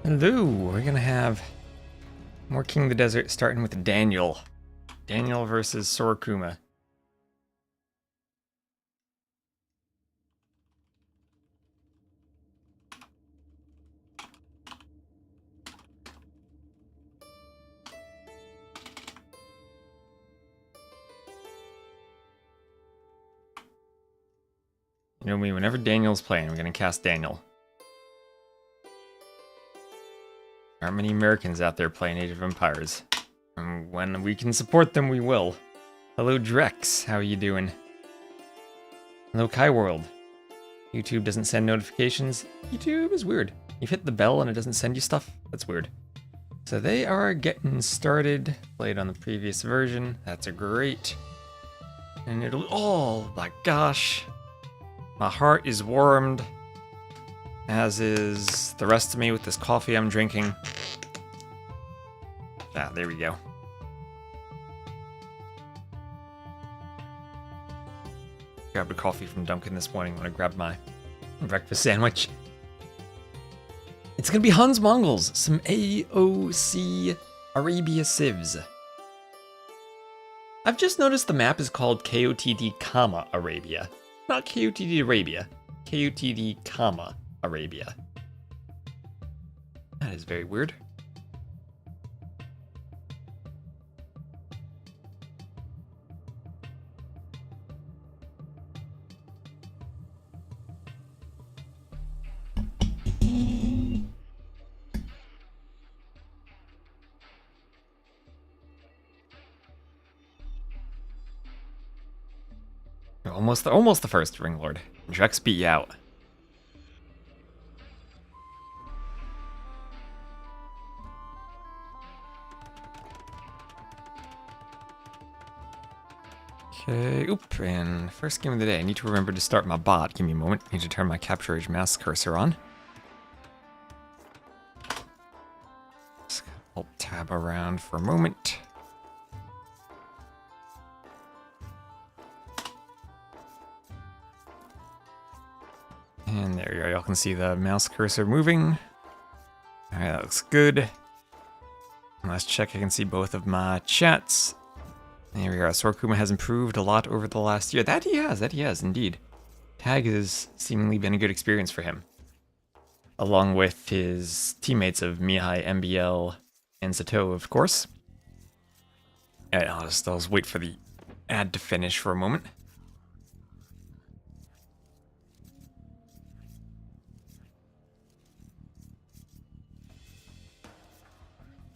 Hello, we're gonna have more King of the Desert starting with Daniel. Daniel versus Sora Kuma. You know me, whenever Daniel's playing, I'm gonna cast Daniel. There aren't many Americans out there playing Age of Empires. And when we can support them, we will. Hello Drex, how are you doing? Hello Kai World. YouTube doesn't send notifications. YouTube is weird. You've hit the bell and it doesn't send you stuff? That's weird. So they are getting started. Played on the previous version. That's a great. And it'll, oh my gosh. My heart is warmed, as is the rest of me with this coffee I'm drinking. Ah, there we go. Grabbed a coffee from Dunkin' this morning when I grabbed my breakfast sandwich. It's gonna be Huns Mongols, some AOC Arabia Civs. I've just noticed the map is called KOTD, Arabia. Not KOTD Arabia, KOTD, Arabia. That is very weird. Almost the first Ring Lord. Drex beat you out. Okay, oop, and first game of the day. I need to remember to start my bot. Give me a moment. I need to turn my Capture Age mouse cursor on. Just Alt tab around for a moment. And there you go, y'all can see the mouse cursor moving. Alright, that looks good. Last check, I can see both of my chats. There we go, Sora Kuma has improved a lot over the last year. That he has, indeed. Tag has seemingly been a good experience for him. Along with his teammates of Mihai, MBL, and Sato, of course. Alright, I'll just wait for the ad to finish for a moment.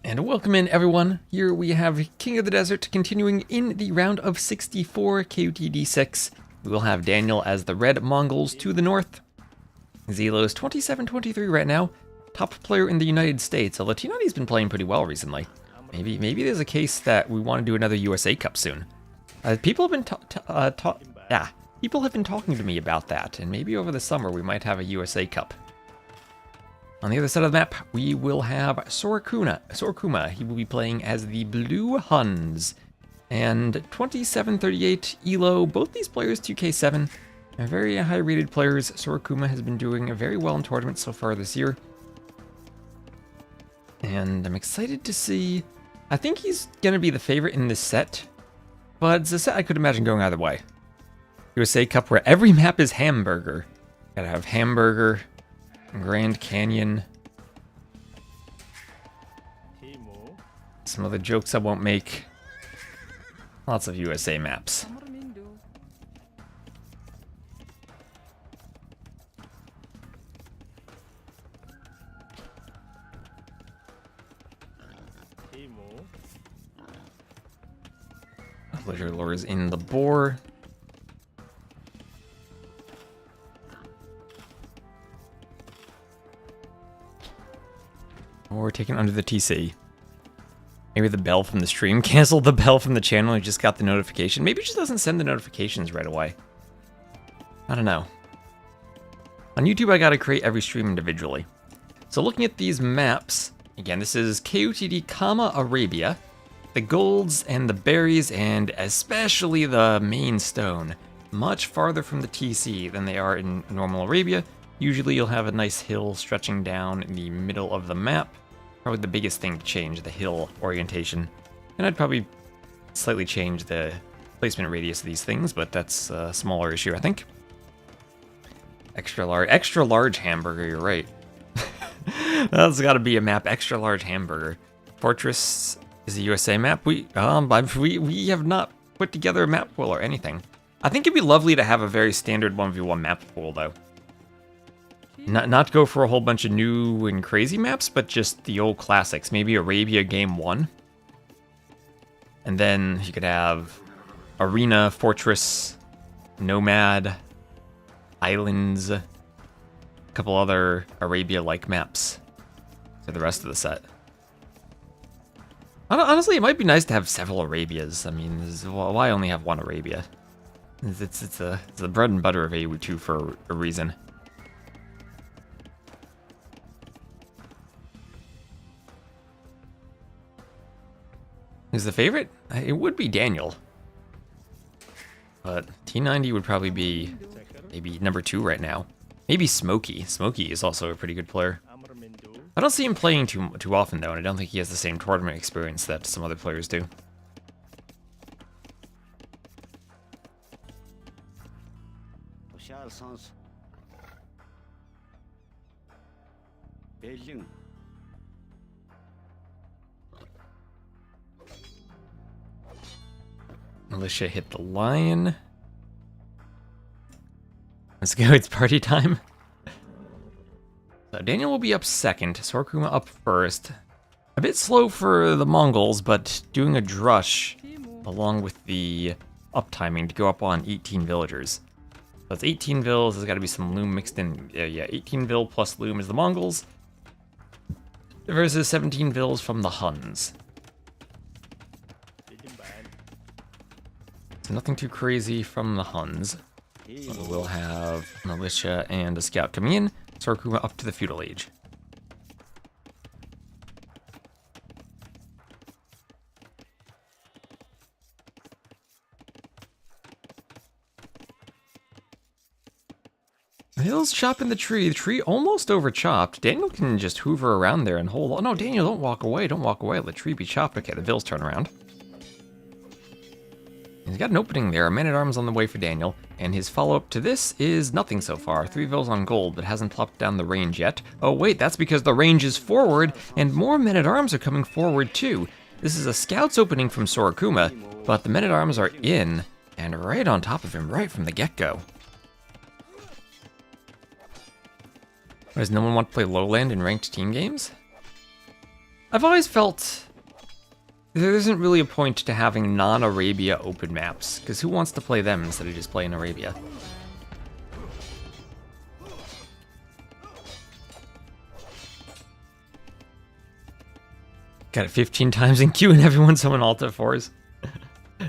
And welcome in, everyone. Here we have King of the Desert continuing in the round of 64 KOTD 6. We will have Daniel as the Red Mongols to the north. Zelo is 27-23 right now. Top player in the United States. Latinati's been playing pretty well recently. Maybe there's a case that we want to do another USA Cup soon. People have been people have been talking to me about that, and maybe over the summer we might have a USA Cup. On the other side of the map, we will have Sora Kuma. He will be playing as the Blue Huns. And 27-38 Elo, both these players 2K7. Are very high-rated players. Sora Kuma has been doing very well in tournaments so far this year. And I'm excited to see. I think he's going to be the favorite in this set. But it's a set I could imagine going either way. USA Cup where every map is hamburger. Gotta have hamburger. Grand Canyon. Some other jokes I won't make. Lots of USA maps. Pleasure lures in the boar. Or taken under the TC. Maybe the bell from the stream canceled the bell from the channel and just got the notification. Maybe it just doesn't send the notifications right away. I don't know. On YouTube, I gotta create every stream individually. So looking at these maps, again, this is KOTD, Arabia. The golds and the berries, and especially the main stone, much farther from the TC than they are in normal Arabia. Usually you'll have a nice hill stretching down in the middle of the map. Probably the biggest thing to change, the hill orientation. And I'd probably slightly change the placement radius of these things, but that's a smaller issue, I think. Extra large hamburger, you're right. That's gotta be a map, extra large hamburger. Fortress is a USA map. We have not put together a map pool or anything. I think it'd be lovely to have a very standard 1v1 map pool though. Not go for a whole bunch of new and crazy maps, but just the old classics. Maybe Arabia Game 1. And then you could have Arena, Fortress, Nomad, Islands, a couple other Arabia-like maps for the rest of the set. Honestly, it might be nice to have several Arabias. I mean, why only have one Arabia? It's the bread and butter of AU2 for a reason. Who's the favorite? It would be Daniel. But T90 would probably be maybe number 2 right now. Maybe Smokey. Smokey is also a pretty good player. I don't see him playing too often though, and I don't think he has the same tournament experience that some other players do. Militia hit the lion. Let's go, it's party time. So Daniel will be up second, Sorkuma up first. A bit slow for the Mongols, but doing a drush along with the uptiming to go up on 18 villagers. So it's 18 vills, there's gotta be some loom mixed in. Yeah, 18 vill plus loom is the Mongols. Versus 17 vills from the Huns. So nothing too crazy from the Huns. We'll have militia and a scout coming in. Sorkuma up to the feudal age. Hill's chopping the tree. The tree almost over chopped. Daniel can just hoover around there and hold on. No, Daniel, don't walk away. Don't walk away. Let the tree be chopped. Okay, the vills turn around. He's got an opening there. A man-at-arms on the way for Daniel. And his follow-up to this is nothing so far. 3 vills on gold, but hasn't plopped down the range yet. Oh wait, that's because the range is forward, and more men-at-arms are coming forward too. This is a scout's opening from Sorokuma, but the men-at-arms are in, and right on top of him, right from the get-go. Does no one want to play Lowland in ranked team games? I've always felt there isn't really a point to having non-Arabia open maps, because who wants to play them instead of just playing Arabia? Got it 15 times in queue and everyone's on Alta 4s.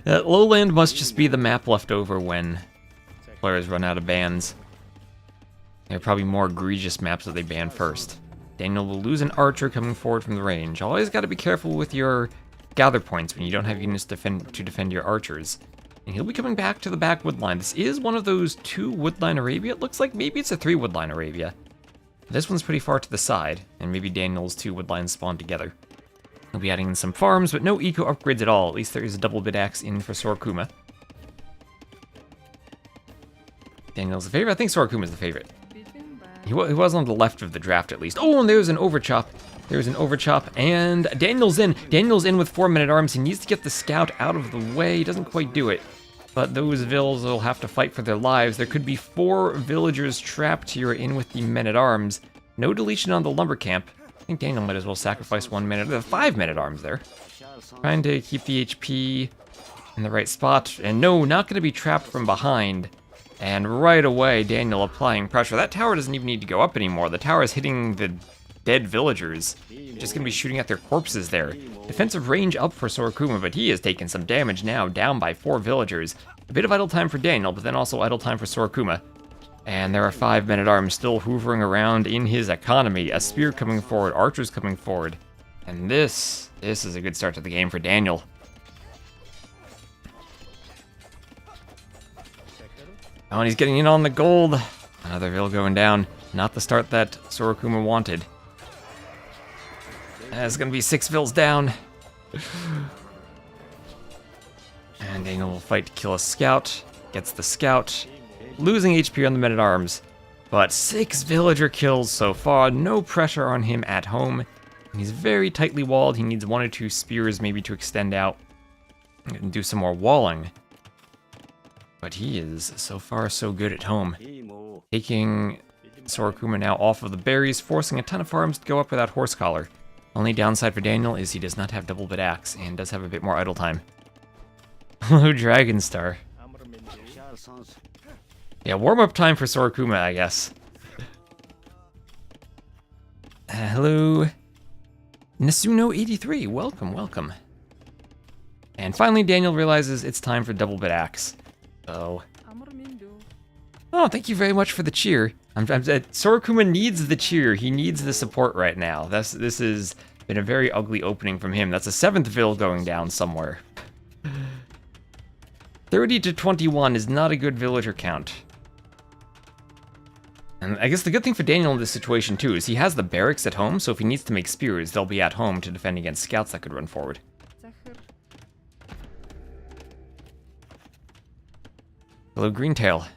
Lowland must just be the map left over when players run out of bans. There are probably more egregious maps that they ban first. Daniel will lose an archer coming forward from the range. Always got to be careful with your gather points when you don't have units to defend your archers. And he'll be coming back to the back woodline. This is one of those 2 woodline Arabia. It looks like maybe it's a 3 woodline Arabia. This one's pretty far to the side, and maybe Daniel's 2 woodlines spawn together. He'll be adding in some farms, but no eco upgrades at all. At least there is a double bid axe in for Sorokuma. Daniel's the favorite? I think Sorokuma's the favorite. He was on the left of the draft at least. Oh, and there's an overchop. There's an overchop, and Daniel's in. Daniel's in with 4 men-at-arms. He needs to get the scout out of the way. He doesn't quite do it. But those vills will have to fight for their lives. There could be 4 villagers trapped here in with the men-at-arms. No deletion on the lumber camp. I think Daniel might as well sacrifice 1 man. There are 5 men-at-arms there. Trying to keep the HP in the right spot. And no, not going to be trapped from behind. And right away, Daniel applying pressure. That tower doesn't even need to go up anymore. The tower is hitting the dead villagers. Just gonna be shooting at their corpses there. Defensive range up for Sorokuma, but he has taken some damage now, down by 4 villagers. A bit of idle time for Daniel, but then also idle time for Sorokuma. And there are 5 men-at-arms still hoovering around in his economy. A spear coming forward, archers coming forward. And this is a good start to the game for Daniel. Oh, and he's getting in on the gold. Another Vill going down. Not the start that Sora Kuma wanted. It's gonna be 6 Vills down. And Daniel will fight to kill a scout. Gets the scout. Losing HP on the men-at-arms. But 6 villager kills so far. No pressure on him at home. He's very tightly walled. He needs 1 or 2 spears maybe to extend out and do some more walling. But he is so far so good at home. Taking Sora Kuma now off of the berries, forcing a ton of farms to go up without horse collar. Only downside for Daniel is he does not have double bit axe and does have a bit more idle time. Hello, Dragon Star. Yeah, warm-up time for Sora Kuma, I guess. Hello, Nasuno83. Welcome, welcome. And finally, Daniel realizes it's time for double bit axe. So. Oh, thank you very much for the cheer. Sora Kuma needs the cheer. He needs the support right now. This has been a very ugly opening from him. That's a 7th Vill going down somewhere. 30 to 21 is not a good villager count. And I guess the good thing for Daniel in this situation too is he has the barracks at home, so if he needs to make spears, they'll be at home to defend against scouts that could run forward. Hello, Greentail.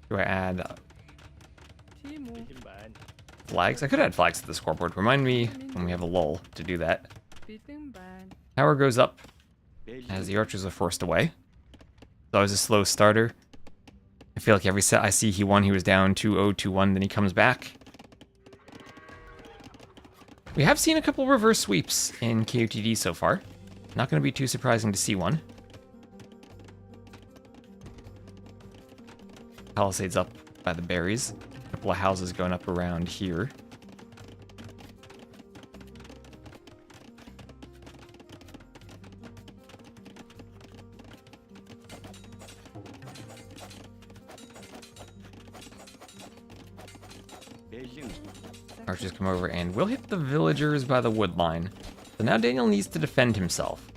Do I add flags? I could add flags to the scoreboard. Remind me when we have a lull to do that. Tower goes up as the archers are forced away. It's always a slow starter. I feel like every set I see he won, he was down 2-0, 2-1, then he comes back. We have seen a couple reverse sweeps in KOTD so far. Not going to be too surprising to see one. Palisades up by the berries. A couple of houses going up around here. Archers come over and will hit the villagers by the wood line. So now Daniel needs to defend himself.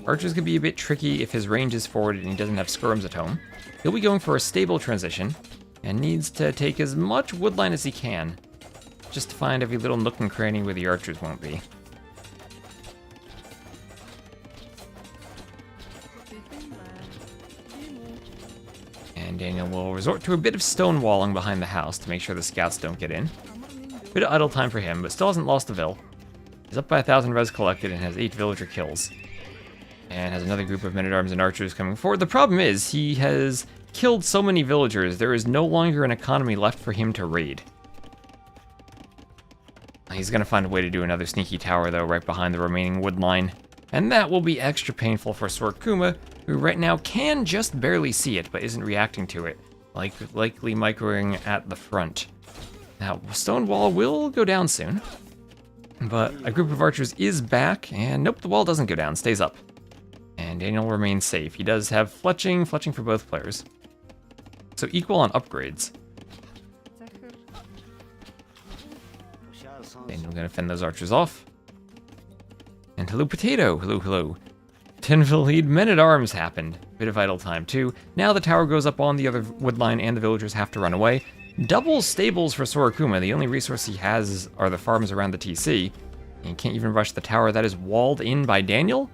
Archers could be a bit tricky if his range is forward and he doesn't have skirms at home. He'll be going for a stable transition and needs to take as much woodline as he can, just to find every little nook and cranny where the archers won't be. And Daniel will resort to a bit of stonewalling behind the house to make sure the scouts don't get in. Bit of idle time for him, but still hasn't lost a Vill. He's up by 1,000 res collected and has 8 villager kills. And has another group of men-at-arms and archers coming forward. The problem is, he has killed so many villagers, there is no longer an economy left for him to raid. He's gonna find a way to do another sneaky tower, though, right behind the remaining wood line. And that will be extra painful for Sora Kuma, who right now can just barely see it, but isn't reacting to it. Likely microing at the front. Now, stone wall will go down soon. But a group of archers is back, and nope, the wall doesn't go down, stays up. And Daniel remains safe. He does have fletching for both players. So equal on upgrades. Daniel gonna fend those archers off. And hello, Potato. Hello, hello. 10 Vill lead, men-at-arms happened. Bit of idle time too. Now the tower goes up on the other wood line and the villagers have to run away. Double stables for Sora Kuma. The only resource he has are the farms around the TC. He can't even rush the tower that is walled in by Daniel.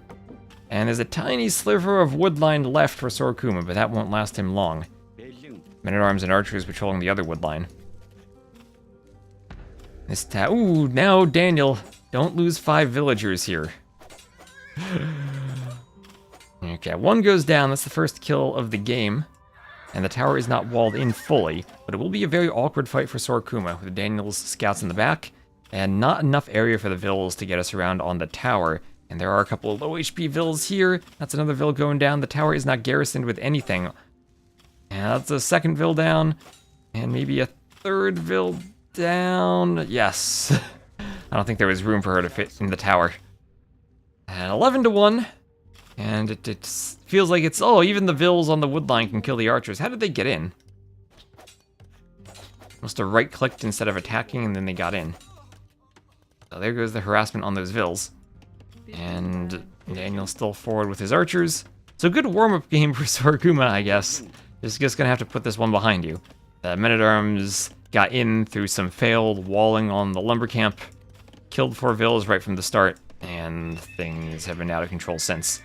And there's a tiny sliver of woodline left for Sora Kuma, but that won't last him long. Men-at-arms and archers patrolling the other woodline. Ooh, now Daniel, don't lose 5 villagers here. Okay, 1 goes down, that's the first kill of the game. And the tower is not walled in fully, but it will be a very awkward fight for Sora Kuma, with Daniel's scouts in the back, and not enough area for the Vills to get us around on the tower. And there are a couple of low HP Vills here. That's another Vill going down. The tower is not garrisoned with anything. And that's a second Vill down, and maybe a third Vill down. Yes. I don't think there was room for her to fit in the tower. And 11 to 1. And it feels like it's, oh, even the Vills on the woodline can kill the archers. How did they get in? Must have right-clicked instead of attacking, and then they got in. So there goes the harassment on those Vills. And Daniel's still forward with his archers. So good warm-up game for Sora Kuma, I guess. just gonna have to put this one behind you. The men-at-arms got in through some failed walling on the lumber camp, killed 4 villas right from the start, and things have been out of control since.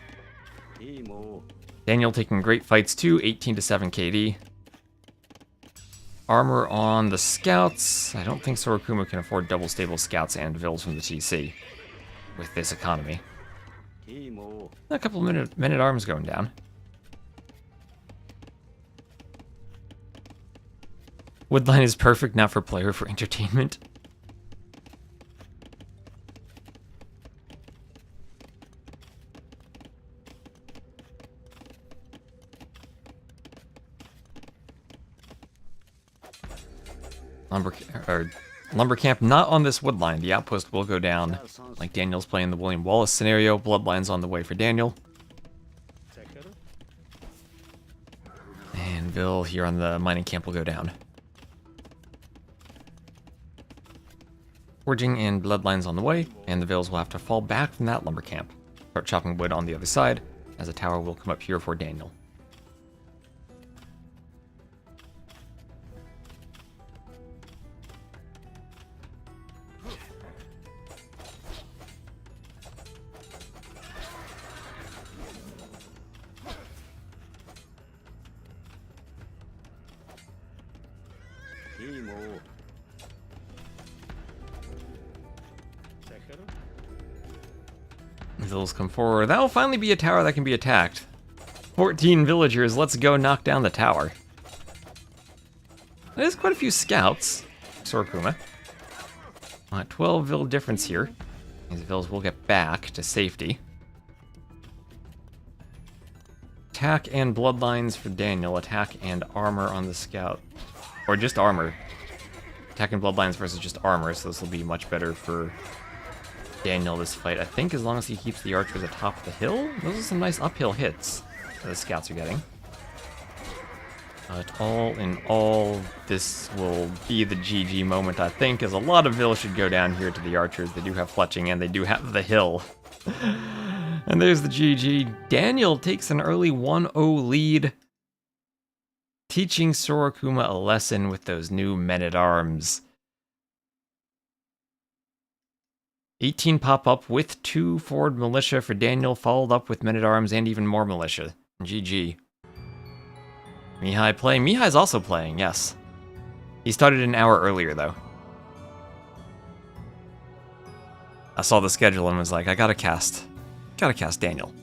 Daniel taking great fights too, 18 to 7 KD. Armor on the scouts. I don't think Sora Kuma can afford double stable scouts and villas from the TC with this economy. A couple of men-at-arms going down. Woodline is perfect, not for player, for entertainment. Lumber camp not on this wood line. The outpost will go down. Like Daniel's playing the William Wallace scenario. Bloodline's on the way for Daniel. And Bill here on the mining camp will go down. Forging and Bloodline's on the way, and the Vills will have to fall back from that lumber camp. Start chopping wood on the other side, as a tower will come up here for Daniel. Vills come forward. That will finally be a tower that can be attacked. 14 villagers, let's go knock down the tower. There's quite a few scouts. Sora Kuma. 12 vill difference here. These vills will get back to safety. Attack and bloodlines for Daniel. Attack and armor on the scout. Or just armor. Attack and bloodlines versus just armor, so this will be much better for Daniel this fight. I think as long as he keeps the archers atop the hill. Those are some nice uphill hits that the scouts are getting. But all in all, this will be the GG moment, I think, as a lot of vills should go down here to the archers. They do have fletching and they do have the hill. And there's the GG. Daniel takes an early 1-0 lead, teaching Sora Kuma a lesson with those new men-at-arms. 18 pop up with 2 forward militia for Daniel, followed up with men-at-arms and even more militia. GG. Mihai playing. Mihai's also playing, yes. He started an hour earlier, though. I saw the schedule and was like, I gotta cast Daniel.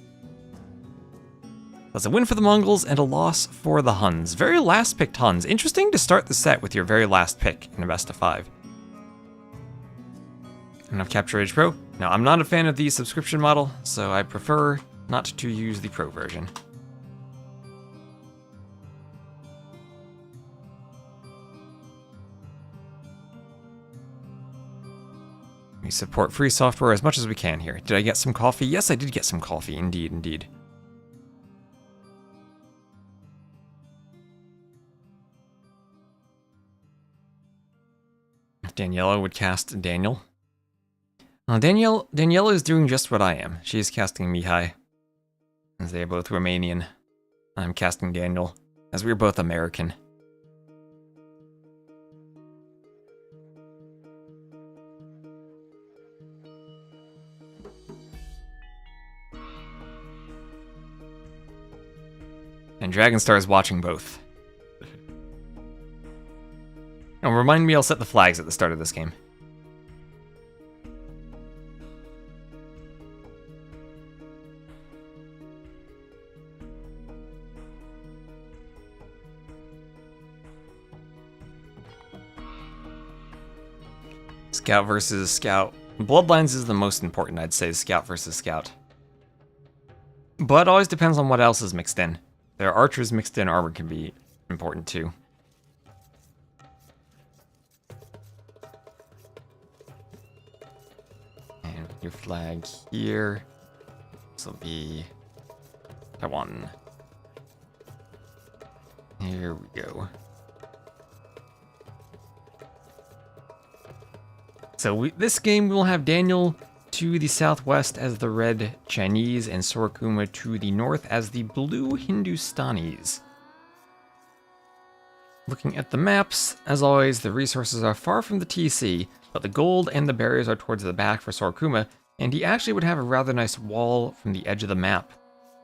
That's a win for the Mongols and a loss for the Huns. Very last picked Huns. Interesting to start the set with your very last pick in a best of 5. And I've Capture Age Pro. Now, I'm not a fan of the subscription model, so I prefer not to use the Pro version. We support free software as much as we can here. Did I get some coffee? Yes, I did get some coffee. Indeed, indeed. If Daniela would cast Daniel. Daniela is doing just what I am. She is casting Mihai, as they are both Romanian. I'm casting Daniel, as we are both American. And Dragonstar is watching both. And remind me I'll set the flags at the start of this game. Scout versus Scout. Bloodlines is the most important, I'd say, Scout versus Scout. But it always depends on what else is mixed in. There are archers mixed in, armor can be important too. And your flag here. This will be Taiwan. Here we go. So this game will have Daniel to the southwest as the red Chinese and Sora Kuma to the north as the blue Hindustanis. Looking at the maps, as always, the resources are far from the TC, but the gold and the barriers are towards the back for Sora Kuma, and he actually would have a rather nice wall from the edge of the map,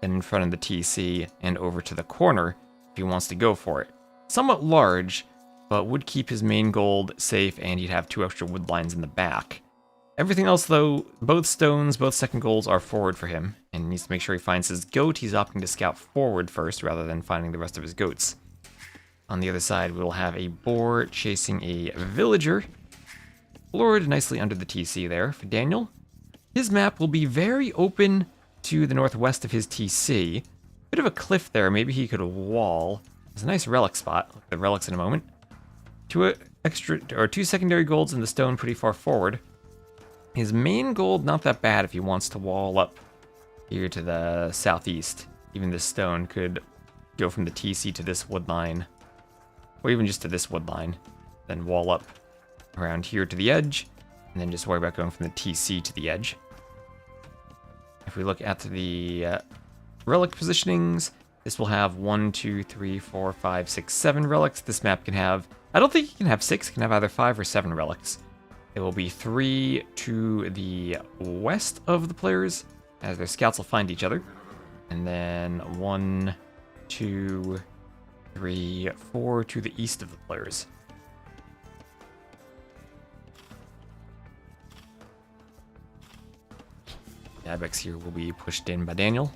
then in front of the TC and over to the corner if he wants to go for it. Somewhat large, but would keep his main gold safe, and he'd have 2 extra wood lines in the back. Everything else, though, both stones, both second golds are forward for him, and he needs to make sure he finds his goat. He's opting to scout forward first rather than finding the rest of his goats. On the other side, we'll have a boar chasing a villager, floored nicely under the TC there for Daniel. His map will be very open to the northwest of his TC. Bit of a cliff there, maybe he could wall. It's a nice relic spot, look at the relics in a moment. 2 secondary golds in the stone pretty far forward. His main gold, not that bad if he wants to wall up here to the southeast. Even this stone could go from the TC to this wood line, or even just to this wood line, then wall up around here to the edge, and then just worry about going from the TC to the edge. If we look at the relic positionings, this will have 1, 2, 3, 4, 5, 6, 7 relics. This map can have, I don't think it can have 6, it can have either 5 or 7 relics. It will be 3 to the west of the players, as their scouts will find each other. And then 1, 2, 3, 4 to the east of the players. The ibex here will be pushed in by Daniel.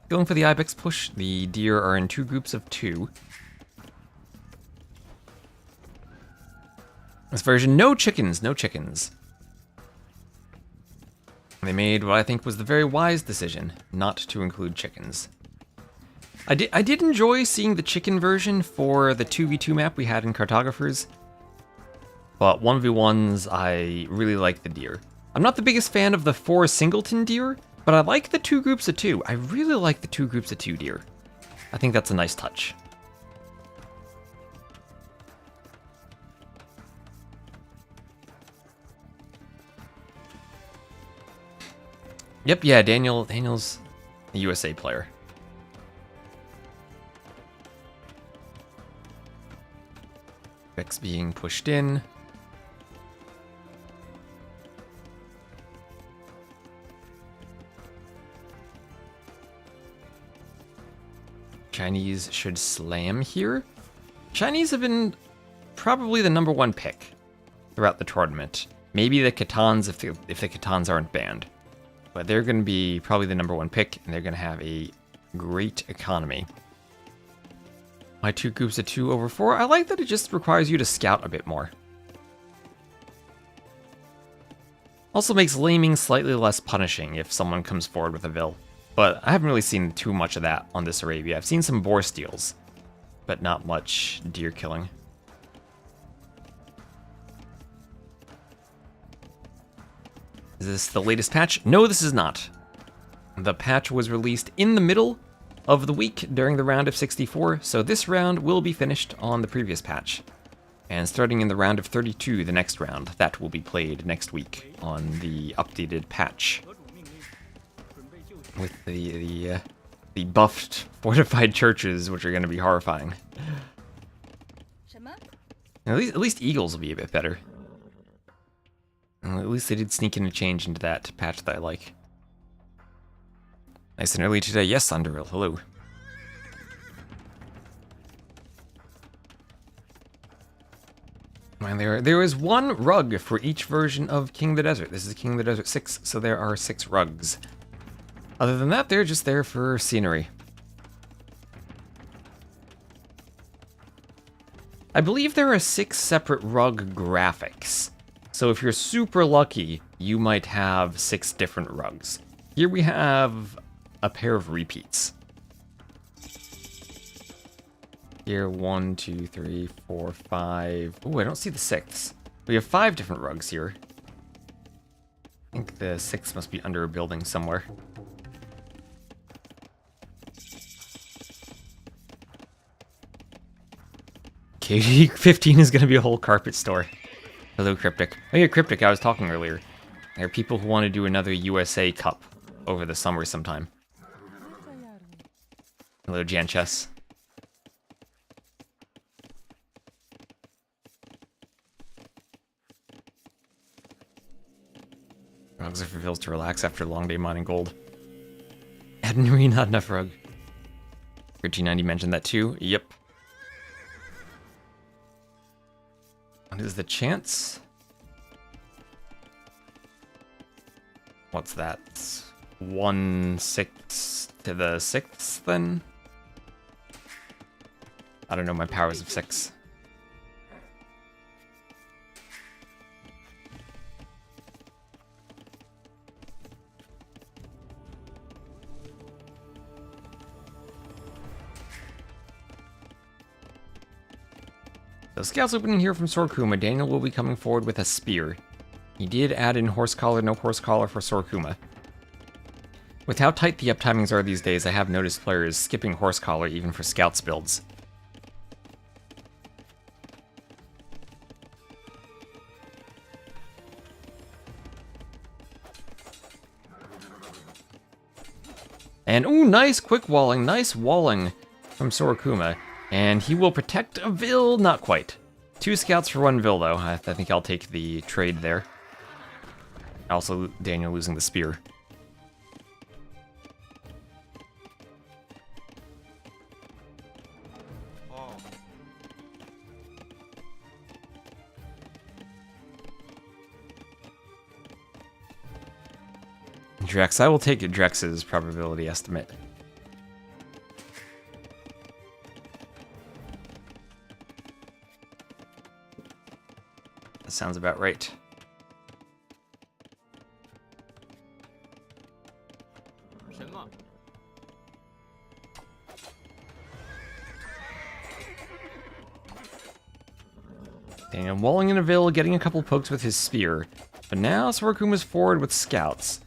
Going for the ibex push, the deer are in 2 groups of 2. This version, no chickens, no chickens. They made what I think was the very wise decision, not to include chickens. I did enjoy seeing the chicken version for the 2v2 map we had in Cartographers, but 1v1s, I really like the deer. I'm not the biggest fan of the 4 singleton deer, but I like the 2 groups of 2. I really like the 2 groups of 2 deer. I think that's a nice touch. Yep, yeah, Daniel's a USA player. Bex being pushed in. Chinese should slam here. Chinese have been probably the #1 pick throughout the tournament. Maybe the Catans if the Catans aren't banned. But they're going to be probably the #1 pick, and they're going to have a great economy. My 2 groups of 2 over 4. I like that it just requires you to scout a bit more. Also makes laming slightly less punishing if someone comes forward with a vill. But I haven't really seen too much of that on this Arabia. I've seen some boar steals, but not much deer killing. Is this the latest patch? No, this is not. The patch was released in the middle of the week during the round of 64, so this round will be finished on the previous patch. And starting in the round of 32, the next round, that will be played next week on the updated patch. With the buffed fortified churches, which are going to be horrifying. At least eagles will be a bit better. At least they did sneak in a change into that patch that I like. Nice and early today. Yes, Underhill. Hello. And there is 1 rug for each version of King of the Desert. This is King of the Desert 6, so there are 6 rugs. Other than that, they're just there for scenery. I believe there are 6 separate rug graphics. So if you're super lucky, you might have 6 different rugs. Here we have a pair of repeats. Here, 1, 2, 3, 4, 5. Oh, I don't see the 6th. We have 5 different rugs here. I think the 6th must be under a building somewhere. KD15 is going to be a whole carpet store. Hello, Cryptic. Oh yeah, Cryptic, I was talking earlier. There are people who want to do another USA Cup over the summer sometime. Hello, Janchess. Rugs are for Villese to relax after a long day mining gold. Ednary, not enough rug. FreakinAndy mentioned that too. Yep. What is the chance? What's that? 1/6 to the 6th then? I don't know my powers of 6. So scouts opening here from Kuma. Daniel will be coming forward with a spear. He did add in horse collar, no horse collar for Kuma. With how tight the uptimings are these days, I have noticed players skipping horse collar even for scouts builds. And ooh, nice quick walling, nice walling from Kuma. And he will protect a Vill, not quite. 2 scouts for 1 Vill though. I think I'll take the trade there. Also, Daniel losing the spear. Drex, I will take Drex's probability estimate. That sounds about right. Daniel walling in a Vill, getting a couple pokes with his spear. But now Kuma's forward with scouts.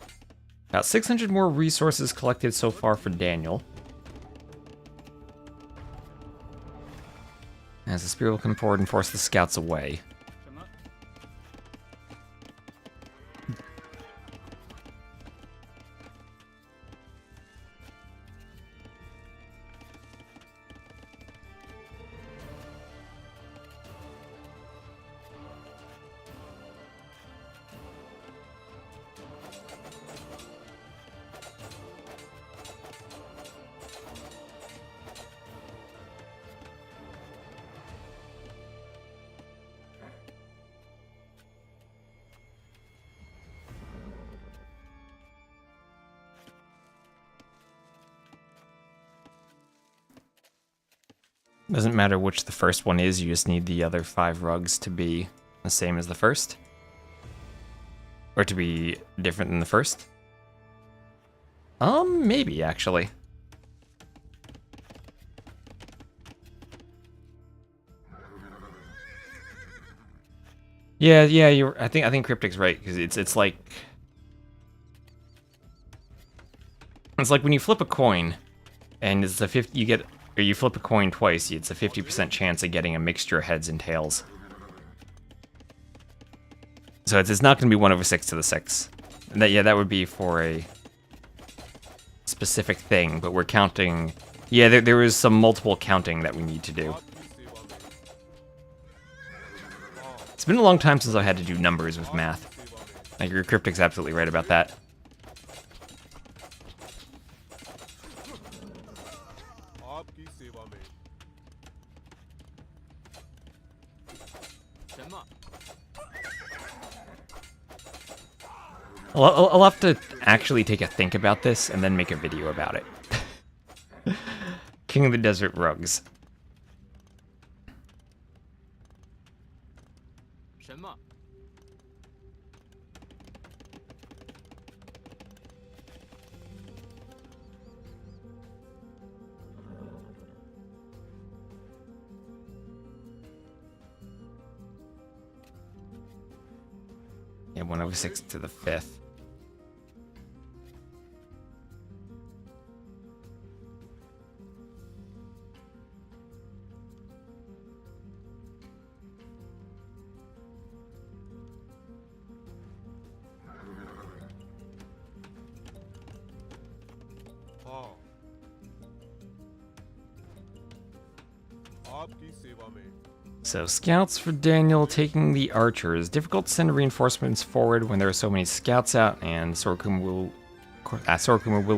About 600 more resources collected so far for Daniel. As the spear will come forward and force the scouts away. Doesn't matter which the first one is, you just need the other 5 rugs to be the same as the first. Or to be different than the first. Maybe, actually. Yeah, I think Cryptic's right, because it's like when you flip a coin, and it's the 50 you get. Or you flip a coin twice, it's a 50% chance of getting a mixture of heads and tails. So it's not going to be 1/6 to the 6. And that would be for a specific thing, but we're counting... Yeah, there is some multiple counting that we need to do. It's been a long time since I had to do numbers with math. Like, your Cryptic's absolutely right about that. I'll have to actually take a think about this and then make a video about it. King of the Desert Rugs. Yeah, 1/6 to the 5th. So scouts for Daniel taking the archers. Difficult to send reinforcements forward when there are so many scouts out, and Sora Kuma will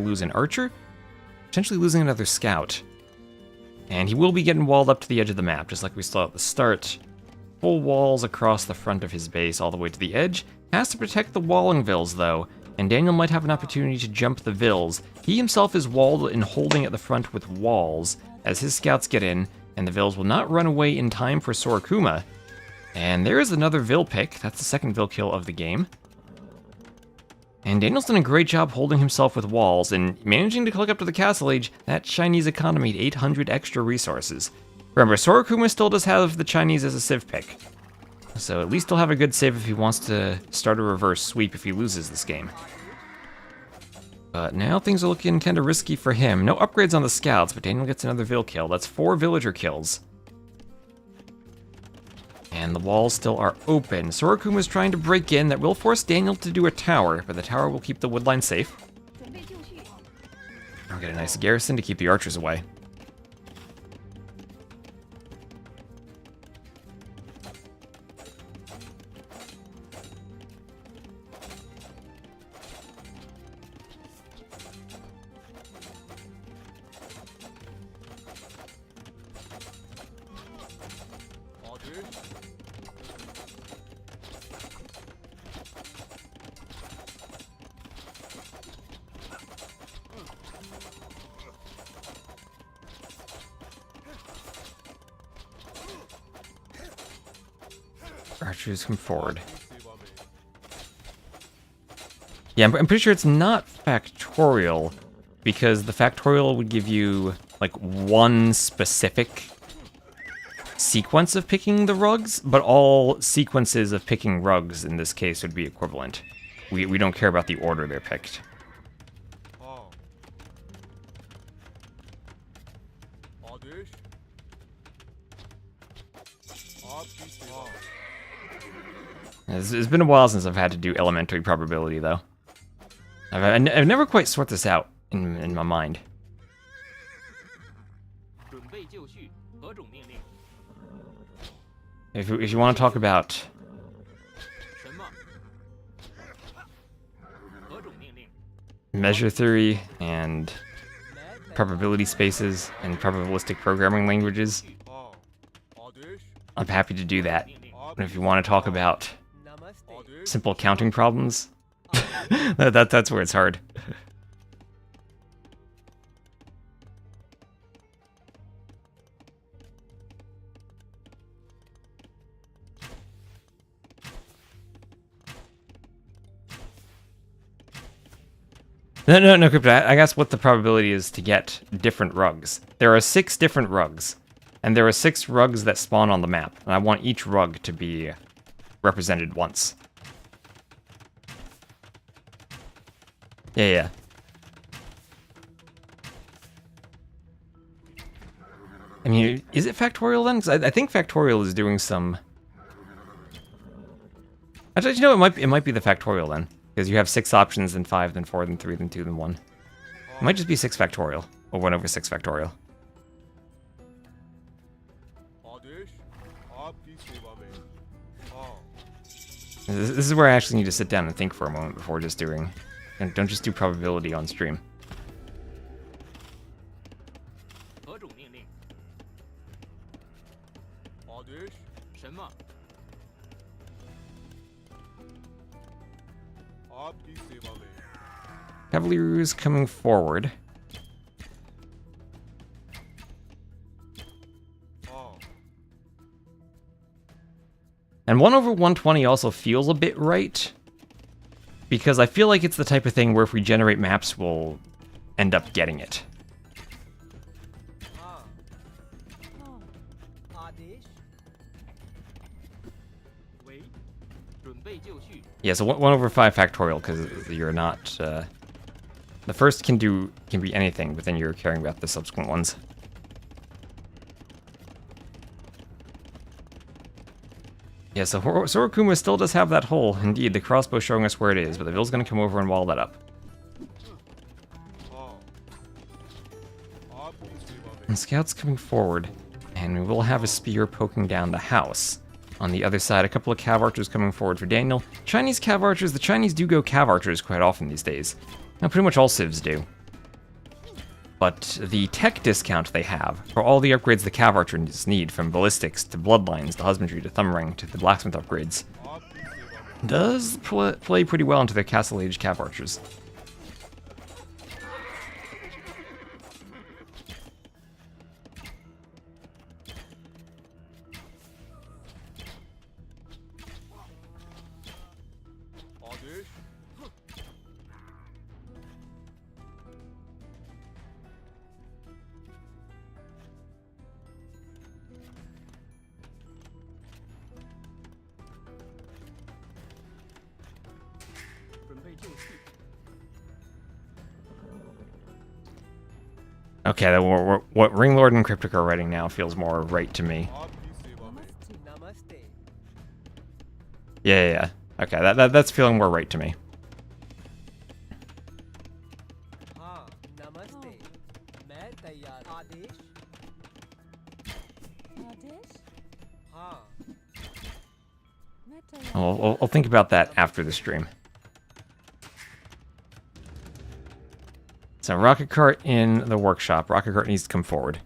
lose an archer, potentially losing another scout. And he will be getting walled up to the edge of the map, just like we saw at the start. Full walls across the front of his base all the way to the edge. Has to protect the walling vills though, and Daniel might have an opportunity to jump the vills. He himself is walled and holding at the front with walls as his scouts get in, and the vills will not run away in time for Sora Kuma. And there is another vill pick. That's the second vill kill of the game. And Daniel's done a great job holding himself with walls and managing to click up to the castle age. That Chinese economy at 800 extra resources. Remember, Sora Kuma still does have the Chinese as a civ pick. So at least he'll have a good save if he wants to start a reverse sweep if he loses this game. But now things are looking kind of risky for him. No upgrades on the scouts, but Daniel gets another vill kill. That's 4 villager kills. And the walls still are open. Sora Kuma is trying to break in. That will force Daniel to do a tower, but the tower will keep the woodline safe. I'll get a nice garrison to keep the archers away. Archers come forward. Yeah, I'm pretty sure it's not factorial, because the factorial would give you, like, one specific sequence of picking the rugs, but all sequences of picking rugs in this case would be equivalent. We don't care about the order they're picked. It's been a while since I've had to do elementary probability, though. I've never quite sort this out in my mind. If you want to talk about measure theory and probability spaces and probabilistic programming languages, I'm happy to do that. And if you want to talk about simple counting problems, that's where it's hard. No, Crypto, I guess what the probability is to get different rugs. There are 6 different rugs, and there are 6 rugs that spawn on the map, and I want each rug to be represented once. Yeah. I mean, is it factorial then? 'Cause I think factorial is doing some... Actually, you know, it might be the factorial then. Because you have 6 options, then 5, then 4, then 3, then 2, then 1. It might just be 6 factorial, or 1 over 6 factorial. This is where I actually need to sit down and think for a moment before just doing... And don't just do probability on stream. Cavaliers coming forward. And 1 over 120 also feels a bit right. Because I feel like it's the type of thing where if we generate maps, we'll end up getting it. Yeah, so 1 over 5 factorial, because you're not... the first can be anything, but then you're caring about the subsequent ones. Yeah, so Sora Kuma still does have that hole. Indeed, the crossbow showing us where it is, but the Vill's gonna come over and wall that up. And scouts coming forward. And we will have a spear poking down the house. On the other side, a couple of cav archers coming forward for Daniel. Chinese cav archers, the Chinese do go cav archers quite often these days. Now, pretty much all civs do. But the tech discount they have for all the upgrades the cav archers need, from ballistics to bloodlines to husbandry to thumb ring to the blacksmith upgrades, does play pretty well into their castle age cav archers. Okay, what Ringlord and Cryptic are writing now feels more right to me. Yeah. Okay, that's feeling more right to me. I'll think about that after the stream. So, rocket cart in the workshop. Rocket cart needs to come forward.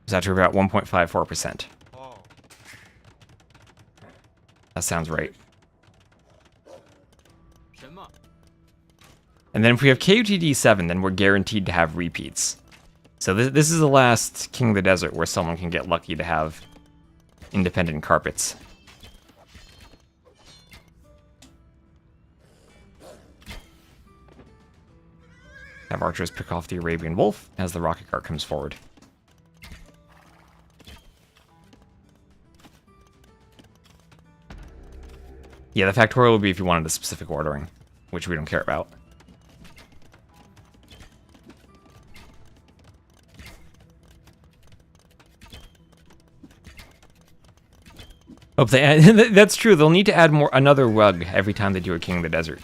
Is that to about 1.54%? That sounds right. And then if we have KUTD 7, then we're guaranteed to have repeats. So this is the last King of the Desert where someone can get lucky to have independent carpets. Have archers pick off the Arabian Wolf as the rocket cart comes forward. Yeah, the factorial would be if you wanted a specific ordering, which we don't care about. Oh, they add, that's true. They'll need to add another rug every time they do a King of the Desert.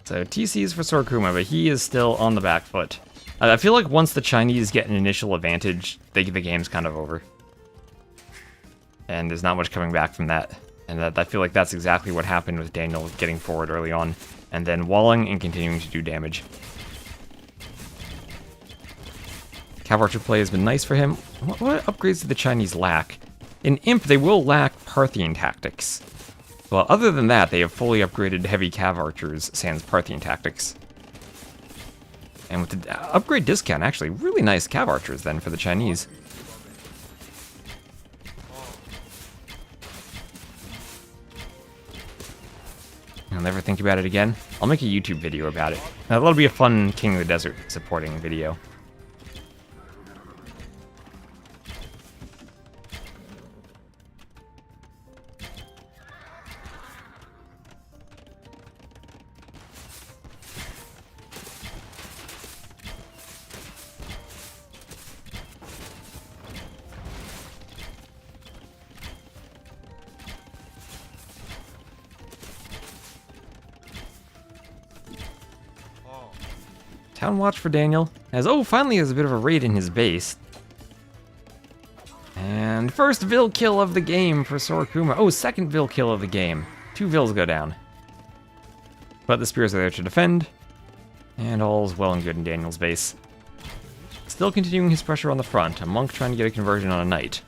So TC's for Sora Kuma, but he is still on the back foot. I feel like once the Chinese get an initial advantage, the game's kind of over. And there's not much coming back from that. And I feel like that's exactly what happened with Daniel getting forward early on, and then walling and continuing to do damage. Cav Archer play has been nice for him. What upgrades do the Chinese lack? In Imp, they will lack Parthian tactics. Well, other than that, they have fully upgraded heavy cav archers sans Parthian tactics. And with the upgrade discount, actually, really nice cav archers then for the Chinese. I'll never think about it again. I'll make a YouTube video about it. That'll be a fun King of the Desert supporting video. Town watch for Daniel, as finally has a bit of a raid in his base. And first Vill kill of the game for Sora Kuma. Second Vill kill of the game. 2 Vills go down. But the spears are there to defend, and all's well and good in Daniel's base. Still continuing his pressure on the front, a monk trying to get a conversion on a knight.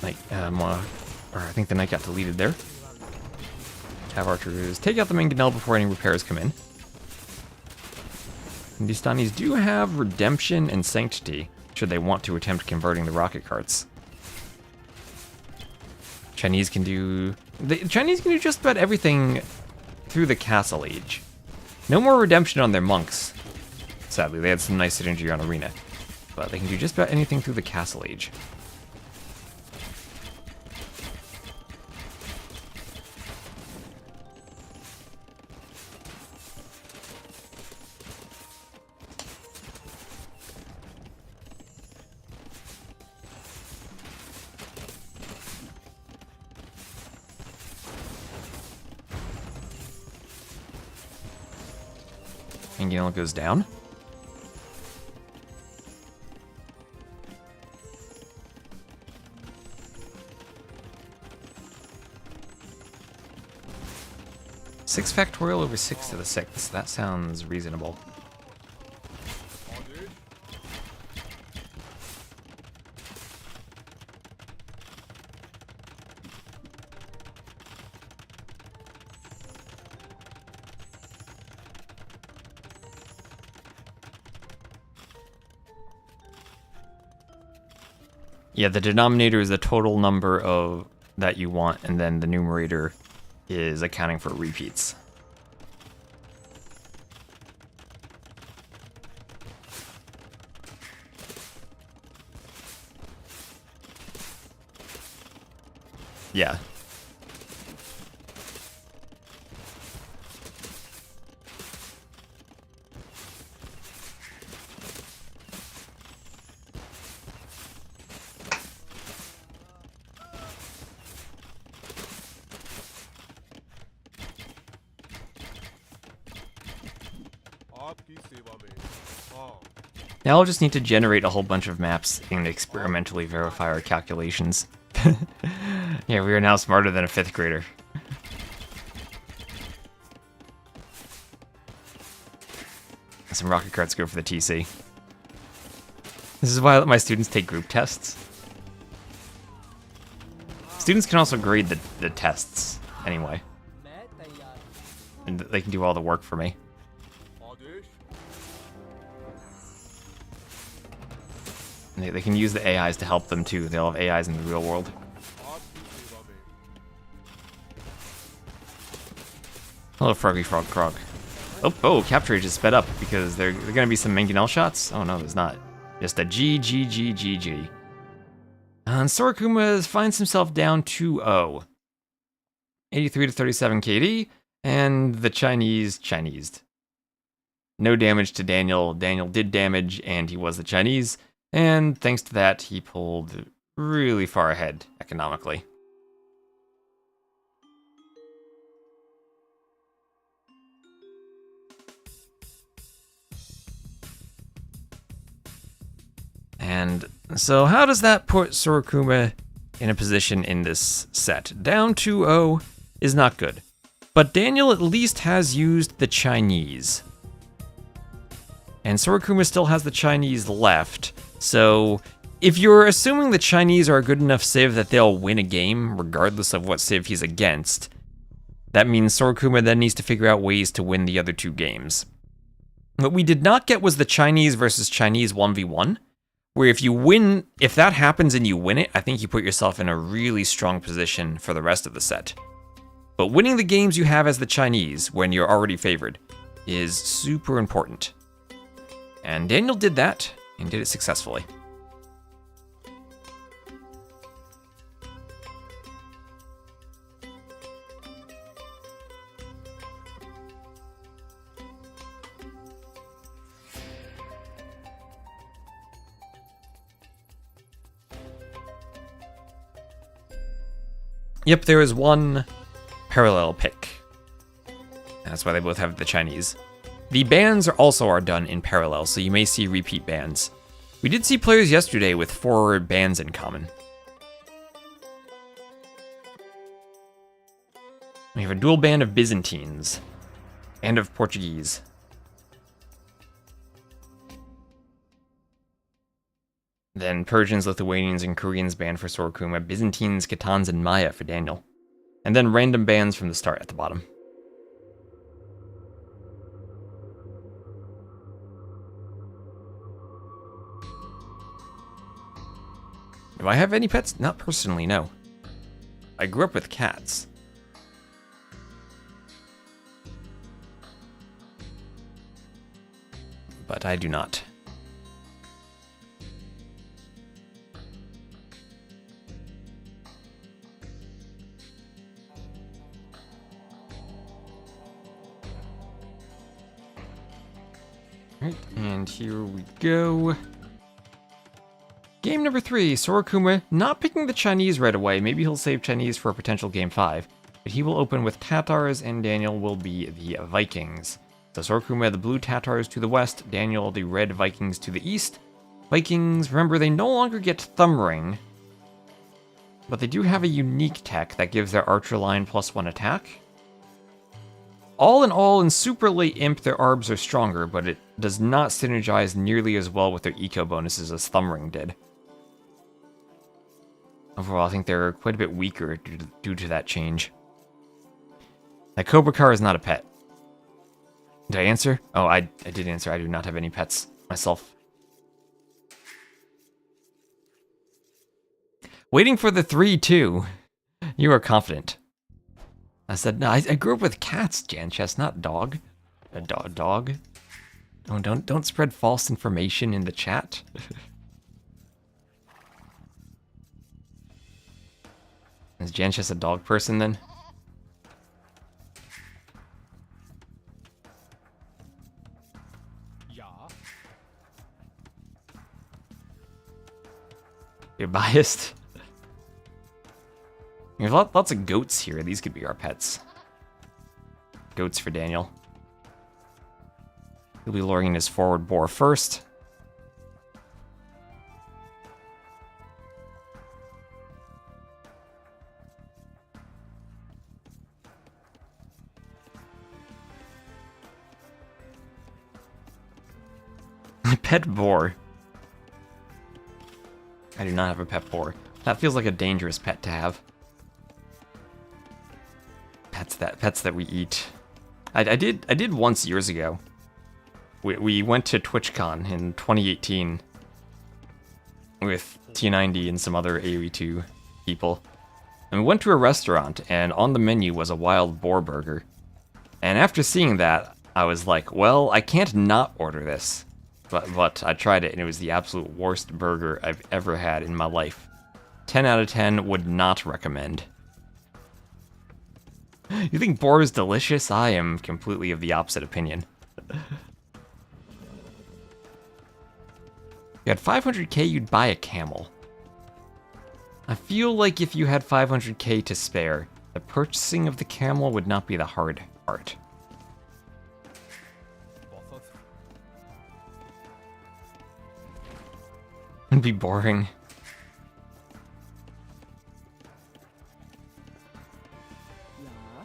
Knight, I think the knight got deleted there. Cav archers take out the mangonel before any repairs come in. Hindustanis do have redemption and sanctity, should they want to attempt converting the rocket carts. The Chinese can do just about everything through the castle age. No more redemption on their monks. sadly. They had some nice synergy on Arena. But they can do just about anything through the Castle Age. And Gale goes down. Six factorial over 6 to the 6th. That sounds reasonable. Yeah, the denominator is the total number of that you want, and then the numerator is accounting for repeats. Yeah. Now I'll just need to generate a whole bunch of maps and experimentally verify our calculations. Yeah, we are now smarter than a 5th grader. Some rocket carts go for the TC. This is why I let my students take group tests. Students can also grade the tests anyway. And they can do all the work for me. And they can use the AIs to help them too. They'll have AIs in the real world. Hello, Froggy Frog Krog. Oh, capture rate is sped up because there are gonna be some Mangonel shots. Oh no, there's not. Just a G. And Sora Kuma finds himself down 2-0. 83 to 37 KD, and the Chinesed. No damage to Daniel. Daniel did damage, and he was the Chinese. And thanks to that, he pulled really far ahead economically. And so how does that put Sora Kuma in a position in this set? Down 2-0 is not good. But Daniel at least has used the Chinese. And Sora Kuma still has the Chinese left. So if you're assuming the Chinese are a good enough civ that they'll win a game, regardless of what civ he's against, that means Sora Kuma then needs to figure out ways to win the other 2 games. What we did not get was the Chinese versus Chinese 1v1, where if that happens and you win it, I think you put yourself in a really strong position for the rest of the set. But winning the games you have as the Chinese, when you're already favored, is super important. And Daniel did that, and did it successfully. Yep, there is one parallel pick. That's why they both have the Chinese. The bans also are done in parallel, so you may see repeat bans. We did see players yesterday with 4 bans in common. We have a dual ban of Byzantines and of Portuguese. Then Persians, Lithuanians, and Koreans banned for Sora Kuma, Byzantines, Khitans, and Maya for Daniel. And then random bans from the start at the bottom. Do I have any pets? Not personally, no. I grew up with cats. but I do not. Right, and here we go. Game number 3, Sora Kuma not picking the Chinese right away. Maybe he'll save Chinese for a potential game 5. But he will open with Tatars, and Daniel will be the Vikings. So Sora Kuma, the blue Tatars to the west, Daniel, the red Vikings to the east. Vikings, remember, they no longer get Thumb Ring, but they do have a unique tech that gives their archer line +1 attack. All in all, in Super Late Imp, their ARBs are stronger, but it does not synergize nearly as well with their eco bonuses as Thumb Ring did. Overall, I think they're quite a bit weaker due to that change. That Cobra Car is not a pet. Did I answer? Oh, I did answer. I do not have any pets myself. Waiting for the 3-2. You are confident. I said, no, I grew up with cats, Janchess, not dog. A dog? Oh, don't spread false information in the chat. Is Janchess a dog person then? Yeah. You're biased? There's lots of goats here. These could be our pets. Goats for Daniel. He'll be luring his forward boar first. Pet boar. I do not have a pet boar. That feels like a dangerous pet to have. Pets that we eat. I did once years ago. We went to TwitchCon in 2018 with T90 and some other AoE2 people. And we went to a restaurant, and on the menu was a wild boar burger. And after seeing that, I was like, well, I can't not order this. But I tried it, and it was the absolute worst burger I've ever had in my life. 10 out of 10, would not recommend. You think boar is delicious? I am completely of the opposite opinion. You had 500k, you'd buy a camel. I feel like if you had 500k to spare, the purchasing of the camel would not be the hard part. It'd be boring.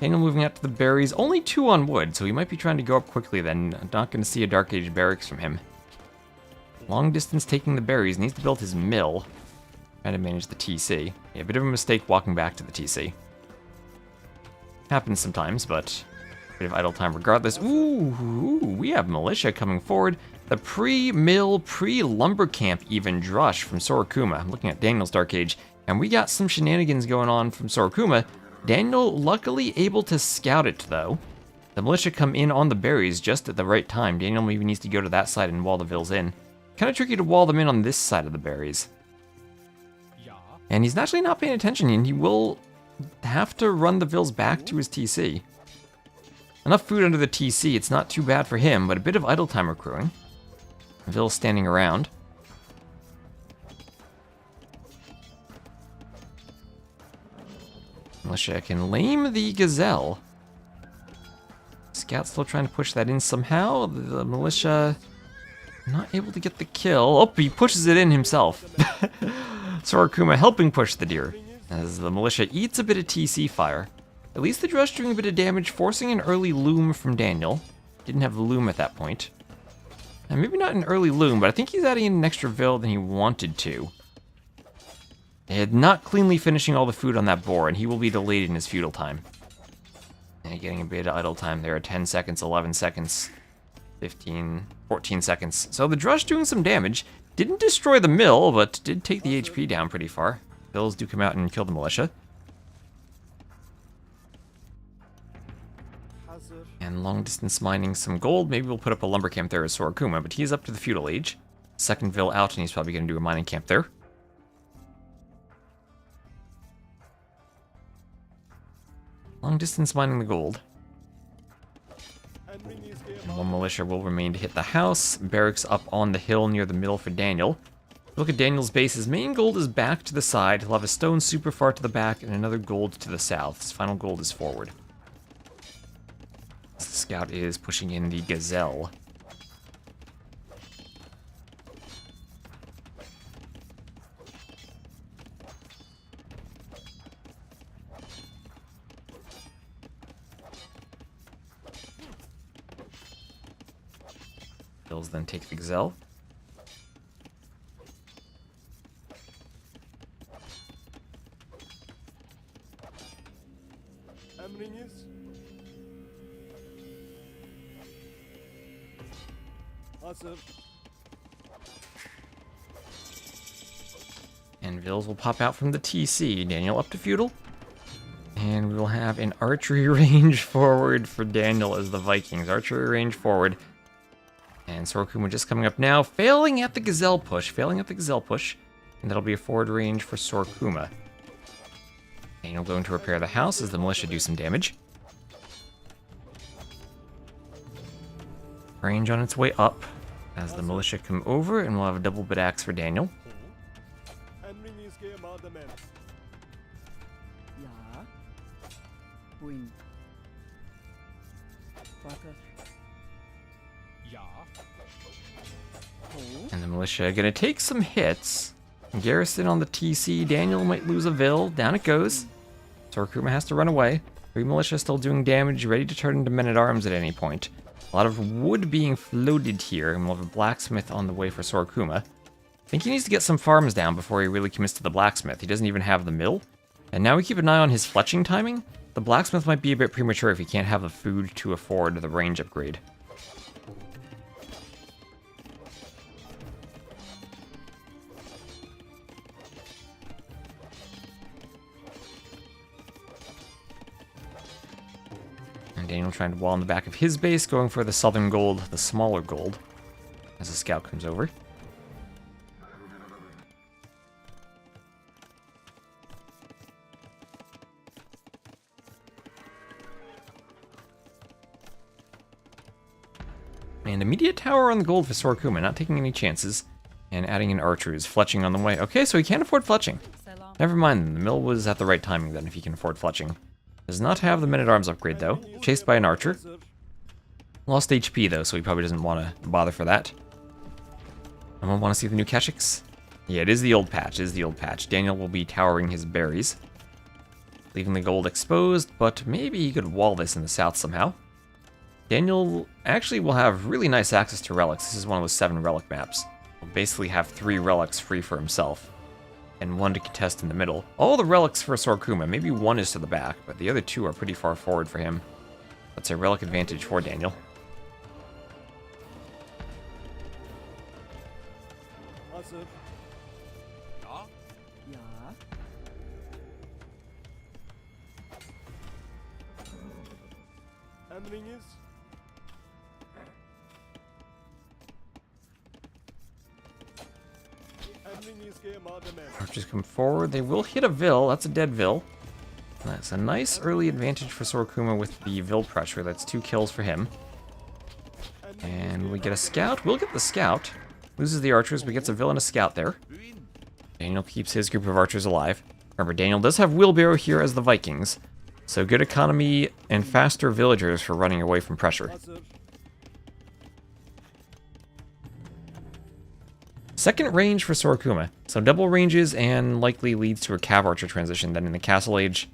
Daniel moving out to the berries. Only 2 on wood, so he might be trying to go up quickly then. I'm not going to see a Dark Age barracks from him. Long distance taking the berries. Needs to build his mill. Trying to manage the TC. Yeah, a bit of a mistake walking back to the TC. Happens sometimes, but a bit of idle time regardless. Ooh, we have militia coming forward. The pre-mill, pre-lumber camp even drush from Sora Kuma. I'm looking at Daniel's Dark Age, and we got some shenanigans going on from Sora Kuma. Daniel luckily able to scout it, though. The militia come in on the berries just at the right time. Daniel maybe needs to go to that side and wall the Villese in. Kind of tricky to wall them in on this side of the berries. And he's actually not paying attention, and he will have to run the Villese back to his TC. Enough food under the TC, it's not too bad for him, but a bit of idle time accruing. Villese standing around. Militia can lame the gazelle. Scout still trying to push that in somehow. The militia not able to get the kill. Oh, he pushes it in himself. Sora Kuma helping push the deer as the militia eats a bit of TC fire. At least the drush doing a bit of damage, forcing an early loom from Daniel. Didn't have the loom at that point. And maybe not an early loom, but I think he's adding in an extra vill than he wanted to. And not cleanly finishing all the food on that boar, and he will be delayed in his feudal time. And getting a bit of idle time there, 10 seconds, 11 seconds, 15, 14 seconds. So the drush doing some damage. Didn't destroy the mill, but did take the HP down pretty far. Bills do come out and kill the militia. And long distance mining some gold. Maybe we'll put up a lumber camp there as Sora Kuma, but he's up to the feudal age. Second Ville out, and he's probably going to do a mining camp there. Long distance mining the gold. And one militia will remain to hit the house. Barracks up on the hill near the middle for Daniel. Look at Daniel's base. His main gold is back to the side. He'll have a stone super far to the back and another gold to the south. His final gold is forward. The scout is pushing in the gazelle. Bills then take the gazelle. And Vils will pop out from the TC. Daniel up to feudal. And we will have an archery range forward for Daniel as the Vikings. Archery range forward. And Sora Kuma just coming up now, failing at the gazelle push. And that'll be a forward range for Sora Kuma. Daniel going to repair the house as the militia do some damage. Range on its way up as the militia come over, and we'll have a double bit axe for Daniel. And the militia are gonna take some hits. Garrison on the TC. Daniel might lose a Vil. Down it goes. Sora Kuma has to run away. 3 militia still doing damage, ready to turn into men-at-arms at any point. A lot of wood being floated here, and we'll have a blacksmith on the way for Sora Kuma. I think he needs to get some farms down before he really commits to the blacksmith. He doesn't even have the mill. And now we keep an eye on his fletching timing. The blacksmith might be a bit premature if he can't have the food to afford the range upgrade. And Daniel trying to wall on the back of his base, going for the southern gold, the smaller gold, as the scout comes over. And immediate tower on the gold for Sora Kuma, not taking any chances. And adding in archers, fletching on the way. Okay, so he can't afford fletching. Never mind, the mill was at the right timing then if he can afford fletching. Does not have the men-at-arms upgrade though. Chased by an archer. Lost HP though, so he probably doesn't want to bother for that. Anyone want to see the new Keshiks? Yeah, it is the old patch, Daniel will be towering his berries. Leaving the gold exposed, but maybe he could wall this in the south somehow. Daniel actually will have really nice access to relics. This is one of those 7 relic maps. He'll basically have 3 relics free for himself. And 1 to contest in the middle. All the relics for Sora Kuma, maybe 1 is to the back, but the other 2 are pretty far forward for him. That's a relic advantage for Daniel. Archers come forward. They will hit a Vil. That's a dead Vil. That's a nice early advantage for Sora Kuma with the Vil pressure. That's 2 kills for him. And we get a scout. We'll get the scout. Loses the archers, but gets a Vil and a scout there. Daniel keeps his group of archers alive. Remember, Daniel does have wheelbarrow here as the Vikings. So good economy and faster villagers for running away from pressure. Second range for Sora Kuma. So double ranges and likely leads to a cav archer transition then in the castle age.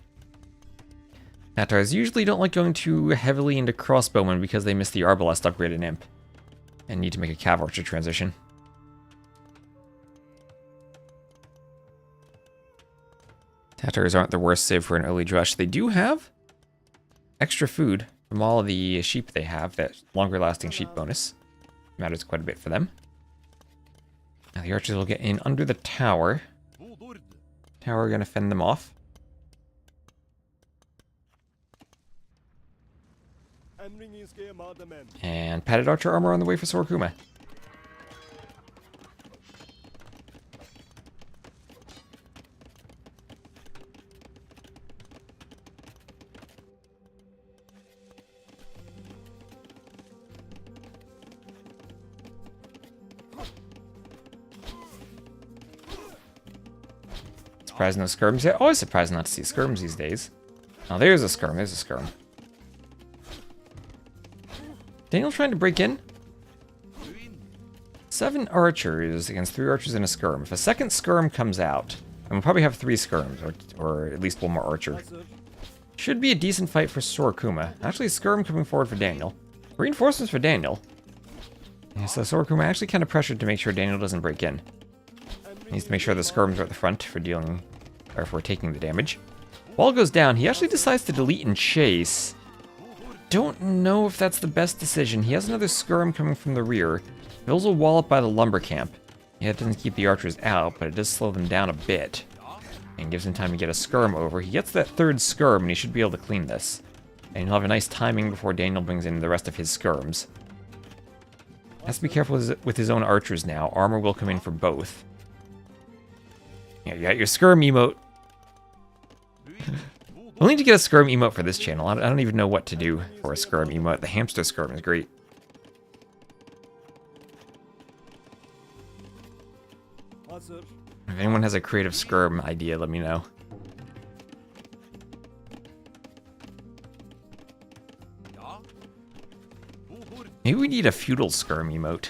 Tatars usually don't like going too heavily into crossbowmen because they miss the arbalest upgrade in imp. And need to make a cav archer transition. Tatars aren't the worst save for an early drush. They do have extra food from all of the sheep they have. That longer lasting sheep bonus matters quite a bit for them. Now the archers will get in under the tower. Tower gonna fend them off. And padded archer armor on the way for Sora Kuma. Surprised no skirms yet. Always surprised not to see skirms these days. Oh, there's a skirm. There's a skirm. Daniel trying to break in. 7 archers against 3 archers and a skirm. If a second skirm comes out, and we'll probably have 3 skirms, or at least 1 more archer. Should be a decent fight for Sora Kuma. Actually, skirm coming forward for Daniel. Reinforcements for Daniel. Yeah, so Sora Kuma actually kind of pressured to make sure Daniel doesn't break in. Needs to make sure the skirms are at the front for dealing, or for taking the damage. Wall goes down. He actually decides to delete and chase. Don't know if that's the best decision. He has another skirm coming from the rear. Builds a wall up by the lumber camp. Yeah, it doesn't keep the archers out, but it does slow them down a bit. And gives him time to get a skirm over. He gets that 3rd skirm, and he should be able to clean this. And he'll have a nice timing before Daniel brings in the rest of his skirms. Has to be careful with his own archers now. Armor will come in for both. Yeah, you got your skirm emote. We'll need to get a skirm emote for this channel. I don't even know what to do for a skirm emote. The hamster skirm is great. If anyone has a creative skirm idea, let me know. Maybe we need a feudal skirm emote.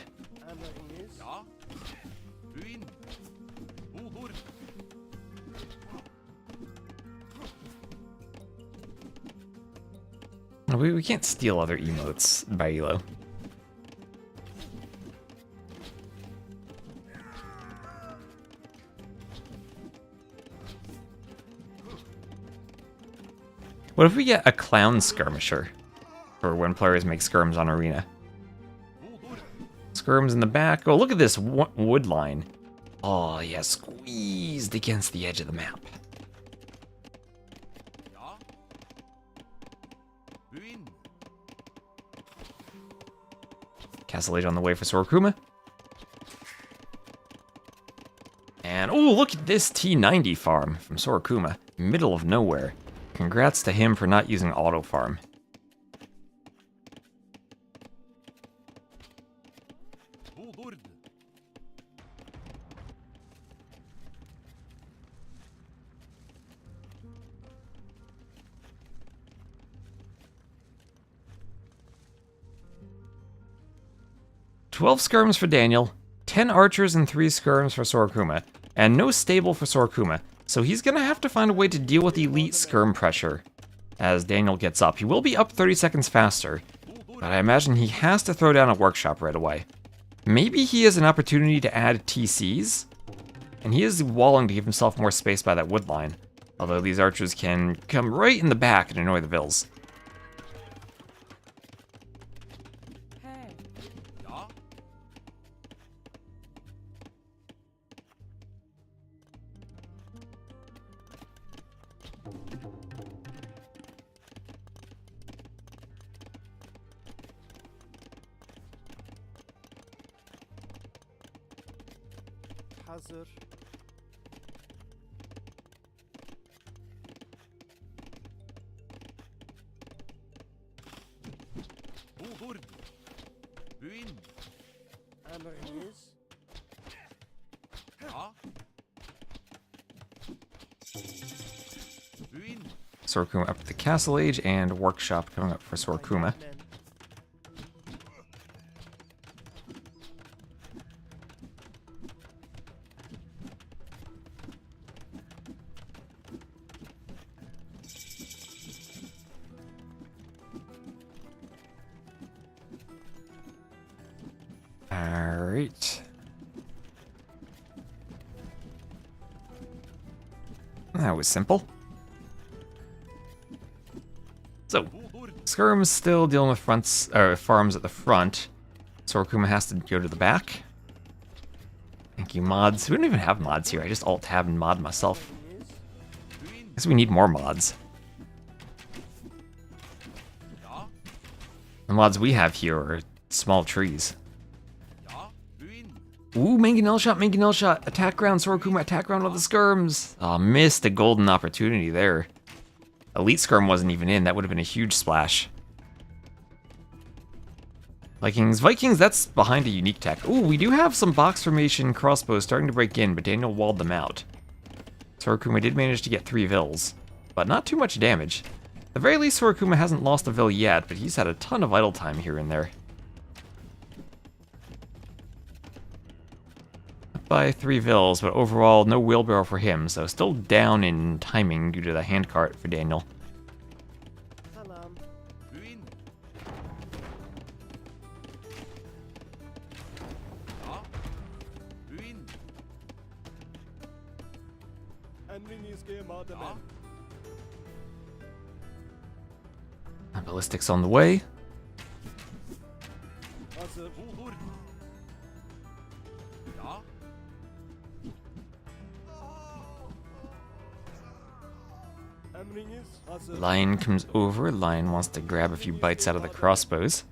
We can't steal other emotes by Elo. What if we get a clown skirmisher for when players make skirms on arena? Skirms in the back. Oh, look at this wood line. Oh, yeah, squeezed against the edge of the map. Castle Age on the way for Sora Kuma. And, oh, look at this T90 farm from Sora Kuma. Middle of nowhere. Congrats to him for not using auto farm. "12 skirms for Daniel, 10 archers and 3 skirms for Sora Kuma, and no stable for Sora Kuma, so he's gonna have to find a way to deal with elite skirm pressure as Daniel gets up. He will be up 30 seconds faster, but I imagine he has to throw down a workshop right away. Maybe he has an opportunity to add TCs, and he is walling to give himself more space by that wood line, although these archers can come right in the back and annoy the Vils. Hazır. Emriniz. Sora Kuma up to the Castle Age, and Workshop coming up for Sora Kuma. Alright. That was simple. So, Skirm's still dealing with farms at the front. Sora Kuma has to go to the back. Thank you, mods. We don't even have mods here. I just alt-tab and mod myself. Guess we need more mods. The mods we have here are small trees. Ooh, mangonel shot, attack ground, Sora Kuma, attack ground with the skirms. Oh, missed a golden opportunity there. Elite skirm wasn't even in, that would have been a huge splash. Vikings, that's behind a unique tech. Ooh, we do have some box formation crossbows starting to break in, but Daniel walled them out. Sora Kuma did manage to get 3 vills, but not too much damage. At the very least, Sora Kuma hasn't lost a vill yet, but he's had a ton of idle time here and there. By 3 vills, but overall no wheelbarrow for him, so still down in timing due to the handcart for Daniel. Salam. Ballistics on the way. Lion comes over. Lion wants to grab a few bites out of the crossbows.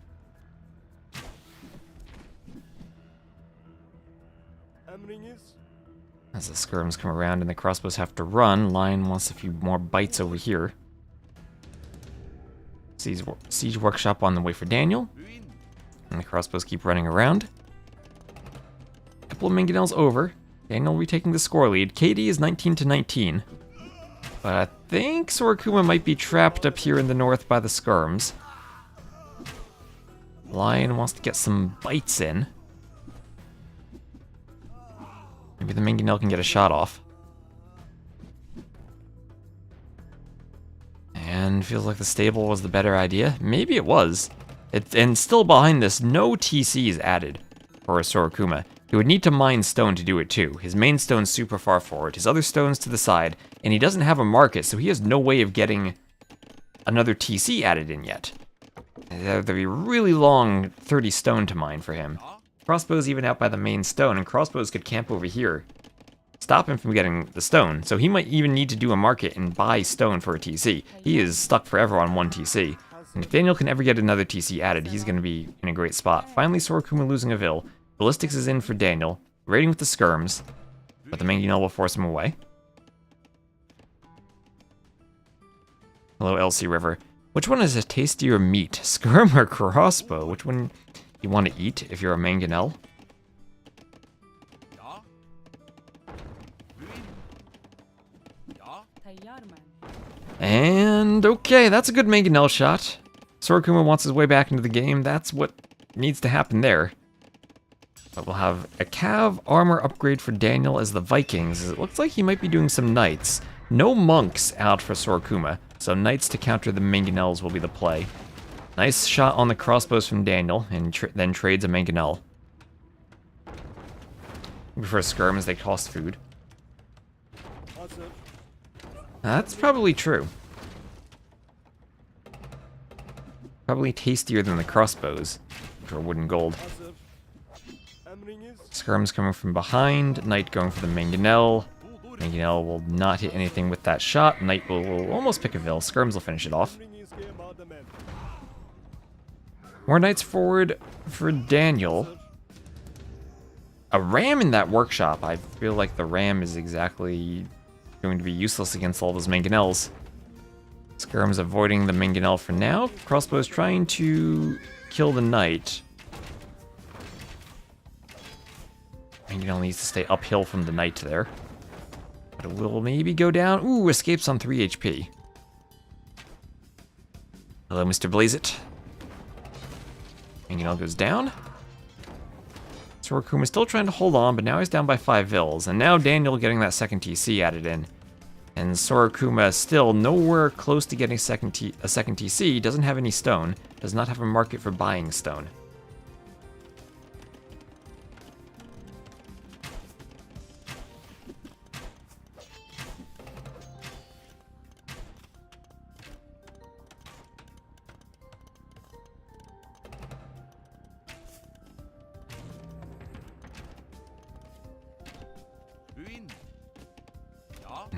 As the skirms come around and the crossbows have to run, Lion wants a few more bites over here. Siege workshop on the way for Daniel. And the crossbows keep running around. A couple of mangonels over. Daniel retaking the score lead. KD is 19-19. But I think Sora Kuma might be trapped up here in the north by the skirms. Lion wants to get some bites in. Maybe the mangonel can get a shot off. And feels like the stable was the better idea. Maybe it was. And still behind this, no TCs added for Sora Kuma. He would need to mine stone to do it too. His main stone's super far forward, his other stone's to the side, and he doesn't have a market, so he has no way of getting another TC added in yet. There'd be a really long 30 stone to mine for him. Crossbow's even out by the main stone, and crossbows could camp over here. Stop him from getting the stone, so he might even need to do a market and buy stone for a TC. He is stuck forever on 1 TC. And if Daniel can ever get another TC added, he's going to be in a great spot. Finally, Sora Kuma losing a vill. Ballistics is in for Daniel, raiding with the skirms, but the mangonel will force him away. Hello, LC River. Which one is a tastier meat, skirm or crossbow? Which one you want to eat if you're a mangonel? And okay, that's a good mangonel shot. Sora Kuma wants his way back into the game. That's what needs to happen there. But we'll have a cav armor upgrade for Daniel as the Vikings. It looks like he might be doing some knights. No monks out for Sora Kuma, so knights to counter the mangonels will be the play. Nice shot on the crossbows from Daniel, and then trades a mangonel. We prefer skirm as they cost food. That's probably true. Probably tastier than the crossbows, which are wooden gold. Skirm's coming from behind, Knight going for the mangonel. Mangonel will not hit anything with that shot. Knight will almost pick a vill. Skirms will finish it off. More knights forward for Daniel. A ram in that workshop. I feel like the ram is exactly going to be useless against all those mangonels. Skirm's avoiding the mangonel for now. Crossbow's trying to kill the knight. Mangonel needs to stay uphill from the knight there. But it will maybe go down. Ooh, escapes on 3 HP. Hello, Mr. Blaze-It. Mangonel goes down. Sora Kuma still trying to hold on, but now he's down by 5 vills. And now Daniel getting that second TC added in. And Sora Kuma still nowhere close to getting a second TC, doesn't have any stone, does not have a market for buying stone.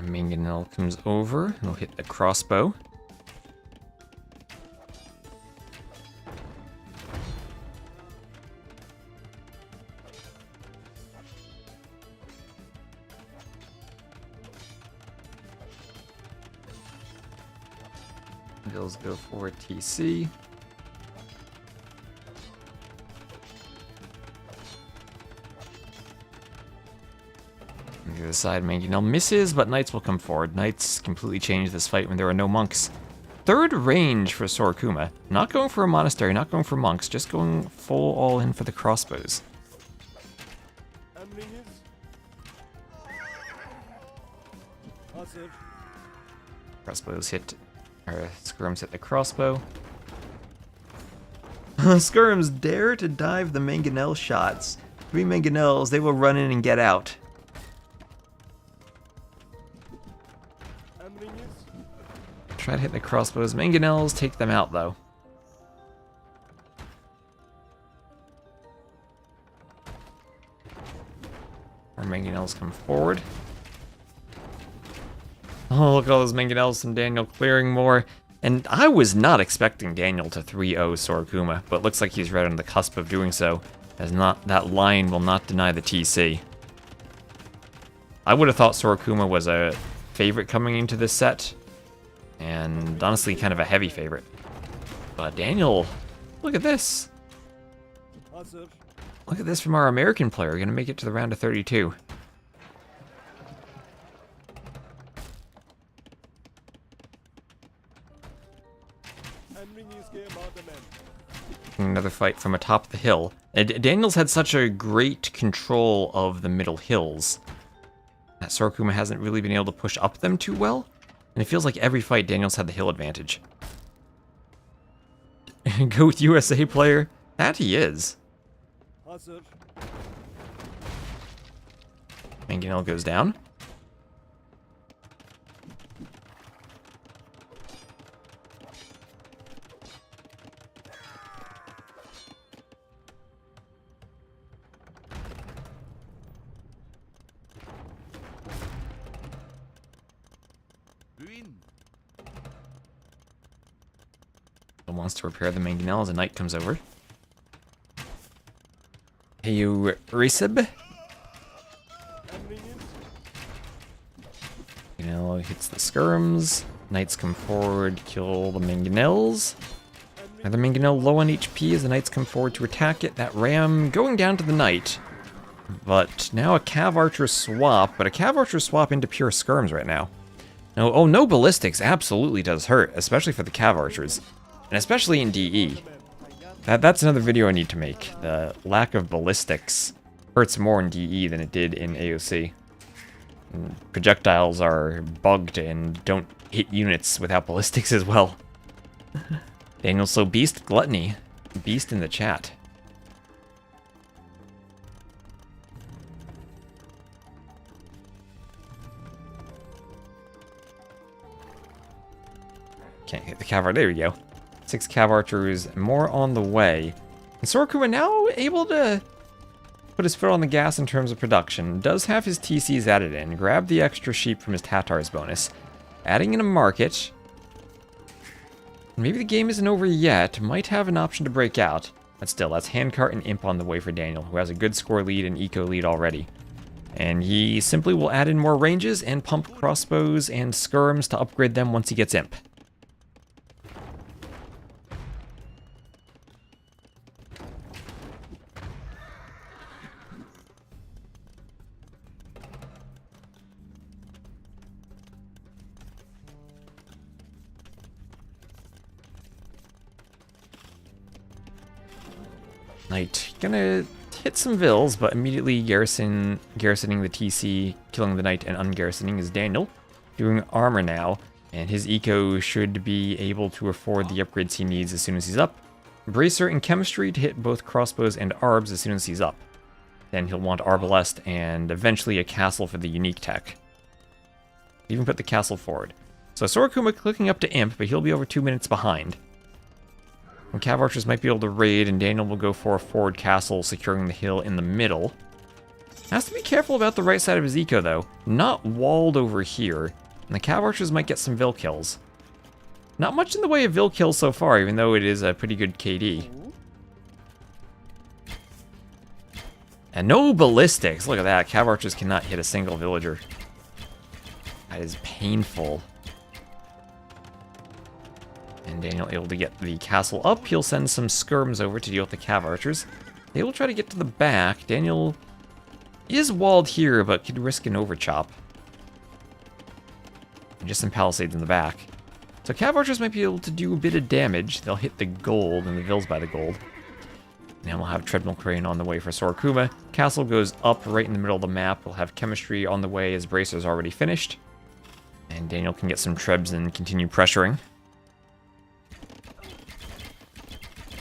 Mangonel comes over, and he'll hit the crossbow. Bills go for TC. On the other side, Mangonel misses, but Knights will come forward. Knights completely changed this fight when there were no monks. Third range for Sora Kuma. Not going for a monastery, not going for monks, just going full all in for the crossbows. Crossbows hit, or skirms hit the crossbow. Skirms dare to dive the Mangonel shots. 3 Mangonels, they will run in and get out. Try to hit the crossbows. Mangonels take them out though. Our Mangonels come forward. Oh, look at all those Mangonels and Daniel clearing more. And I was not expecting Daniel to 3-0 Sora Kuma, but looks like he's right on the cusp of doing so, as that line will not deny the TC. I would have thought Sora Kuma was a favorite coming into this set, and honestly kind of a heavy favorite. But Daniel, look at this. Look at this from our American player, gonna make it to the round of 32. Another fight from atop the hill. Daniel's had such a great control of the middle hills that Sora Kuma hasn't really been able to push up them too well. And it feels like every fight Daniel's had the hill advantage. Go with USA player? That he is. Mangonel goes down. Wants to repair the Mangonel as a knight comes over. Hey, you Resib. Mangonel hits the skirms. Knights come forward, kill the Mangonels. Another Mangonel low on HP as the Knights come forward to attack it. That ram going down to the Knight. But now a Cav Archer swap, but a Cav Archer swap into pure skirms right now. No, oh, no ballistics absolutely does hurt, especially for the Cav Archers. And especially in DE. That's another video I need to make. The lack of ballistics hurts more in DE than it did in AOC. And projectiles are bugged and don't hit units without ballistics as well. Daniel, so Beast Gluttony. Beast in the chat. Can't hit the cavalry. There we go. 6 Cav Archers, more on the way. And Sora Kuma now able to put his foot on the gas in terms of production. Does have his TCs added in. Grab the extra sheep from his Tatar's bonus. Adding in a market. Maybe the game isn't over yet. Might have an option to break out. But still, that's Handcart and Imp on the way for Daniel, who has a good score lead and eco lead already. And he simply will add in more ranges and pump crossbows and skirms to upgrade them once he gets Imp. Knight gonna hit some vills, but immediately garrisoning the TC, killing the Knight, and ungarrisoning is Daniel. Doing armor now, and his eco should be able to afford the upgrades he needs as soon as he's up. Bracer and Chemistry to hit both crossbows and arbs as soon as he's up. Then he'll want Arbalest and eventually a castle for the unique tech. Even put the castle forward. So Sora Kuma clicking up to Imp, but he'll be over 2 minutes behind. And Cav Archers might be able to raid, and Daniel will go for a forward castle, securing the hill in the middle. Has to be careful about the right side of his eco, though. Not walled over here, and the Cav Archers might get some Vill kills. Not much in the way of Vill kills so far, even though it is a pretty good KD. And no ballistics. Look at that. Cav Archers cannot hit a single villager. That is painful. And Daniel able to get the castle up. He'll send some skirms over to deal with the cav archers. They will try to get to the back. Daniel is walled here, but could risk an overchop. And just some palisades in the back. So cav archers might be able to do a bit of damage. They'll hit the gold, and the Ville's by the gold. Now we'll have treadmill crane on the way for Sora Kuma. Castle goes up right in the middle of the map. We'll have chemistry on the way as Bracer's already finished. And Daniel can get some trebs and continue pressuring.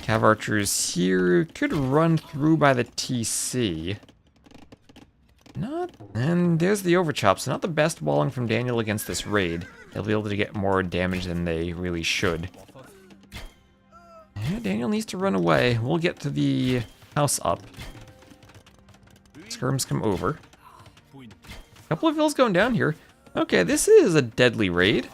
Cav archers here could run through by the TC. And there's the overchop, so not the best walling from Daniel against this raid. They'll be able to get more damage than they really should. Yeah, Daniel needs to run away. We'll get to the house up. Skirms come over. A couple of vills going down here. Okay, this is a deadly raid.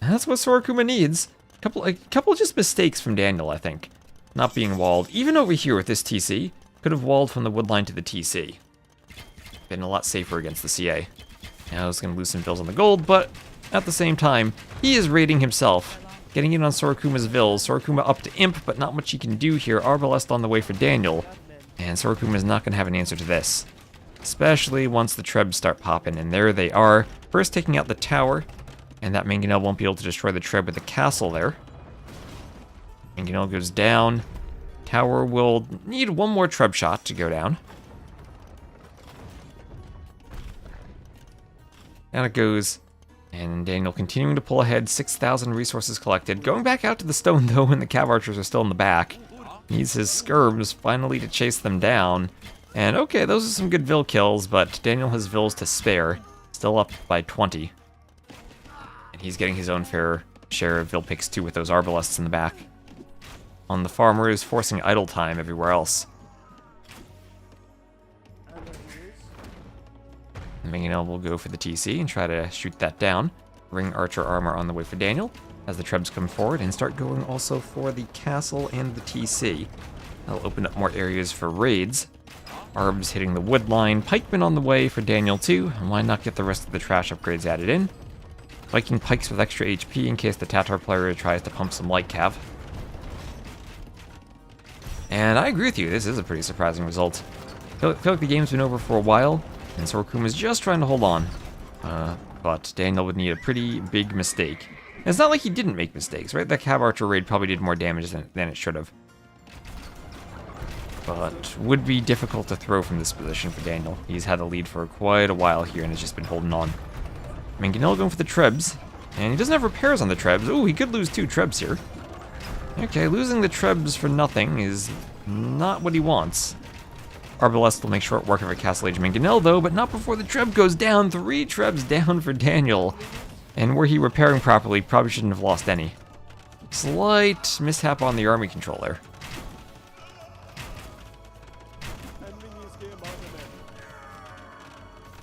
That's what Sora Kuma needs. A couple just mistakes from Daniel, I think. Not being walled. Even over here with this TC. Could have walled from the woodline to the TC. Been a lot safer against the CA. Now he's going to lose some vills on the gold, but at the same time, he is raiding himself. Getting in on Sora Kuma's vills. Sora Kuma up to imp, but not much he can do here. Arbalest on the way for Daniel. And Sora Kuma is not going to have an answer to this. Especially once the trebs start popping, and there they are. First taking out the tower, and that Mangonel won't be able to destroy the treb with the castle there. Mangonel goes down. Tower will need one more treb shot to go down. Down it goes. And Daniel continuing to pull ahead, 6,000 resources collected. Going back out to the stone, though, when the cav archers are still in the back. Needs his skirms finally to chase them down. And okay, those are some good Vill kills, but Daniel has Vills to spare. Still up by 20. And he's getting his own fair share of Vill picks, too, with those Arbalests in the back. On the farmers, forcing idle time everywhere else. Mangonel will go for the TC and try to shoot that down. Ring Archer armor on the way for Daniel as the trebs come forward and start going also for the castle and the TC. That'll open up more areas for raids. Arbs hitting the wood line. Pikemen on the way for Daniel too. And why not get the rest of the trash upgrades added in? Viking pikes with extra HP in case the Tatar player tries to pump some light cav. And I agree with you, this is a pretty surprising result. I feel like the game's been over for a while. And Sora Kuma's just trying to hold on. But Daniel would need a pretty big mistake. And it's not like he didn't make mistakes, right? That cav archer raid probably did more damage than it should have. But would be difficult to throw from this position for Daniel. He's had the lead for quite a while here and has just been holding on. Mangonel going for the trebs. And he doesn't have repairs on the trebs. Ooh, he could lose 2 trebs here. Okay, losing the trebs for nothing is not what he wants. Arbalest will make short work of a Castle Age Mangonel, though, but not before the treb goes down. 3 trebs down for Daniel. And were he repairing properly, probably shouldn't have lost any. Slight mishap on the army controller.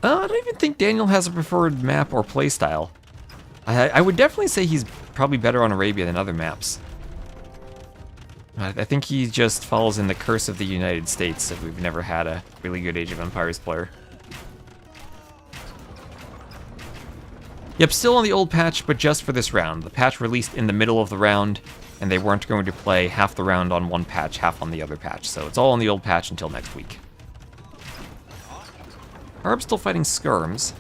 I don't even think Daniel has a preferred map or playstyle. I would definitely say he's probably better on Arabia than other maps. I think he just falls in the curse of the United States if we've never had a really good Age of Empires player. Yep, still on the old patch, but just for this round. The patch released in the middle of the round, and they weren't going to play half the round on one patch, half on the other patch. So it's all on the old patch until next week. Harb's still fighting skirms.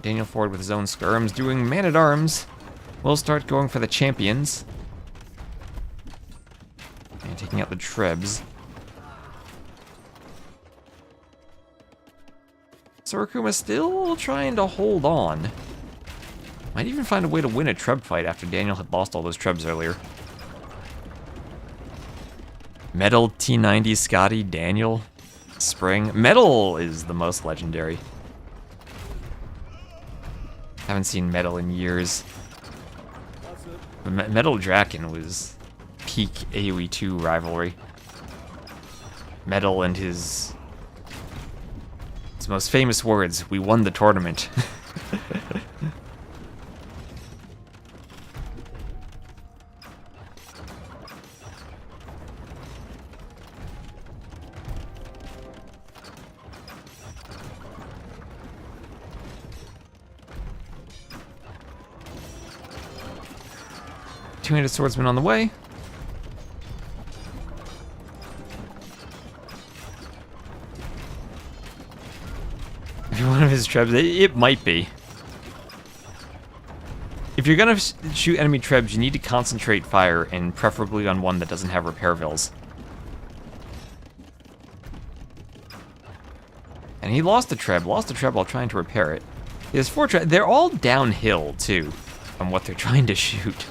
Daniel forward with his own skirms, doing man-at-arms. We'll start going for the champions. And taking out the trebs. Sora Kuma still trying to hold on. Might even find a way to win a treb fight after Daniel had lost all those trebs earlier. Metal, T90, Scotty, Daniel, Spring. Metal is the most legendary. Haven't seen Metal in years. But Metal Draken was peak AoE 2 rivalry. Metal and his most famous words, "We won the tournament." Two-handed swordsman on the way. If you're one of his trebs, it might be. If you're gonna shoot enemy trebs, you need to concentrate fire, and preferably on one that doesn't have repair vills. And he lost a treb while trying to repair it. He has 4 trebs. They're all downhill, too, from what they're trying to shoot.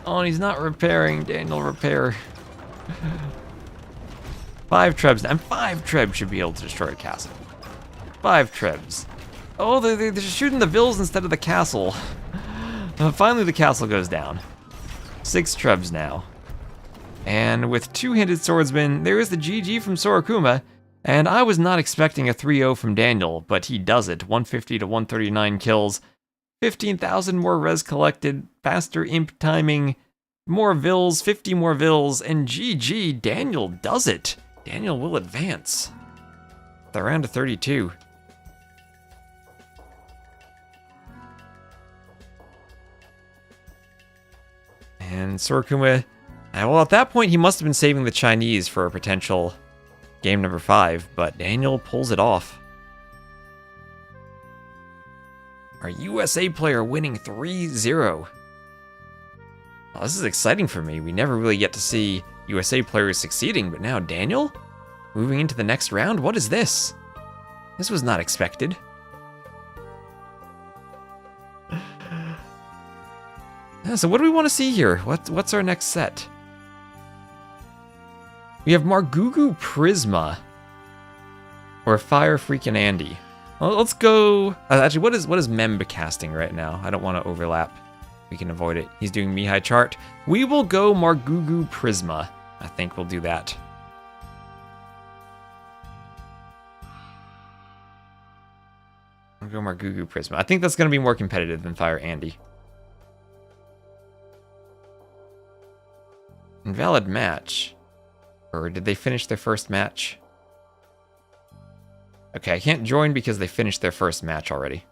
Oh, and he's not repairing. Daniel, repair. 5 trebs, and 5 trebs should be able to destroy a castle. 5 trebs. Oh, they're shooting the vills instead of the castle. Finally, the castle goes down. 6 trebs now. And with two-handed swordsman, there is the GG from Sora Kuma. And I was not expecting a 3-0 from Daniel, but he does it. 150 to 139 kills. 15,000 more res collected. Faster imp timing. More vills, 50 more vills. And GG, Daniel does it. Daniel will advance. The round of 32. And Sora Kuma, well, at that point, he must have been saving the Chinese for a potential game number 5, but Daniel pulls it off. Our USA player winning 3-0. Oh, this is exciting for me. We never really get to see USA players succeeding, but now Daniel? Moving into the next round? What is this? This was not expected. So what do we want to see here? What's our next set? We have Margougou Prisma. Or Fire FreakinAndy. Well, let's go... actually, what is Memb casting right now? I don't want to overlap. We can avoid it. He's doing Mihai chart. We will go Margougou Prisma. I think we'll do that. I'll go Margougou Prisma. I think that's going to be more competitive than Fire Andy. Invalid match. Or did they finish their first match? Okay, I can't join because they finished their first match already.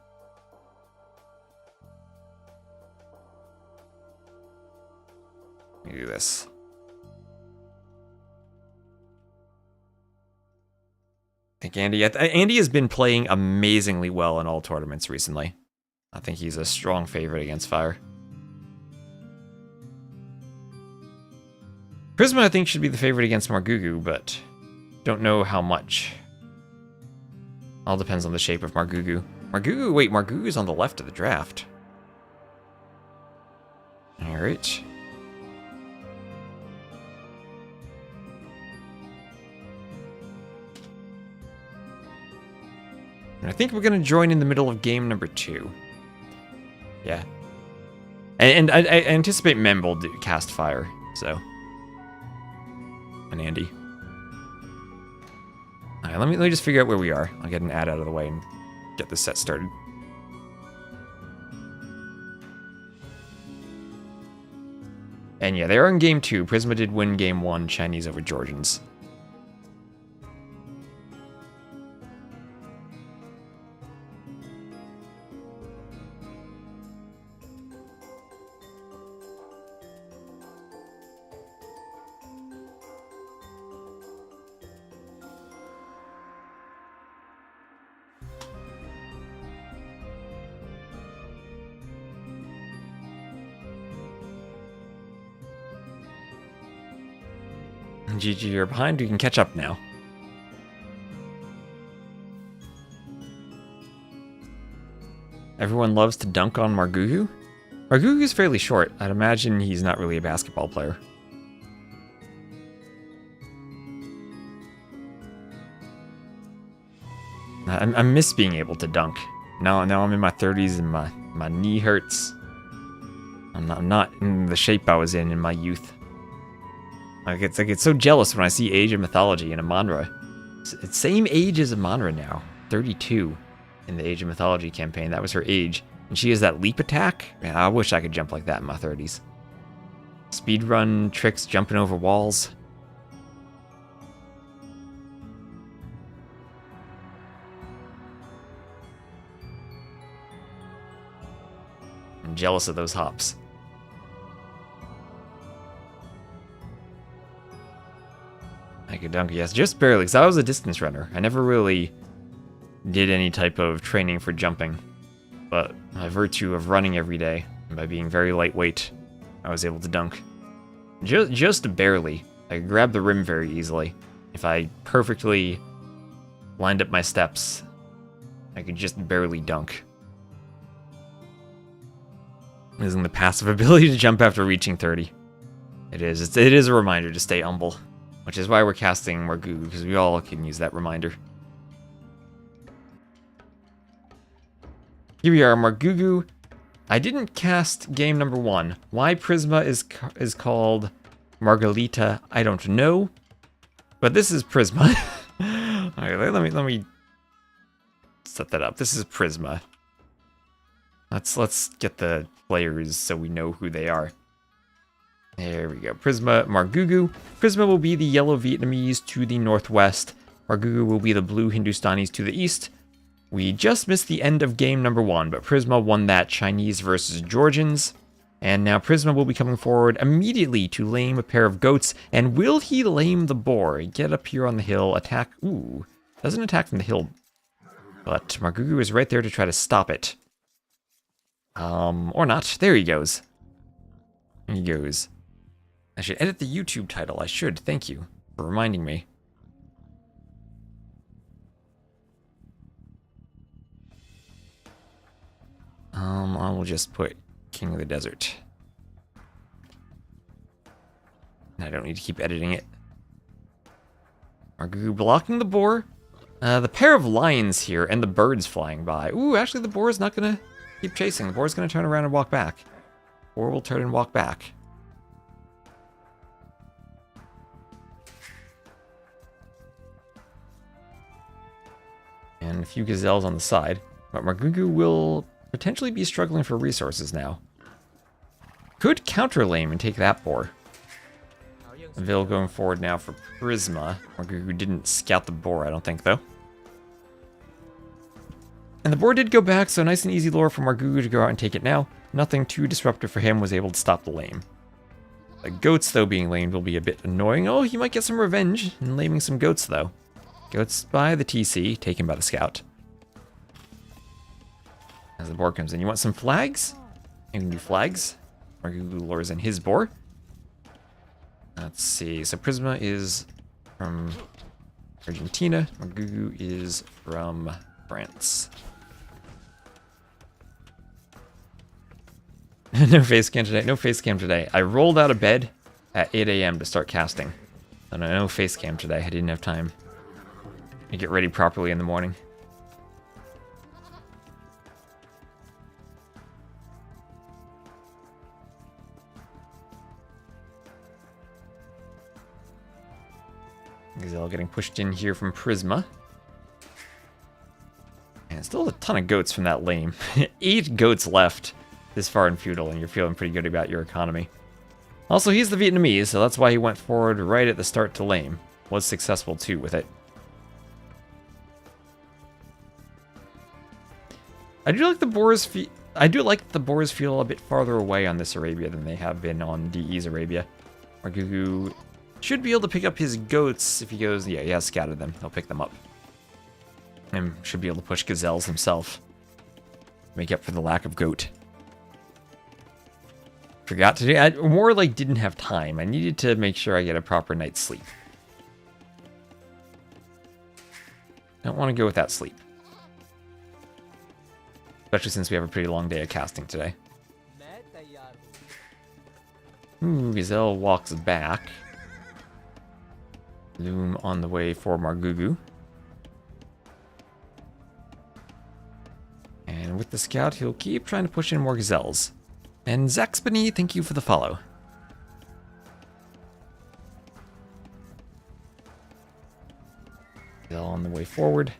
Let me do this. I think Andy has been playing amazingly well in all tournaments recently. I think he's a strong favorite against Fire. Prisma, I think, should be the favorite against Margougou, but don't know how much. All depends on the shape of Margougou. Wait, Margougou's on the left of the draft. Alright. I think we're going to join in the middle of game number 2. Yeah. And I anticipate Mem will cast Fire, so. And Andy. Alright, let me just figure out where we are. I'll get an ad out of the way and get this set started. And yeah, they are in game 2. Prisma did win game 1, Chinese over Georgians. GG, you're behind. You can catch up now. Everyone loves to dunk on Margougou. Margougou's fairly short. I'd imagine he's not really a basketball player. I miss being able to dunk. Now I'm in my 30s and my knee hurts. I'm not in the shape I was in my youth. I get so jealous when I see Age of Mythology in Amonra. It's same age as Amonra now. 32 in the Age of Mythology campaign. That was her age. And she has that leap attack. Man, I wish I could jump like that in my 30s. Speedrun tricks, jumping over walls. jealous of those hops. I could dunk, yes, just barely, because I was a distance runner. I never really did any type of training for jumping. But by virtue of running every day, and by being very lightweight, I was able to dunk. Just barely. I could grab the rim very easily. If I perfectly lined up my steps, I could just barely dunk. Using the passive ability to jump after reaching 30. It is a reminder to stay humble. Which is why we're casting Margoo, because we all can use that reminder. Here we are, Margougou. I didn't cast game number 1. Why Prisma is called Margarita, I don't know. But this is Prisma. Alright, let me set that up. This is Prisma. Let's get the players so we know who they are. There we go. Prisma, Margougou. Prisma will be the yellow Vietnamese to the northwest. Margougou will be the blue Hindustanis to the east. We just missed the end of game number 1, but Prisma won that Chinese versus Georgians. And now Prisma will be coming forward immediately to lame a pair of goats. And will he lame the boar? Get up here on the hill, attack. Ooh, doesn't attack from the hill. But Margougou is right there to try to stop it. Or not. There he goes. There he goes. I should edit the YouTube title. I should. Thank you for reminding me. I will just put King of the Desert. I don't need to keep editing it. Margoo blocking the boar. The pair of lions here and the birds flying by. Ooh, actually the boar is not going to keep chasing. The boar is going to turn around and walk back. Boar will turn and walk back. And a few gazelles on the side. But Margougou will potentially be struggling for resources now. Could counter lame and take that boar. Vil going forward now for Prisma. Margougou didn't scout the boar, I don't think, though. And the boar did go back, so nice and easy lure for Margougou to go out and take it now. Nothing too disruptive for him, was able to stop the lame. The goats, though, being lamed will be a bit annoying. Oh, he might get some revenge in laming some goats, though. Goats by the TC, taken by the scout. As the boar comes in, you want some flags? You can do flags. Margougou lures in his boar. Let's see, so Prisma is from Argentina. Margougou is from France. No face cam today. No face cam today. I rolled out of bed at 8 a.m. to start casting. And no face cam today. I didn't have time to get ready properly in the morning. Gazelle getting pushed in here from Prisma. And still a ton of goats from that lame. 8 goats left this far in feudal, and you're feeling pretty good about your economy. Also, he's the Vietnamese, so that's why he went forward right at the start to lame. Was successful too with it. I do like the boars feel a bit farther away on this Arabia than they have been on DE's Arabia. Margougou should be able to pick up his goats if he goes. Yeah, he has scouted them. He'll pick them up. And should be able to push gazelles himself. Make up for the lack of goat. Forgot to do. I more like didn't have time. I needed to make sure I get a proper night's sleep. Don't want to go without sleep. Especially since we have a pretty long day of casting today. Ooh, Gazelle walks back. Loom on the way for Margougou. And with the scout, he'll keep trying to push in more gazelles. And Zaxpany, thank you for the follow. Gazelle on the way forward.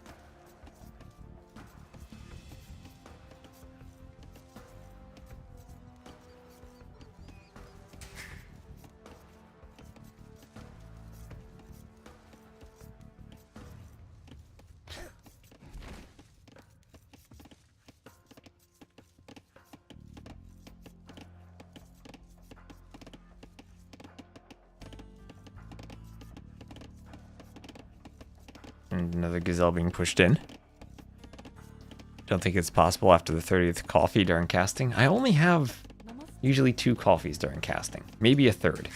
And another gazelle being pushed in. Don't think it's possible after the 30th coffee during casting. I only have usually 2 coffees during casting. Maybe a third.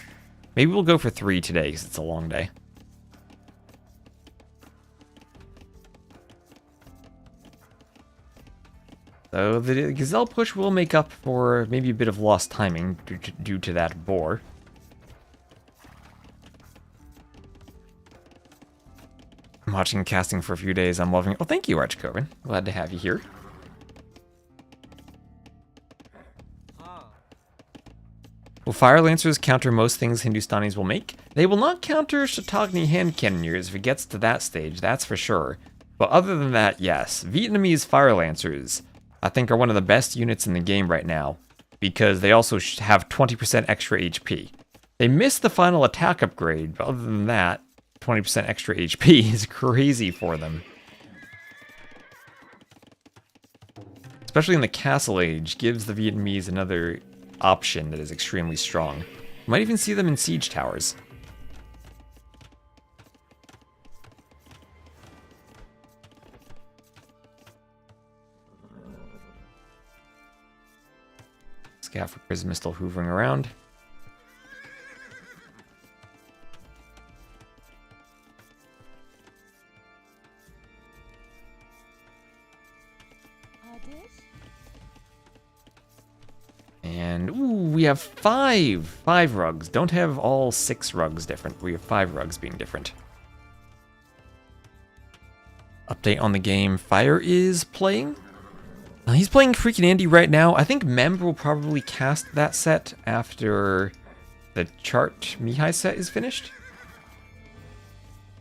Maybe we'll go for 3 today because it's a long day. So the gazelle push will make up for maybe a bit of lost timing due to that boar. I'm watching casting for a few days. I'm loving it. Oh, thank you, Archcoven. Glad to have you here. Will Fire Lancers counter most things Hindustanis will make? They will not counter Shatagni hand cannoniers if it gets to that stage, that's for sure. But other than that, yes. Vietnamese Fire Lancers, I think, are one of the best units in the game right now, because they also have 20% extra HP. They missed the final attack upgrade, but other than that, 20% extra HP is crazy for them. Especially in the Castle Age, gives the Vietnamese another option that is extremely strong. You might even see them in siege towers. Scout for Prisma still hoovering around. And, ooh, we have 5 rugs. Don't have all 6 rugs different. We have 5 rugs being different. Update on the game. Fire is playing. He's playing FreakinAndy right now. I think Member will probably cast that set after the Chart Mihai set is finished.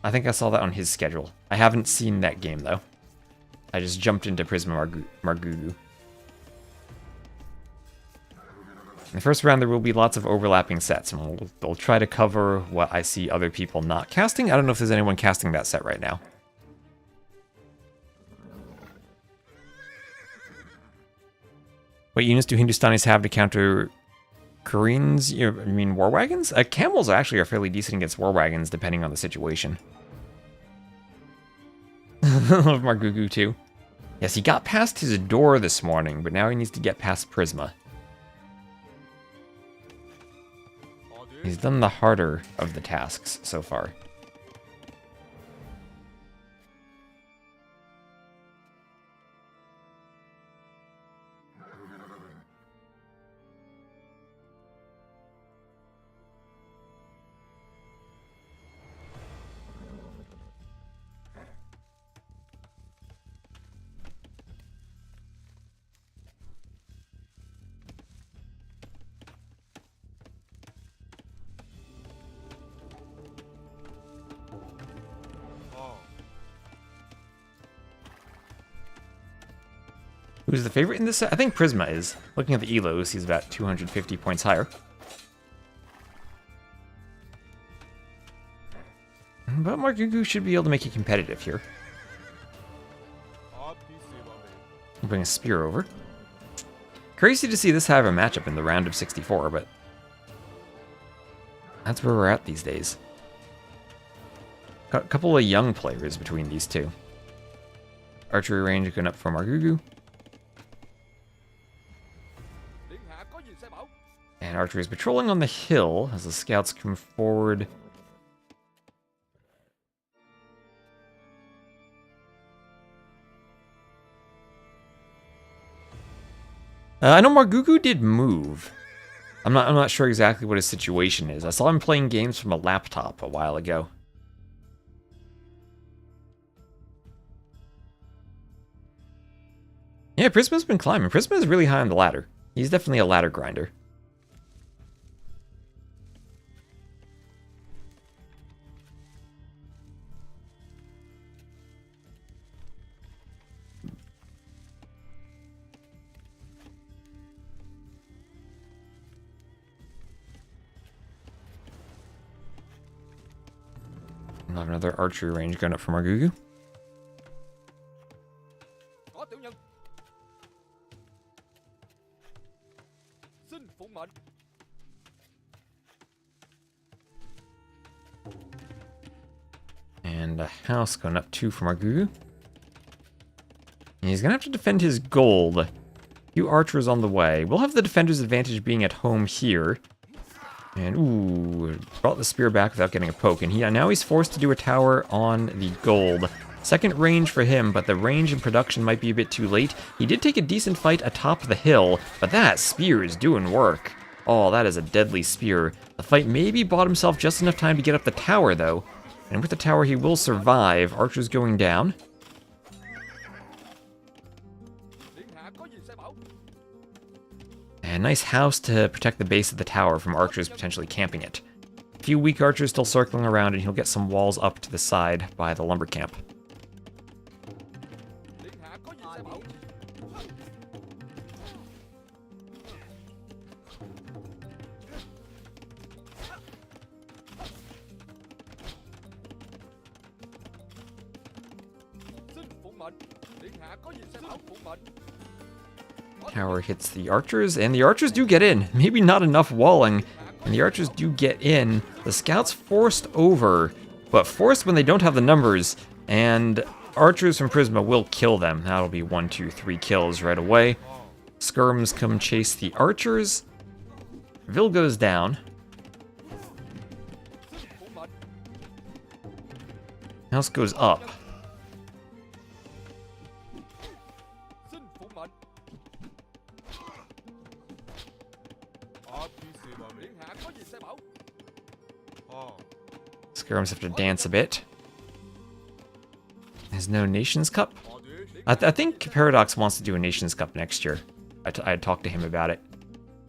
I think I saw that on his schedule. I haven't seen that game, though. I just jumped into Prisma Margougou. In the first round, there will be lots of overlapping sets, and we'll try to cover what I see other people not casting. I don't know if there's anyone casting that set right now. What units do Hindustanis have to counter Koreans? You mean war wagons? Camels actually are fairly decent against war wagons, depending on the situation. Love Margougou too. Yes, he got past his door this morning, but now he needs to get past Prisma. He's done the harder of the tasks so far. Who's the favorite in this set? I think Prisma is. Looking at the elos, he's about 250 points higher. But Margougou should be able to make it competitive here. We'll bring a spear over. Crazy to see this have a matchup in the round of 64, but that's where we're at these days. A couple of young players between these two. Archery range going up for Margougou. And Archery is patrolling on the hill as the scouts come forward. I know Margougou did move. I'm not sure exactly what his situation is. I saw him playing games from a laptop a while ago. Yeah, Prisma's been climbing. Prisma is really high on the ladder. He's definitely a ladder grinder. Not another archery range going up for Margougou. And And a house going up 2 for Margougou. And he's going to have to defend his gold. A few archers on the way. We'll have the defender's advantage being at home here. And, ooh, brought the spear back without getting a poke. And now he's forced to do a tower on the gold. Second range for him, but the range and production might be a bit too late. He did take a decent fight atop the hill, but that spear is doing work. Oh, that is a deadly spear. The fight maybe bought himself just enough time to get up the tower, though. And with the tower, he will survive. Archers going down. And a nice house to protect the base of the tower from archers potentially camping it. A few weak archers still circling around, and he'll get some walls up to the side by the lumber camp. Tower hits the archers, and the archers do get in. Maybe not enough walling, and the archers do get in. The scouts forced over, but forced when they don't have the numbers, and archers from Prisma will kill them. That'll be 1, 2, 3 kills right away. Skirms come chase the archers. Vil goes down. House goes up. Skirms have to dance a bit. There's no Nations Cup. I think Paradox wants to do a Nations Cup next year. I had talked to him about it.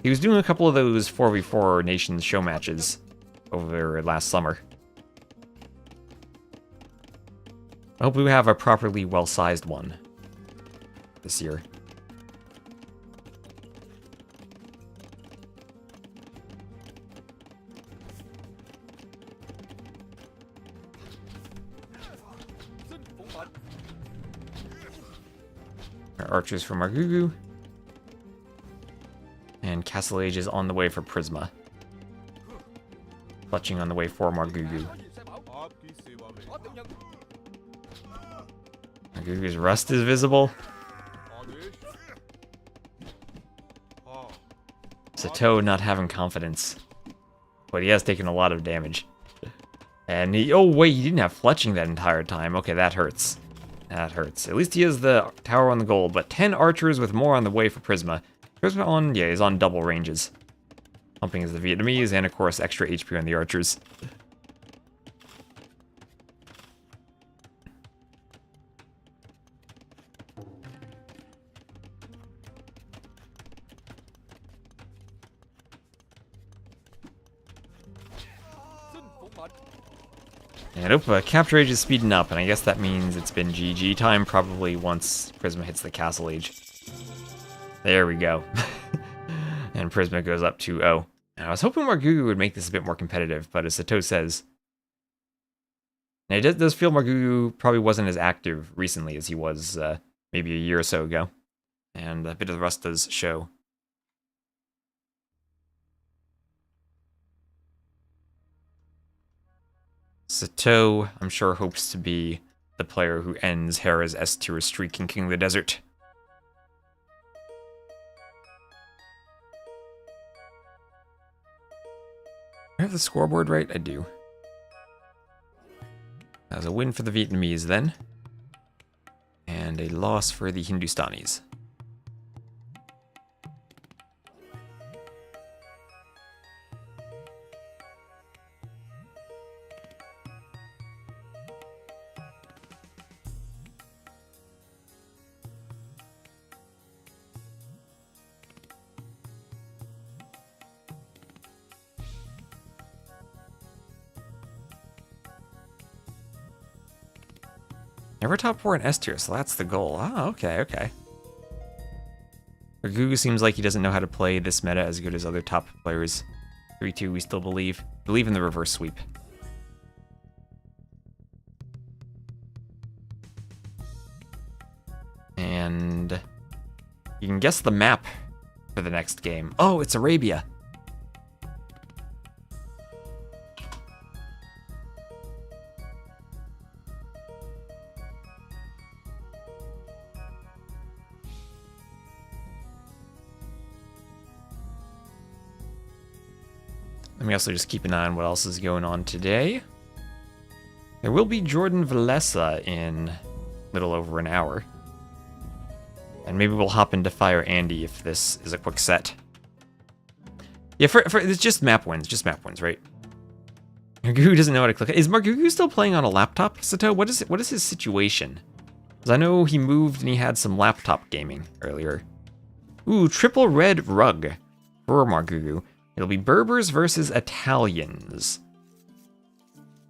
He was doing a couple of those 4v4 Nations show matches over last summer. I hope we have a properly well-sized one this year. Our archers from Margougou. And Castle Age is on the way for Prisma. Clutching on the way for Margougou. Margougou's rust is visible. Sato not having confidence. But he has taken a lot of damage. And he... Oh, wait, he didn't have fletching that entire time. Okay, that hurts. That hurts. At least he has the tower on the gold, but 10 archers with more on the way for Prisma. Prisma on... Yeah, he's on double ranges. Pumping is the Vietnamese, and of course, extra HP on the archers. And Capture Age is speeding up, and I guess that means it's been GG time probably once Prisma hits the Castle Age. There we go. And Prisma goes up 2-0. I was hoping Margougou would make this a bit more competitive, but as Sato says... And it does feel Margougou probably wasn't as active recently as he was maybe a year or so ago. And a bit of the rust does show. Sato, I'm sure, hopes to be the player who ends Hera's S-tier streak in King of the Desert. Do I have the scoreboard right? I do. That was a win for the Vietnamese then. And a loss for the Hindustanis. Never top 4 in S tier, so that's the goal. Oh, okay, okay. Margougou seems like he doesn't know how to play this meta as good as other top players. 3-2, we still believe. Believe in the reverse sweep. And you can guess the map for the next game. Oh, it's Arabia. Let me also just keep an eye on what else is going on today. There will be Jordan Villese in a little over an hour. And maybe we'll hop into FreakinAndy if this is a quick set. Yeah, for it's just map wins, right? Margougou doesn't know how to click. Is Margougou still playing on a laptop, Sato? What is his situation? Because I know he moved and he had some laptop gaming earlier. Ooh, triple red rug for Margougou. It'll be Berbers versus Italians.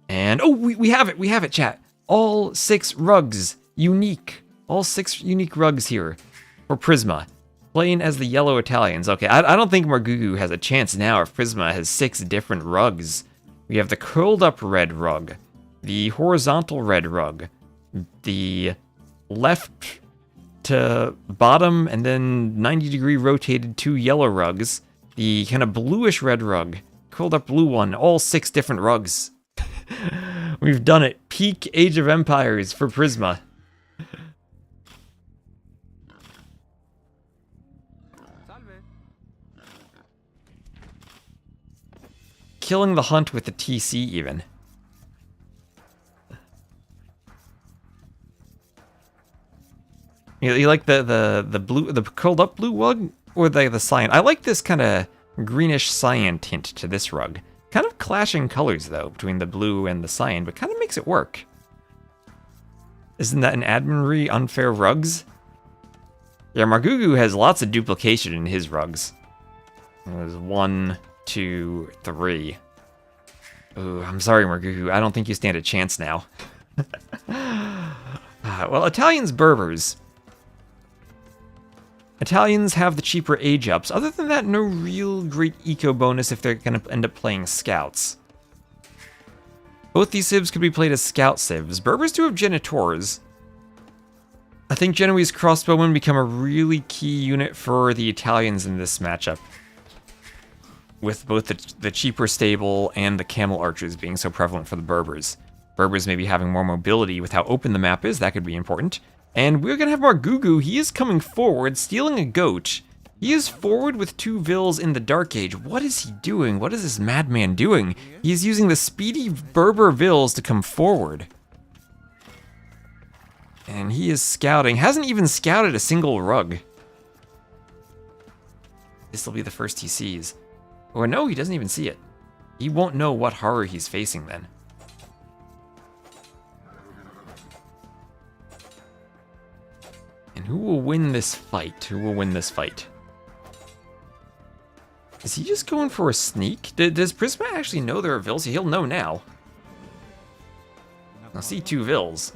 And, oh, we have it, chat. All 6 rugs, unique. All 6 unique rugs here for Prisma. Playing as the yellow Italians. Okay, I don't think Margougou has a chance now if Prisma has 6 different rugs. We have the curled up red rug, the horizontal red rug, the left to bottom and then 90-degree rotated 2 yellow rugs, the kind of bluish red rug, curled up blue one, all 6 different rugs. We've done it. Peak Age of Empires for Prisma. Killing the hunt with the TC even. You like the blue, the curled up blue rug or the cyan? I like this kind of greenish cyan tint to this rug. Kind of clashing colors though between the blue and the cyan, but kind of makes it work. Isn't that an admirably unfair rugs? Yeah, Margougou has lots of duplication in his rugs. There's 1, 2, 3. Ooh, I'm sorry, Margougou. I don't think you stand a chance now. Well, Italians, Berbers. Italians have the cheaper age ups. Other than that, no real great eco bonus if they're going to end up playing scouts. Both these civs could be played as scout civs. Berbers do have genitors. I think Genoese crossbowmen become a really key unit for the Italians in this matchup. With both the cheaper stable and the camel archers being so prevalent for the Berbers. Berbers maybe having more mobility with how open the map is, that could be important. And we're going to have Margougou. He is coming forward, stealing a goat. He is forward with 2 vills in the Dark Age. What is he doing? What is this madman doing? He's using the speedy Berber vills to come forward. And he is scouting. Hasn't even scouted a single rug. This will be the first he sees. Or no, he doesn't even see it. He won't know what horror he's facing then. And who will win this fight? Who will win this fight? Is he just going for a sneak? Does Prisma actually know there are vills? He'll know now. I'll see 2 vills.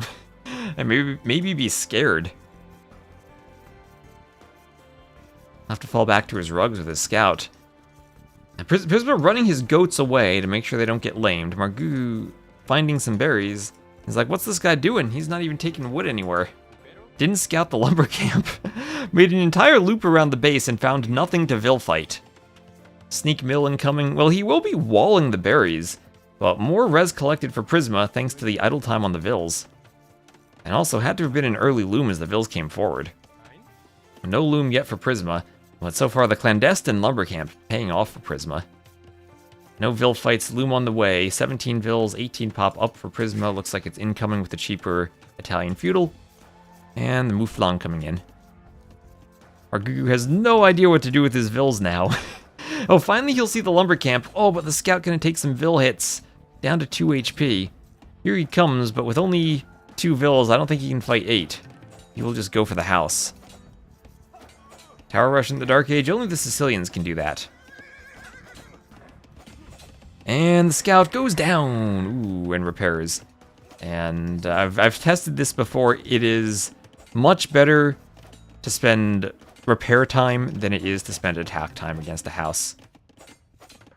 And maybe be scared. I'll have to fall back to his rugs with his scout. And Prisma running his goats away to make sure they don't get lamed. Margoo finding some berries. He's like, what's this guy doing? He's not even taking wood anywhere. Didn't scout the lumber camp. Made an entire loop around the base and found nothing to vill fight. Sneak mill incoming. Well, he will be walling the berries, but more res collected for Prisma thanks to the idle time on the vills. And also had to have been an early loom as the vills came forward. No loom yet for Prisma, but so far the clandestine lumber camp paying off for Prisma. No vill fights, loom on the way. 17 vills, 18 pop up for Prisma. Looks like it's incoming with the cheaper Italian feudal. And the Mouflon coming in. Margougou has no idea what to do with his vills now. Oh, finally he'll see the lumber camp. Oh, but the scout gonna take some vill hits. Down to 2 HP. Here he comes, but with only 2 vills, I don't think he can fight 8. He will just go for the house. Tower rush in the Dark Age, only the Sicilians can do that. And the scout goes down. Ooh, and repairs. And I've tested this before. It is much better to spend repair time than it is to spend attack time against a house.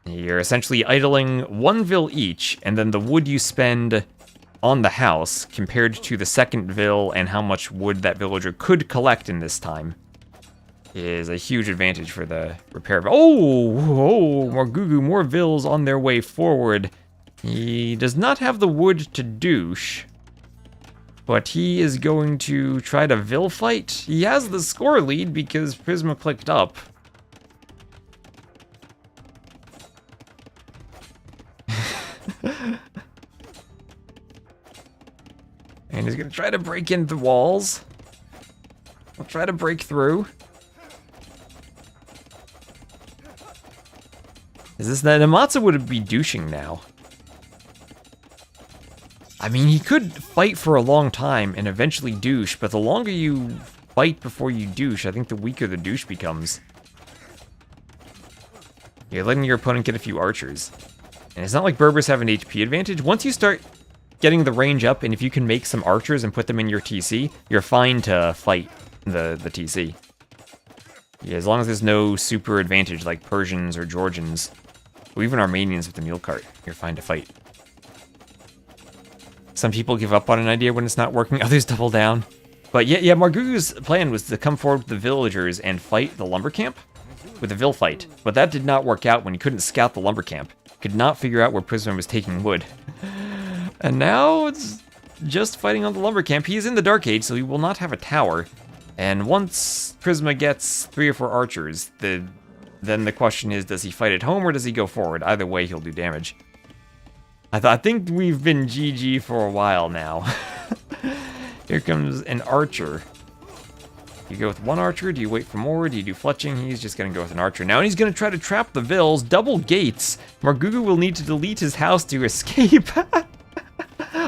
You're essentially idling 1 vill each, and then the wood you spend on the house compared to the second vill and how much wood that villager could collect in this time is a huge advantage for the repair. Oh, Margougou, more vills on their way forward. He does not have the wood to douche, but he is going to try to vill fight. He has the score lead because Prisma clicked up. And he's gonna try to break in the walls. We'll try to break through. Is this that Amatsu would be douching now? I mean, he could fight for a long time and eventually douche, but the longer you fight before you douche, I think the weaker the douche becomes. You're letting your opponent get a few archers. And it's not like Berbers have an HP advantage. Once you start getting the range up, and if you can make some archers and put them in your TC, you're fine to fight the TC. Yeah, as long as there's no super advantage like Persians or Georgians, or even Armenians with the mule cart, you're fine to fight. Some people give up on an idea when it's not working, others double down. But yeah, Margougou's plan was to come forward with the villagers and fight the lumber camp with a Vil fight. But that did not work out when he couldn't scout the lumber camp. Could not figure out where Prisma was taking wood. And now it's just fighting on the lumber camp. He is in the Dark Age, so he will not have a tower. And once Prisma gets 3 or 4 archers, then the question is, does he fight at home or does he go forward? Either way, he'll do damage. I think we've been GG for a while now. Here comes an archer. Do you go with 1 archer? Do you wait for more? Do you do fletching? He's just going to go with an archer now. And he's going to try to trap the Vils. Double gates. Margougou will need to delete his house to escape.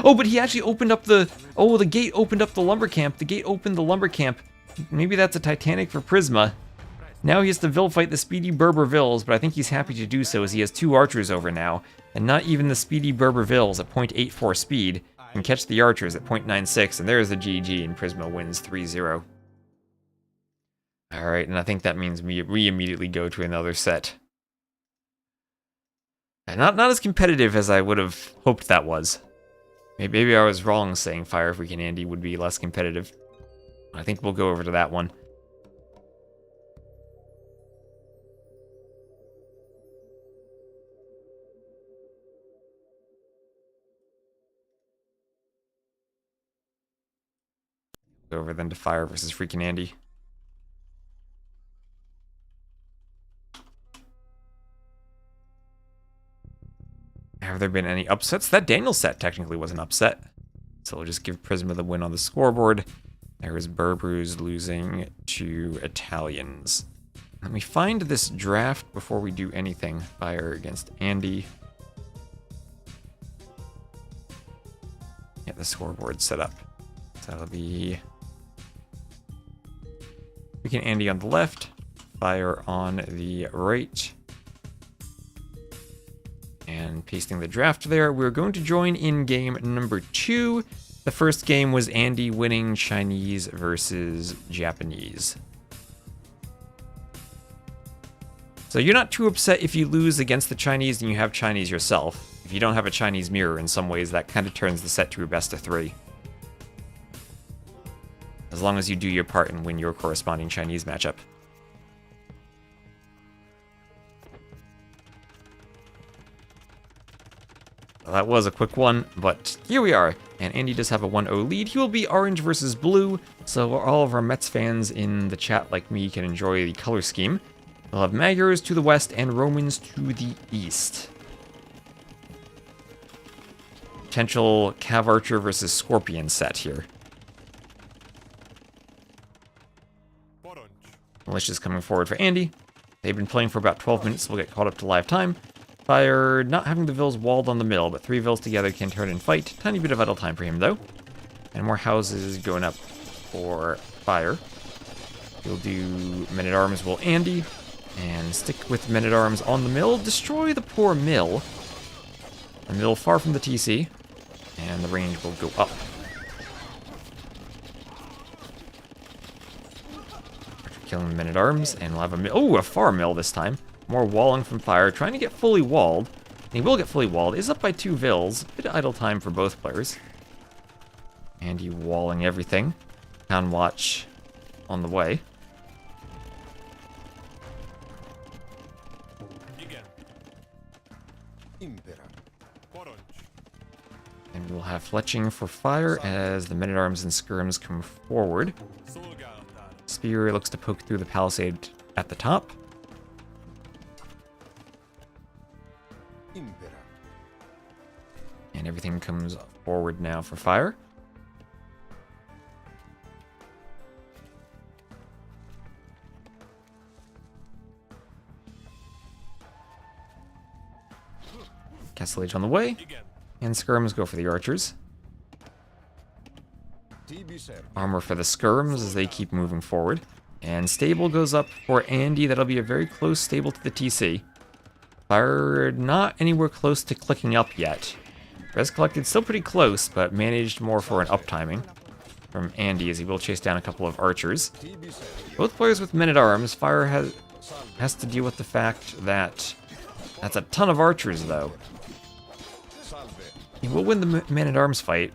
Oh, but he actually opened up the... Oh, the gate opened up the lumber camp. The gate opened the lumber camp. Maybe that's a Titanic for Prisma. Now he has to Vil fight the speedy Berber Vils, but I think he's happy to do so as he has 2 archers over now. And not even the speedy Berber Vils at 0.84 speed can catch the archers at 0.96, and there's the GG, and Prisma wins 3-0. Alright, and I think that means we immediately go to another set. And not as competitive as I would have hoped that was. Maybe I was wrong saying FreakinAndy would be less competitive. I think we'll go over to that one. Go over then to Fire versus FreakinAndy. Have there been any upsets? That Daniel set technically was an upset. So we'll just give Prisma the win on the scoreboard. There is Berbers losing to Italians. Let me find this draft before we do anything. Fire against Andy. Get the scoreboard set up. So that'll be FreakinAndy on the left, Fire on the right. And pasting the draft there, we're going to join in game number 2. The first game was Andy winning Chinese versus Japanese. So you're not too upset if you lose against the Chinese and you have Chinese yourself. If you don't have a Chinese mirror, in some ways that kind of turns the set to a best of 3. As long as you do your part and win your corresponding Chinese matchup. Well, that was a quick one, but here we are. And Andy does have a 1-0 lead. He will be orange versus blue, so all of our Mets fans in the chat like me can enjoy the color scheme. We'll have Magyars to the west and Romans to the east. Potential Cav Archer versus Scorpion set here. Militia's coming forward for Andy. They've been playing for about 12 minutes, so we'll get caught up to live time. Fire not having the Vils walled on the mill, but 3 Vils together can turn and fight. Tiny bit of idle time for him, though. And more houses going up for Fire. He'll do Men-at-Arms will Andy. And stick with Men-at-Arms on the mill. Destroy the poor mill. The mill far from the TC. And the range will go up. Killing the Men-at-Arms, and we'll have a mill. Oh, a far mill this time. More walling from Fire, trying to get fully walled. And he will get fully walled. Is up by 2 Vils. Bit of idle time for both players. Andy walling everything. Town Watch on the way. And we'll have fletching for Fire as the Men-at-Arms and Skirms come forward. Spear looks to poke through the palisade at the top. And everything comes forward now for fire. Castle Age on the way. And skirms go for the archers. Armor for the skirms as they keep moving forward. And stable goes up for Andy. That'll be a very close stable to the TC. Fire not anywhere close to clicking up yet. Res collected still pretty close, but managed more for an uptiming from Andy as he will chase down a couple of archers. Both players with men-at-arms. Fire has to deal with the fact that that's a ton of archers, though. He will win the men-at-arms fight.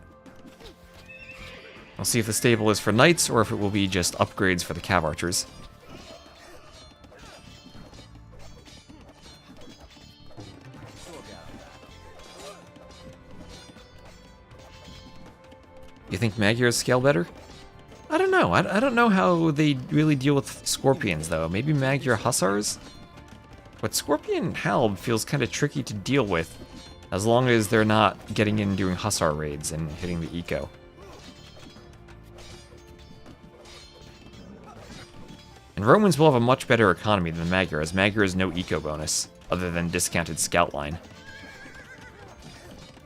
We'll see if the stable is for knights or if it will be just upgrades for the cav archers. You think Magyars scale better? I don't know. I don't know how they really deal with scorpions, though. Maybe Magyar hussars? But Scorpion Halb feels kind of tricky to deal with, as long as they're not getting in and doing hussar raids and hitting the eco. And Romans will have a much better economy than Magyar, as Magyar has no eco bonus, other than discounted scout line.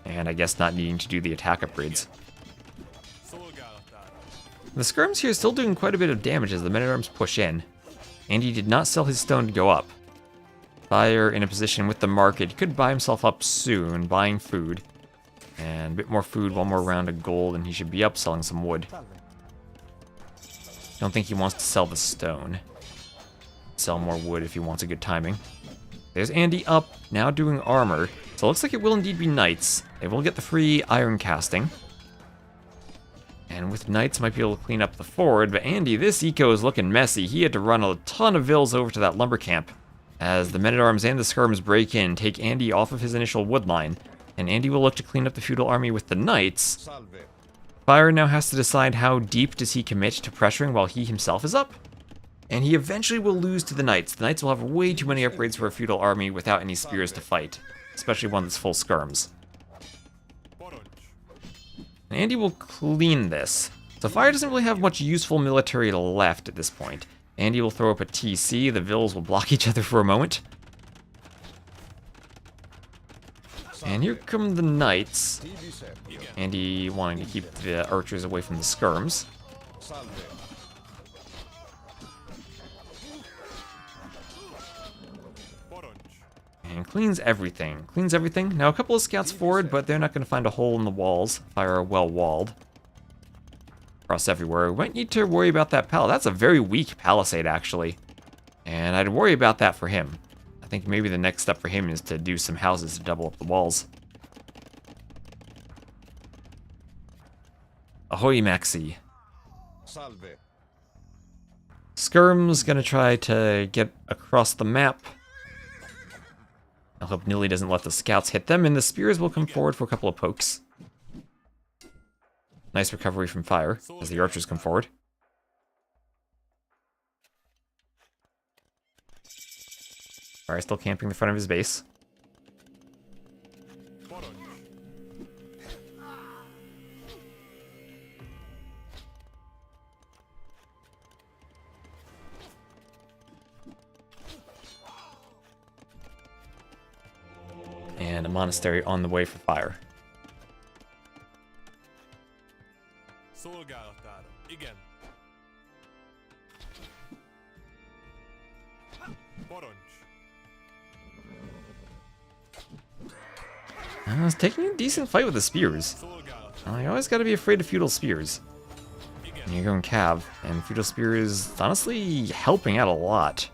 And I guess not needing to do the attack upgrades. The skirms here is still doing quite a bit of damage as the men-at-arms push in. Andy did not sell his stone to go up. Fire in a position with the market. He could buy himself up soon, buying food. And a bit more food, one more round of gold, and he should be up selling some wood. Don't think he wants to sell the stone. Sell more wood if he wants a good timing. There's Andy up, now doing armor. So it looks like it will indeed be knights. They will get the free iron casting. And with knights, might be able to clean up the forward. But Andy, this eco is looking messy. He had to run a ton of vills over to that lumber camp, as the men-at-arms and the skirms break in, take Andy off of his initial wood line. And Andy will look to clean up the feudal army with the knights. Fire now has to decide how deep does he commit to pressuring while he himself is up. And he eventually will lose to the knights. The knights will have way too many upgrades for a feudal army without any spears to fight, especially one that's full skirms. And Andy will clean this. So Fire doesn't really have much useful military left at this point. Andy will throw up a TC. The vills will block each other for a moment. And here come the knights. Andy wanting to keep the archers away from the skirms. And cleans everything. Cleans everything. Now a couple of scouts forward, but they're not going to find a hole in the walls. Fire are well walled. Across everywhere. We might need to worry about that palisade. That's a very weak palisade, actually. And I'd worry about that for him. I think maybe the next step for him is to do some houses to double up the walls. Ahoy, Maxi. Skirm's gonna try to get across the map. I hope Nilly doesn't let the scouts hit them, and the spears will come forward for a couple of pokes. Nice recovery from Fire as the archers come forward. Fire still camping the front of his base. And a monastery on the way for Fire. I was taking a decent fight with the spears. You always gotta be afraid of feudal spears. And you're going cav, and feudal spears honestly helping out a lot.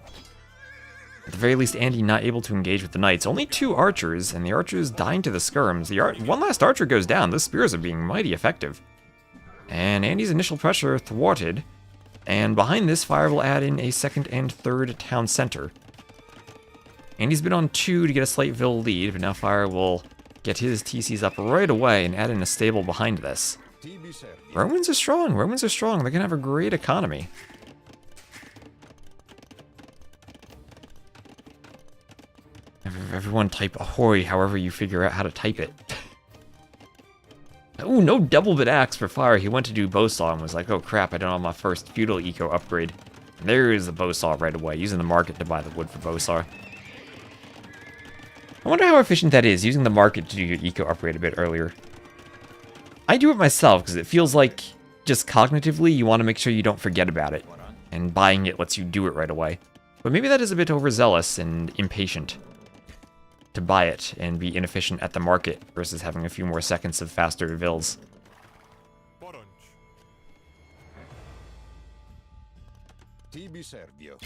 At the very least, Andy not able to engage with the knights. Only 2 archers, and the archers dying to the skirms. One last archer goes down. Those spears are being mighty effective. And Andy's initial pressure thwarted. And behind this, Fire will add in a 2nd and 3rd town center. Andy's been on 2 to get a slight Ville lead, but now Fire will get his TCs up right away and add in a stable behind this. Romans are strong. Romans are strong. They're going to have a great economy. Everyone type ahoy however you figure out how to type it. Ooh, no double bit axe for fire. He went to do bow saw and was like, oh crap, I don't have my first feudal eco upgrade. And there is the bow saw right away, using the market to buy the wood for bow saw. I wonder how efficient that is, using the market to do your eco upgrade a bit earlier. I do it myself, because it feels like, just cognitively, you want to make sure you don't forget about it. And buying it lets you do it right away. But maybe that is a bit overzealous and impatient to buy it and be inefficient at the market versus having a few more seconds of faster vills. Tibi Servio.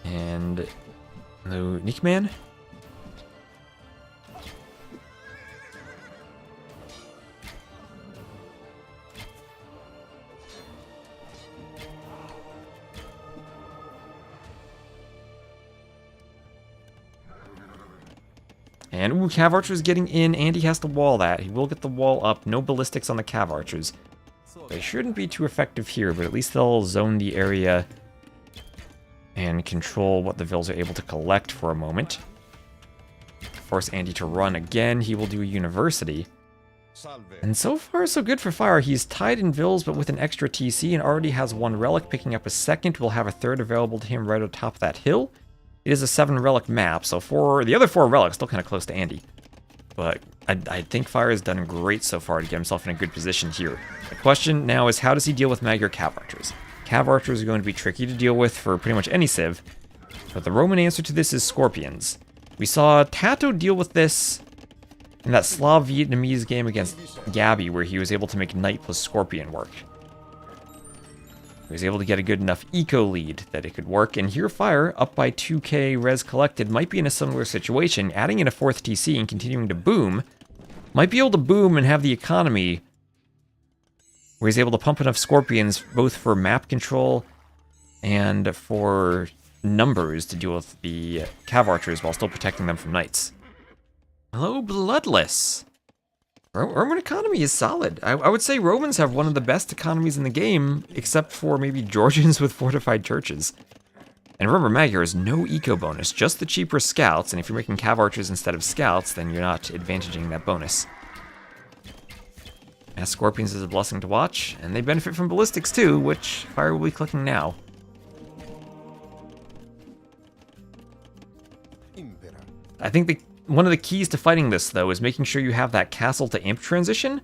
And no Nickman. And ooh, Cav Archer's getting in. Andy has to wall that. He will get the wall up. No ballistics on the Cav Archers. They shouldn't be too effective here, but at least they'll zone the area and control what the Vills are able to collect for a moment. Force Andy to run again. He will do a university. And so far, so good for fire. He's tied in Vills, but with an extra TC, and already has one relic. Picking up a second, will have a third available to him right on top of that hill. It is a 7 relic map, so for the other 4 relics, still kind of close to Andy. But I think Fire has done great so far to get himself in a good position here. The question now is, how does he deal with Magyar Cav Archers? Cav Archers are going to be tricky to deal with for pretty much any civ, but the Roman answer to this is Scorpions. We saw Tato deal with this in that Slav Vietnamese game against Gabby, where he was able to make Knight plus Scorpion work. He was able to get a good enough eco lead that it could work, and here Fire, up by 2k res collected, might be in a similar situation. Adding in a 4th TC and continuing to boom, might be able to boom and have the economy where he's able to pump enough Scorpions both for map control and for numbers to deal with the Cav Archers while still protecting them from Knights. Hello, Bloodless! Roman economy is solid. I would say Romans have one of the best economies in the game, except for maybe Georgians with fortified churches. And remember, Magyar is no eco bonus, just the cheaper scouts, and if you're making Cav Archers instead of scouts, then you're not advantaging that bonus. As Scorpions is a blessing to watch, and they benefit from ballistics too, which Fire will be clicking now. I think one of the keys to fighting this, though, is making sure you have that castle to imp transition,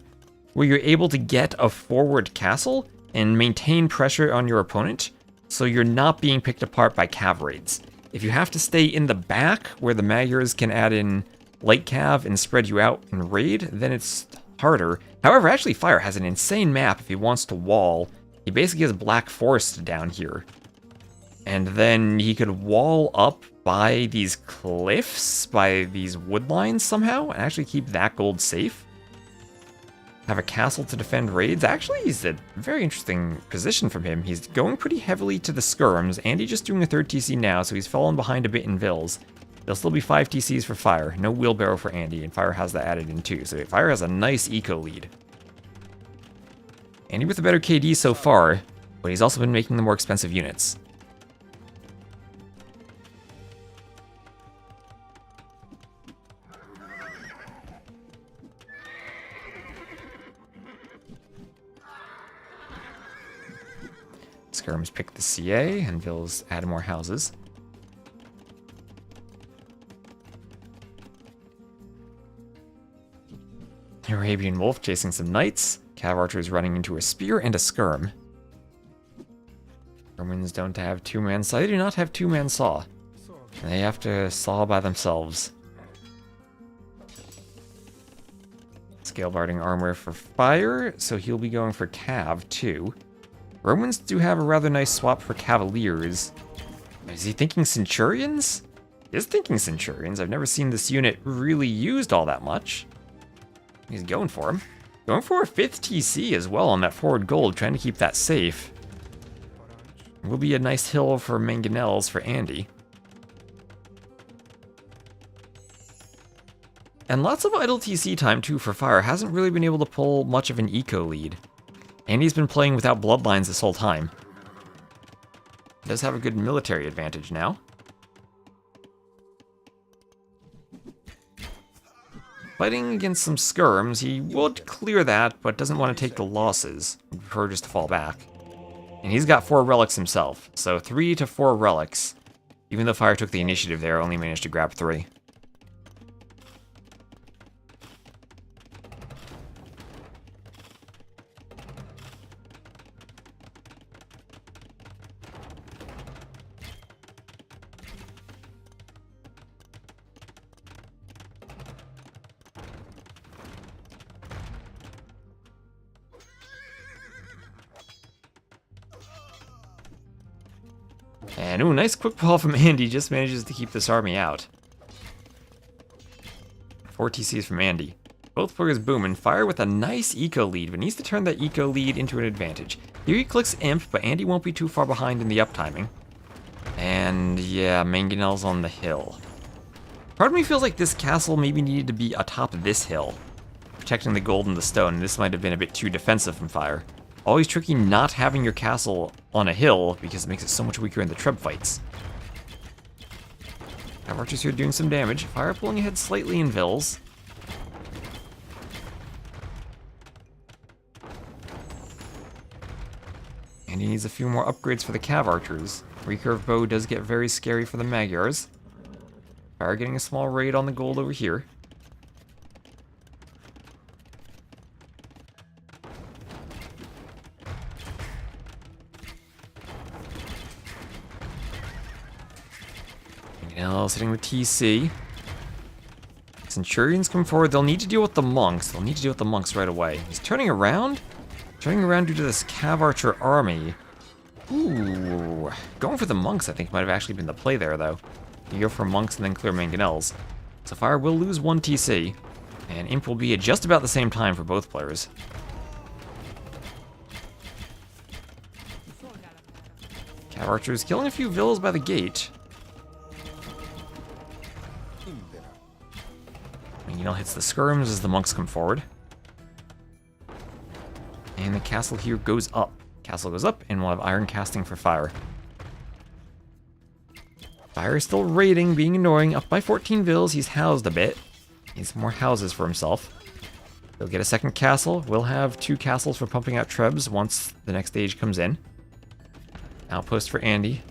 where you're able to get a forward castle and maintain pressure on your opponent, so you're not being picked apart by cav raids. If you have to stay in the back, where the Magyars can add in light cav and spread you out and raid, then it's harder. However, actually, Fire has an insane map if he wants to wall. He basically has Black Forest down here. And then he could wall up by these cliffs, by these wood lines somehow, and actually keep that gold safe. Have a castle to defend raids. Actually, he's a very interesting position from him. He's going pretty heavily to the skirms. Andy just doing a 3rd TC now, so he's fallen behind a bit in Vills. There'll still be 5 TCs for Fire. No wheelbarrow for Andy, and Fire has that added in too. So Fire has a nice eco lead. Andy with a better KD so far, but he's also been making the more expensive units. Skirms pick the CA, and Vills add more houses. Arabian Wolf chasing some Knights. Cav Archers running into a spear and a skirm. Romans don't have 2-man saw. They do not have 2-man saw. They have to saw by themselves. Scalebarding armor for Fire, so he'll be going for Cav too. Romans do have a rather nice swap for Cavaliers. Is he thinking Centurions? He is thinking Centurions. I've never seen this unit really used all that much. He's going for him. Going for a 5th TC as well on that forward gold, trying to keep that safe. Will be a nice hill for mangonels for Andy. And lots of idle TC time too for Fire. Hasn't really been able to pull much of an eco lead. Andy's been playing without bloodlines this whole time. Does have a good military advantage now. Fighting against some skirms, he would clear that, but doesn't want to take the losses. He'd prefer just to fall back. And he's got 4 relics himself, so 3 to 4 relics. Even though Fire took the initiative there, only managed to grab 3. And ooh, nice quick ball from Andy, just manages to keep this army out. 4 TCs from Andy. Both players booming. Fire with a nice eco lead, but needs to turn that eco lead into an advantage. Here he clicks Imp, but Andy won't be too far behind in the uptiming. And yeah, mangonels on the hill. Part of me feels like this castle maybe needed to be atop this hill, protecting the gold and the stone, and this might have been a bit too defensive from Fire. Always tricky not having your castle on a hill because it makes it so much weaker in the treb fights. Now archers here doing some damage. Fire pulling ahead slightly in Villese. And he needs a few more upgrades for the cav archers. Recurve bow does get very scary for the Magyars. Fire getting a small raid on the gold over here. Now hitting the TC. Centurions come forward. They'll need to deal with the monks. They'll need to deal with the monks right away. He's turning around. Turning around due to this cav archer army. Ooh. Going for the monks, I think, might have actually been the play there, though. You go for monks and then clear mangonels. So Fire will lose 1 TC. And Imp will be at just about the same time for both players. Cav archers killing a few villas by the gate. Mangonel hits the skirms as the monks come forward. And the castle here goes up. Castle goes up, and we'll have iron casting for Fire. Fire is still raiding, being annoying. Up by 14 vills, he's housed a bit. Needs more houses for himself. He'll get a second castle. We'll have 2 castles for pumping out trebs once the next stage comes in. Outpost for Andy.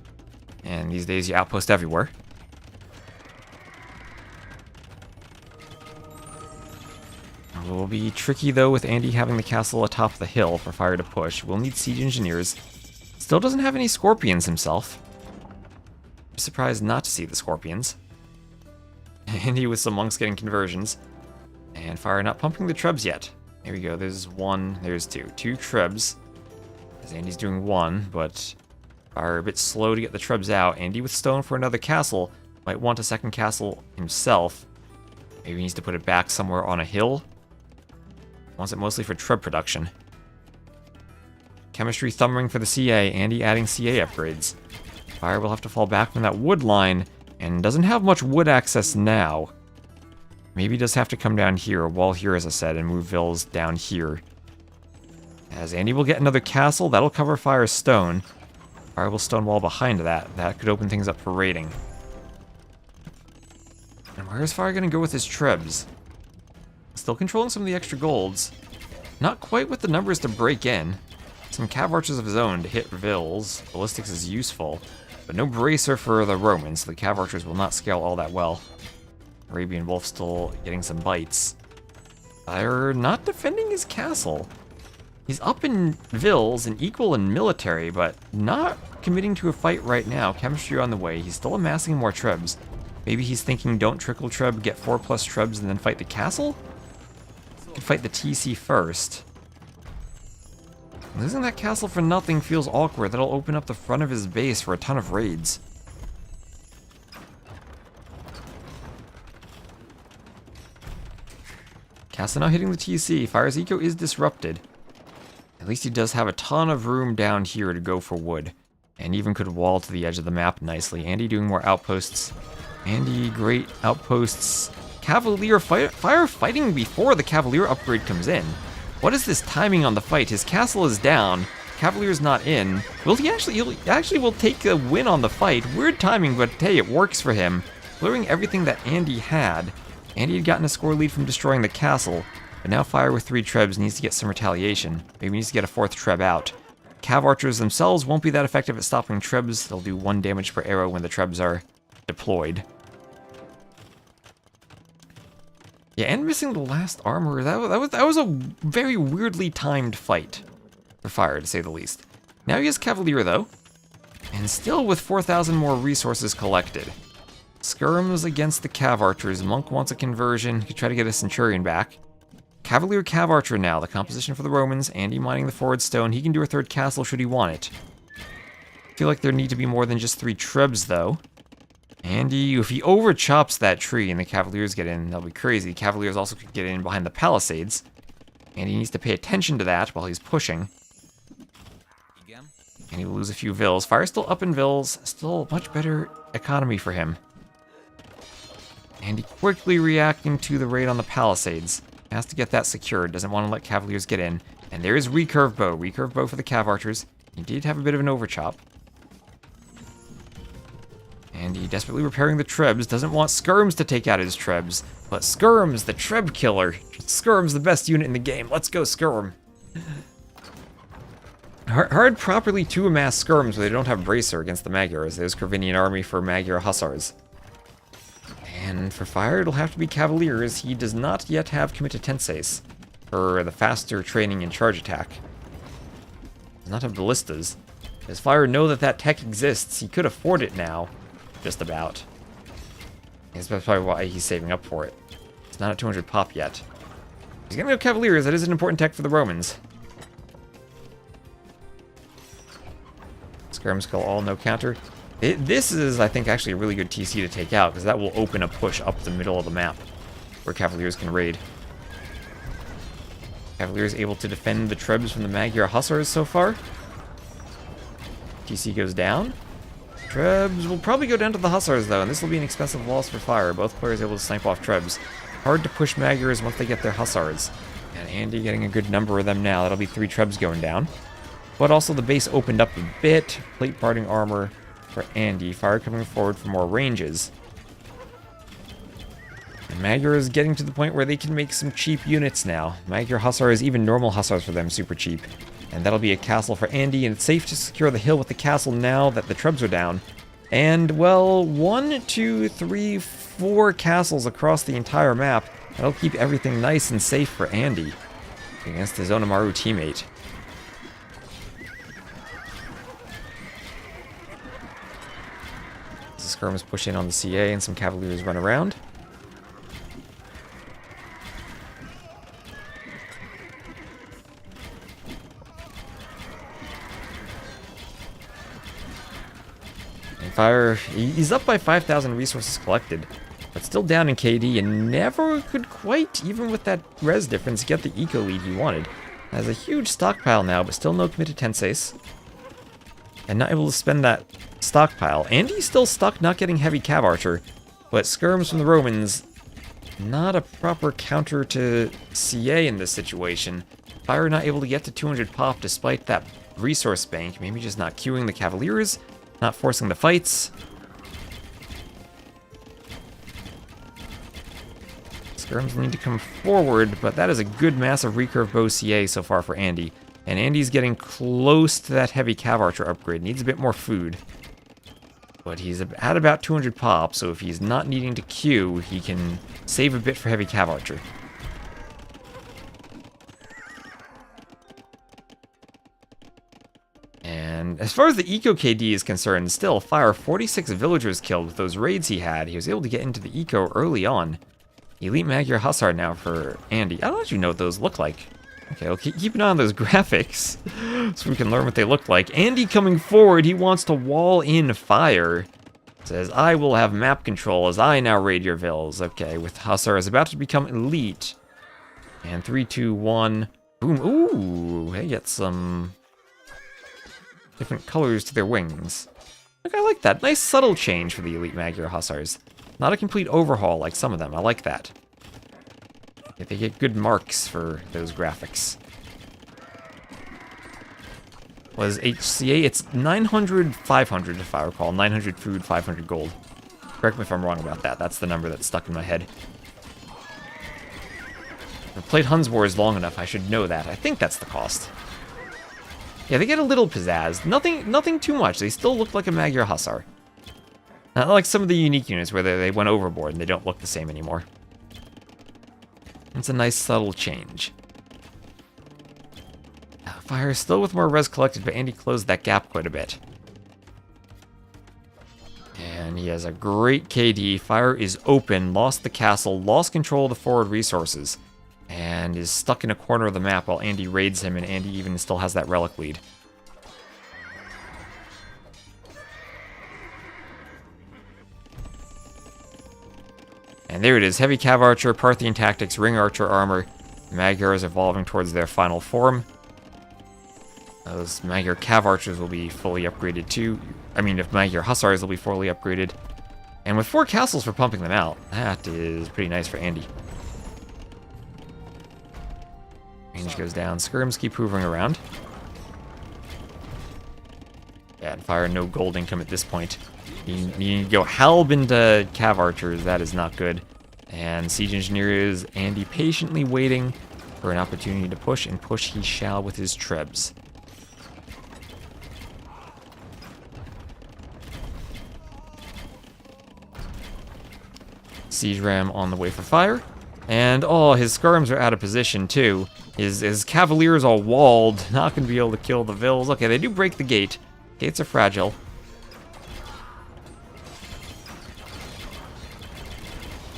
And these days you outpost everywhere. It will be tricky, though, with Andy having the castle atop the hill for Fire to push. We'll need siege engineers. Still doesn't have any scorpions himself. I'm surprised not to see the scorpions. Andy with some monks getting conversions. And Fire not pumping the trebs yet. There we go, there's 1, there's 2. 2 trebs. As Andy's doing 1, but Fire a bit slow to get the trebs out. Andy with stone for another castle. Might want a second castle himself. Maybe he needs to put it back somewhere on a hill. Wants it mostly for treb production. Chemistry thumbering for the CA. Andy adding CA upgrades. Fire will have to fall back from that wood line, and doesn't have much wood access now. Maybe does have to come down here, wall here as I said, and move villas down here. As Andy will get another castle, that'll cover Fire's stone. Fire will stone wall behind that. That could open things up for raiding. And where is Fire going to go with his trebs? Still controlling some of the extra golds. Not quite with the numbers to break in. Some cav archers of his own to hit vills. Ballistics is useful, but no bracer for the Romans, so the cav archers will not scale all that well. Arabian Wolf still getting some bites. Fire not defending his castle. He's up in vills and equal in military, but not committing to a fight right now. Chemistry on the way. He's still amassing more trebs. Maybe he's thinking don't trickle treb, get 4+ trebs, and then fight the castle? Could fight the TC first. Losing that castle for nothing feels awkward. That'll open up the front of his base for a ton of raids. Castle now hitting the TC. Fire's eco is disrupted. At least he does have a ton of room down here to go for wood. And even could wall to the edge of the map nicely. Andy doing more outposts. Andy, great outposts. Cavalier fire fighting before the Cavalier upgrade comes in. What is this timing on the fight? His castle is down. Cavalier's not in. He actually will take a win on the fight. Weird timing, but hey, it works for him. Clearing everything that Andy had. Andy had gotten a score lead from destroying the castle, but now Fire with 3 trebs needs to get some retaliation. Maybe needs to get a 4th treb out. Cav archers themselves won't be that effective at stopping trebs. They'll do 1 damage per arrow when the trebs are deployed. Yeah, and missing the last armor. That was a very weirdly timed fight for Fire, to say the least. Now he has Cavalier, though, and still with 4,000 more resources collected. Skirms against the Cav archers. Monk wants a conversion. He could try to get a Centurion back. Cavalier Cav archer now. The composition for the Romans. Andy mining the forward stone. He can do a 3rd castle should he want it. I feel like there need to be more than just 3 trebs, though. Andy, if he over-chops that tree and the Cavaliers get in, that'll be crazy. Cavaliers also could get in behind the palisades. And he needs to pay attention to that while he's pushing. And he will lose a few vills. Fire's still up in vills. Still much better economy for him. Andy quickly reacting to the raid on the palisades. Has to get that secured. Doesn't want to let Cavaliers get in. And there is recurve bow. Recurve bow for the Cav archers. He did have a bit of an overchop. And he desperately repairing the trebs. Doesn't want Skirms to take out his trebs. But Skirms, the treb killer. Skirms, the best unit in the game. Let's go Skirm. Hard properly to amass Skirms where they don't have Bracer against the Magyars. There's Corvinian army for Magyar Hussars. And for Fire, it'll have to be Cavaliers. He does not yet have committed Tenseis for the faster training and charge attack. Does not have ballistas. Does Fire know that tech exists? He could afford it now. Just about. That's probably why he's saving up for it. It's not at 200 pop yet. He's gonna go Cavaliers. That is an important tech for the Romans. Skirm Skull all no counter. This is, I think, actually a really good TC to take out, because that will open a push up the middle of the map, where Cavaliers can raid. Cavaliers able to defend the trebs from the Magyar Hussars so far. TC goes down. Trebs will probably go down to the Hussars, though, and this will be an expensive loss for Fire. Both players able to snipe off trebs. Hard to push Magyars once they get their Hussars. And Andy getting a good number of them now. That'll be 3 trebs going down. But also the base opened up a bit. Plate parting armor for Andy. Fire coming forward for more ranges. And Magyar is getting to the point where they can make some cheap units now. Magyar Hussars, even normal Hussars for them, super cheap. And that'll be a castle for Andy, and it's safe to secure the hill with the castle now that the trebs are down. And, well, 1, 2, 3, 4 castles across the entire map. That'll keep everything nice and safe for Andy against his Onimaru teammate. Skirms push in on the CA and some Cavaliers run around. And Fire, he's up by 5,000 resources collected, but still down in KD and never could quite, even with that res difference, get the eco lead he wanted. Has a huge stockpile now, but still no committed Tenseis. And not able to spend that stockpile. Andy's still stuck not getting heavy Cav Archer, but Skirms from the Romans, not a proper counter to CA in this situation. Fire not able to get to 200 pop despite that resource bank. Maybe just not queuing the Cavaliers, not forcing the fights. Skirms need to come forward, but that is a good massive recurve bow CA so far for Andy. And Andy's getting close to that heavy Cav Archer upgrade. Needs a bit more food. But he's at about 200 pop, so if he's not needing to queue, he can save a bit for heavy Cav Archer. And as far as the Eco KD is concerned, still, Fire 46 villagers killed with those raids he had. He was able to get into the Eco early on. Elite Magyar Hussar now for Andy. I don't actually know what those look like. Okay, we'll keep an eye on those graphics so we can learn what they look like. Andy coming forward, he wants to wall in Fire. Says, I will have map control as I now raid your vills. Okay, with Hussar is about to become elite. And 3, 2, 1. Boom. Ooh, they get some different colors to their wings. Look, I like that. Nice subtle change for the Elite Magyar Hussars. Not a complete overhaul like some of them. I like that. Yeah, they get good marks for those graphics. Was HCA? It's 900, 500 if I recall. 900 food, 500 gold. Correct me if I'm wrong about that. That's the number that's stuck in my head. I've played Huns Wars long enough, I should know that. I think that's the cost. Yeah, they get a little pizzazz. Nothing too much. They still look like a Magyar Hussar. Not like some of the unique units where they went overboard and they don't look the same anymore. It's a nice subtle change. Fire still with more res collected, but Andy closed that gap quite a bit. And he has a great KD. Fire is open, lost the castle, lost control of the forward resources, and is stuck in a corner of the map while Andy raids him, and Andy even still has that relic lead. And there it is, Heavy Cav Archer, Parthian Tactics, Ring Archer Armor. Magyar is evolving towards their final form. Those Magyar Cav Archers will be fully upgraded too. I mean, if Magyar Hussars will be fully upgraded. And with 4 castles for pumping them out, that is pretty nice for Andy. Range goes down. Skirms keep hovering around. Yeah, and Fire no gold income at this point. You need to go halb into Cav Archers. That is not good. And Siege Engineers, Andy patiently waiting for an opportunity to push, and push he shall with his trebs. Siege Ram on the way for Fire. And, oh, his skirms are out of position, too. His Cavaliers all walled, not going to be able to kill the Villes. Okay, they do break the gate. Gates are fragile.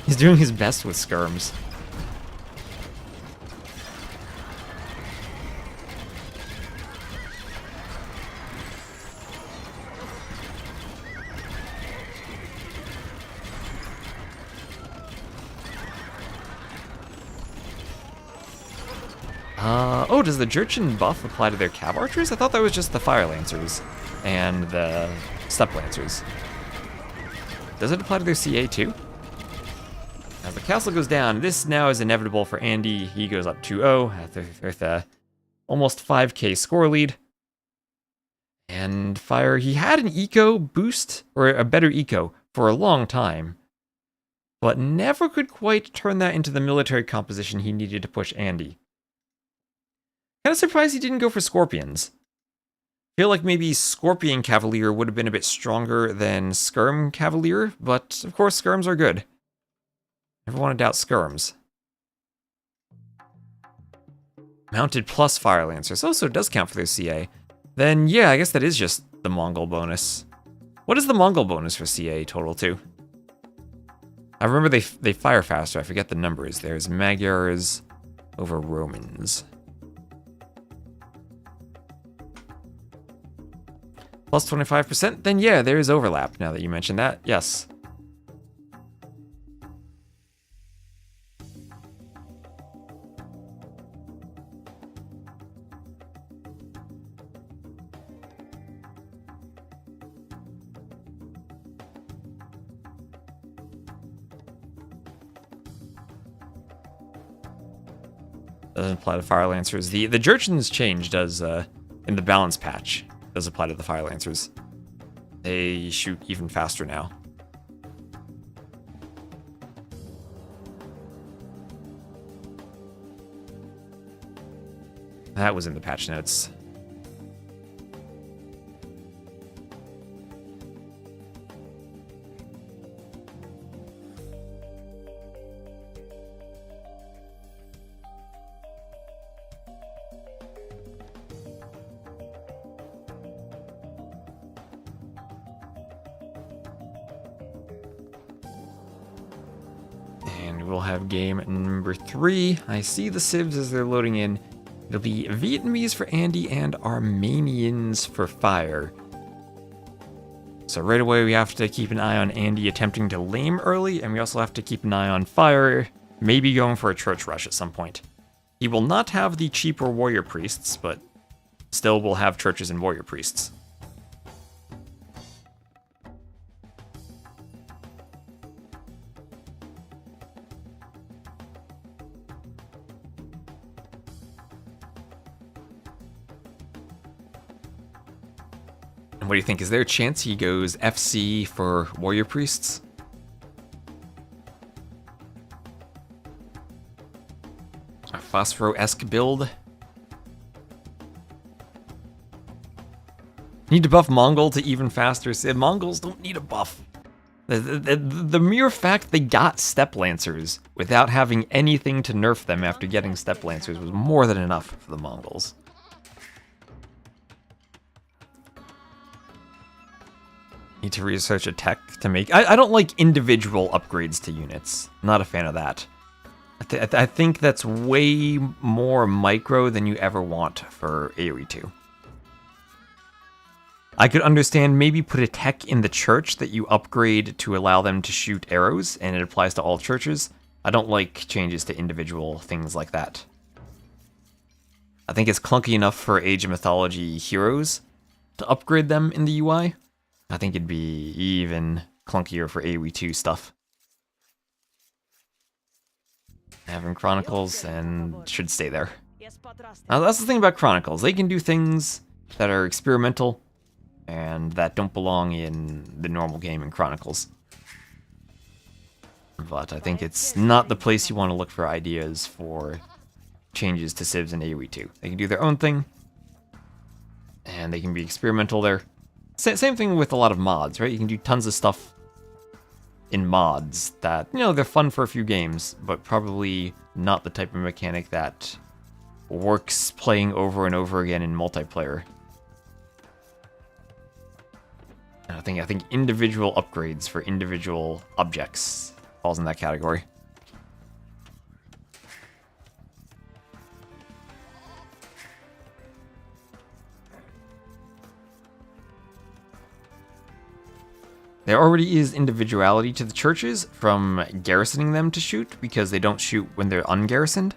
He's doing his best with skirms. Oh, does the Jurchen buff apply to their Cav Archers? I thought that was just the Fire Lancers and the Steppe Lancers. Does it apply to their CA too? As the castle goes down, this now is inevitable for Andy. He goes up 2-0 with a almost 5k score lead. And Fire, he had an eco boost, or a better eco, for a long time, but never could quite turn that into the military composition he needed to push Andy. Kind of surprised he didn't go for Scorpions. Feel like maybe Scorpion Cavalier would have been a bit stronger than Skirm Cavalier, but of course Skirms are good. Never want to doubt Skirms. Mounted plus Fire Lancers also does count for their CA. Then yeah, I guess that is just the Mongol bonus. What is the Mongol bonus for CA total too? I remember they fire faster, I forget the numbers. There's Magyars over Romans. Plus 25%? Then yeah, there is overlap now that you mentioned that. Yes. Doesn't apply to Fire Lancers. The Jurchen's change does in the balance patch. Does apply to the Fire Lancers. They shoot even faster now. That was in the patch notes. And we'll have game number 3. I see the civs as they're loading in. It'll be Vietnamese for Andy and Armenians for Fire. So right away we have to keep an eye on Andy attempting to lame early, and we also have to keep an eye on Fire, maybe going for a church rush at some point. He will not have the cheaper warrior priests, but still will have churches and warrior priests. And what do you think? Is there a chance he goes FC for warrior priests? A Phosphoro-esque build. Need to buff Mongol to even faster. Mongols don't need a buff. The mere fact they got Steppe Lancers without having anything to nerf them after getting Steppe Lancers was more than enough for the Mongols. Need to research a tech to make... I don't like individual upgrades to units. Not a fan of that. I think that's way more micro than you ever want for AoE 2. I could understand maybe put a tech in the church that you upgrade to allow them to shoot arrows, and it applies to all churches. I don't like changes to individual things like that. I think it's clunky enough for Age of Mythology heroes to upgrade them in the UI. I think it'd be even clunkier for AoE 2 stuff. Having Chronicles and should stay there. Now that's the thing about Chronicles. They can do things that are experimental and that don't belong in the normal game in Chronicles. But I think it's not the place you want to look for ideas for changes to civs in AoE 2. They can do their own thing, and they can be experimental there. Same thing with a lot of mods, right? You can do tons of stuff in mods that, you know, they're fun for a few games, but probably not the type of mechanic that works playing over and over again in multiplayer. And I think individual upgrades for individual objects falls in that category. There already is individuality to the churches from garrisoning them to shoot, because they don't shoot when they're ungarrisoned.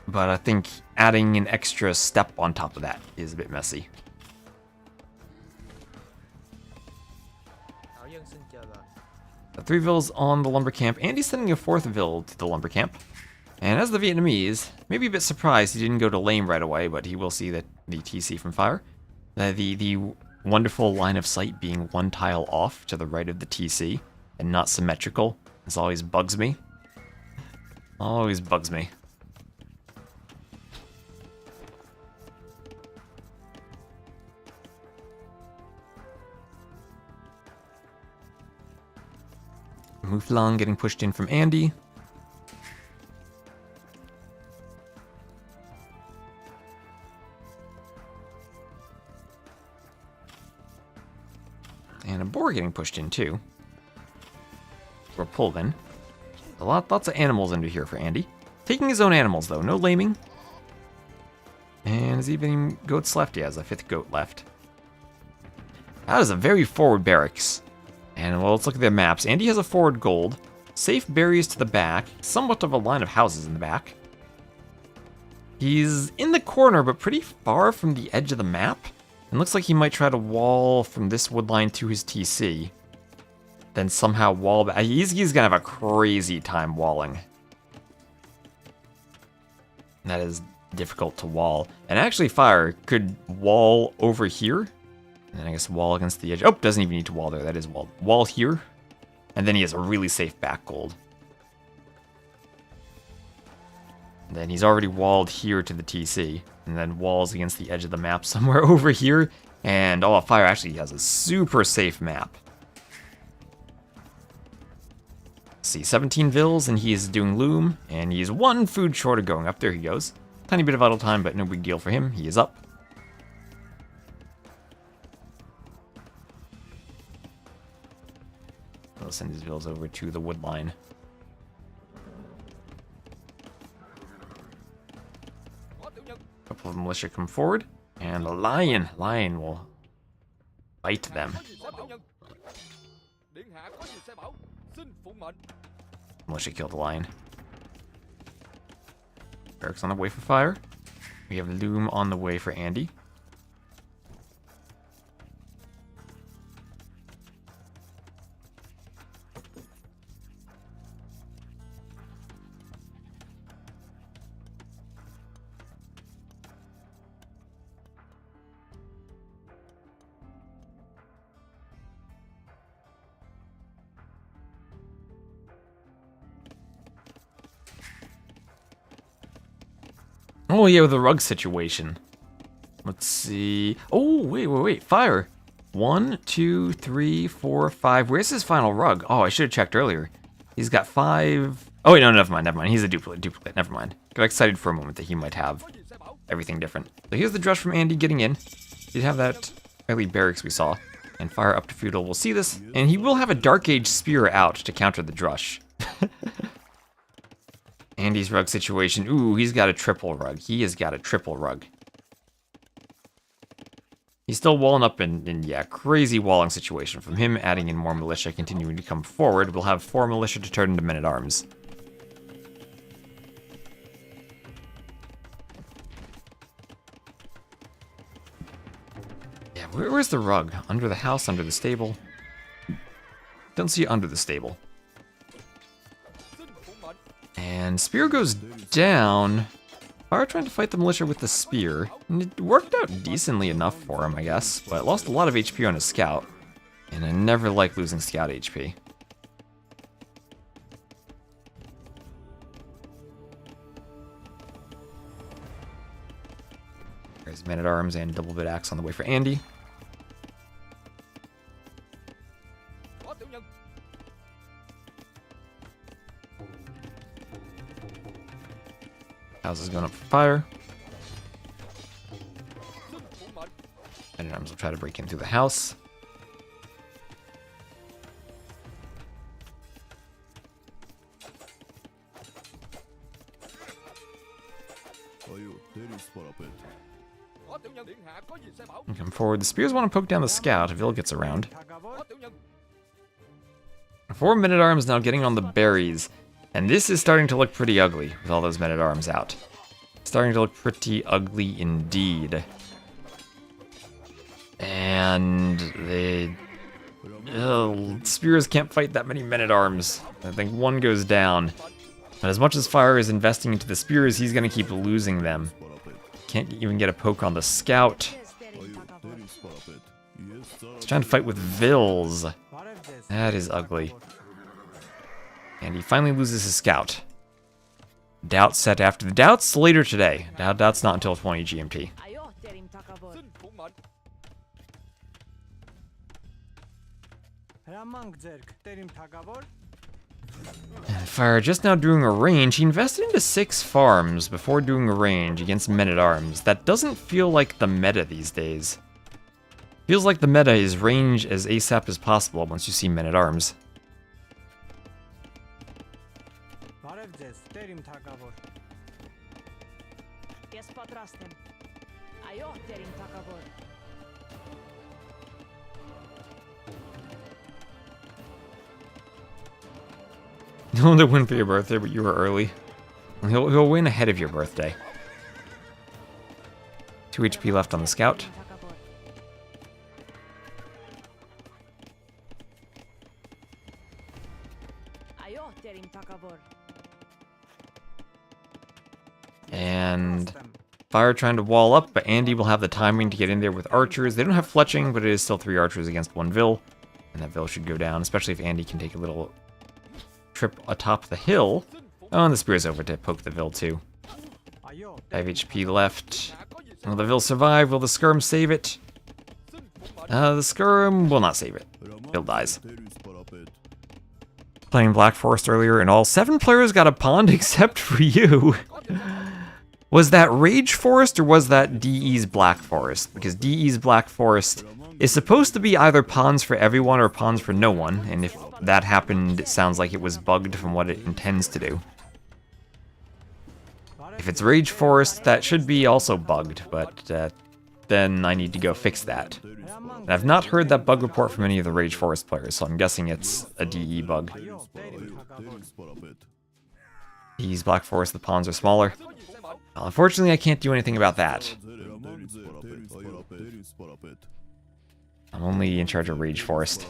But I think adding an extra step on top of that is a bit messy. The 3 vills on the lumber camp. Andy's sending a 4th vill to the lumber camp. And as the Vietnamese, maybe a bit surprised he didn't go to lame right away, but he will see the TC from fire. The wonderful line of sight being 1 tile off to the right of the TC and not symmetrical. This always bugs me. Always bugs me. Mouflon getting pushed in from Andy. And a boar getting pushed in too. Or pulled in. Lots of animals under here for Andy. Taking his own animals though, no laming. And is even goats left? He has a 5th goat left. That is a very forward barracks. And well, let's look at their maps. Andy has a forward gold. Safe berries to the back. Somewhat of a line of houses in the back. He's in the corner, but pretty far from the edge of the map. And looks like he might try to wall from this wood line to his TC. Then somehow wall back. He's gonna have a crazy time walling. That is difficult to wall. And actually Fire could wall over here. And then I guess wall against the edge. Oh, doesn't even need to wall there. That is wall. Wall here. And then he has a really safe back gold. And then he's already walled here to the TC. And then walls against the edge of the map somewhere over here. And oh, Fire actually has a super safe map. Let's see, 17 vills, and he is doing loom. And he is 1 food short of going up. There he goes. Tiny bit of idle time, but no big deal for him. He is up. I'll send his vills over to the wood line. A couple of militia come forward, and the lion will bite them. militia killed the lion. Barracks on the way for fire. We have Loom on the way for Andy. Oh yeah, with the rug situation. Let's see. Oh, wait. Fire. 1, 2, 3, 4, 5. Where's his final rug? Oh, I should have checked earlier. He's got 5. Oh, wait, no, never mind. He's a duplicate. Never mind. Got excited for a moment that he might have everything different. So here's the drush from Andy getting in. He'd have that early barracks we saw. And fire up to feudal. We'll see this. And he will have a Dark Age spear out to counter the drush. Andy's rug situation. Ooh, he's got a triple rug. He has got a triple rug. He's still walling up in yeah, crazy walling situation. From him adding in more militia, continuing to come forward, we'll have 4 militia to turn into men-at-arms. Yeah, where's the rug? Under the house, under the stable? Don't see it under the stable. And spear goes down. Fire trying to fight the militia with the spear. And it worked out decently enough for him, I guess. But lost a lot of HP on his scout. And I never like losing scout HP. There's men-at-arms and double bit axe on the way for Andy. House is going up for fire. Men-at-arms will try to break in through the house. And come forward. The spears want to poke down the scout if Vil gets around. 4 men-at-arms now getting on the berries. And this is starting to look pretty ugly with all those men-at-arms out. Starting to look pretty ugly indeed. And the spears can't fight that many men-at-arms. I think 1 goes down. But as much as Fire is investing into the spears, he's going to keep losing them. Can't even get a poke on the scout. He's trying to fight with Vils. That is ugly. And he finally loses his scout. Doubt set after the doubt's later today. Doubt's not until 20 GMT. And Fire just now doing a range. He invested into 6 farms before doing a range against men-at-arms. That doesn't feel like the meta these days. Feels like the meta is range as ASAP as possible once you see men-at-arms. He'll only win for your birthday, but you were early. He'll win ahead of your birthday. 2 HP left on the scout. And Fire trying to wall up, but Andy will have the timing to get in there with archers. They don't have fletching, but it is still 3 archers against 1 Vil. And that Vil should go down, especially if Andy can take a little trip atop the hill. Oh, and the spear's over to poke the Vil too. 5 HP left. Will the Vil survive? Will the skirm save it? The skirm will not save it. Vil dies. Playing Black Forest earlier, and all 7 players got a pond except for you. Was that Rage Forest or was that DE's Black Forest? Because DE's Black Forest is supposed to be either ponds for everyone or ponds for no one, and if that happened, it sounds like it was bugged from what it intends to do. If it's Rage Forest, that should be also bugged, but then I need to go fix that. And I've not heard that bug report from any of the Rage Forest players, so I'm guessing it's a DE bug. These Black Forest, the pawns are smaller. Well, unfortunately, I can't do anything about that. I'm only in charge of Rage Forest.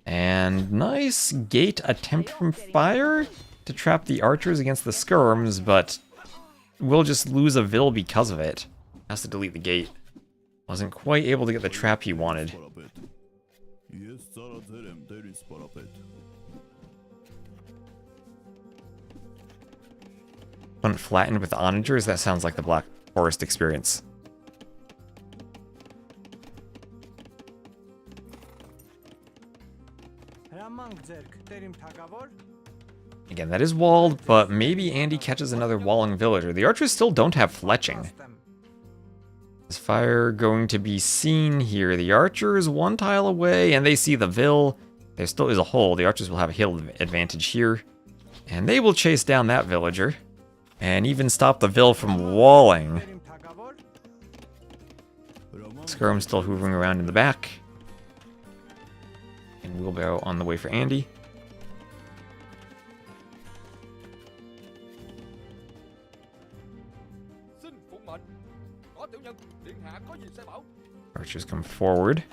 And nice gate attempt from Fire to trap the archers against the skirms, but we'll just lose a Vill because of it. Has to delete the gate. Wasn't quite able to get the trap he wanted. Front flattened with onagers? That sounds like the Black Forest experience. Again, that is walled, but maybe Andy catches another walling villager. The archers still don't have fletching. Is Fire going to be seen here? The archers one tile away, and they see the Vill. There still is a hole. The archers will have a hill advantage here. And they will chase down that villager. And even stop the Vill from walling. Skirm still hoovering around in the back. And wheelbarrow on the way for Andy. Archers come forward.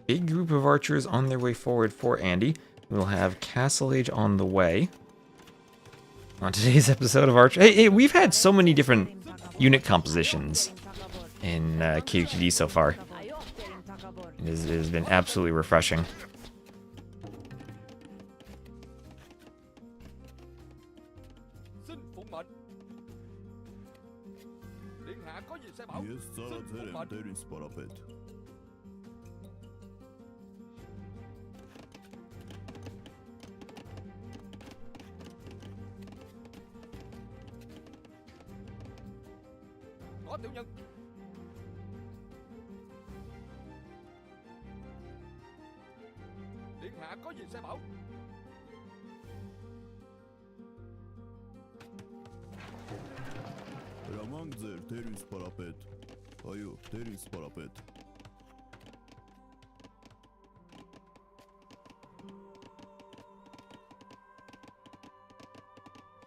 Big group of archers on their way forward for Andy. We'll have Castle Age on the way. On today's episode of Archer. Hey, we've had so many different unit compositions in KUTD so far. It has been absolutely refreshing.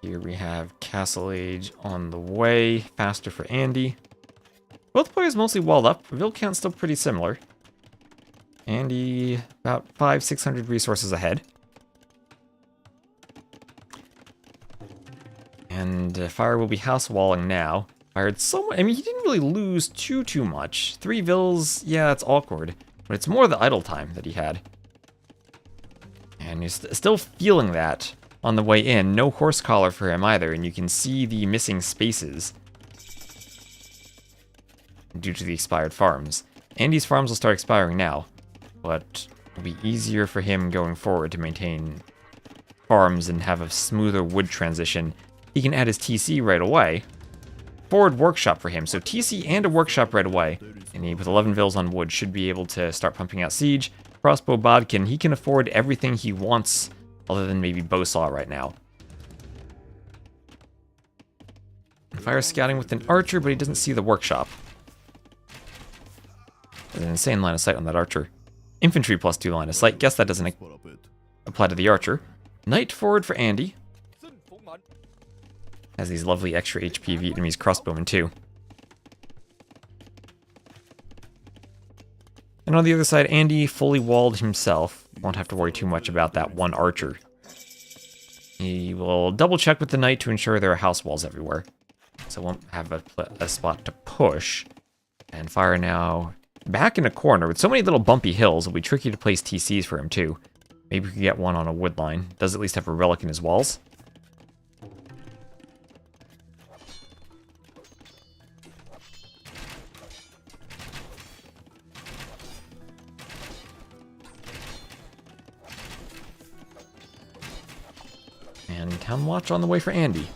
Here we have Castle Age on the way, faster for Andy. Both players mostly walled up. Vill count's still pretty similar. Andy about 500-600 resources ahead. And Fire will be house walling now. Fired so much. I mean, he didn't really lose too much. 3 Vills, yeah, it's awkward. But it's more the idle time that he had. And he's still feeling that on the way in. No horse collar for him either, and you can see the missing spaces due to the expired farms. Andy's farms will start expiring now, but it'll be easier for him going forward to maintain farms and have a smoother wood transition. He can add his TC right away. Forward workshop for him, so TC and a workshop right away. And he, with 11 Vills on wood, should be able to start pumping out siege. Crossbow Bodkin, he can afford everything he wants, other than maybe Bowsaw right now. Fire scouting with an archer, but he doesn't see the workshop. There's an insane line of sight on that archer. Infantry +2 line of sight. Guess that doesn't apply to the archer. Knight forward for Andy. Has these lovely extra HP Vietnamese crossbowmen too. And on the other side, Andy fully walled himself. Won't have to worry too much about that one archer. He will double check with the knight to ensure there are house walls everywhere. So won't have a spot to push. And Fire now back in a corner. With so many little bumpy hills, it'll be tricky to place TCs for him too. Maybe we could get one on a wood line. Does at least have a relic in his walls. And Town Watch on the way for Andy.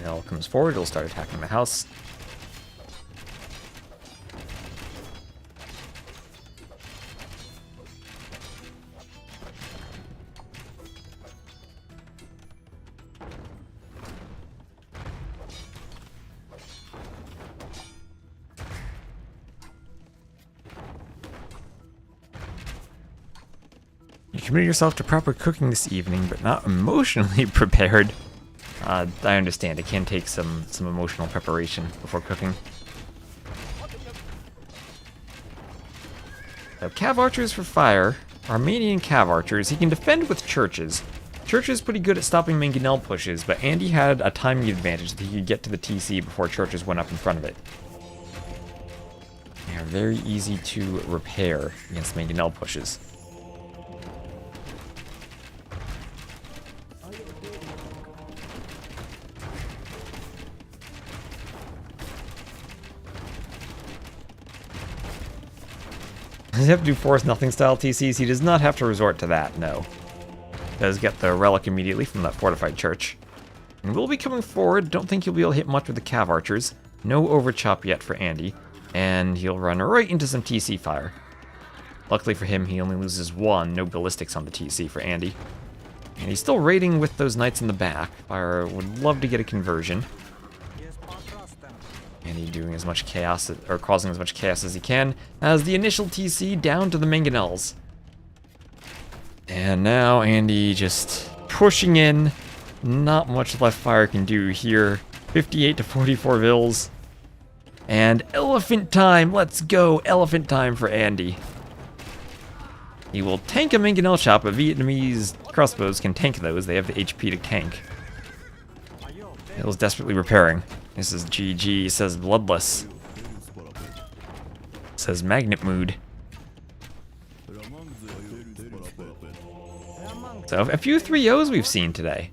Mangonel comes forward, he'll start attacking the house. You committed yourself to proper cooking this evening, but not emotionally prepared. I understand, it can take some emotional preparation before cooking. So, Cav Archers for fire. Armenian Cav Archers, he can defend with churches. Church is pretty good at stopping Mangonel pushes, but Andy had a timing advantage that he could get to the TC before churches went up in front of it. They are very easy to repair against Mangonel pushes. Does he have to do force nothing style TCs? He does not have to resort to that, no. Does get the relic immediately from that fortified church. And will be coming forward. Don't think he'll be able to hit much with the Cav Archers. No overchop yet for Andy. And he'll run right into some TC fire. Luckily for him, he only loses one. No ballistics on the TC for Andy. And he's still raiding with those knights in the back. Fire would love to get a conversion. Andy doing as much chaos, or causing as much chaos as he can, as the initial TC down to the Mangonels. And now Andy just pushing in. Not much left fire can do here. 58 to 44 Villes. And elephant time, let's go, elephant time for Andy. He will tank a Mangonel shot, but Vietnamese crossbows can tank those. They have the HP to tank. Hill's desperately repairing. This is GG, says Bloodless. Says Magnet Mood. So a few 3-0s we've seen today.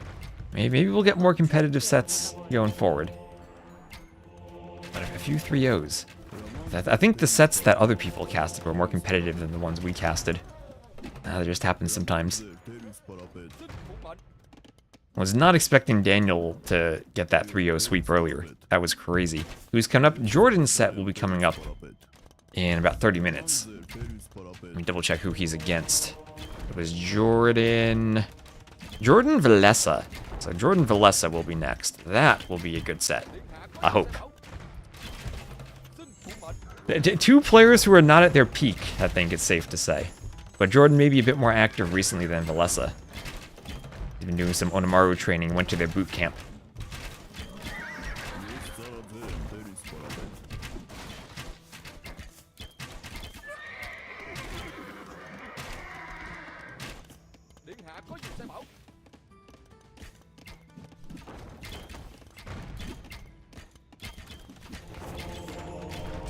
Maybe we'll get more competitive sets going forward. But a few 3-0s. I think the sets that other people casted were more competitive than the ones we casted. That just happens sometimes. Was not expecting Daniel to get that 3-0 sweep earlier. That was crazy. Who's coming up? Jordan's set will be coming up in about 30 minutes. Let me double check who he's against. It was Jordan Villese. So Jordan Villese will be next. That will be a good set. I hope. Two players who are not at their peak, I think it's safe to say. But Jordan may be a bit more active recently than Villese. He's been doing some Onimaru training, went to their boot camp.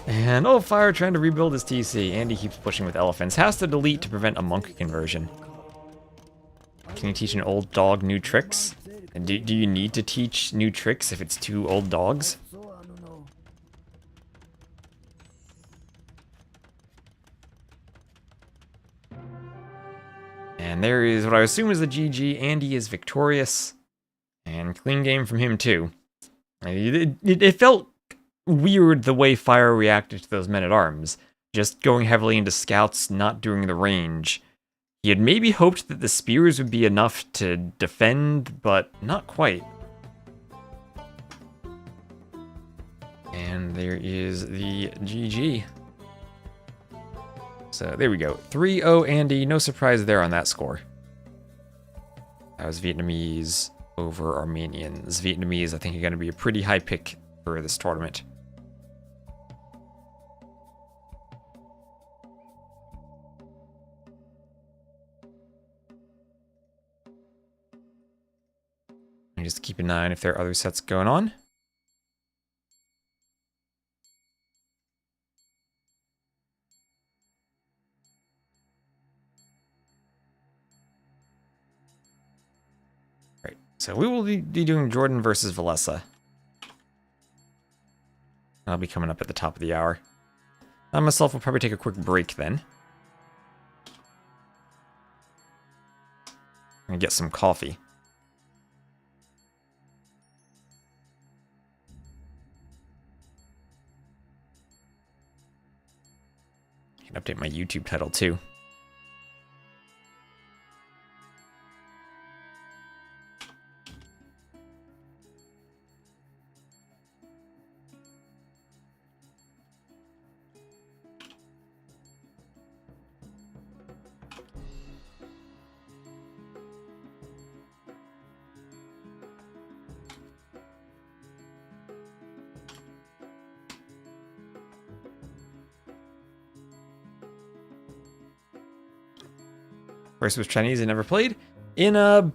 And oh, Fire trying to rebuild his TC. Andy keeps pushing with elephants. Has to delete to prevent a monk conversion. Can you teach an old dog new tricks? And do you need to teach new tricks if it's two old dogs? And there is what I assume is a GG. Andy is victorious. And clean game from him too. It felt weird the way Fire reacted to those men-at-arms. Just going heavily into scouts, not doing the range. He had maybe hoped that the spears would be enough to defend, but not quite. And there is the GG. So there we go. 3-0 Andy, no surprise there on that score. That was Vietnamese over Armenians. Vietnamese, I think, are going to be a pretty high pick for this tournament. And just keep an eye on if there are other sets going on. Right, so we will be doing Jordan versus Villese. I'll be coming up at the top of the hour. I myself will probably take a quick break then. And get some coffee. I can update my YouTube title too. First was Chinese I never played. In a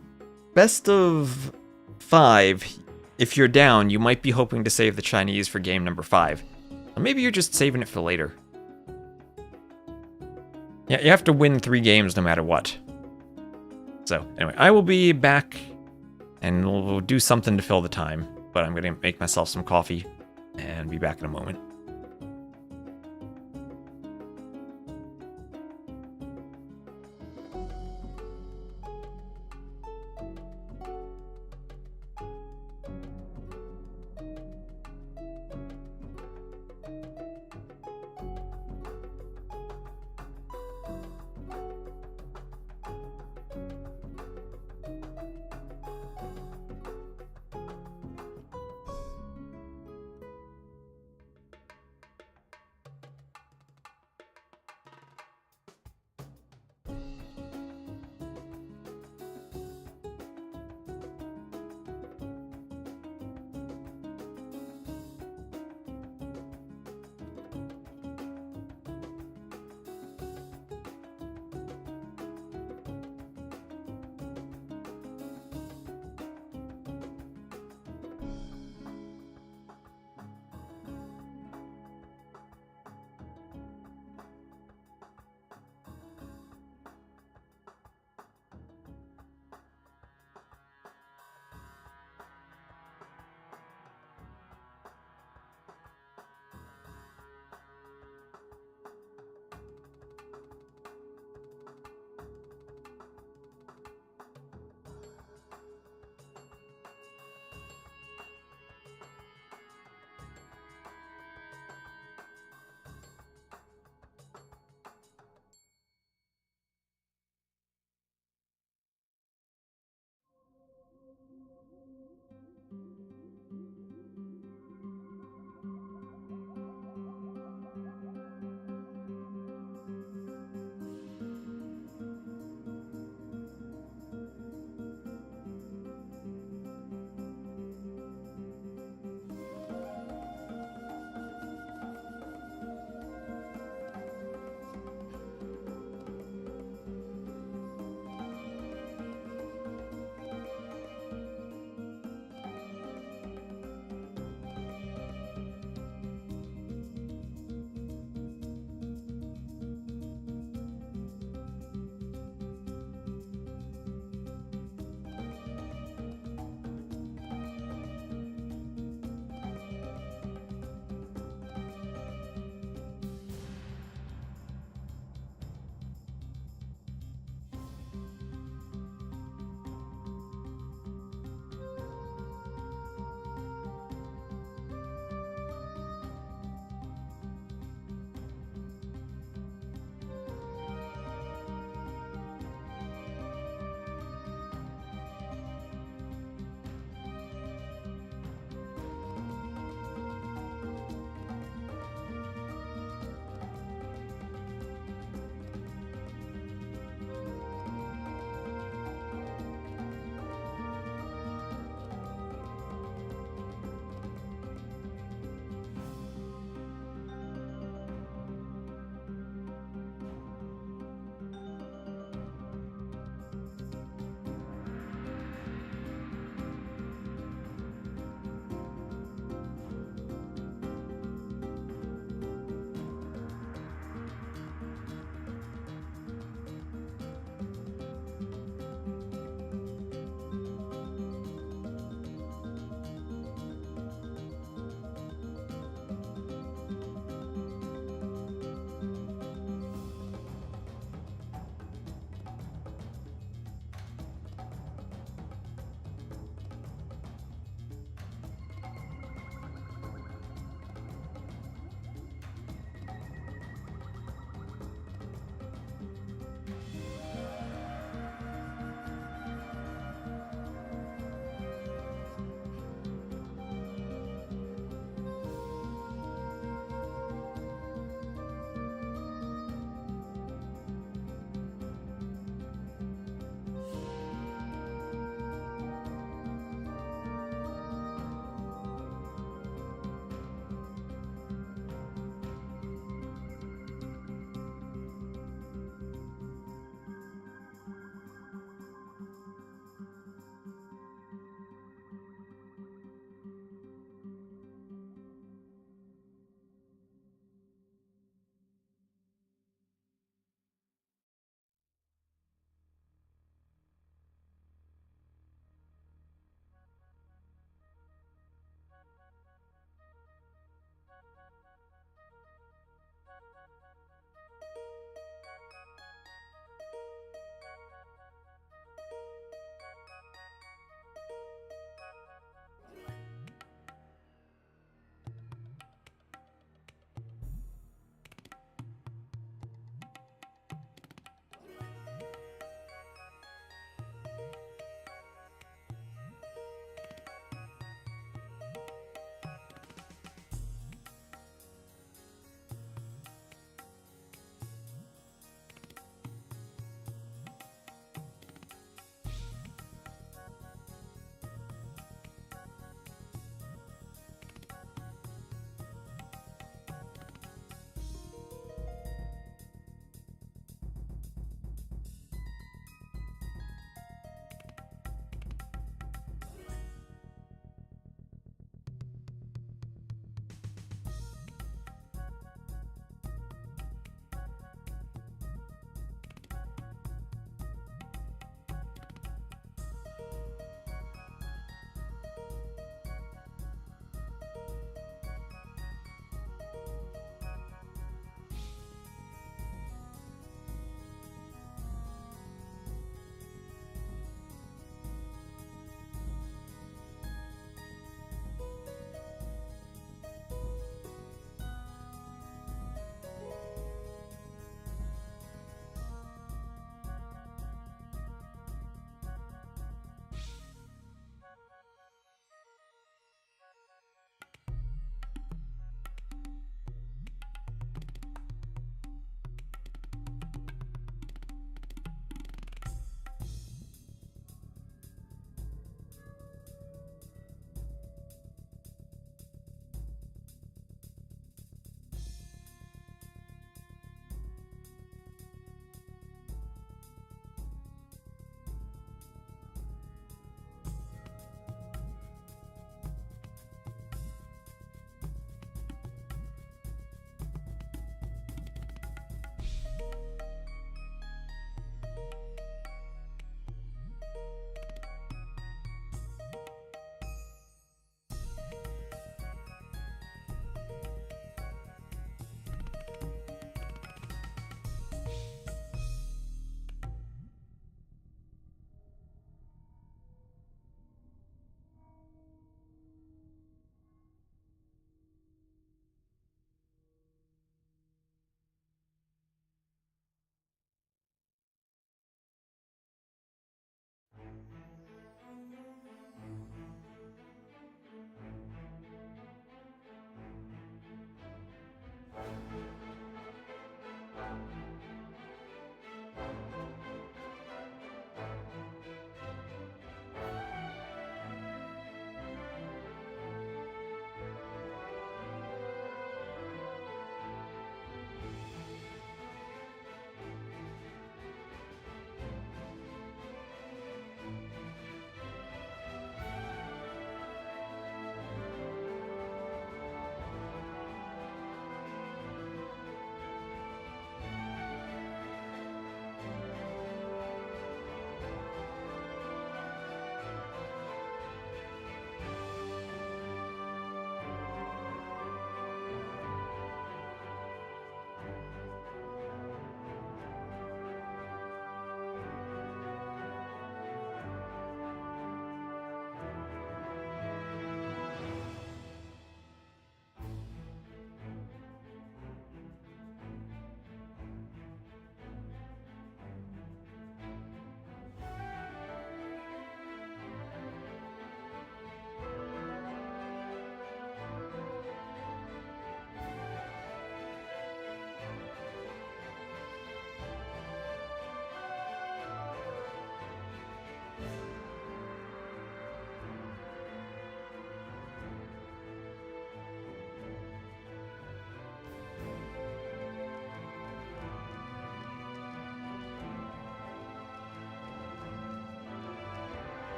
best of 5, if you're down, you might be hoping to save the Chinese for game number 5. Or maybe you're just saving it for later. Yeah, you have to win 3 games no matter what. So, anyway, I will be back and we'll do something to fill the time. But I'm going to make myself some coffee and be back in a moment.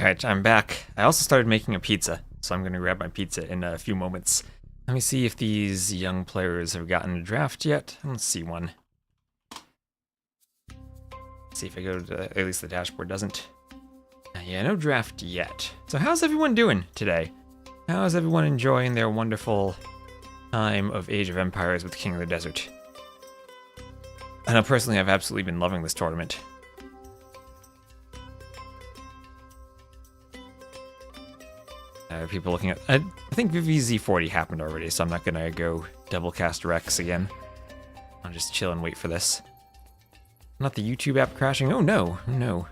Alright, I'm back. I also started making a pizza, so I'm going to grab my pizza in a few moments. Let me see if these young players have gotten a draft yet. I don't see one. Let's see if I go to, at least the dashboard doesn't. Yeah, no draft yet. So how's everyone doing today? How's everyone enjoying their wonderful time of Age of Empires with King of the Desert? I know personally I've absolutely been loving this tournament. People looking at... I think Villese 40 happened already, so I'm not going to go double cast Rex again. I'll just chill and wait for this. Not the YouTube app crashing. Oh no, no.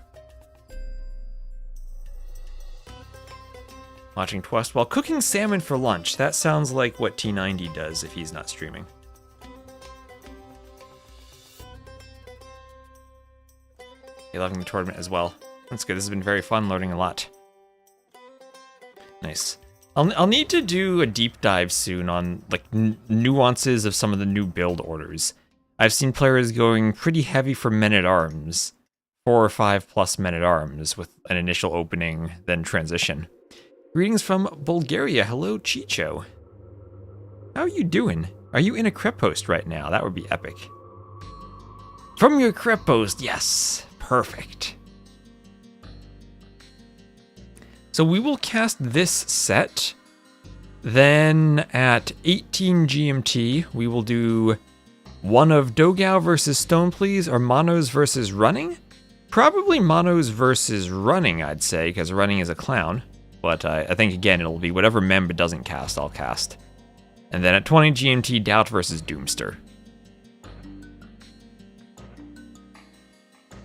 Watching Twist while cooking salmon for lunch. That sounds like what T90 does if he's not streaming. You're loving the tournament as well. That's good. This has been very fun, learning a lot. Nice. I'll need to do a deep dive soon on like nuances of some of the new build orders. I've seen players going pretty heavy for men-at-arms. 4 or 5 plus men-at-arms with an initial opening, then transition. Greetings from Bulgaria. Hello, Chicho. How are you doing? Are you in a crepe post right now? That would be epic. From your crepe post, yes. Perfect. So we will cast this set. Then at 18 GMT, we will do one of Dogao versus Stone Please or Monoz versus Running. Probably Monoz versus Running, I'd say, because Running is a clown. But I think, again, it'll be whatever Memba doesn't cast, I'll cast. And then at 20 GMT, Doubt versus Doomster.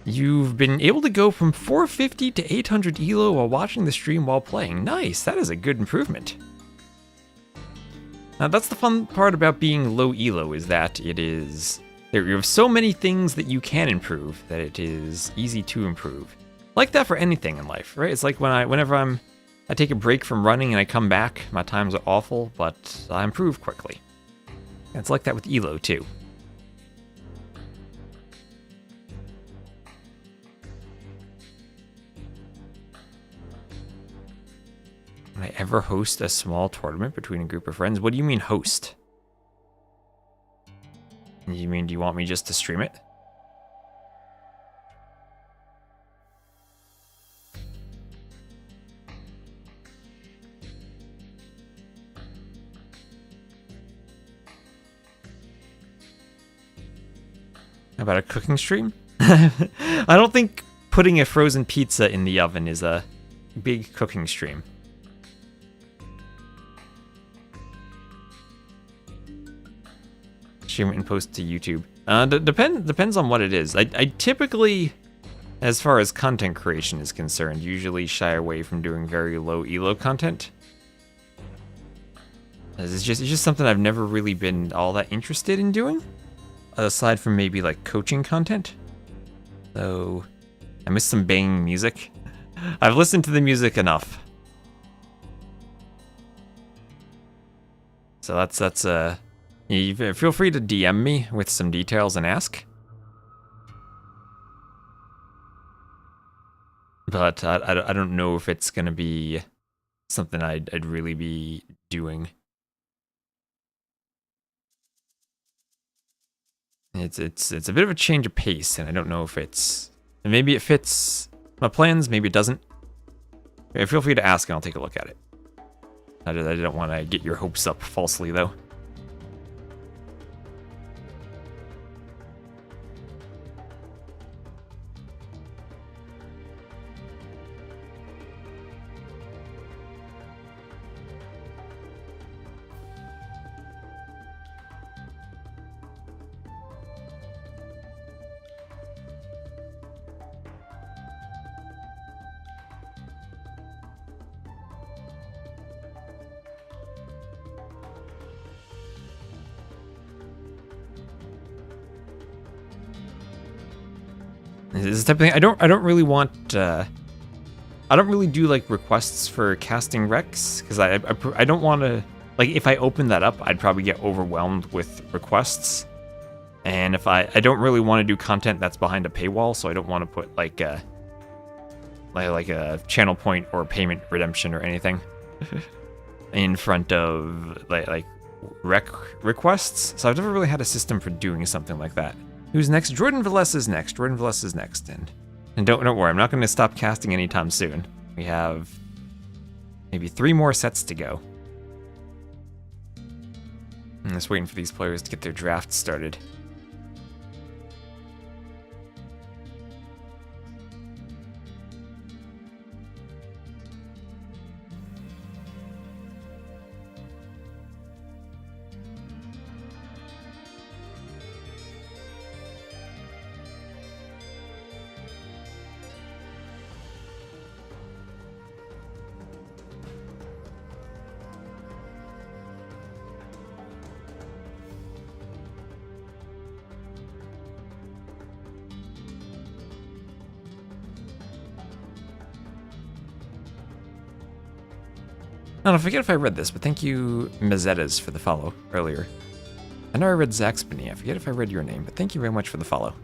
You've been able to go from 450 to 800 elo while watching the stream while playing. Nice, that is a good improvement. Now that's the fun part about being low elo, is that it is... There you have so many things that you can improve that it is easy to improve. Like that for anything in life, right? It's like whenever I take a break from running and I come back, my times are awful, but I improve quickly. It's like that with elo too. Would I ever host a small tournament between a group of friends? What do you mean host? You mean, do you want me just to stream it? How about a cooking stream? I don't think putting a frozen pizza in the oven is a big cooking stream. Stream it and post to YouTube. Depends on what it is. I typically, as far as content creation is concerned, usually shy away from doing very low elo content. It's just something I've never really been all that interested in doing, aside from maybe like coaching content. So I miss some banging music. I've listened to the music enough. So that's you feel free to DM me with some details and ask. But I don't know if it's gonna be something I'd really be doing. It's a bit of a change of pace, and I don't know if it's... Maybe it fits my plans, maybe it doesn't. Feel free to ask and I'll take a look at it. I don't want to get your hopes up falsely, though. This is the type of thing I don't really want. I don't really do like requests for casting Rex because I don't want to, like, if I open that up, I'd probably get overwhelmed with requests, and if I don't really want to do content that's behind a paywall, so I don't want to put like like a channel point or payment redemption or anything in front of like rec requests. So I've never really had a system for doing something like that. Who's next? Jordan Villese is next. Jordan Villese is next, and don't worry, I'm not going to stop casting anytime soon. We have maybe 3 more sets to go. I'm just waiting for these players to get their drafts started. I forget if I read this, but thank you, Mazetas, for the follow earlier. I know I read Zaxpany. I forget if I read your name, but thank you very much for the follow.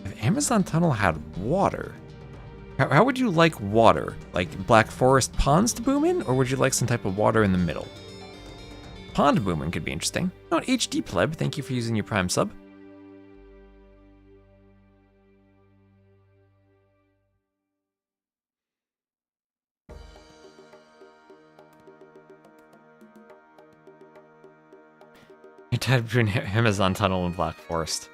If Amazon Tunnel had water, how would you like water? Like Black Forest ponds to boom in, or would you like some type of water in the middle? Pond booming could be interesting. Oh, HD Pleb, thank you for using your Prime sub. You're tied between Amazon Tunnel and Black Forest.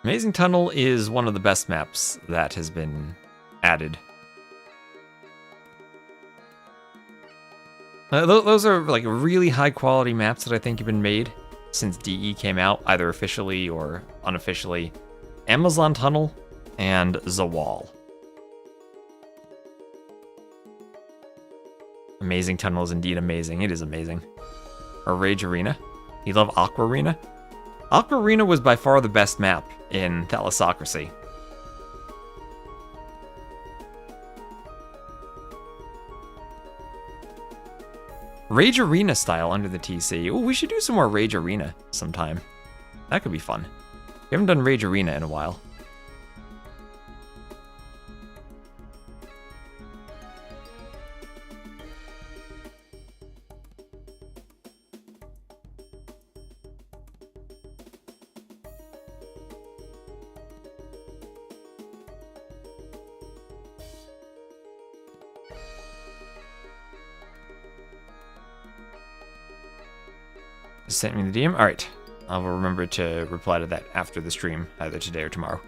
Amazing Tunnel is one of the best maps that has been added. Those are like really high quality maps that I think have been made since DE came out, either officially or unofficially. Amazon Tunnel and Zawal. Amazing Tunnel is indeed amazing. It is amazing. Or Rage Arena. You love Aqua Arena? Aqua Arena was by far the best map in Thalassocracy. Rage Arena style under the TC. Oh, we should do some more Rage Arena sometime. That could be fun. We haven't done Rage Arena in a while. Sent me the DM. All right, I will remember to reply to that after the stream, either today or tomorrow.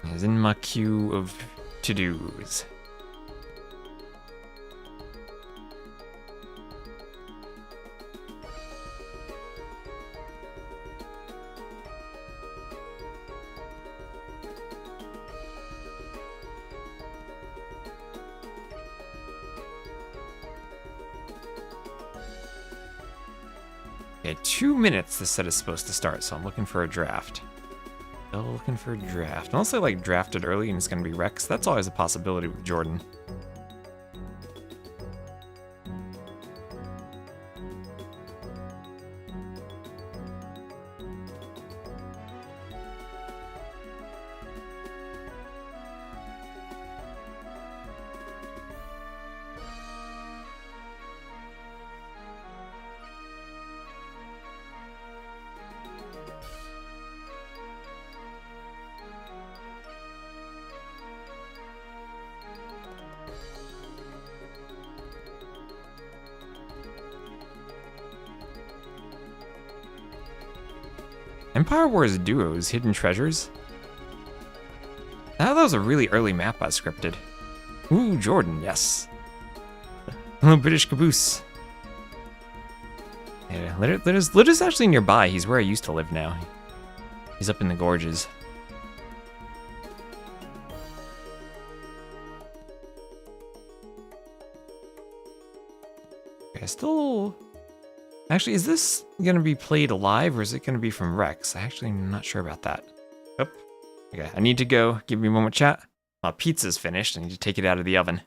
It's in my queue of to-dos. Okay, 2 minutes this set is supposed to start, so I'm looking for a draft. Still looking for a draft. Unless I like drafted early and it's gonna be Rex, that's always a possibility with Jordan. Empire Wars Duos, Hidden Treasures. That was a really early map I scripted. Ooh, Jordan, yes. Hello, British Caboose. Yeah, Litter's actually nearby. He's where I used to live now. He's up in the gorges. Okay, still... Actually, is this going to be played live or is it going to be from Rex? I actually am not sure about that. Oh, okay, I need to go. Give me a moment, chat. Pizza's finished. I need to take it out of the oven.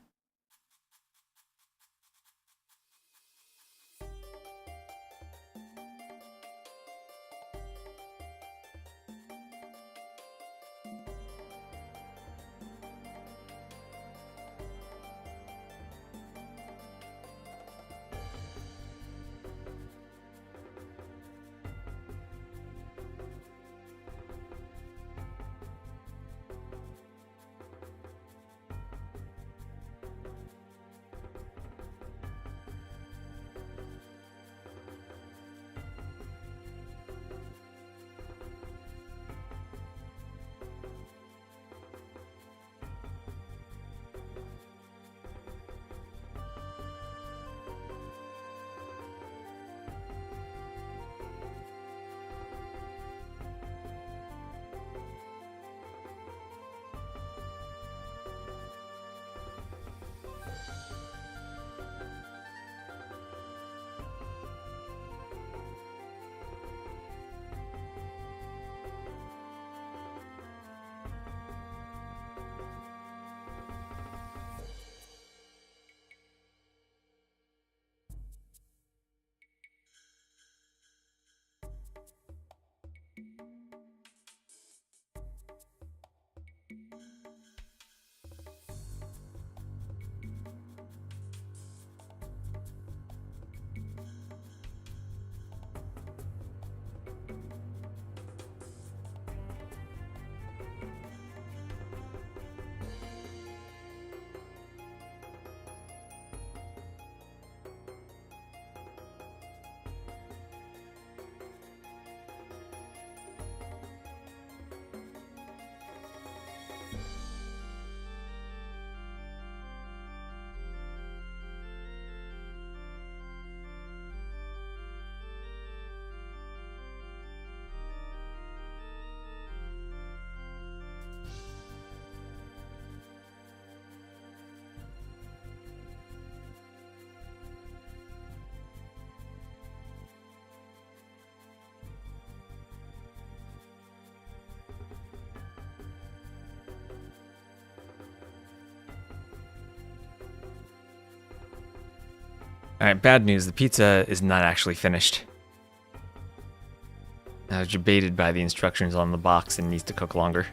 Alright, bad news. The pizza is not actually finished. I was debated by the instructions on the box and needs to cook longer.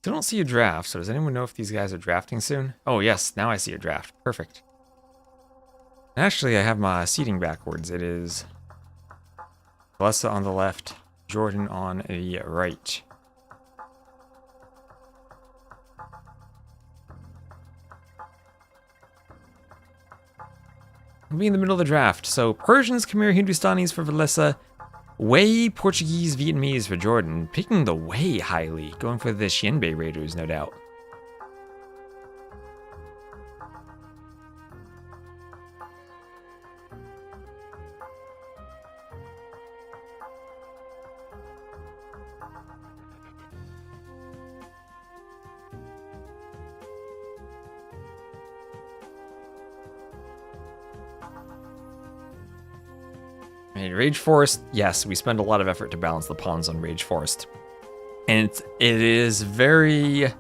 I don't see a draft, so does anyone know if these guys are drafting soon? Oh yes, now I see a draft. Perfect. Actually, I have my seating backwards. It is Villese on the left, Jordan on the right. We'll be in the middle of the draft. So Persians, Khmer, Hindustanis for Villese, Wei, Portuguese, Vietnamese for Jordan. Picking the Wei highly. Going for the Xianbei Raiders, no doubt. Rage Forest, yes, we spend a lot of effort to balance the pawns on Rage Forest. And it is very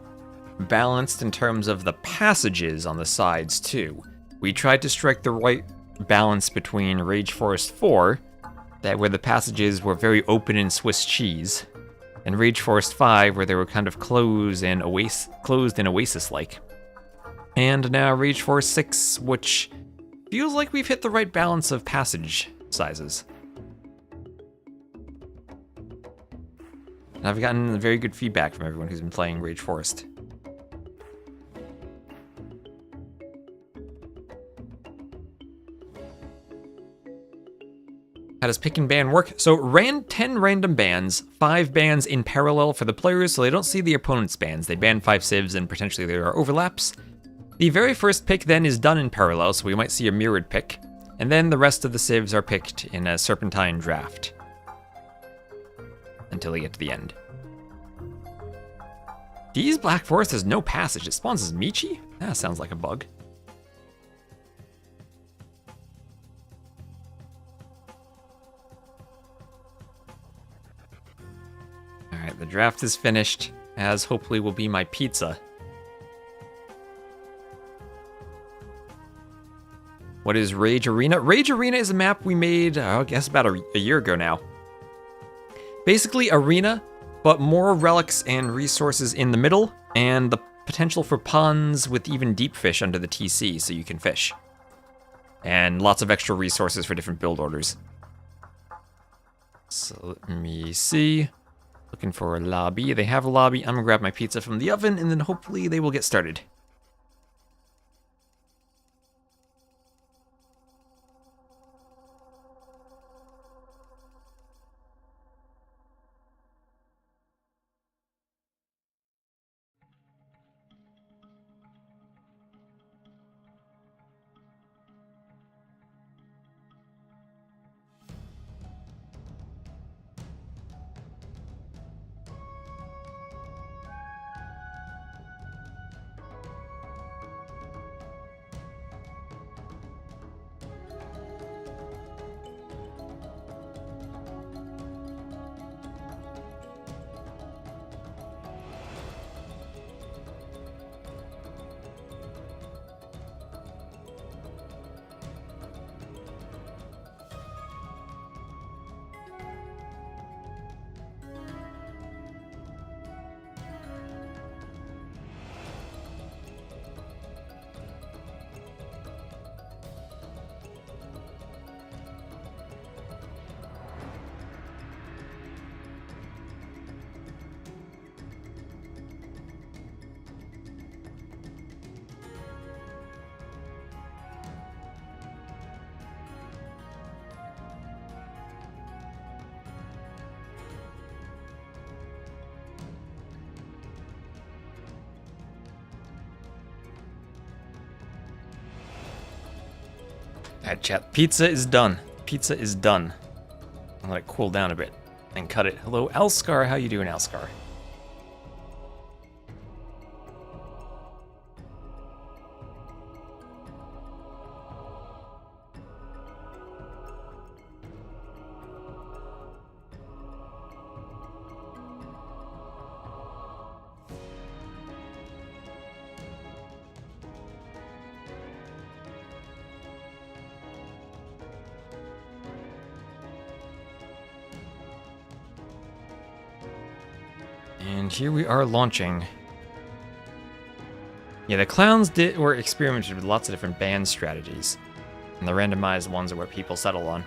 balanced in terms of the passages on the sides, too. We tried to strike the right balance between Rage Forest 4, where the passages were very open and Swiss cheese, and Rage Forest 5, where they were kind of closed and oasis-like. And now Rage Forest 6, which feels like we've hit the right balance of passage sizes. And I've gotten very good feedback from everyone who's been playing Rage Forest. How does pick and ban work? So ran 10 random bans, 5 bans in parallel for the players, so they don't see the opponent's bans. They ban 5 civs and potentially there are overlaps. The very first pick then is done in parallel, so we might see a mirrored pick. And then the rest of the civs are picked in a serpentine draft. Until we get to the end. These Black Forest has no passage. It spawns as Michi? That sounds like a bug. Alright, the draft is finished, as hopefully will be my pizza. What is Rage Arena? Rage Arena is a map we made, I guess about a year ago now. Basically arena, but more relics and resources in the middle, and the potential for ponds with even deep fish under the TC so you can fish. And lots of extra resources for different build orders. So let me see. Looking for a lobby. They have a lobby. I'm gonna grab my pizza from the oven and then hopefully they will get started. Alright, chat. Pizza is done. pizza is done. I'll let it cool down a bit and cut it. Hello, Alskar. How you doing, Alskar? And here we are launching. Yeah, the clowns were experimented with lots of different band strategies. And the randomized ones are what people settle on.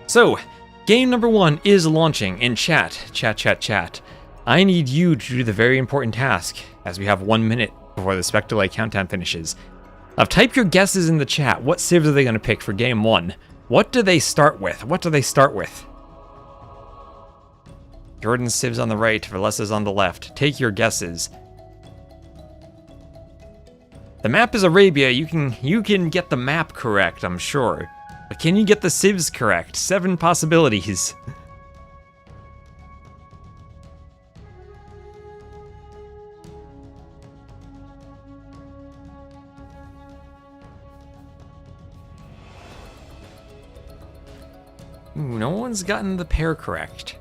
So, game number 1 is launching in chat. Chat. I need you to do the very important task, as we have 1 minute before the Spectre Light countdown finishes. Type your guesses in the chat. What civs are they going to pick for game 1? What do they start with? Jordan's civs on the right, Villese's on the left. Take your guesses. The map is Arabia. You can get the map correct, I'm sure. But can you get the civs correct? 7 possibilities. Ooh, no one's gotten the pair correct.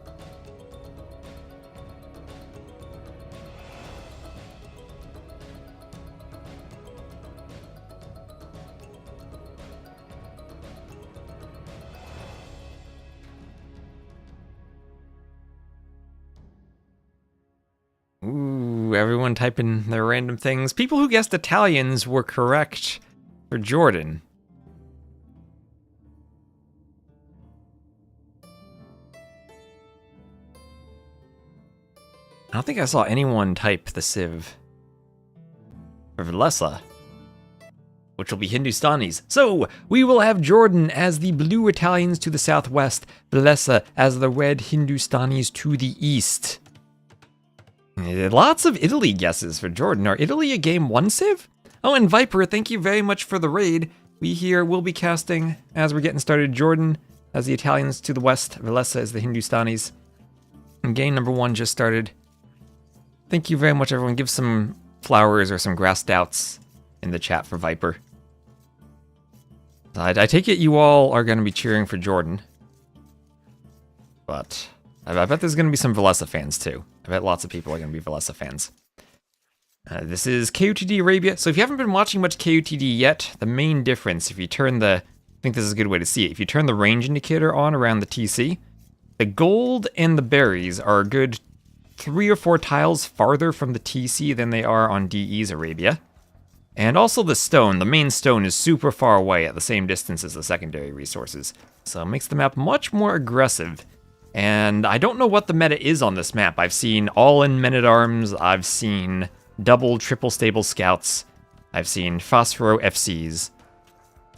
Ooh, everyone typing their random things. People who guessed Italians were correct for Jordan. I don't think I saw anyone type the civ for Villese, which will be Hindustanis. So, we will have Jordan as the blue Italians to the southwest, Villese as the red Hindustanis to the east. Lots of Italy guesses for Jordan. Are Italy a game 1 civ? Oh, and Viper, thank you very much for the raid. We here will be casting, as we're getting started, Jordan as the Italians to the west, Villese as the Hindustanis. And game number 1 just started. Thank you very much, everyone. Give some flowers or some grass doubts in the chat for Viper. I take it you all are going to be cheering for Jordan. But I bet there's going to be some Villese fans too. I bet lots of people are going to be Villese fans. This is KOTD Arabia. So if you haven't been watching much KOTD yet, the main difference, if you turn I think this is a good way to see it. If you turn the range indicator on around the TC, the gold and the berries are a good 3 or 4 tiles farther from the TC than they are on DE's Arabia. And also the stone, the main stone is super far away at the same distance as the secondary resources. So it makes the map much more aggressive. And I don't know what the meta is on this map. I've seen all-in men-at-arms, I've seen double, triple stable scouts, I've seen Phosphoro FCs.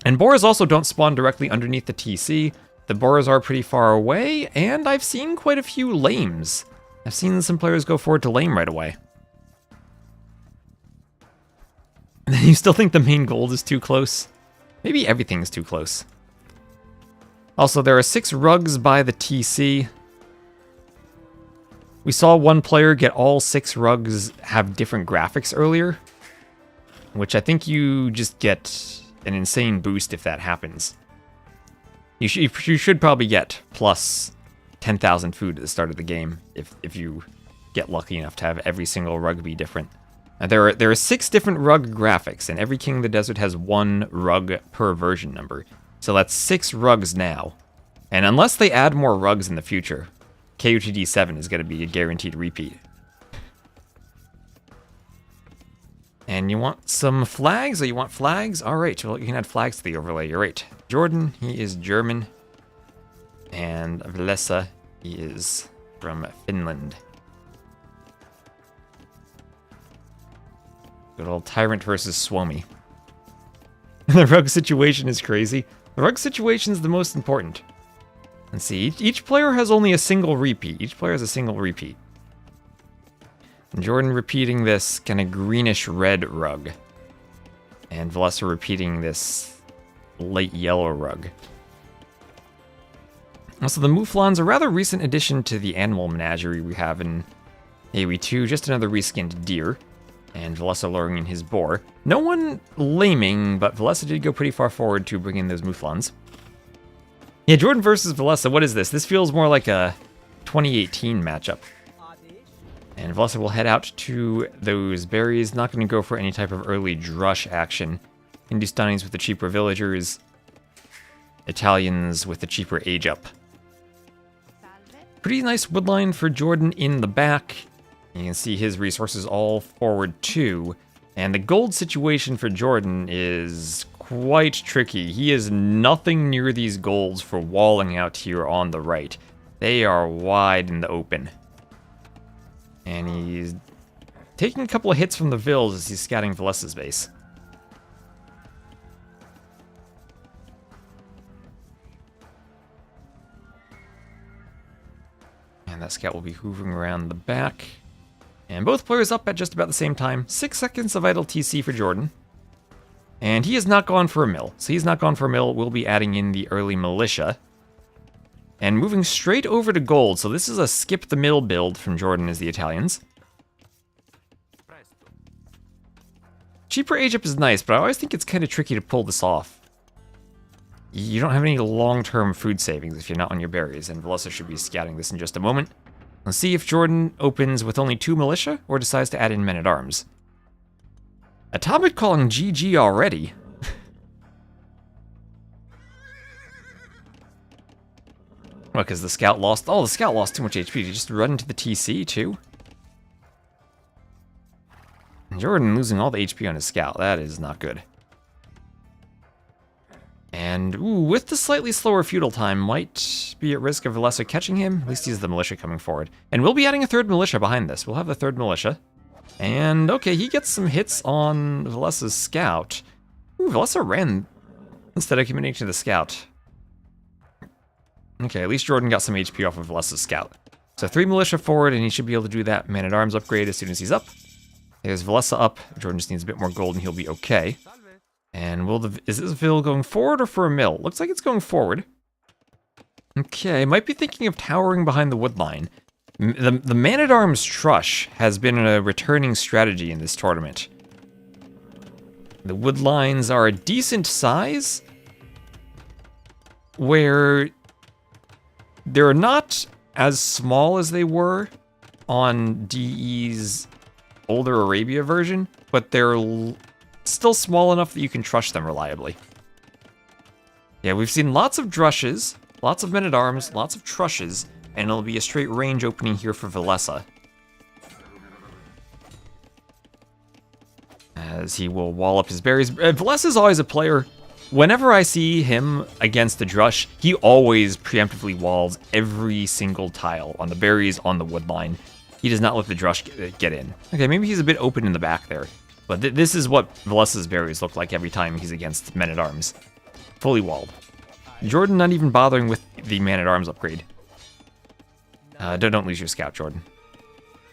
And boars also don't spawn directly underneath the TC. The boars are pretty far away, and I've seen quite a few lames. I've seen some players go forward to lame right away. And then you still think the main gold is too close? Maybe everything is too close. Also, there are 6 rugs by the TC. We saw one player get all 6 rugs have different graphics earlier, which I think you just get an insane boost if that happens. You should probably get plus 10,000 food at the start of the game if you get lucky enough to have every single rug be different. There are 6 different rug graphics, and every King of the Desert has 1 rug per version number. So that's 6 rugs now. And unless they add more rugs in the future, KOTD 7 is going to be a guaranteed repeat. And you want some flags? Oh, you want flags? Alright, well, you can add flags to the overlay. You're right. Jordan, he is German. And Villese, he is from Finland. Good old Tyrant versus Swomy. The rug situation is crazy. The rug situation is the most important. Let's see, each player has only a single repeat. Each player has a single repeat. And Jordan repeating this kind of greenish-red rug. And Villese repeating this light yellow rug. Also, the Mouflon's a rather recent addition to the animal menagerie we have in AoE2, just another reskinned deer. And Villese luring in his boar. No one laming, but Villese did go pretty far forward to bring in those Mouflons. Yeah, Jordan versus Villese, what is this? This feels more like a 2018 matchup. And Villese will head out to those berries, not going to go for any type of early drush action. Hindustanis with the cheaper villagers, Italians with the cheaper age up. Pretty nice woodline for Jordan in the back. You can see his resources all forward too. And the gold situation for Jordan is quite tricky. He is nothing near these golds for walling out here on the right. They are wide in the open. And he's taking a couple of hits from the Vils as he's scouting Villese's base. And that scout will be hoovering around the back. And both players up at just about the same time. 6 seconds of idle TC for Jordan. And he has not gone for a mill. So he's not gone for a mill. We'll be adding in the early militia. And moving straight over to gold. So this is a skip the mill build from Jordan as the Italians. Cheaper age up is nice, but I always think it's kind of tricky to pull this off. You don't have any long-term food savings if you're not on your berries, and Villese should be scouting this in just a moment. Let's see if Jordan opens with only 2 militia, or decides to add in men-at-arms. Atomic calling GG already. Well, because the scout lost... Oh, the scout lost too much HP. Did he just run into the TC, too? Jordan losing all the HP on his scout. That is not good. And, ooh, with the slightly slower feudal time, might be at risk of Villese catching him. At least he's the militia coming forward. And we'll be adding a 3rd militia behind this. We'll have the 3rd militia. And, okay, he gets some hits on Villese's scout. Ooh, Villese ran instead of committing to the scout. Okay, at least Jordan got some HP off of Villese's scout. So 3 militia forward, and he should be able to do that man-at-arms upgrade as soon as he's up. There's Villese up. Jordan just needs a bit more gold, and he'll be okay. And is this Vil going forward or for a mill? Looks like it's going forward. Okay, might be thinking of towering behind the woodline. The man-at-arms trush has been a returning strategy in this tournament. The woodlines are a decent size, where they're not as small as they were on DE's older Arabia version, but they're still small enough that you can trush them reliably. Yeah, we've seen lots of drushes, lots of men-at-arms, lots of trushes, and it'll be a straight range opening here for Villese. As he will wall up his berries. Villese is always a player. Whenever I see him against the drush, he always preemptively walls every single tile on the berries, on the woodline. He does not let the drush get in. Okay, maybe he's a bit open in the back there. But this is what Villese's berries look like every time he's against men-at-arms. Fully walled. Jordan not even bothering with the man-at-arms upgrade. Don't lose your scout, Jordan.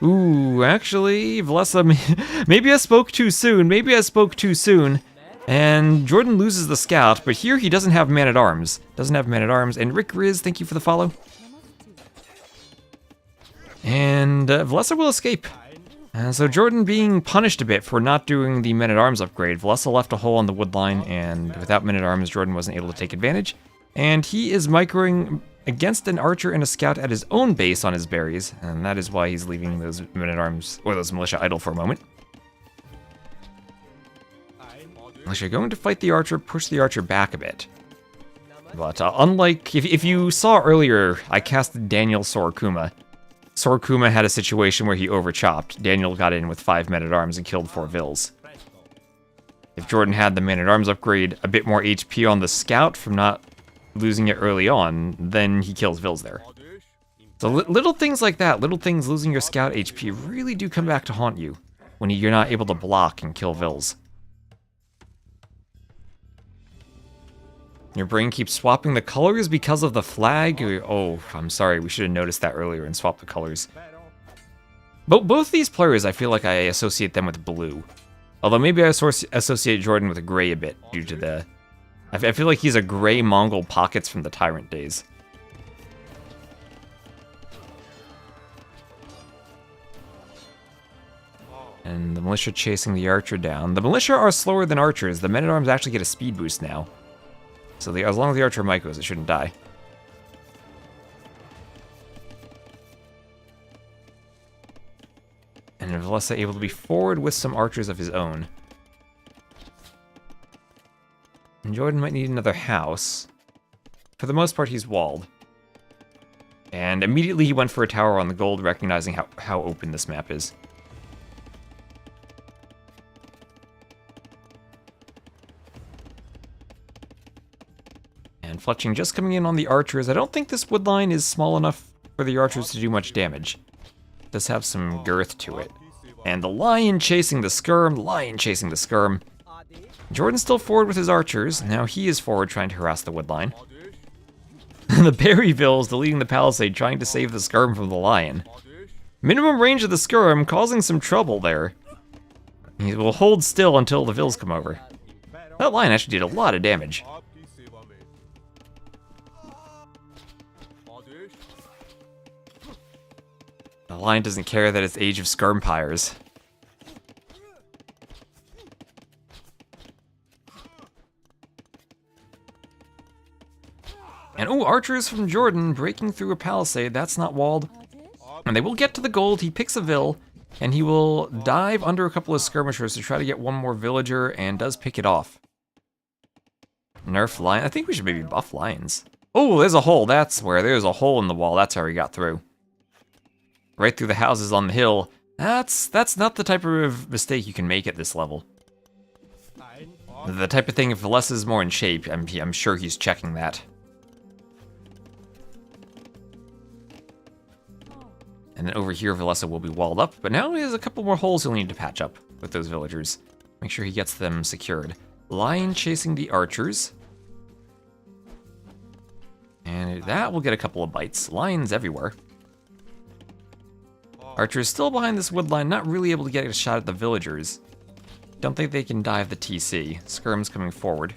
Ooh, actually, Villese... Maybe I spoke too soon. And Jordan loses the scout, but here he doesn't have man-at-arms. And Rick Riz, thank you for the follow. And Villese will escape. So Jordan being punished a bit for not doing the men-at-arms upgrade. Villese left a hole on the woodline, and without men-at-arms, Jordan wasn't able to take advantage. And he is microing against an archer and a scout at his own base on his berries, and that is why he's leaving those men-at-arms, or those militia idle for a moment. Unless you're going to fight the archer, push the archer back a bit. But unlike, if you saw earlier, I cast Daniel Sora Kuma. Sora Kuma had a situation where he overchopped. Daniel got in with 5 men-at-arms and killed 4 Vils. If Jordan had the man-at-arms upgrade, a bit more HP on the scout from not losing it early on, then he kills Vils there. So little things like that, little things losing your scout HP really do come back to haunt you when you're not able to block and kill Vils. Your brain keeps swapping the colors because of the flag? Oh, I'm sorry, we should have noticed that earlier and swapped the colors. Both these players, I feel like I associate them with blue. Although maybe I associate Jordan with gray a bit due to the... I feel like he's a gray Mongol pockets from the Tyrant days. And the militia chasing the archer down. The militia are slower than archers. The men-at-arms actually get a speed boost now. So as long as the archer Mycos, it shouldn't die. And Villese able to be forward with some archers of his own. And Jordan might need another house. For the most part, he's walled. And immediately he went for a tower on the gold, recognizing how open this map is. And Fletching just coming in on the archers. I don't think this wood line is small enough for the archers to do much damage. It does have some girth to it. And the lion chasing the skirm. Jordan's still forward with his archers. Now he is forward trying to harass the wood line. The Berryville is deleting the palisade, trying to save the skirm from the lion. Minimum range of the skirm causing some trouble there. He will hold still until the vills come over. That lion actually did a lot of damage. The lion doesn't care that it's Age of Skirmpires. And oh, archers from Jordan breaking through a palisade. That's not walled. And they will get to the gold. He picks a vill, and he will dive under a couple of skirmishers to try to get one more villager, and does pick it off. Nerf lion. I think we should maybe buff lions. Oh, there's a hole. That's where. There's a hole in the wall. That's how he got through. Right through the houses on the hill. That's not the type of mistake you can make at this level. The type of thing, if Villese is more in shape, I'm sure he's checking that. And then over here, Villese will be walled up, but now he has a couple more holes he'll need to patch up with those villagers. Make sure he gets them secured. Lion chasing the archers. And that will get a couple of bites. Lions everywhere. Archers still behind this wood line, not really able to get a shot at the villagers. Don't think they can dive the TC. Skirm's coming forward.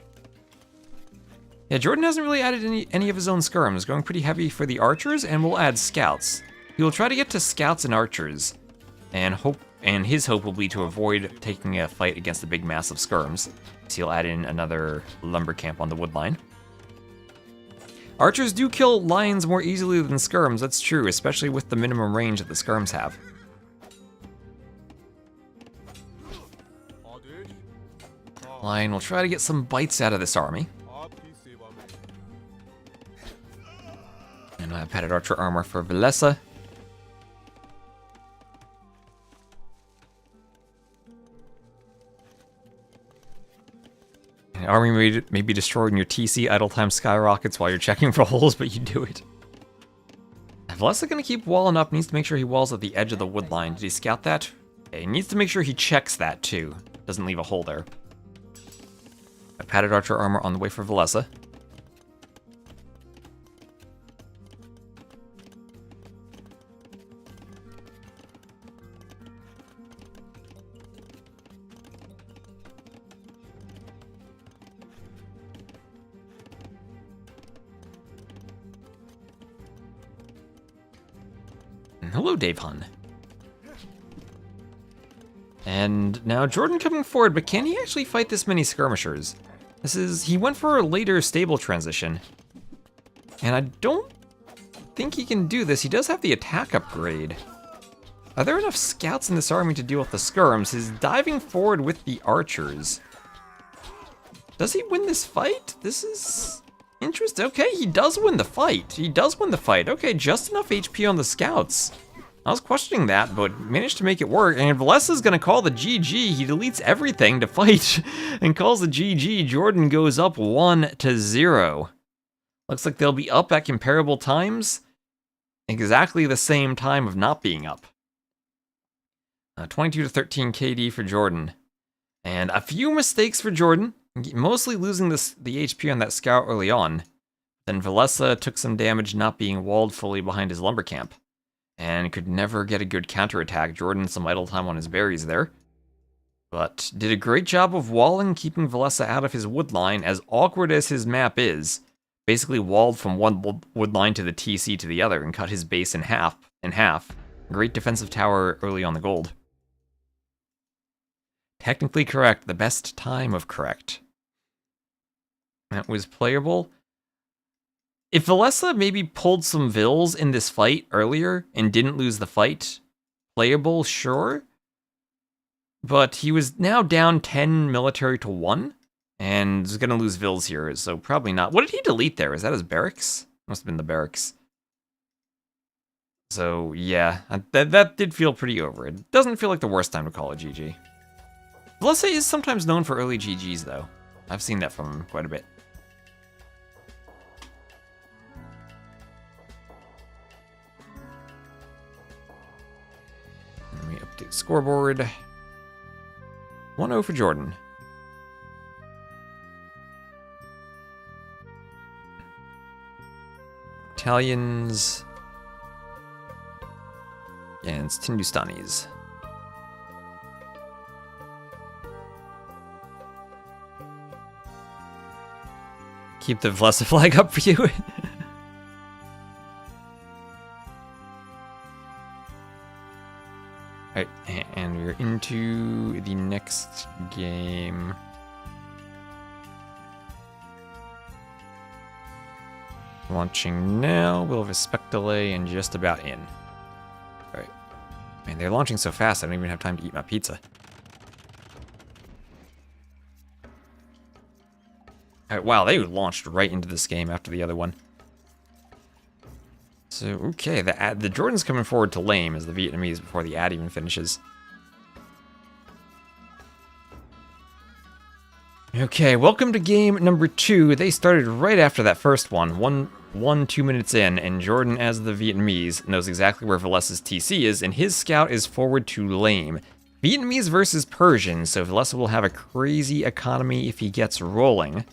Yeah, Jordan hasn't really added any of his own skirms, going pretty heavy for the archers, and will add scouts. He will try to get to scouts and archers, and his hope will be to avoid taking a fight against the big mass of skirms. So he'll add in another lumber camp on the wood line. Archers do kill lions more easily than skirms, that's true, especially with the minimum range that the skirms have. Lion will try to get some bites out of this army. And I have padded archer armor for Villese. An army may be destroying your TC idle time skyrockets while you're checking for holes, but you do it. Villese gonna keep walling up, needs to make sure he walls at the edge of the wood line. Did he scout that? Okay, he needs to make sure he checks that too. Doesn't leave a hole there. I padded archer armor on the way for Villese. Hello, Dave Hun. And now Jordan coming forward, but can he actually fight this many skirmishers? He went for a later stable transition. And I don't think he can do this. He does have the attack upgrade. Are there enough scouts in this army to deal with the skirms? He's diving forward with the archers. Does he win this fight? This is interesting. Okay, he does win the fight. Okay, just enough HP on the scouts. I was questioning that, but managed to make it work. And Villese is going to call the GG. He deletes everything to fight and calls the GG. Jordan goes up 1-0. Looks like they'll be up at comparable times. Exactly the same time of not being up. 22-13 KD for Jordan. And a few mistakes for Jordan. Mostly losing the HP on that scout early on. Then Villese took some damage not being walled fully behind his lumber camp. And could never get a good counterattack. Jordan some idle time on his berries there. But did a great job of walling, keeping Villese out of his wood line, as awkward as his map is. Basically walled from one wood line to the TC to the other and cut his base in half. Great defensive tower early on the gold. Technically correct. The best time of correct. That was playable. If Villese maybe pulled some Vills in this fight earlier and didn't lose the fight, playable, sure. But he was now down 10 military to 1, and is going to lose Vills here, so probably not. What did he delete there? Is that his barracks? Must have been the barracks. So, yeah, that did feel pretty over. It doesn't feel like the worst time to call a GG. Villese is sometimes known for early GGs, though. I've seen that from him quite a bit. Let me update scoreboard. 1-0 for Jordan. Italians. And it's Hindustanis. Keep the Villese flag up for you. Alright, and we're into the next game. Launching now. We'll have a spec delay and just about in. Alright. Man, they're launching so fast I don't even have time to eat my pizza. Alright, wow, they launched right into this game after the other one. So, okay, the Jordan's coming forward to lame as the Vietnamese before the ad even finishes. Okay, welcome to game number 2. They started right after that first one, 2 minutes in, and Jordan, as the Vietnamese, knows exactly where Vilese's TC is, and his scout is forward to lame. Vietnamese versus Persian, so Villese will have a crazy economy if he gets rolling.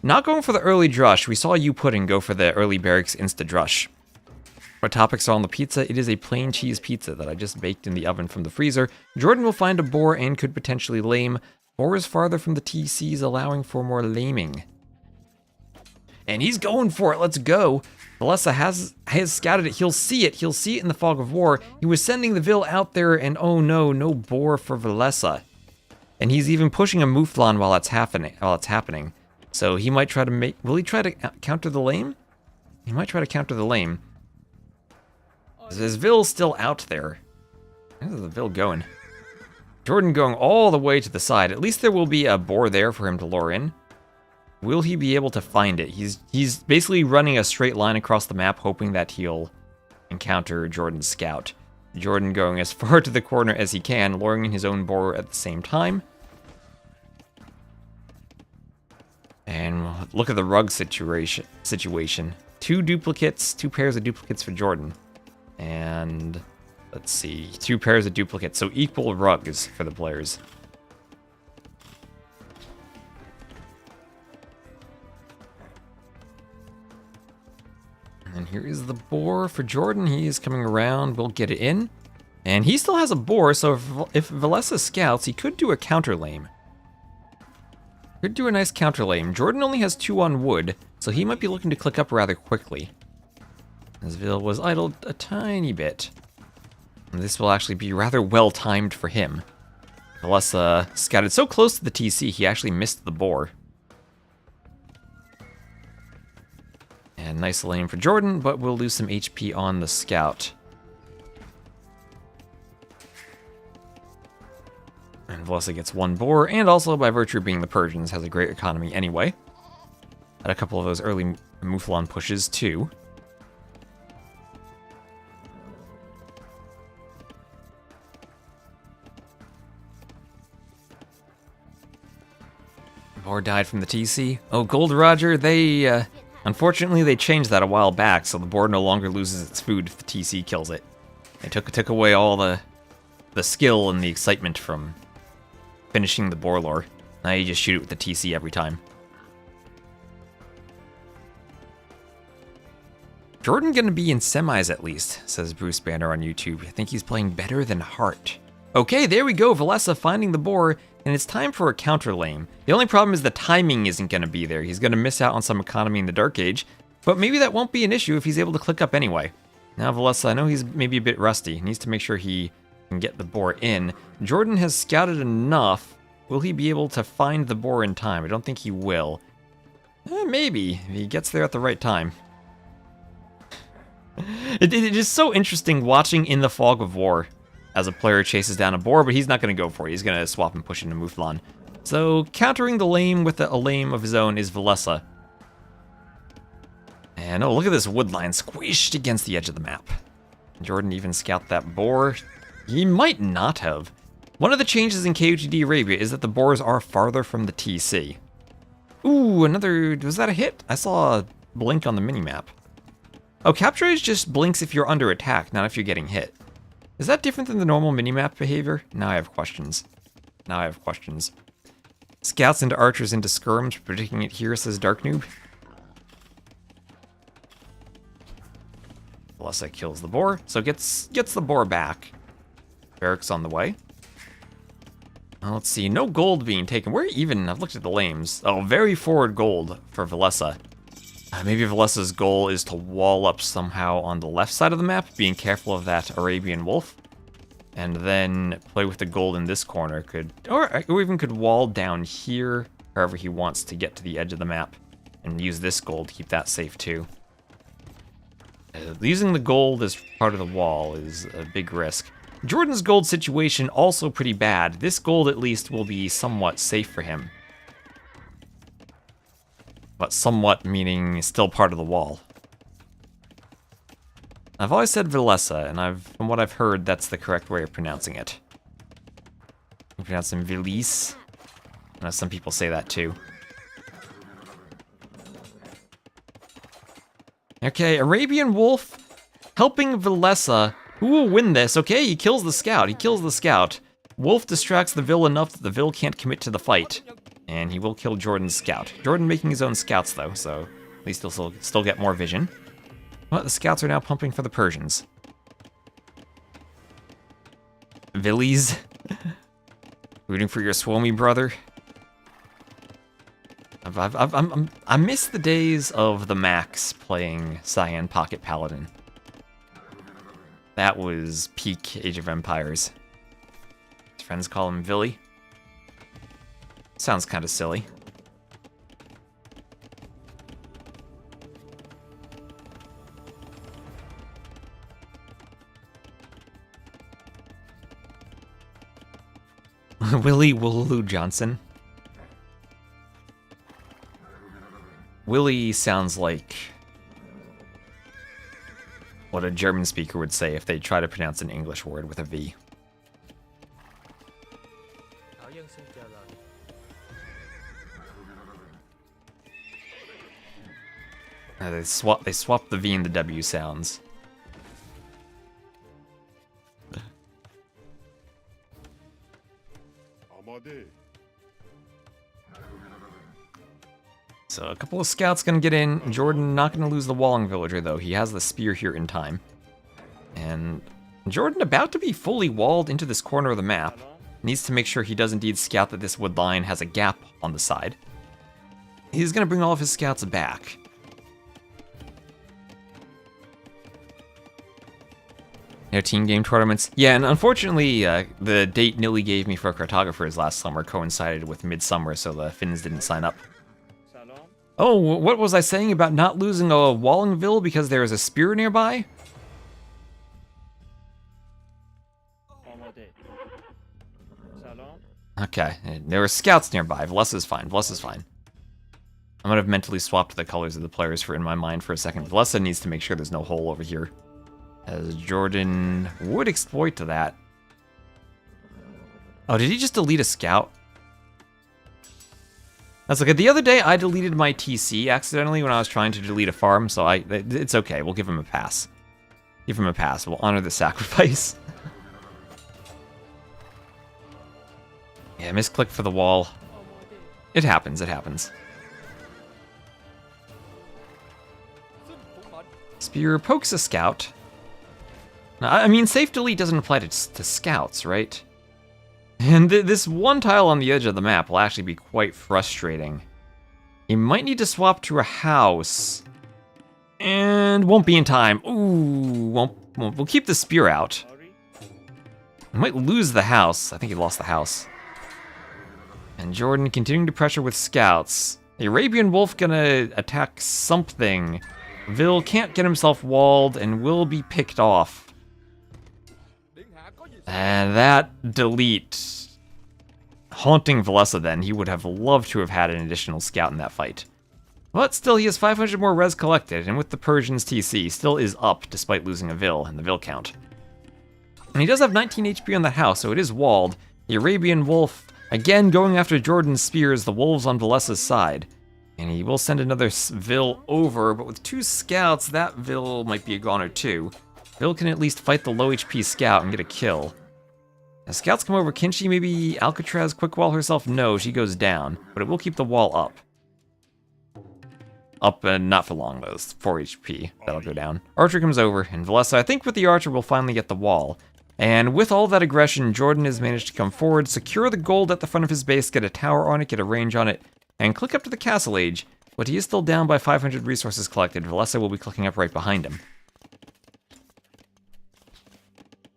Not going for the early drush. We saw you Pudding go for the early barracks insta-drush. What topics are on the pizza? It is a plain cheese pizza that I just baked in the oven from the freezer. Jordan will find a boar and could potentially lame. Boar is farther from the TCs, allowing for more laming. And he's going for it. Let's go. Villese has scouted it. He'll see it. He'll see it in the fog of war. He was sending the Vil out there, and oh no, no boar for Villese. And he's even pushing a Mouflon while it's happening. So he might try to make... Will he try to counter the lame? He might try to counter the lame. Is Vil still out there? Where's the Vil going? Jordan going all the way to the side. At least there will be a boar there for him to lure in. Will he be able to find it? He's basically running a straight line across the map, hoping that he'll encounter Jordan's scout. Jordan going as far to the corner as he can, luring in his own boar at the same time. And look at the rug situation. 2 duplicates, 2 pairs of duplicates for Jordan. And let's see, 2 pairs of duplicates, so equal rugs for the players. And here is the boar for Jordan. He is coming around. We'll get it in. And he still has a boar, so if Villese scouts, he could do a counter lame. Could do a nice counter lame. Jordan only has 2 on wood, so he might be looking to click up rather quickly. As Vil was idled a tiny bit. And this will actually be rather well timed for him. Villese scouted so close to the TC, he actually missed the boar. And nice lane for Jordan, but we'll lose some HP on the scout. And Villese gets 1 boar, and also by virtue of being the Persians, has a great economy anyway. Had a couple of those early Mouflon pushes too. Boar died from the TC. Oh, Gold Roger, they, unfortunately they changed that a while back, so the boar no longer loses its food if the TC kills it. They took away all the skill and the excitement from finishing the boar lore. Now you just shoot it with the TC every time. Jordan gonna be in semis at least, says Bruce Banner on YouTube. I think he's playing better than Hart. Okay, there we go, Villese finding the boar, and it's time for a counter lame. The only problem is the timing isn't gonna be there. He's gonna miss out on some economy in the Dark Age, but maybe that won't be an issue if he's able to click up anyway. Now Villese, I know he's maybe a bit rusty. He needs to make sure he can get the boar in. Jordan has scouted enough. Will he be able to find the boar in time? I don't think he will. Maybe, if he gets there at the right time. It is so interesting watching in the fog of war as a player chases down a boar, but he's not going to go for it. He's going to swap and push into Mouflon. So, countering the lame with a lame of his own is Villese. And oh, look at this wood line squished against the edge of the map. Jordan even scout that boar. He might not have. One of the changes in KOTD Arabia is that the boars are farther from the TC. Ooh, another... was that a hit? I saw a blink on the minimap. Oh, capture rage just blinks if you're under attack, not if you're getting hit. Is that different than the normal minimap behavior? Now I have questions. Scouts into archers into skirms, predicting it here, says Dark Noob. Villese kills the boar, so gets the boar back. Barracks on the way. Let's see, no gold being taken. Where even? I've looked at the lames. Oh, very forward gold for Villese. Maybe Villese's goal is to wall up somehow on the left side of the map, being careful of that Arabian wolf. And then play with the gold in this corner. Or even could wall down here, however he wants to get to the edge of the map. And use this gold to keep that safe too. Using the gold as part of the wall is a big risk. Jordan's gold situation also pretty bad. This gold at least will be somewhat safe for him. But somewhat meaning still part of the wall. I've always said Villese, and from what I've heard, that's the correct way of pronouncing it. You pronounce him Villese. I know some people say that too. Okay, Arabian Wolf helping Villese. Who will win this? Okay, he kills the scout. Wolf distracts the Vill enough that the Vill can't commit to the fight. And he will kill Jordan's scout. Jordan making his own scouts though, so at least he'll still get more vision. But the scouts are now pumping for the Persians. Villese. Rooting for your Swomi brother. I miss the days of the Max playing Cyan Pocket Paladin. That was peak Age of Empires. His friends call him Villy. Sounds kind of silly. Willie Wooloo Johnson. Willie sounds like what a German speaker would say if they try to pronounce an English word with a V. They swap the V and the W sounds. So a couple of scouts gonna get in. Jordan not gonna lose the Walling Villager though. He has the spear here in time. And Jordan about to be fully walled into this corner of the map. Needs to make sure he does indeed scout that this wood line has a gap on the side. He's gonna bring all of his scouts back. No team game tournaments. Yeah, and unfortunately, the date Nilly gave me for cartographers last summer coincided with midsummer, so the Finns didn't sign up. Oh, what was I saying about not losing a Wallingville because there is a spear nearby? Okay, there were scouts nearby. Villese is fine. I might have mentally swapped the colors of the players in my mind for a second. Villese needs to make sure there's no hole over here, as Jordan would exploit to that. Oh, did he just delete a scout? That's okay. The other day, I deleted my TC accidentally when I was trying to delete a farm, so it's okay. We'll give him a pass. We'll honor the sacrifice. Yeah, misclick for the wall. It happens. Spear pokes a scout. Now, I mean, safe delete doesn't apply to scouts, right? And this one tile on the edge of the map will actually be quite frustrating. You might need to swap to a house. And won't be in time. Ooh, won't. We'll keep the spear out. He might lose the house. I think he lost the house. And Jordan continuing to pressure with scouts. The Arabian Wolf gonna attack something. Vil can't get himself walled and will be picked off. And that delete. Haunting Villese then. He would have loved to have had an additional scout in that fight. But still, he has 500 more res collected, and with the Persians TC, still is up despite losing a Vil and the Vil count. And he does have 19 HP on that house, so it is walled. The Arabian Wolf, again going after Jordan's spears, the wolves on Villese's side. And he will send another Vil over, but with 2 scouts, that Vil might be a goner too. Vil can at least fight the low HP scout and get a kill. As scouts come over, can she maybe Alcatraz quick wall herself? No, she goes down, but it will keep the wall up. Up and not for long though, it's 4 HP, that'll go down. Archer comes over, and Villese, I think with the Archer, will finally get the wall. And with all that aggression, Jordan has managed to come forward, secure the gold at the front of his base, get a tower on it, get a range on it, and click up to the castle age, but he is still down by 500 resources collected. Villese will be clicking up right behind him.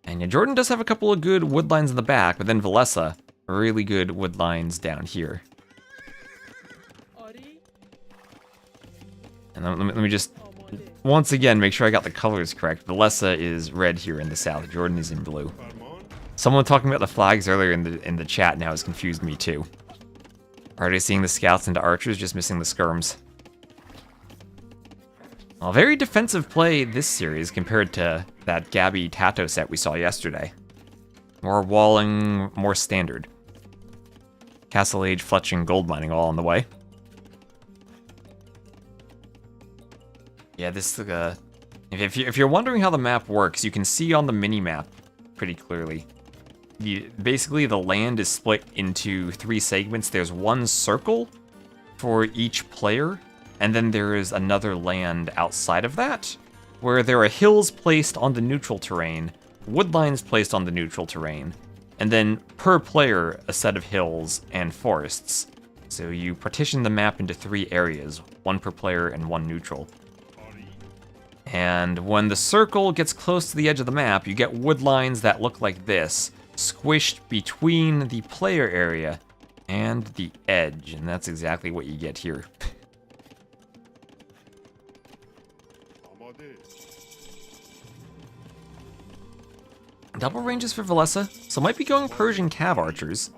And yeah, Jordan does have a couple of good wood lines in the back, but then Villese, really good wood lines down here. And let me just, once again, make sure I got the colors correct. Villese is red here in the south, Jordan is in blue. Someone talking about the flags earlier in the chat now has confused me too. Already seeing the scouts into archers, just missing the skirms. Well, very defensive play this series compared to that Gabby Tato set we saw yesterday. More walling, more standard. Castle Age, Fletching, Gold Mining all on the way. Yeah, this if you're wondering how the map works, you can see on the mini-map pretty clearly. Basically, the land is split into 3 segments. There's one circle for each player, and then there is another land outside of that, where there are hills placed on the neutral terrain, wood lines placed on the neutral terrain, and then per player, a set of hills and forests. So you partition the map into 3 areas, 1 per player and 1 neutral. And when the circle gets close to the edge of the map, you get wood lines that look like this, squished between the player area and the edge, and that's exactly what you get here. Double ranges for Villese, so might be going Persian cav archers.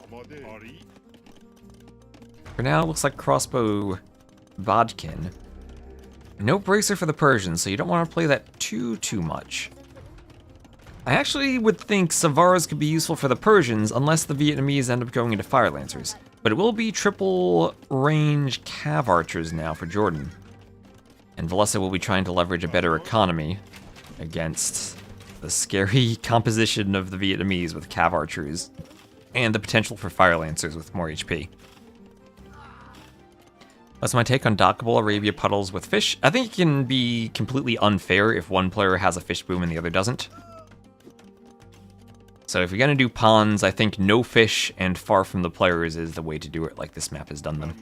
For now, it looks like crossbow Bodkin. No bracer for the Persians, so you don't want to play that too much. I actually would think Savaras could be useful for the Persians unless the Vietnamese end up going into Fire Lancers. But it will be triple range cav archers now for Jordan. And Villese will be trying to leverage a better economy against the scary composition of the Vietnamese with cav archers and the potential for Fire Lancers with more HP. That's my take on dockable Arabia puddles with fish. I think it can be completely unfair if one player has a fish boom and the other doesn't. So if you're gonna do ponds, I think no fish and far from the players is the way to do it, like this map has done them.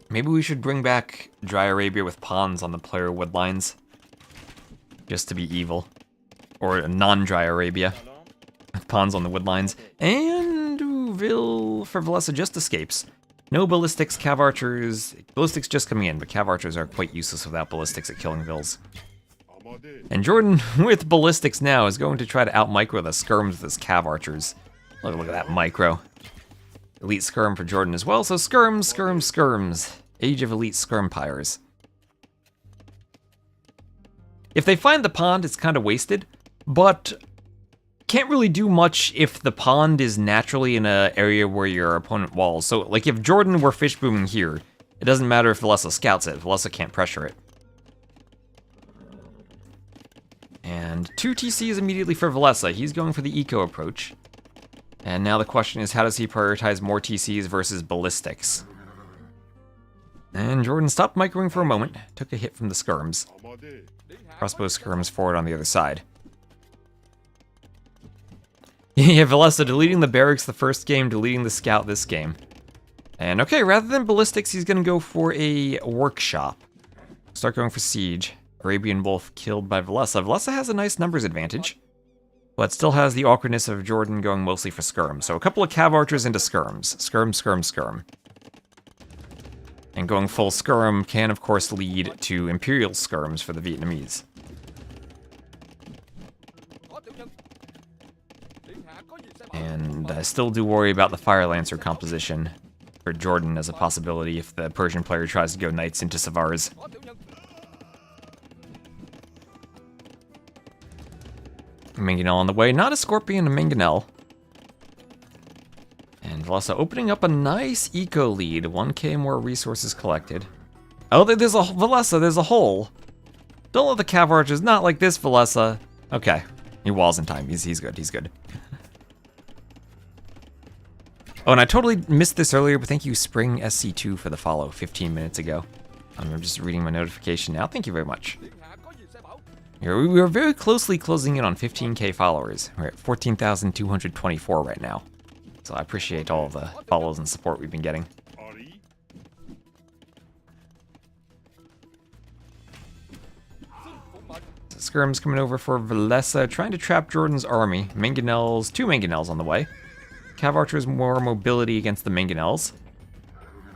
Maybe we should bring back Dry Arabia with ponds on the player wood lines. Just to be evil. Or a non-Dry Arabia. With ponds on the wood lines. And Vil for Villese just escapes. No ballistics, cav archers. Ballistics just coming in, but cav archers are quite useless without ballistics at killing Vils. And Jordan, with ballistics now, is going to try to out-micro the skirms with his cav archers. Look at that micro. Elite skirm for Jordan as well, so skirms, skirms, skirms. Age of elite skirmpires. If they find the pond, it's kind of wasted, but can't really do much if the pond is naturally in an area where your opponent walls. So, like, if Jordan were fish booming here, it doesn't matter if Villese scouts it. Villese can't pressure it. And 2 TCs immediately for Villese. He's going for the eco approach. And now the question is, how does he prioritize more TCs versus ballistics? And Jordan stopped microing for a moment, took a hit from the skirms. Crossbow skirms forward on the other side. Yeah, Villese deleting the barracks the first game, deleting the scout this game. And okay, rather than ballistics, he's going to go for a workshop. Start going for siege. Arabian Wolf killed by Villese. Villese has a nice numbers advantage, but still has the awkwardness of Jordan going mostly for skirm. So a couple of cav archers into skirms. Skirm, skirm, skirm. And going full skirm can, of course, lead to imperial skirms for the Vietnamese. And I still do worry about the Fire Lancer composition for Jordan as a possibility if the Persian player tries to go knights into Savars. Mangonel on the way, not a Scorpion, a Mangonel. And Villese opening up a nice eco lead, 1k more resources collected. Oh, there's a Villese, there's a hole. Don't let the cav archers, not like this Villese. Okay, he walls in time, he's good, he's good. Oh, and I totally missed this earlier, but thank you, Spring SC2, for the follow 15 minutes ago. I'm just reading my notification now. Thank you very much. We are very closely closing in on 15k followers. We're at 14,224 right now. So I appreciate all of the follows and support we've been getting. So skirms coming over for Villese, trying to trap Jordan's army. Mangonels, 2 Mangonels on the way. Cav archers more mobility against the Mangonels.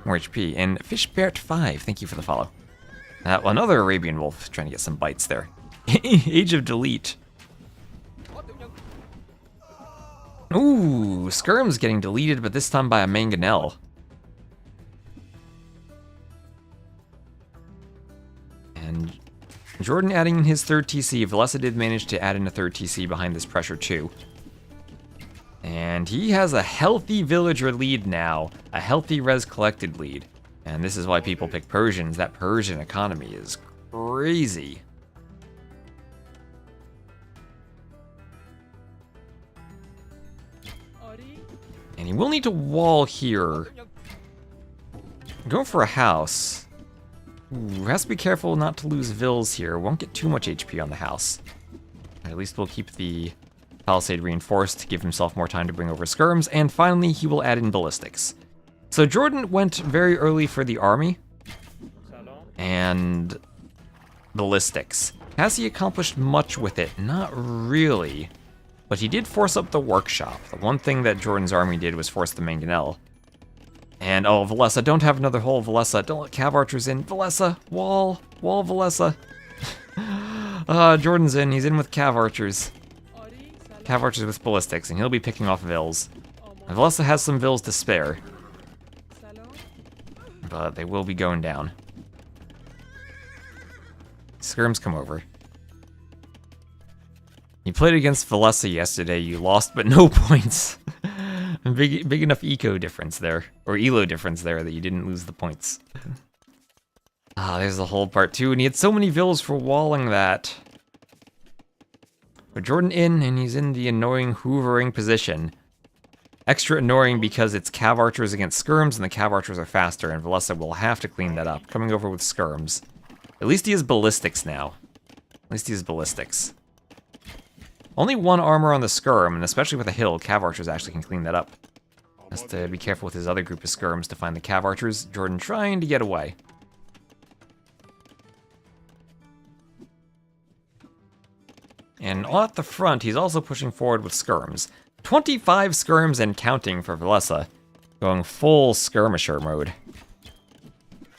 More HP. And Fishbert 5, thank you for the follow. Another Arabian Wolf trying to get some bites there. Age of Delete. Ooh, Skirm's getting deleted, but this time by a Mangonel. And Jordan adding in his 3rd TC. Villese did manage to add in a 3rd TC behind this pressure too. And he has a healthy villager lead now. A healthy res collected lead. And this is why people pick Persians. That Persian economy is crazy. And he will need to wall here. Go for a house. Ooh, has to be careful not to lose Vils here. Won't get too much HP on the house. At least we'll keep the palisade reinforced to give himself more time to bring over skirms. And finally, he will add in ballistics. So Jordan went very early for the army. And ballistics. Has he accomplished much with it? Not really. But he did force up the workshop. The one thing that Jordan's army did was force the Mangonel. And, oh, Villese, don't have another hole, Villese. Don't let cav archers in. Villese, wall, Villese. Jordan's in. He's in with cav archers. Cav archers with ballistics, and he'll be picking off Vils. And Villese has some Vils to spare. But they will be going down. Skirms come over. You played against Villese yesterday, you lost, but no points. Big enough eco difference there, or elo difference there, that you didn't lose the points. There's the whole part 2, and he had so many villas for walling that. But Jordan in, and he's in the annoying hoovering position. Extra annoying because it's cav archers against skirms, and the cav archers are faster, and Villese will have to clean that up, coming over with skirms. At least he has ballistics now. At least he has ballistics. Only 1 armor on the skirm, and especially with a hill, cav archers actually can clean that up. Has to be careful with his other group of skirms to find the cav archers. Jordan trying to get away. And at the front, he's also pushing forward with skirms. 25 skirms and counting for Villese, going full skirmisher mode.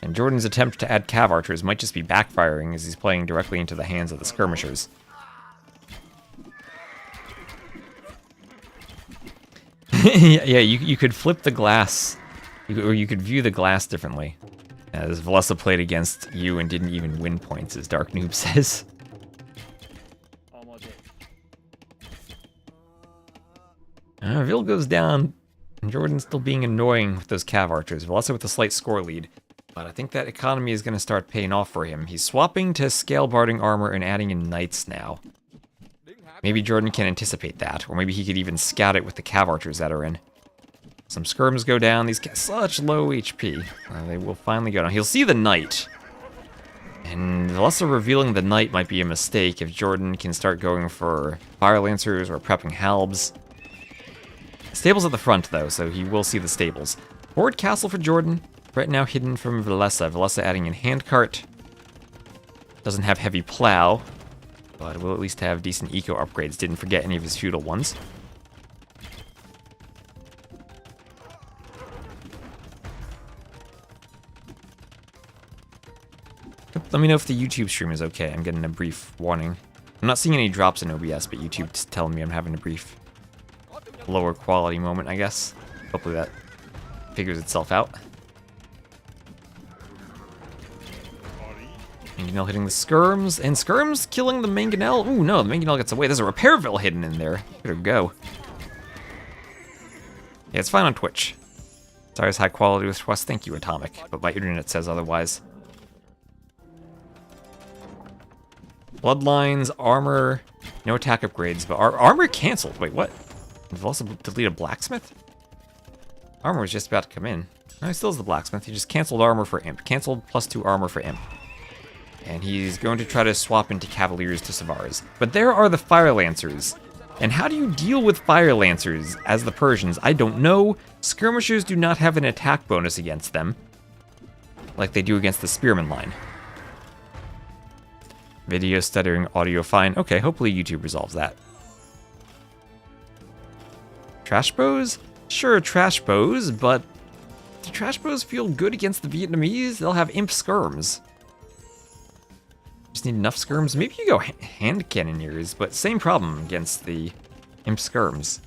And Jordan's attempt to add cav archers might just be backfiring as he's playing directly into the hands of the skirmishers. Yeah, you could flip the glass, or you could view the glass differently. As Villese played against you and didn't even win points, as Dark Noob says. Vil goes down, and Jordan's still being annoying with those cav archers. Villese with a slight score lead, but I think that economy is going to start paying off for him. He's swapping to scale barding armor and adding in knights now. Maybe Jordan can anticipate that, or maybe he could even scout it with the cav archers that are in. Some skirms go down. These get such low HP. They will finally go down. He'll see the knight. And Villese revealing the knight might be a mistake if Jordan can start going for fire lancers or prepping halbs. Stables at the front, though, so he will see the stables. Forward castle for Jordan. Right now hidden from Villese. Villese adding in handcart. Doesn't have heavy plow, but will at least have decent eco upgrades. Didn't forget any of his feudal ones. Let me know if the YouTube stream is okay. I'm getting a brief warning. I'm not seeing any drops in OBS, but YouTube's telling me I'm having a brief lower quality moment, I guess. Hopefully that figures itself out. Mangonel hitting the skirms, and skirms killing the Mangonel. Ooh, no, the Mangonel gets away. There's a Repairville hidden in there. Better go. Yeah, it's fine on Twitch. Sorry, it's high quality with Trust. Thank you, Atomic, but my internet says otherwise. Bloodlines, armor, no attack upgrades, but armor canceled. Wait, what? We've also deleted blacksmith? Armor was just about to come in. No, he still has the blacksmith. He just canceled armor for imp. Canceled +2 armor for imp. And he's going to try to swap into cavaliers to Savars. But there are the fire lancers. And how do you deal with fire lancers as the Persians? I don't know. Skirmishers do not have an attack bonus against them, like they do against the spearman line. Video stuttering, audio fine. Okay, hopefully YouTube resolves that. Trash bows? Sure, trash bows, but do trash bows feel good against the Vietnamese? They'll have imp skirms. Just need enough skirms. Maybe you go hand cannoneers, but same problem against the imp skirms.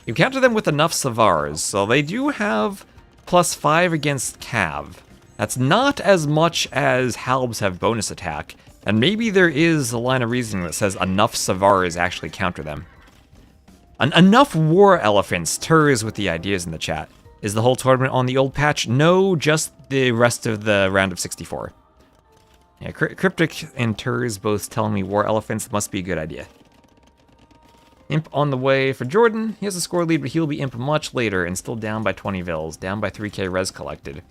You counter them with enough Savars, so they do have +5 against Cav. That's not as much as Halbs have bonus attack, and maybe there is a line of reasoning that says enough Savars actually counter them. Enough war elephants. Turs with the ideas in the chat. Is the whole tournament on the old patch? No, just the rest of the round of 64. Yeah, Cryptic and Turs both telling me war elephants must be a good idea. Imp on the way for Jordan. He has a score lead, but he'll be Imp much later and still down by 20 Vils, down by 3k res collected.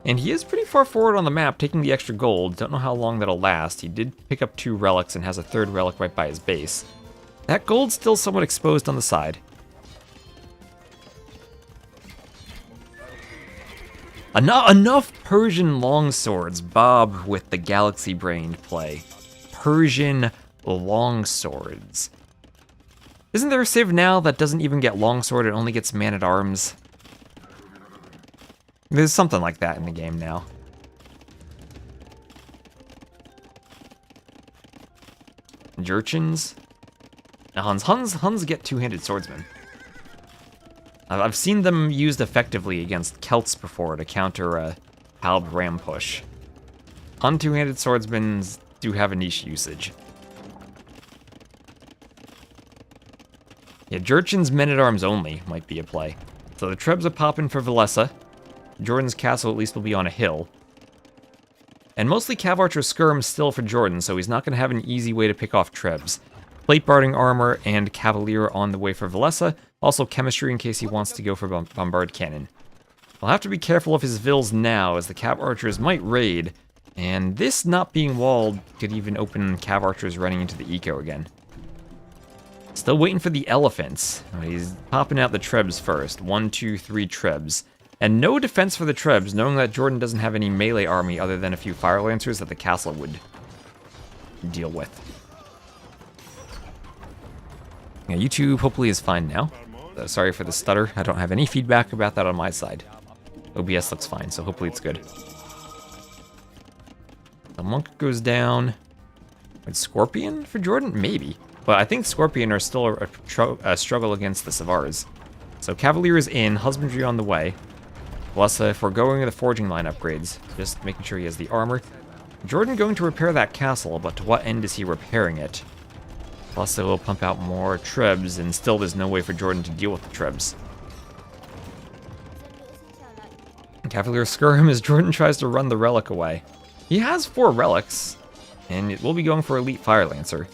And he is pretty far forward on the map, taking the extra gold. Don't know how long that'll last. He did pick up 2 relics and has a 3rd relic right by his base. That gold's still somewhat exposed on the side. Enough Persian longswords. Bob with the galaxy-brained play. Persian longswords. Isn't there a civ now that doesn't even get longsword, it only gets man-at-arms? There's something like that in the game now. Jurchens. Huns get two-handed swordsmen. I've seen them used effectively against Celts before to counter a Halb ram push. Hun two-handed swordsmen do have a niche usage. Yeah, Jurchen's men-at-arms only might be a play. So the Trebs are popping for Villese. Jordan's castle at least will be on a hill. And mostly Cav Archer skirms still for Jordan, so he's not going to have an easy way to pick off Trebs. Plate Barding armor and Cavalier on the way for Villese. Also chemistry in case he wants to go for Bombard Cannon. I'll have to be careful of his Vils now, as the Cav Archers might raid. And this not being walled could even open Cav Archers running into the eco again. Still waiting for the elephants. He's popping out the Trebs first. 1, 2, 3 Trebs. And no defense for the Trebs, knowing that Jordan doesn't have any melee army other than a few Fire Lancers that the castle would deal with. Yeah, YouTube hopefully is fine now. Sorry for the stutter. I don't have any feedback about that on my side. OBS looks fine, so hopefully it's good. The monk goes down. Wait, Scorpion for Jordan? Maybe. But I think Scorpion are still a struggle against the Savars. So Cavalier is in, Husbandry on the way. Plus, if we're going to the forging line upgrades, just making sure he has the armor. Jordan going to repair that castle, but to what end is he repairing it? Plus, they will pump out more Trebs, and still there's no way for Jordan to deal with the Trebs. Cavalier skirm as Jordan tries to run the relic away. He has 4 relics, and it will be going for Elite Fire Lancer.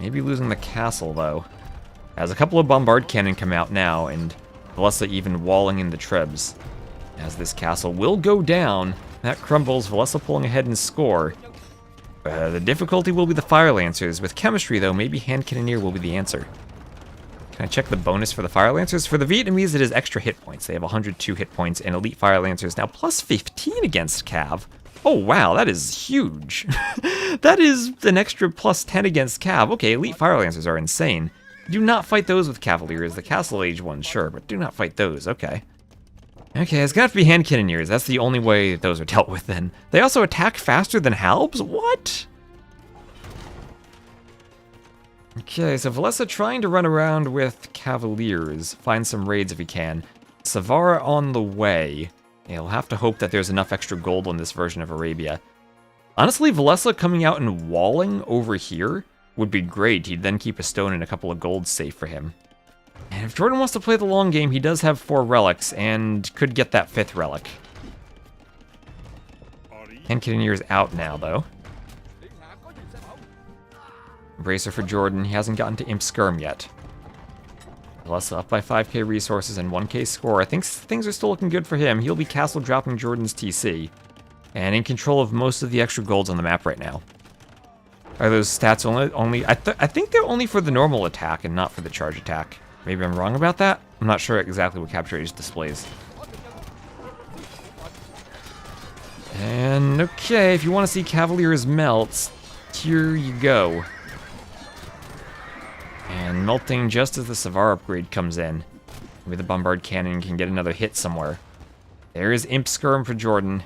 Maybe losing the castle, though. As a couple of Bombard Cannon come out now, and Villese even walling in the Trebs. As this castle will go down, that crumbles, Villese pulling ahead in score. The difficulty will be the fire lancers. With chemistry, though, maybe hand cannoneer will be the answer. Can I check the bonus for the fire lancers? For the Vietnamese, it is extra hit points. They have 102 hit points, and elite fire lancers now plus 15 against Cav. Oh, wow, that is huge. That is an extra plus 10 against Cav. Okay, elite fire lancers are insane. Do not fight those with cavaliers. The castle age ones, sure, but do not fight those. Okay. Okay, it's gonna have to be hand cannoneers. That's the only way those are dealt with then. They also attack faster than halbs? What? Okay, so Villese trying to run around with cavaliers. Find some raids if he can. Savara on the way. He'll have to hope that there's enough extra gold on this version of Arabia. Honestly, Villese coming out and walling over here would be great. He'd then keep a stone and a couple of gold safe for him. And if Jordan wants to play the long game, he does have 4 relics and could get that 5th relic. Hand cannoneer's out now, though. Bracer for Jordan. He hasn't gotten to Imp Skirm yet. Villese up by 5k resources and 1k score. I think things are still looking good for him. He'll be castle dropping Jordan's TC. And in control of most of the extra golds on the map right now. Are those stats only I think they're only for the normal attack and not for the charge attack. Maybe I'm wrong about that? I'm not sure exactly what Capture Age displays. And okay, if you want to see Cavaliers melt, here you go. And melting just as the Savar upgrade comes in. Maybe the Bombard Cannon can get another hit somewhere. There is Imp Skirm for Jordan.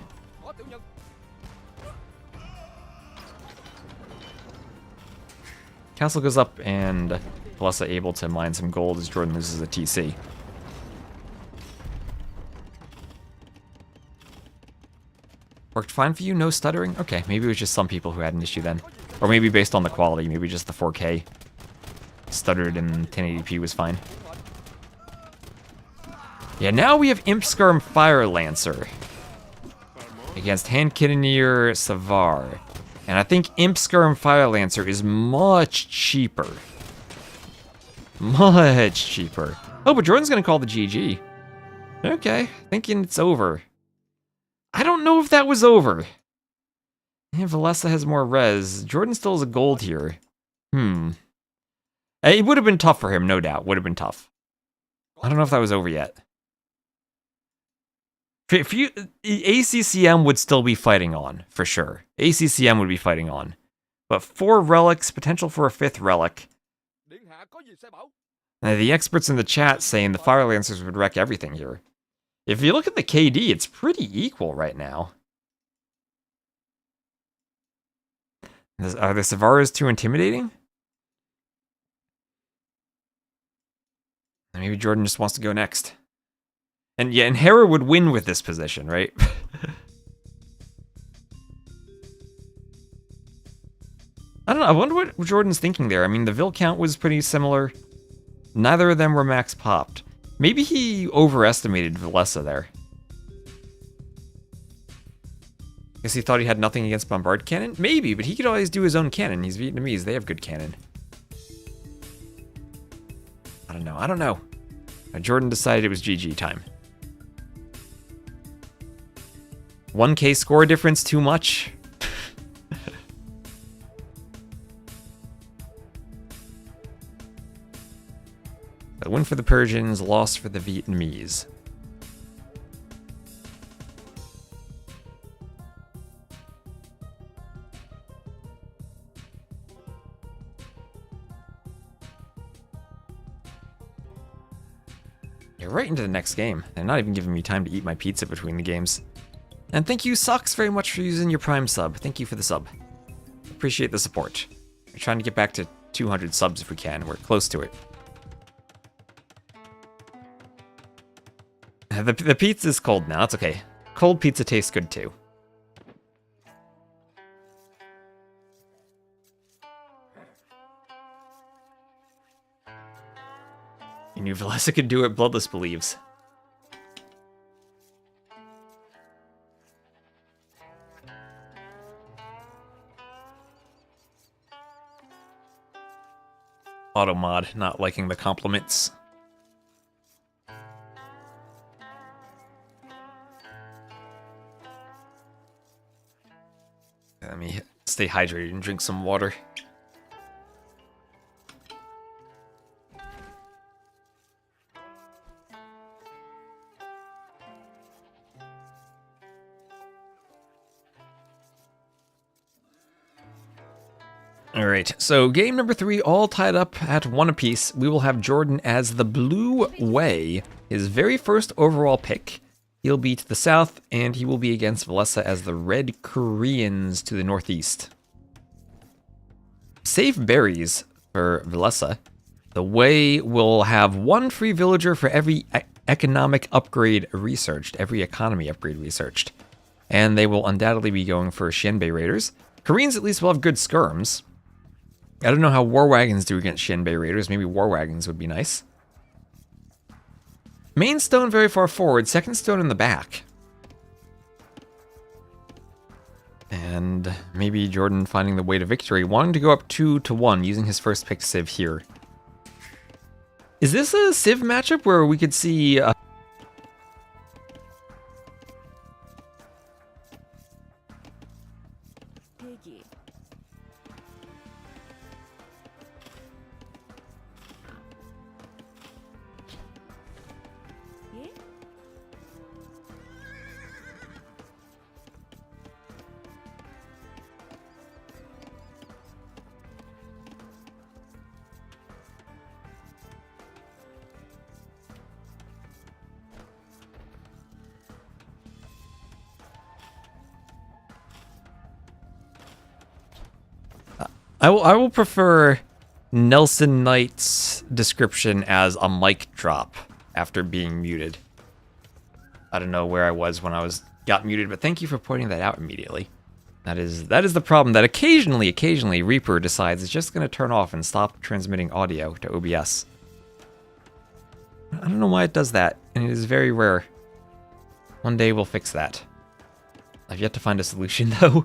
Castle goes up and Villese able to mine some gold as Jordan loses a TC. Worked fine for you, no stuttering? Okay, maybe it was just some people who had an issue then. Or maybe based on the quality, maybe just the 4K. Stuttered and 1080p was fine. Yeah, now we have Imp Skirm Fire Lancer against Hand Cannoneer Savar. And I think Imp Skirm Fire Lancer is much cheaper. Much cheaper. Oh, but Jordan's gonna call the GG. Okay, thinking it's over. I don't know if that was over. Yeah, Villese has more res. Jordan still has a gold here. It would have been tough for him, no doubt. Would have been tough. I don't know if that was over yet. ACCM would still be fighting on, for sure. ACCM would be fighting on. But 4 relics, potential for a 5th relic. The experts in the chat saying the Fire Lancers would wreck everything here. If you look at the KD, it's pretty equal right now. Are the Savaras too intimidating? Maybe Jordan just wants to go next. And yeah, and Hera would win with this position, right? I don't know, I wonder what Jordan's thinking there. I mean, the Vil count was pretty similar. Neither of them were max popped. Maybe he overestimated Villese there. Guess he thought he had nothing against Bombard Cannon? Maybe, but he could always do his own cannon. He's Vietnamese, they have good cannon. I don't know. Jordan decided it was GG time. 1k score difference too much? A win for the Persians, loss for the Vietnamese. You're right into the next game. They're not even giving me time to eat my pizza between the games. And thank you, Socks, very much for using your Prime sub. Thank you for the sub. Appreciate the support. We're trying to get back to 200 subs if we can. We're close to it. The pizza's cold now. It's okay. Cold pizza tastes good too. You knew Villese could do it, Bloodless believes. Automod, not liking the compliments. Let me stay hydrated and drink some water. Alright, so game number 3 all tied up at 1 apiece. We will have Jordan as the Blue Way, his very first overall pick. He'll be to the south, and he will be against Villese as the Red Koreans to the northeast. Save berries for Villese. The Way will have 1 free villager for every economic upgrade researched, every economy upgrade researched. And they will undoubtedly be going for Xianbei Raiders. Koreans at least will have good skirms. I don't know how War Wagons do against Xianbei Raiders. Maybe War Wagons would be nice. Main stone very far forward, second stone in the back. And maybe Jordan finding the way to victory, wanting to go up 2-1, using his first pick Civ here. Is this a Civ matchup where we could see... Piggy. Yeah? I will prefer Nelson Knight's description as a mic drop after being muted. I don't know where I was when I got muted, but thank you for pointing that out immediately. That is the problem, that occasionally Reaper decides it's just going to turn off and stop transmitting audio to OBS. I don't know why it does that, and it is very rare. One day we'll fix that. I've yet to find a solution though.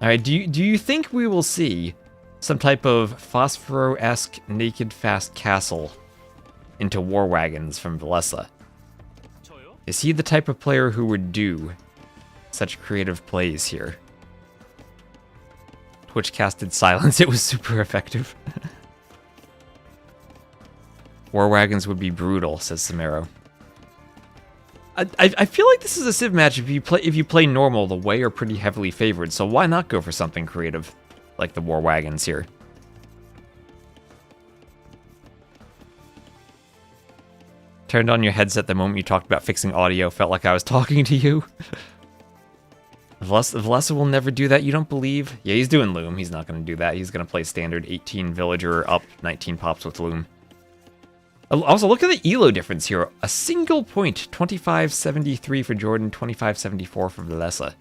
Alright, do you think we will see some type of Phosphoro-esque naked fast castle into War Wagons from Villese? Is he the type of player who would do such creative plays here? Twitch casted silence, it was super effective. War Wagons would be brutal, says Samaro. I feel like this is a Civ match. If you play normal, the Way are pretty heavily favored, so why not go for something creative like the War Wagons here? Turned on your headset the moment you talked about fixing audio. Felt like I was talking to you. Villese will never do that, you don't believe? Yeah, he's doing Loom. He's not going to do that. He's going to play standard 18 villager up, 19 pops with Loom. Also, look at the ELO difference here. A single point, 2573 for Jordan, 2574 for Villese.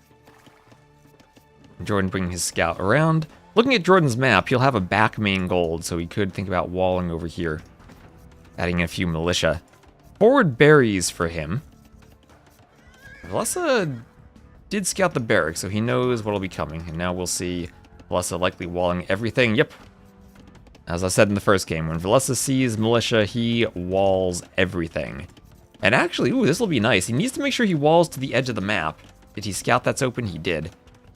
Jordan bringing his scout around. Looking at Jordan's map, he'll have a back main gold, so he could think about walling over here. Adding a few militia. Forward berries for him. Villese did scout the barracks, so he knows what'll be coming. And now we'll see Villese likely walling everything. Yep. As I said in the first game, when Villese sees militia, he walls everything. And actually, ooh, this will be nice. He needs to make sure he walls to the edge of the map. Did he scout that's open? He did.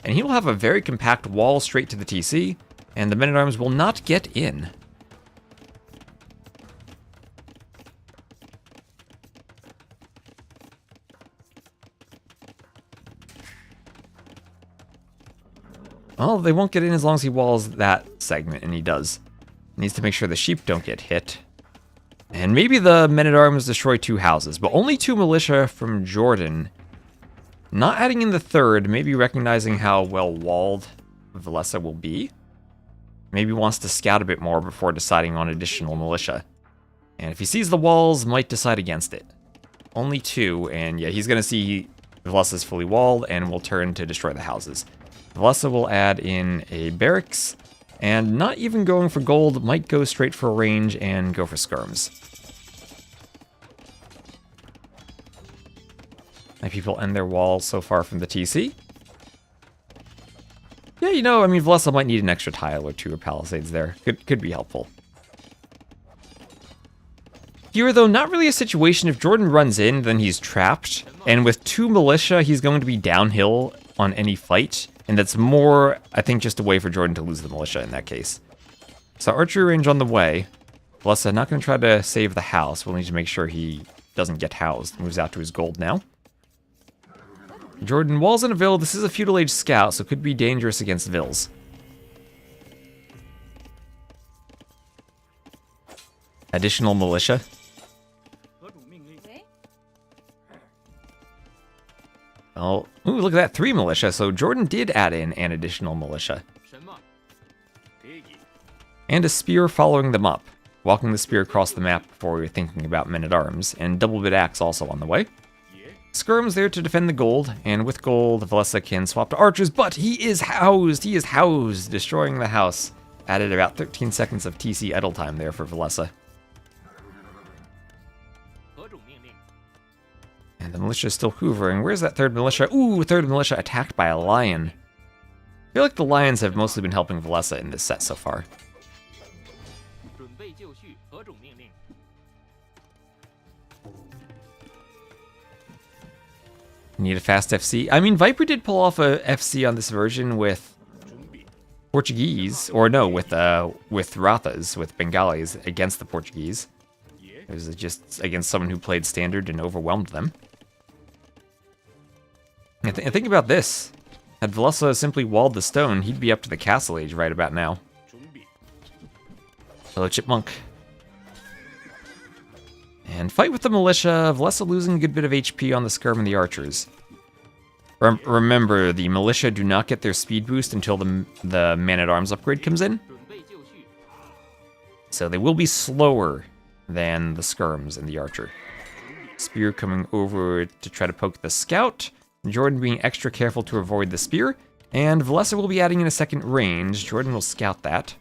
And he will have a very compact wall straight to the TC, and the men-at-arms will not get in. Well, they won't get in as long as he walls that segment, and he does. Needs to make sure the sheep don't get hit. And maybe the men-at-arms destroy 2 houses, but only 2 militia from Jordan. Not adding in the third, maybe recognizing how well-walled Villese will be. Maybe wants to scout a bit more before deciding on additional militia. And if he sees the walls, might decide against it. Only 2, and yeah, he's going to see Villese is fully walled and will turn to destroy the houses. Villese will add in a barracks, and not even going for gold, might go straight for range and go for skirms. My people end their walls so far from the TC. Yeah, you know, I mean, Villese might need an extra tile or 2 or palisades there. Could be helpful. Here, though, not really a situation. If Jordan runs in, then he's trapped. And with 2 militia, he's going to be downhill on any fight, and that's more, I think, just a way for Jordan to lose the militia in that case. So archery range on the way. Villese not going to try to save the house. We'll need to make sure he doesn't get housed. Moves out to his gold now. Jordan walls in a Vill. This is a feudal age scout, so could be dangerous against Vills. Additional militia. Oh, ooh, look at that, 3 militia. So Jordan did add in an additional militia. And a spear following them up. Walking the spear across the map before we were thinking about men-at-arms. And double-bit axe also on the way. Skirm's there to defend the gold. And with gold, Villese can swap to archers. But he is housed! He is housed! Destroying the house. Added about 13 seconds of TC idle time there for Villese. And the militia is still hoovering. Where's that 3rd militia? Ooh, 3rd militia attacked by a lion. I feel like the lions have mostly been helping Villese in this set so far. Need a fast FC. I mean, Viper did pull off a FC on this version with Portuguese, or no, with Rathas, with Bengalis against the Portuguese. It was just against someone who played standard and overwhelmed them. And think about this. Had Villese simply walled the stone, he'd be up to the castle age right about now. Hello, Chipmunk. And fight with the militia. Villese losing a good bit of HP on the skirm and the archers. Remember, the militia do not get their speed boost until the man-at-arms upgrade comes in. So they will be slower than the skirms and the archer. Spear coming over to try to poke the scout. Jordan being extra careful to avoid the spear. And Villese will be adding in a second range. Jordan will scout that.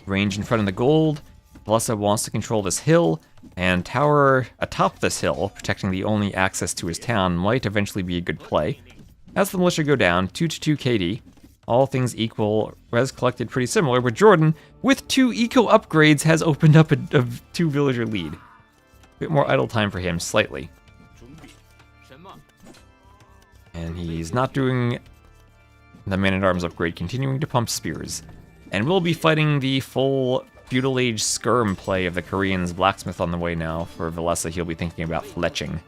Range in front of the gold. Villese wants to control this hill. And tower atop this hill, protecting the only access to his town, might eventually be a good play. As the militia go down, 2-2 KD. All things equal, res collected pretty similar, but Jordan, with 2 eco upgrades, has opened up a 2 villager lead. A bit more idle time for him, slightly. And he's not doing the man-at-arms upgrade, continuing to pump spears. And we'll be fighting the full feudal age skirm play of the Koreans. Blacksmith on the way now. For Villese, he'll be thinking about fletching.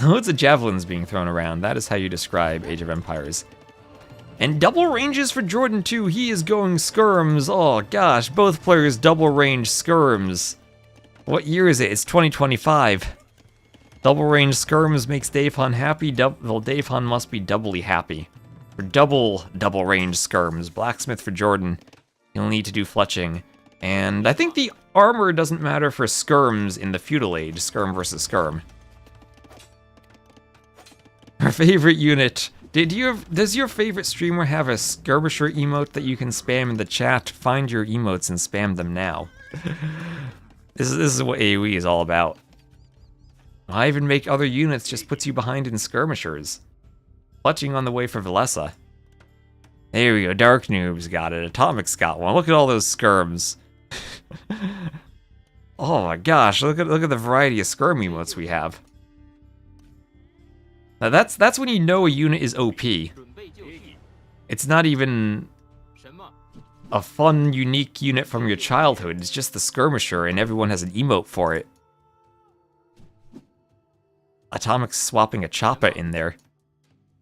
Loads of javelins being thrown around. That is how you describe Age of Empires. And double ranges for Jordan too. He is going skirms. Oh gosh, both players double range skirms. What year is it? It's 2025. Double range skirms makes Dave Hun happy. Well, Dave Hun must be doubly happy. For double range skirms. Blacksmith for Jordan. He'll need to do fletching. And I think the armor doesn't matter for skirms in the feudal age. Skirm versus skirm. Our favorite unit. Does your favorite streamer have a skirmisher emote that you can spam in the chat? Find your emotes and spam them now. This is what AoE is all about. Why even make other units just puts you behind in skirmishers. Fletching on the way for Villese. There we go, Dark Noob's got it, Atomic's got one. Look at all those skirms. Oh my gosh, look at the variety of skirm emotes we have. Now that's when you know a unit is OP. It's not even a fun, unique unit from your childhood. It's just the skirmisher and everyone has an emote for it. Atomic's swapping a Choppa in there.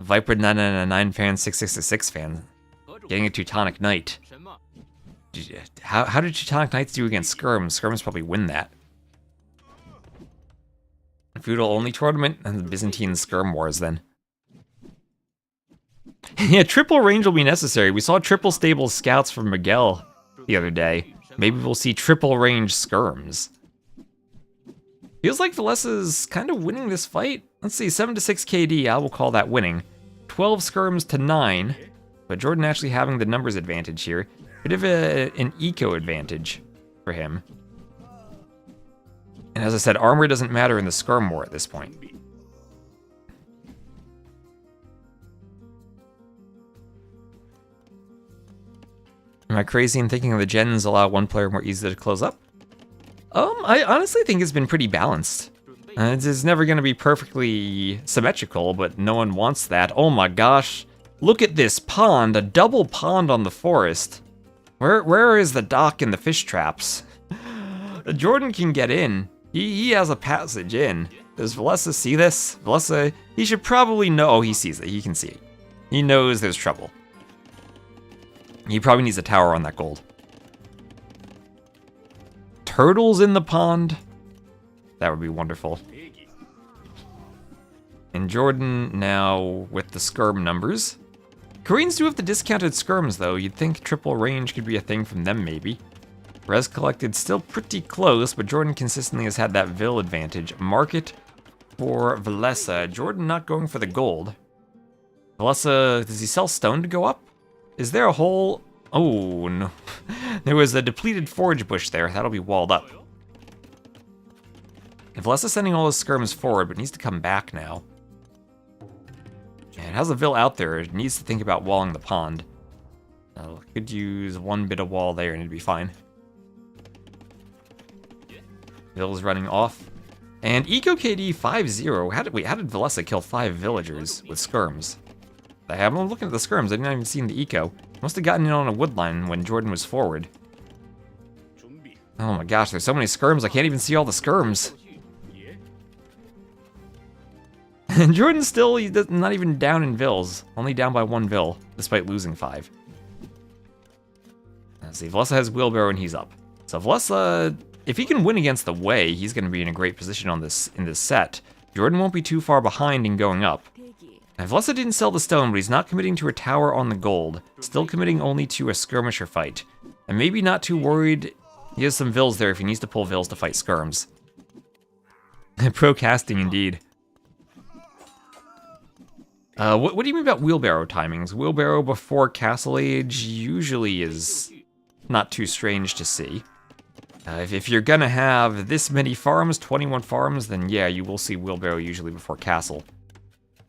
Viper 999 fan, 666 fan. Getting a Teutonic Knight. How did Teutonic Knights do against Skirms? Skirms probably win that. Feudal only tournament and the Byzantine Skirm Wars then. Yeah, triple range will be necessary. We saw triple stable scouts from Miguel the other day. Maybe we'll see triple range Skirms. Feels like Villese's kind of winning this fight. Let's see, 7-6 KD, I will call that winning. 12 skirms to 9, but Jordan actually having the numbers advantage here. Bit of an eco advantage for him. And as I said, armor doesn't matter in the skirm war at this point. Am I crazy in thinking the gens allow one player more easily to close up? I honestly think it's been pretty balanced. It's never going to be perfectly symmetrical, but no one wants that. Oh my gosh. Look at this pond, a double pond on the forest. Where is the dock and the fish traps? Jordan can get in. He has a passage in. Does Villese see this? Villese, he should probably know. Oh, he sees it. He can see it. He knows there's trouble. He probably needs a tower on that gold. Turtles in the pond? That would be wonderful. And Jordan now with the skirm numbers. Koreans do have the discounted skirms though. You'd think triple range could be a thing from them maybe. Res collected still pretty close, but Jordan consistently has had that Vil advantage. Market for Villese. Jordan not going for the gold. Villese, does he sell stone to go up? Is there a hole? Oh no. There was a depleted forage bush there. That'll be walled up. Villese is sending all his skirms forward, but needs to come back now. It has a Vil out there. It needs to think about walling the pond. Could use one bit of wall there and it'd be fine. Vil is running off. And Eco KD 5-0. How did Villese kill 5 villagers with skirms? I'm looking at the skirms. I didn't even see the eco. Must have gotten in on a wood line when Jordan was forward. Oh my gosh, there's so many skirms. I can't even see all the skirms. And Jordan's still not even down in Vils. Only down by 1 Vil, despite losing 5. Let's see, Villese has wheelbarrow and he's up. So Villese, if he can win against the Way, he's going to be in a great position on in this set. Jordan won't be too far behind in going up. Now, Villese didn't sell the stone, but he's not committing to a tower on the gold. Still committing only to a skirmisher fight. And maybe not too worried. He has some Vils there if he needs to pull Vils to fight skirms. Pro casting indeed. What do you mean about wheelbarrow timings? Wheelbarrow before Castle Age usually is not too strange to see. If you're gonna have this many farms, 21 farms, then yeah, you will see wheelbarrow usually before Castle.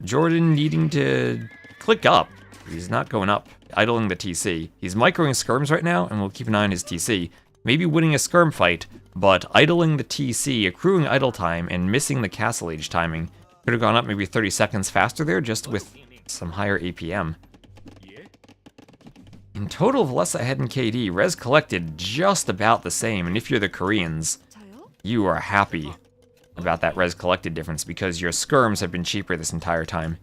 Jordan needing to click up. He's not going up, idling the TC. He's microing skirms right now, and we'll keep an eye on his TC. Maybe winning a skirm fight, but idling the TC, accruing idle time, and missing the Castle Age timing. Could have gone up maybe 30 seconds faster there, just with some higher APM. In total, Villese ahead in KD. Res collected just about the same, and if you're the Koreans, you are happy about that res collected difference because your skirms have been cheaper this entire time.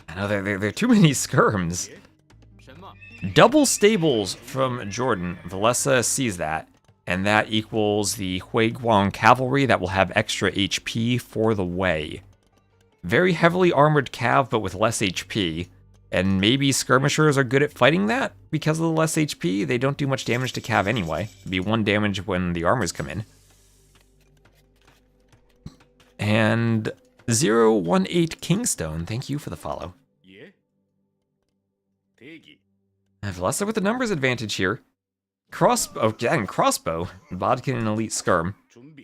I know there are too many skirms. Double stables from Jordan. Villese sees that, and that equals the Huiguang cavalry that will have extra HP for the Way. Very heavily armored cav, but with less HP. And maybe skirmishers are good at fighting that because of the less HP. They don't do much damage to cav anyway. It'd be 1 damage when the armors come in. And 018 Kingstone, thank you for the follow. Villese with the numbers advantage here. Crossbow. Bodkin and Elite Skirm.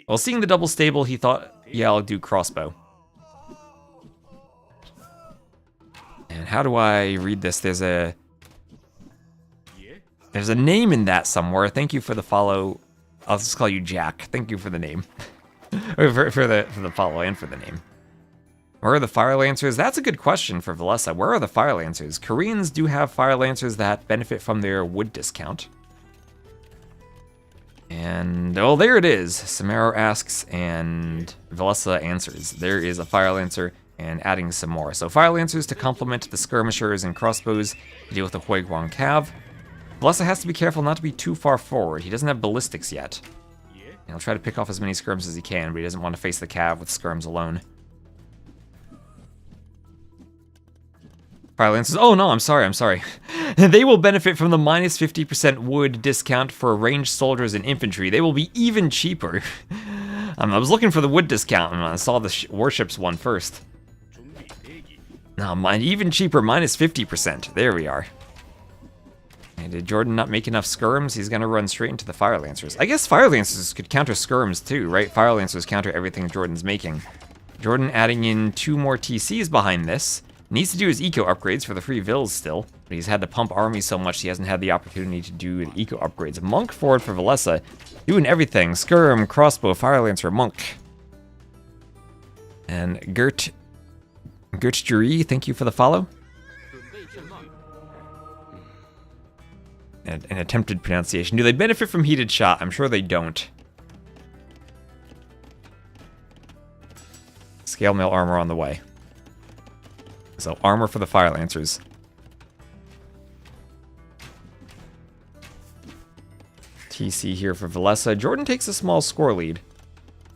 While seeing the double stable, he thought, yeah, I'll do crossbow. And how do I read this? There's a name in that somewhere. Thank you for the follow. I'll just call you Jack. Thank you for the name. for the follow and for the name. Where are the Fire Lancers? That's a good question for Villese. Where are the Fire Lancers? Koreans do have Fire Lancers that benefit from their wood discount. And, oh, there it is. Samaro asks, and Villese answers. There is a Fire Lancer, and adding some more. So Fire Lancers to complement the skirmishers and crossbows to deal with the Huiguang cav. Villese has to be careful not to be too far forward. He doesn't have ballistics yet. And he'll try to pick off as many skirms as he can, but he doesn't want to face the cav with skirms alone. Fire Lancers, oh no, I'm sorry. They will benefit from the minus 50% wood discount for ranged soldiers and infantry. They will be even cheaper. I was looking for the wood discount and I saw the warships one first. No, even cheaper, minus 50%. There we are. And did Jordan not make enough skirms? He's gonna run straight into the Fire Lancers. I guess Fire Lancers could counter skirms too, right? Fire Lancers counter everything Jordan's making. Jordan adding in 2 more TCs behind this. Needs to do his eco upgrades for the free vills still, but he's had to pump armies so much he hasn't had the opportunity to do the eco upgrades. Monk forward for Villese, doing everything. Skirm, crossbow, fire lancer, monk. And Gert Jury, thank you for the follow. And an attempted pronunciation. Do they benefit from heated shot? I'm sure they don't. Scale mail armor on the way. So armor for the fire lancers. TC here for Villese. Jordan takes a small score lead.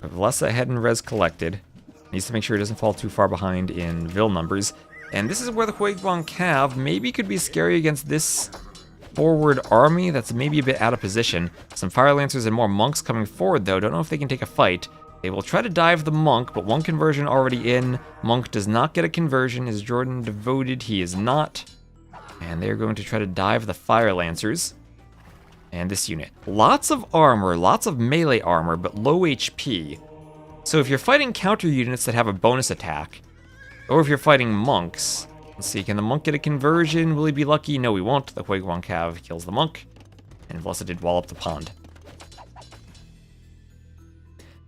But Villese ahead in res collected. Needs to make sure he doesn't fall too far behind in Vil numbers. And this is where the Huigbong Cav maybe could be scary against this forward army that's maybe a bit out of position. Some fire lancers and more monks coming forward though. Don't know if they can take a fight. They will try to dive the monk, but one conversion already in. Monk does not get a conversion. Is Jordan devoted? He is not. And they're going to try to dive the fire lancers. And this unit. Lots of armor, lots of melee armor, but low HP. So if you're fighting counter units that have a bonus attack, or if you're fighting monks, let's see, can the monk get a conversion? Will he be lucky? No, he won't. The Huigbong Cav kills the monk. And Villese did wall up the pond.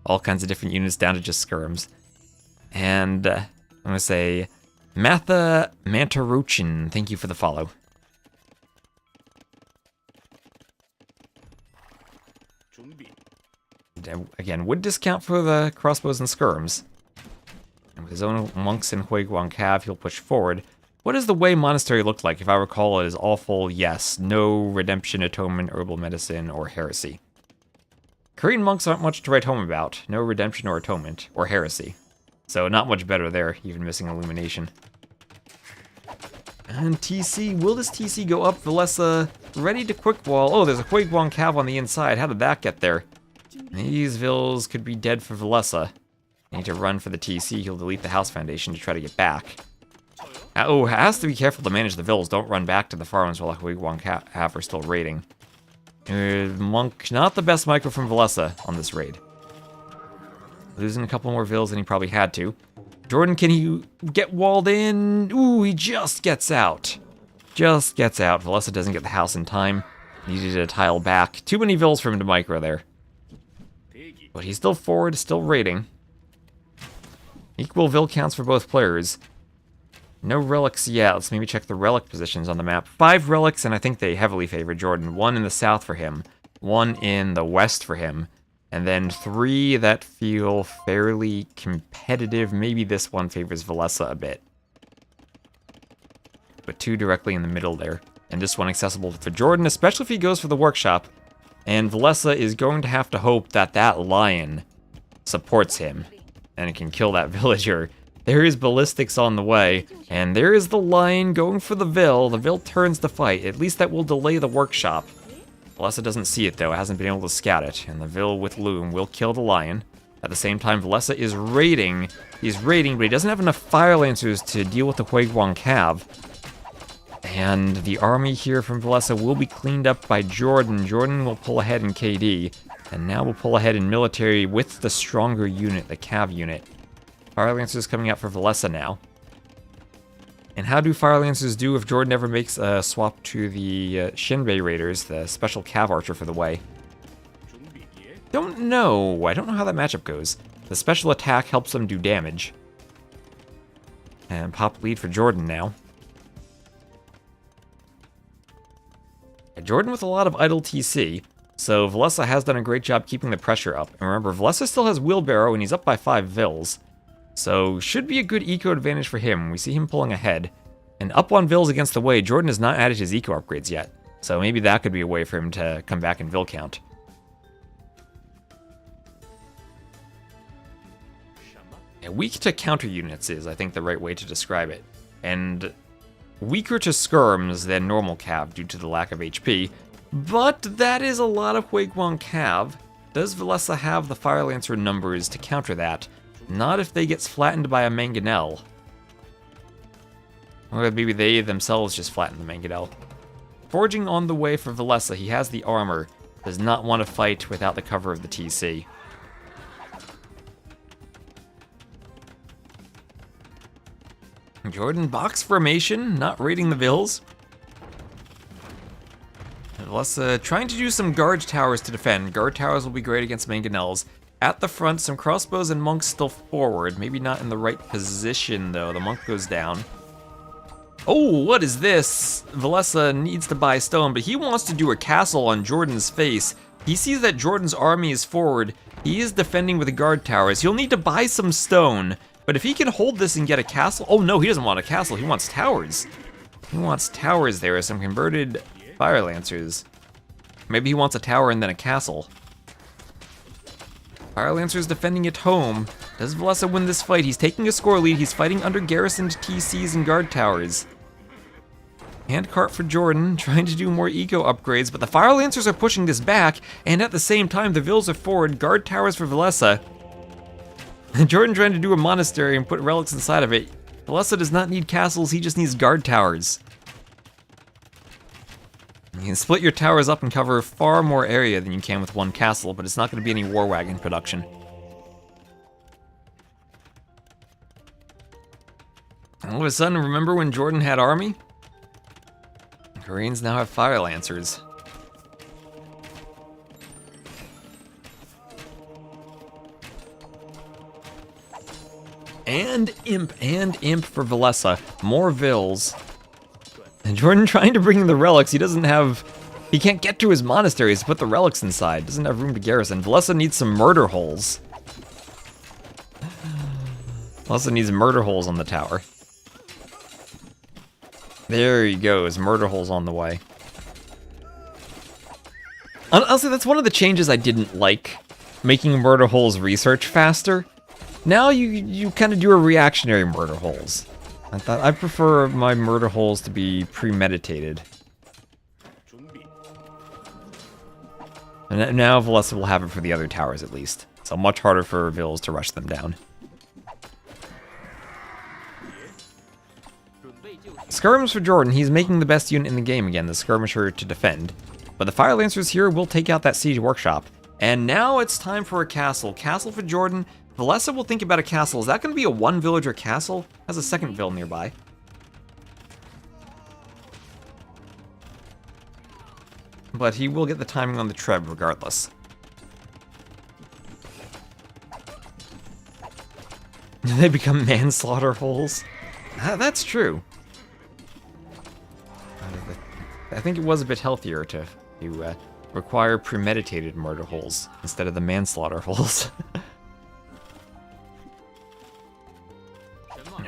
All kinds of different units down to just skirms. And I'm going to say, Matha Mantarochin, thank you for the follow. And again, would discount for the crossbows and skirms. And with his own monks and Huigbong Cav, he'll push forward. What does the Wei Monastery look like? If I recall, it is all full yes. No redemption, atonement, herbal medicine, or heresy. Korean monks aren't much to write home about. No redemption or atonement, or heresy. So not much better there, even missing illumination. And TC, will this TC go up? Villese ready to quick wall. Oh, there's a Huigbong Cav on the inside. How did that get there? These vills could be dead for Villese. Need to run for the TC. He'll delete the house foundation to try to get back. Oh, has to be careful to manage the vills. Don't run back to the farms while the Huigbong Cav are still raiding. Monk, not the best micro from Villese on this raid. Losing a couple more vills than he probably had to. Jordan, can he get walled in? Ooh, he just gets out. Just gets out. Villese doesn't get the house in time. Needed a tile back. Too many vills for him to micro there. But he's still forward, still raiding. Equal vil counts for both players. No relics yet. Let's maybe check the relic positions on the map. 5 relics, and I think they heavily favor Jordan. 1 in the south for him. 1 in the west for him. And then 3 that feel fairly competitive. Maybe this one favors Villese a bit. But 2 directly in the middle there. And this one accessible for Jordan, especially if he goes for the workshop. And Villese is going to have to hope that that lion supports him. And it can kill that villager. There is ballistics on the way, and there is the lion going for the Vil. The Vil turns the fight. At least that will delay the workshop. Villese doesn't see it, though. Hasn't been able to scout it. And the Vil with Loom will kill the lion. At the same time, Villese is raiding. He's raiding, but he doesn't have enough fire lancers to deal with the Huigbong Cav. And the army here from Villese will be cleaned up by Jordan. Jordan will pull ahead in KD. And now we'll pull ahead in military with the stronger unit, the Cav unit. Fire Lancers coming out for Villese now. And how do Fire Lancers do if Jordan ever makes a swap to the Shinbei Raiders, the special Cav Archer for the Wei? Don't know. I don't know how that matchup goes. The special attack helps them do damage. And pop lead for Jordan now. Jordan with a lot of idle TC. So Villese has done a great job keeping the pressure up. And remember, Villese still has Wheelbarrow and he's up by 5 Vils. So, should be a good eco advantage for him. We see him pulling ahead. And up on Vils against the Wei, Jordan has not added his eco upgrades yet. So maybe that could be a way for him to come back in Vil count. Yeah, weak to counter units is, I think, the right way to describe it. And weaker to skirms than normal Cav due to the lack of HP. But that is a lot of Huigbong Cav. Does Villese have the Fire Lancer numbers to counter that? Not if they gets flattened by a Mangonel. Or maybe they themselves just flatten the Mangonel. Forging on the way for Villese, he has the armor. Does not want to fight without the cover of the TC. Jordan box formation, not raiding the Villese. Villese trying to do some guard towers to defend. Guard towers will be great against mangonels. At the front, some crossbows and monks still forward. Maybe not in the right position though. The monk goes down. Oh, what is this? Villese needs to buy stone, but he wants to do a castle on Jordan's face. He sees that Jordan's army is forward. He is defending with the guard towers. He'll need to buy some stone, but if he can hold this and get a castle... Oh no, he doesn't want a castle, he wants towers. He wants towers there, some converted fire lancers. Maybe he wants a tower and then a castle. Fire lancers defending at home. Does Villese win this fight? He's taking a score lead. He's fighting under garrisoned TCs and guard towers. Handcart for Jordan, trying to do more eco upgrades, but the fire lancers are pushing this back, and at the same time, the Villese are forward. Guard towers for Villese. Jordan trying to do a monastery and put relics inside of it. Villese does not need castles, he just needs guard towers. You can split your towers up and cover far more area than you can with one castle, but it's not going to be any war wagon production. All of a sudden, remember when Jordan had army? Koreans now have fire lancers. And imp for Villese. More Villes. And Jordan trying to bring in the relics. He can't get to his monasteries to put the relics inside. Doesn't have room to garrison. Villese needs some murder holes. Villese needs murder holes on the tower. There he goes, murder holes on the way. Honestly, that's one of the changes I didn't like, making murder holes research faster. Now you kind of do a reactionary murder holes. I prefer my murder holes to be premeditated. And now Villese will have it for the other towers at least. So much harder for Villes to rush them down. Skirms for Jordan, he's making the best unit in the game again, the skirmisher to defend. But the fire lancers here will take out that siege workshop. And now it's time for a castle. Castle for Jordan. Villese will think about a castle. Is that going to be a one villager castle? Has a second ville nearby. But he will get the timing on the Treb regardless. They become manslaughter holes. That's true. I think it was a bit healthier to require premeditated murder holes instead of the manslaughter holes.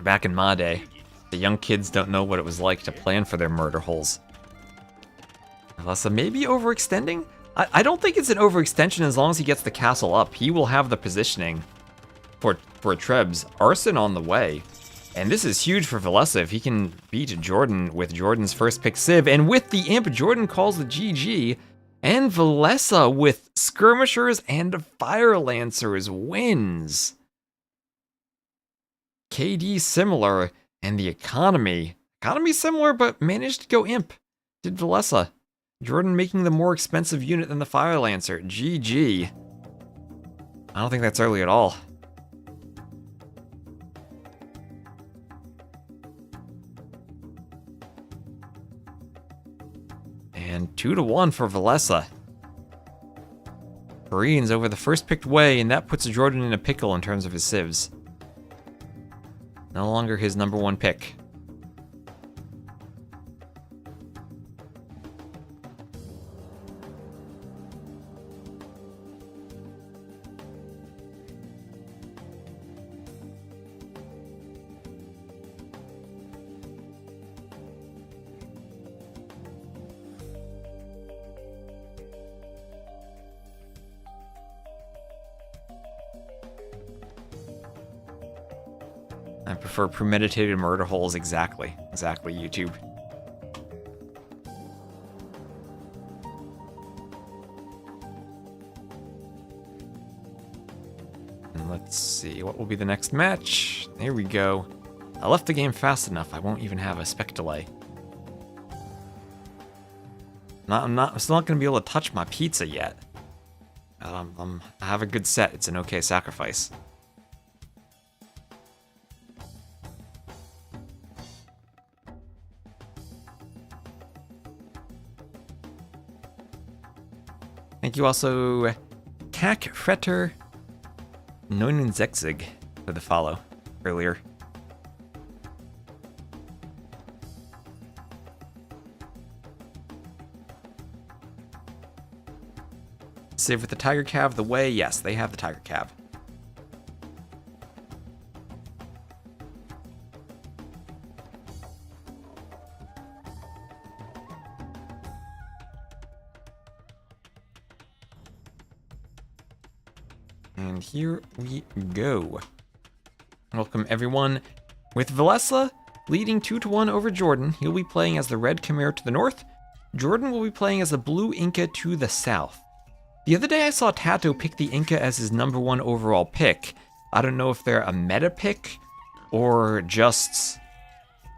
Back in my day, the young kids don't know what it was like to plan for their murder holes. Villese maybe overextending? I don't think it's an overextension as long as he gets the castle up. He will have the positioning for Trebs. Arson on the way. And this is huge for Villese if he can beat Jordan with Jordan's first pick Civ. And with the imp, Jordan calls the GG. And Villese with skirmishers and fire lancers wins. KD similar, and the economy similar, but managed to go imp. Did Villese. Jordan making the more expensive unit than the fire lancer. GG. I don't think that's early at all. And 2-1 for Villese. Koreans over the first picked way, and that puts Jordan in a pickle in terms of his civs. No longer his number one pick. I prefer premeditated murder holes, exactly, YouTube. And let's see, what will be the next match? There we go. I left the game fast enough, I won't even have a spec delay. I'm still not gonna be able to touch my pizza yet. I have a good set, it's an okay sacrifice. Thank you also, Kak Fretter 69 for the follow earlier. Save with the tiger cav the way? Yes, they have the tiger cav. And here we go. Welcome everyone. With Villese leading 2-1 over Jordan, he'll be playing as the red Khmer to the north. Jordan will be playing as the blue Inca to the south. The other day I saw Tato pick the Inca as his #1 overall pick. I don't know if they're a meta pick or just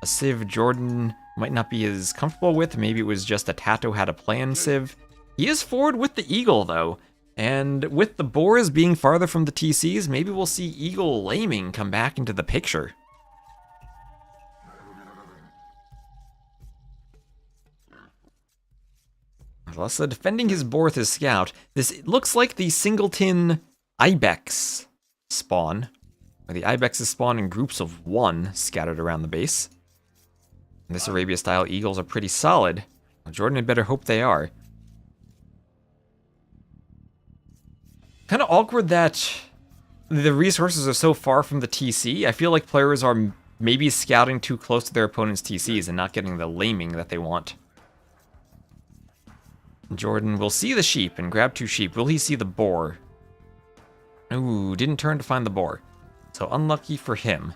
a Civ Jordan might not be as comfortable with. Maybe it was just a Tato had a plan Civ. He is forward with the Eagle though. And with the boars being farther from the TCs, maybe we'll see Eagle laming come back into the picture. Villese defending his boar with his scout. This looks like the singleton ibex spawn, where the ibexes spawn in groups of 1 scattered around the base. And this Arabia-style eagles are pretty solid. Well, Jordan had better hope they are. Kind of awkward that the resources are so far from the TC. I feel like players are maybe scouting too close to their opponent's TCs and not getting the laming that they want. Jordan will see the sheep and grab 2 sheep. Will he see the boar? Ooh, didn't turn to find the boar. So unlucky for him.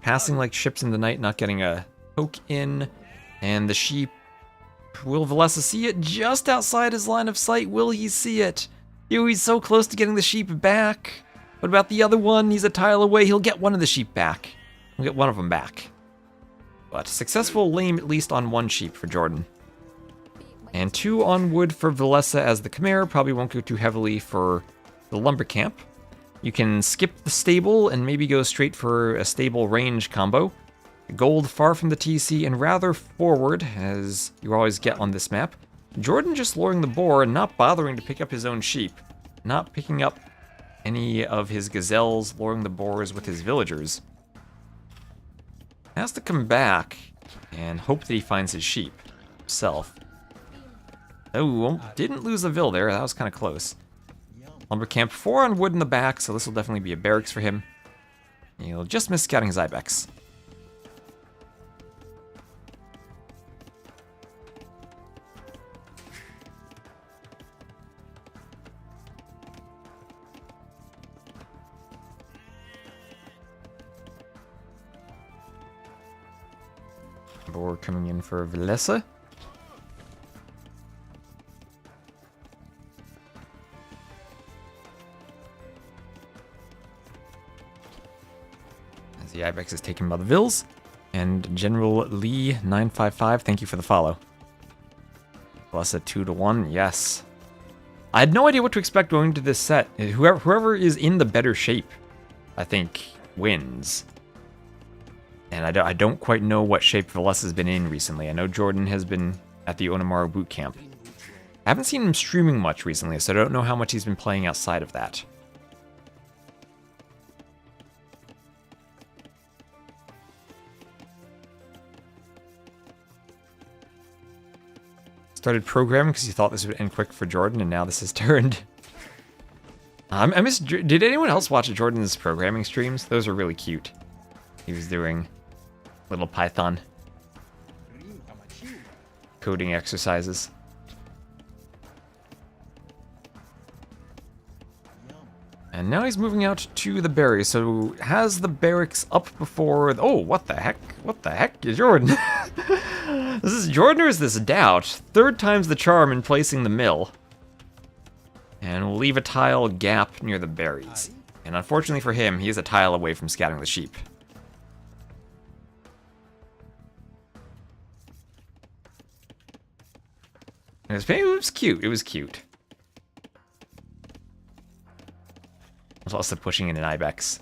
Passing like ships in the night, not getting a poke in. And the sheep. Will Villese see it just outside his line of sight? Will he see it? Ew, he's so close to getting the sheep back. What about the other one? He's a tile away. He'll get one of the sheep back. He'll get one of them back. But successful lame at least on 1 sheep for Jordan. And 2 on wood for Villese as the Khmer. Probably won't go too heavily for the lumber camp. You can skip the stable and maybe go straight for a stable range combo. Gold far from the TC and rather forward, as you always get on this map. Jordan just luring the boar and not bothering to pick up his own sheep. Not picking up any of his gazelles, luring the boars with his villagers. Has to come back and hope that he finds his sheep himself. Oh, didn't lose a vill there. That was kind of close. Lumber camp 4 on wood in the back, so this will definitely be a barracks for him. He'll just miss scouting his ibex. Boar coming in for Villese. As the ibex is taken by the Vills. And General Lee 955, thank you for the follow. Villese 2-1, yes. I had no idea what to expect going into this set. Whoever is in the better shape, I think, wins. And I don't quite know what shape Villese has been in recently. I know Jordan has been at the Onamaru boot camp. I haven't seen him streaming much recently, so I don't know how much he's been playing outside of that. Started programming because he thought this would end quick for Jordan, and now this has turned. I miss. Did anyone else watch Jordan's programming streams? Those are really cute. He was doing little Python coding exercises. And now he's moving out to the barracks. So has the barracks up before... Oh, what the heck? What the heck is Jordan? This is Jordan or is this Doubt? 3rd time's the charm in placing the mill. And we'll leave a tile gap near the berries. And unfortunately for him, he is a tile away from scouting the sheep. It was cute. It was cute. I was also pushing in an ibex.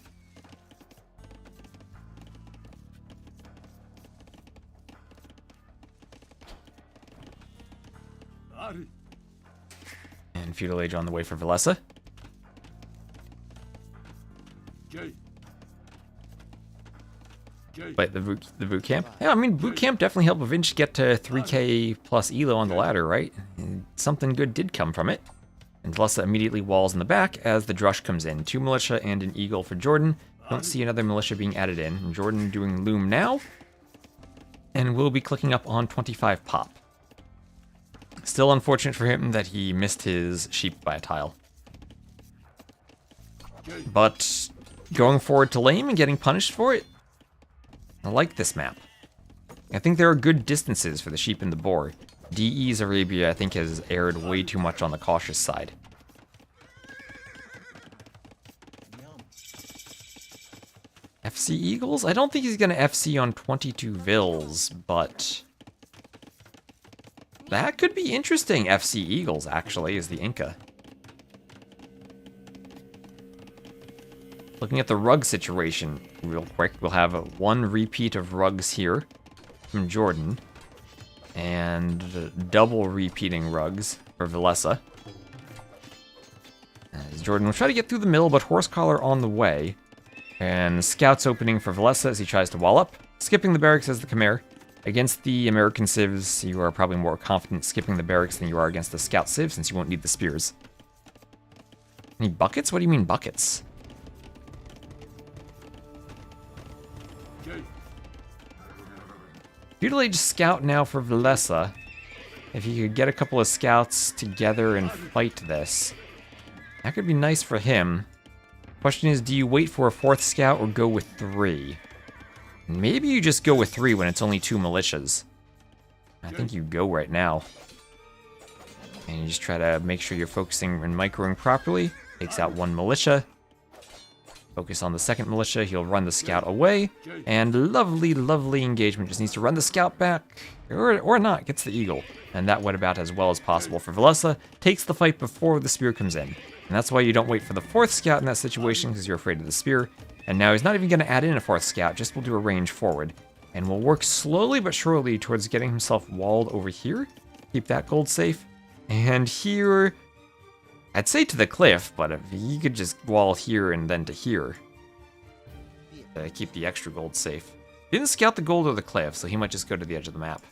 And feudal age on the way for Villese. Wait, the boot camp? Yeah, I mean, boot camp definitely helped Vinch get to 3k plus elo on the ladder, right? And something good did come from it. And Villese immediately walls in the back as the Drush comes in. 2 militia and an eagle for Jordan. Don't see another militia being added in. And Jordan doing loom now. And we'll be clicking up on 25 pop. Still unfortunate for him that he missed his sheep by a tile. But going forward to lame and getting punished for it, I like this map. I think there are good distances for the sheep and the boar. DE's Arabia, I think, has erred way too much on the cautious side. FC Eagles? I don't think he's going to FC on 22 Villes, but that could be interesting. FC Eagles, actually, is the Inca. Looking at the rug situation real quick, we'll have 1 repeat of rugs here from Jordan, and double repeating rugs for Villese. As Jordan will try to get through the mill, but horse collar on the way. And scouts opening for Villese as he tries to wall up, skipping the barracks as the Khmer. Against the American civs, you are probably more confident skipping the barracks than you are against the scout civ, since you won't need the spears. Any buckets? What do you mean buckets? Feudal Age scout now for Villese. If you could get a couple of scouts together and fight this, that could be nice for him. Question is, do you wait for a 4th scout or go with 3? Maybe you just go with 3 when it's only 2 militias. I think you go right now. And you just try to make sure you're focusing and microing properly. Takes out 1 militia. Focus on the 2nd militia, he'll run the scout away, and lovely, lovely engagement. Just needs to run the scout back, or not, gets the eagle. And that went about as well as possible for Villese, takes the fight before the spear comes in. And that's why you don't wait for the 4th scout in that situation, because you're afraid of the spear. And now he's not even going to add in a 4th scout, just will do a range forward. And will work slowly but surely towards getting himself walled over here. Keep that gold safe. And here, I'd say to the cliff, but if he could just wall here and then to here. Keep the extra gold safe. He didn't scout the gold or the cliff, so he might just go to the edge of the map.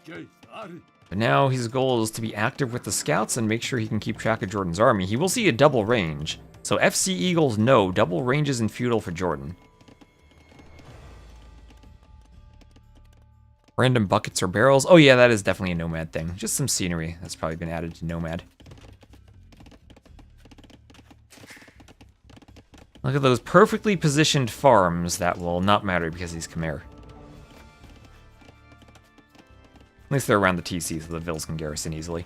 But now his goal is to be active with the scouts and make sure he can keep track of Jordan's army. He will see a double range. So FC Eagles, no, double ranges in feudal for Jordan. Random buckets or barrels. Oh yeah, that is definitely a nomad thing. Just some scenery that's probably been added to nomad. Look at those perfectly positioned farms that will not matter because he's Khmer. At least they're around the TC so the Villes can garrison easily.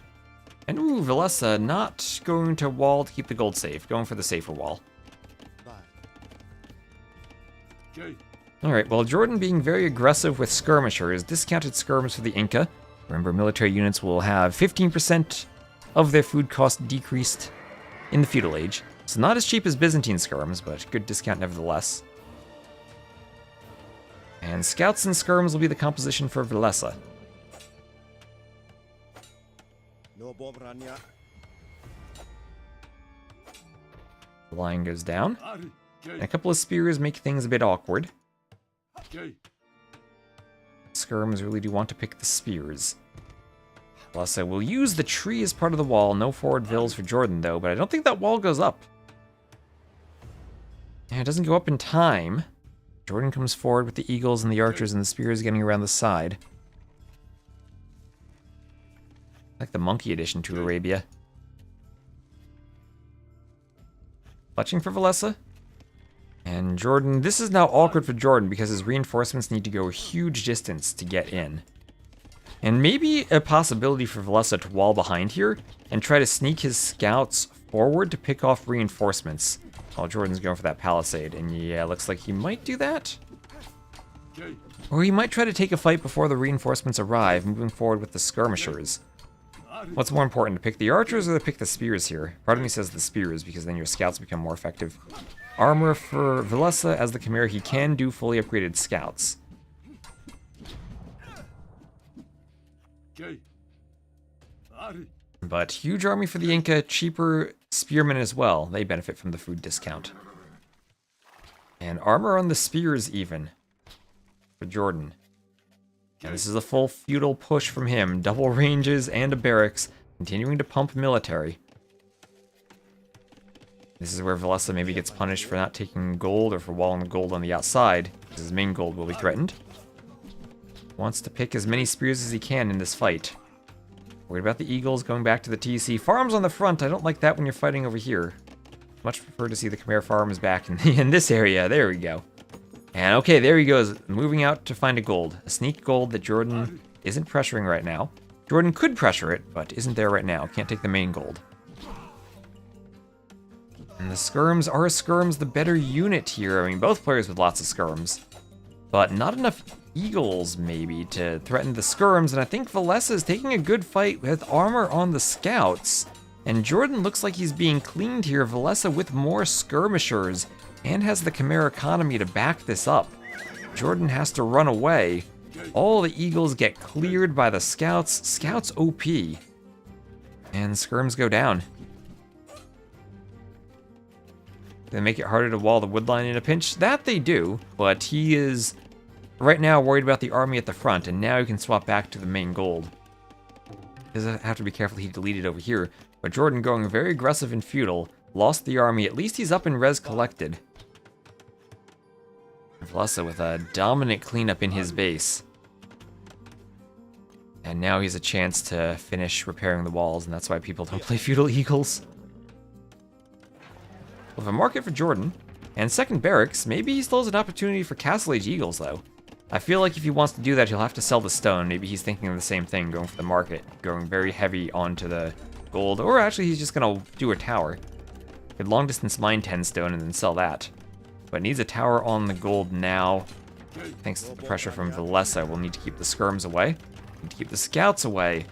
And ooh, Villese not going to wall to keep the gold safe, going for the safer wall. Alright, well Jordan being very aggressive with skirmishers, discounted skirms for the Inca. Remember, military units will have 15% of their food cost decreased in the feudal age. So not as cheap as Byzantine skirms, but good discount nevertheless. And scouts and skirms will be the composition for Villese. The line goes down. And a couple of spears make things a bit awkward. Skirms really do want to pick the spears. Villese will use the tree as part of the wall. No forward vills for Jordan, though, but I don't think that wall goes up. And it doesn't go up in time. Jordan comes forward with the eagles and the archers and the spears getting around the side. Like the monkey addition to Arabia. Clutching for Villese. And Jordan, this is now awkward for Jordan because his reinforcements need to go a huge distance to get in. And maybe a possibility for Villese to wall behind here and try to sneak his scouts forward to pick off reinforcements while Jordan's going for that palisade. And yeah, looks like he might do that. Or he might try to take a fight before the reinforcements arrive, moving forward with the skirmishers. What's more important, to pick the archers or to pick the spears here? Part of me says the spears, because then your scouts become more effective. Armor for Villese, as the Khmer, he can do fully upgraded scouts. But huge army for the Inca, cheaper spearmen as well. They benefit from the food discount. And armor on the spears even for Jordan. And this is a full feudal push from him. Double ranges and a barracks, continuing to pump military. This is where Villese maybe gets punished for not taking gold or for walling the gold on the outside, because his main gold will be threatened. Wants to pick as many spears as he can in this fight. Worried about the Eagles going back to the TC. Farms on the front, I don't like that when you're fighting over here. Much prefer to see the Khmer farms back in this area. There we go. And okay, there he goes, moving out to find a gold. A sneak gold that Jordan isn't pressuring right now. Jordan could pressure it, but isn't there right now. Can't take the main gold. And the skirms are skirms the better unit here. I mean, both players with lots of skirms. But not enough eagles, maybe, to threaten the skirms. And I think Villese is taking a good fight with armor on the scouts. And Jordan looks like he's being cleaned here. Villese with more skirmishers and has the Khmer economy to back this up. Jordan has to run away. All the eagles get cleared by the scouts. Scouts OP. And skirms go down. They make it harder to wall the woodline in a pinch. That they do, but he is right now worried about the army at the front, and now he can swap back to the main gold. Does have to be careful he deleted over here, but Jordan going very aggressive and feudal, lost the army. At least he's up in res collected. Villese with a dominant cleanup in his base. And now he has a chance to finish repairing the walls, and that's why people don't play feudal eagles. With a market for Jordan, and second barracks, maybe he still has an opportunity for Castle Age Eagles, though. I feel like if he wants to do that, he'll have to sell the stone. Maybe he's thinking of the same thing, going for the market, going very heavy onto the gold, or actually he's just gonna do a tower. Could long distance mine 10 stone and then sell that. But needs a tower on the gold now. Thanks to the pressure from Villese, we'll need to keep the skirms away. Need to keep the scouts away.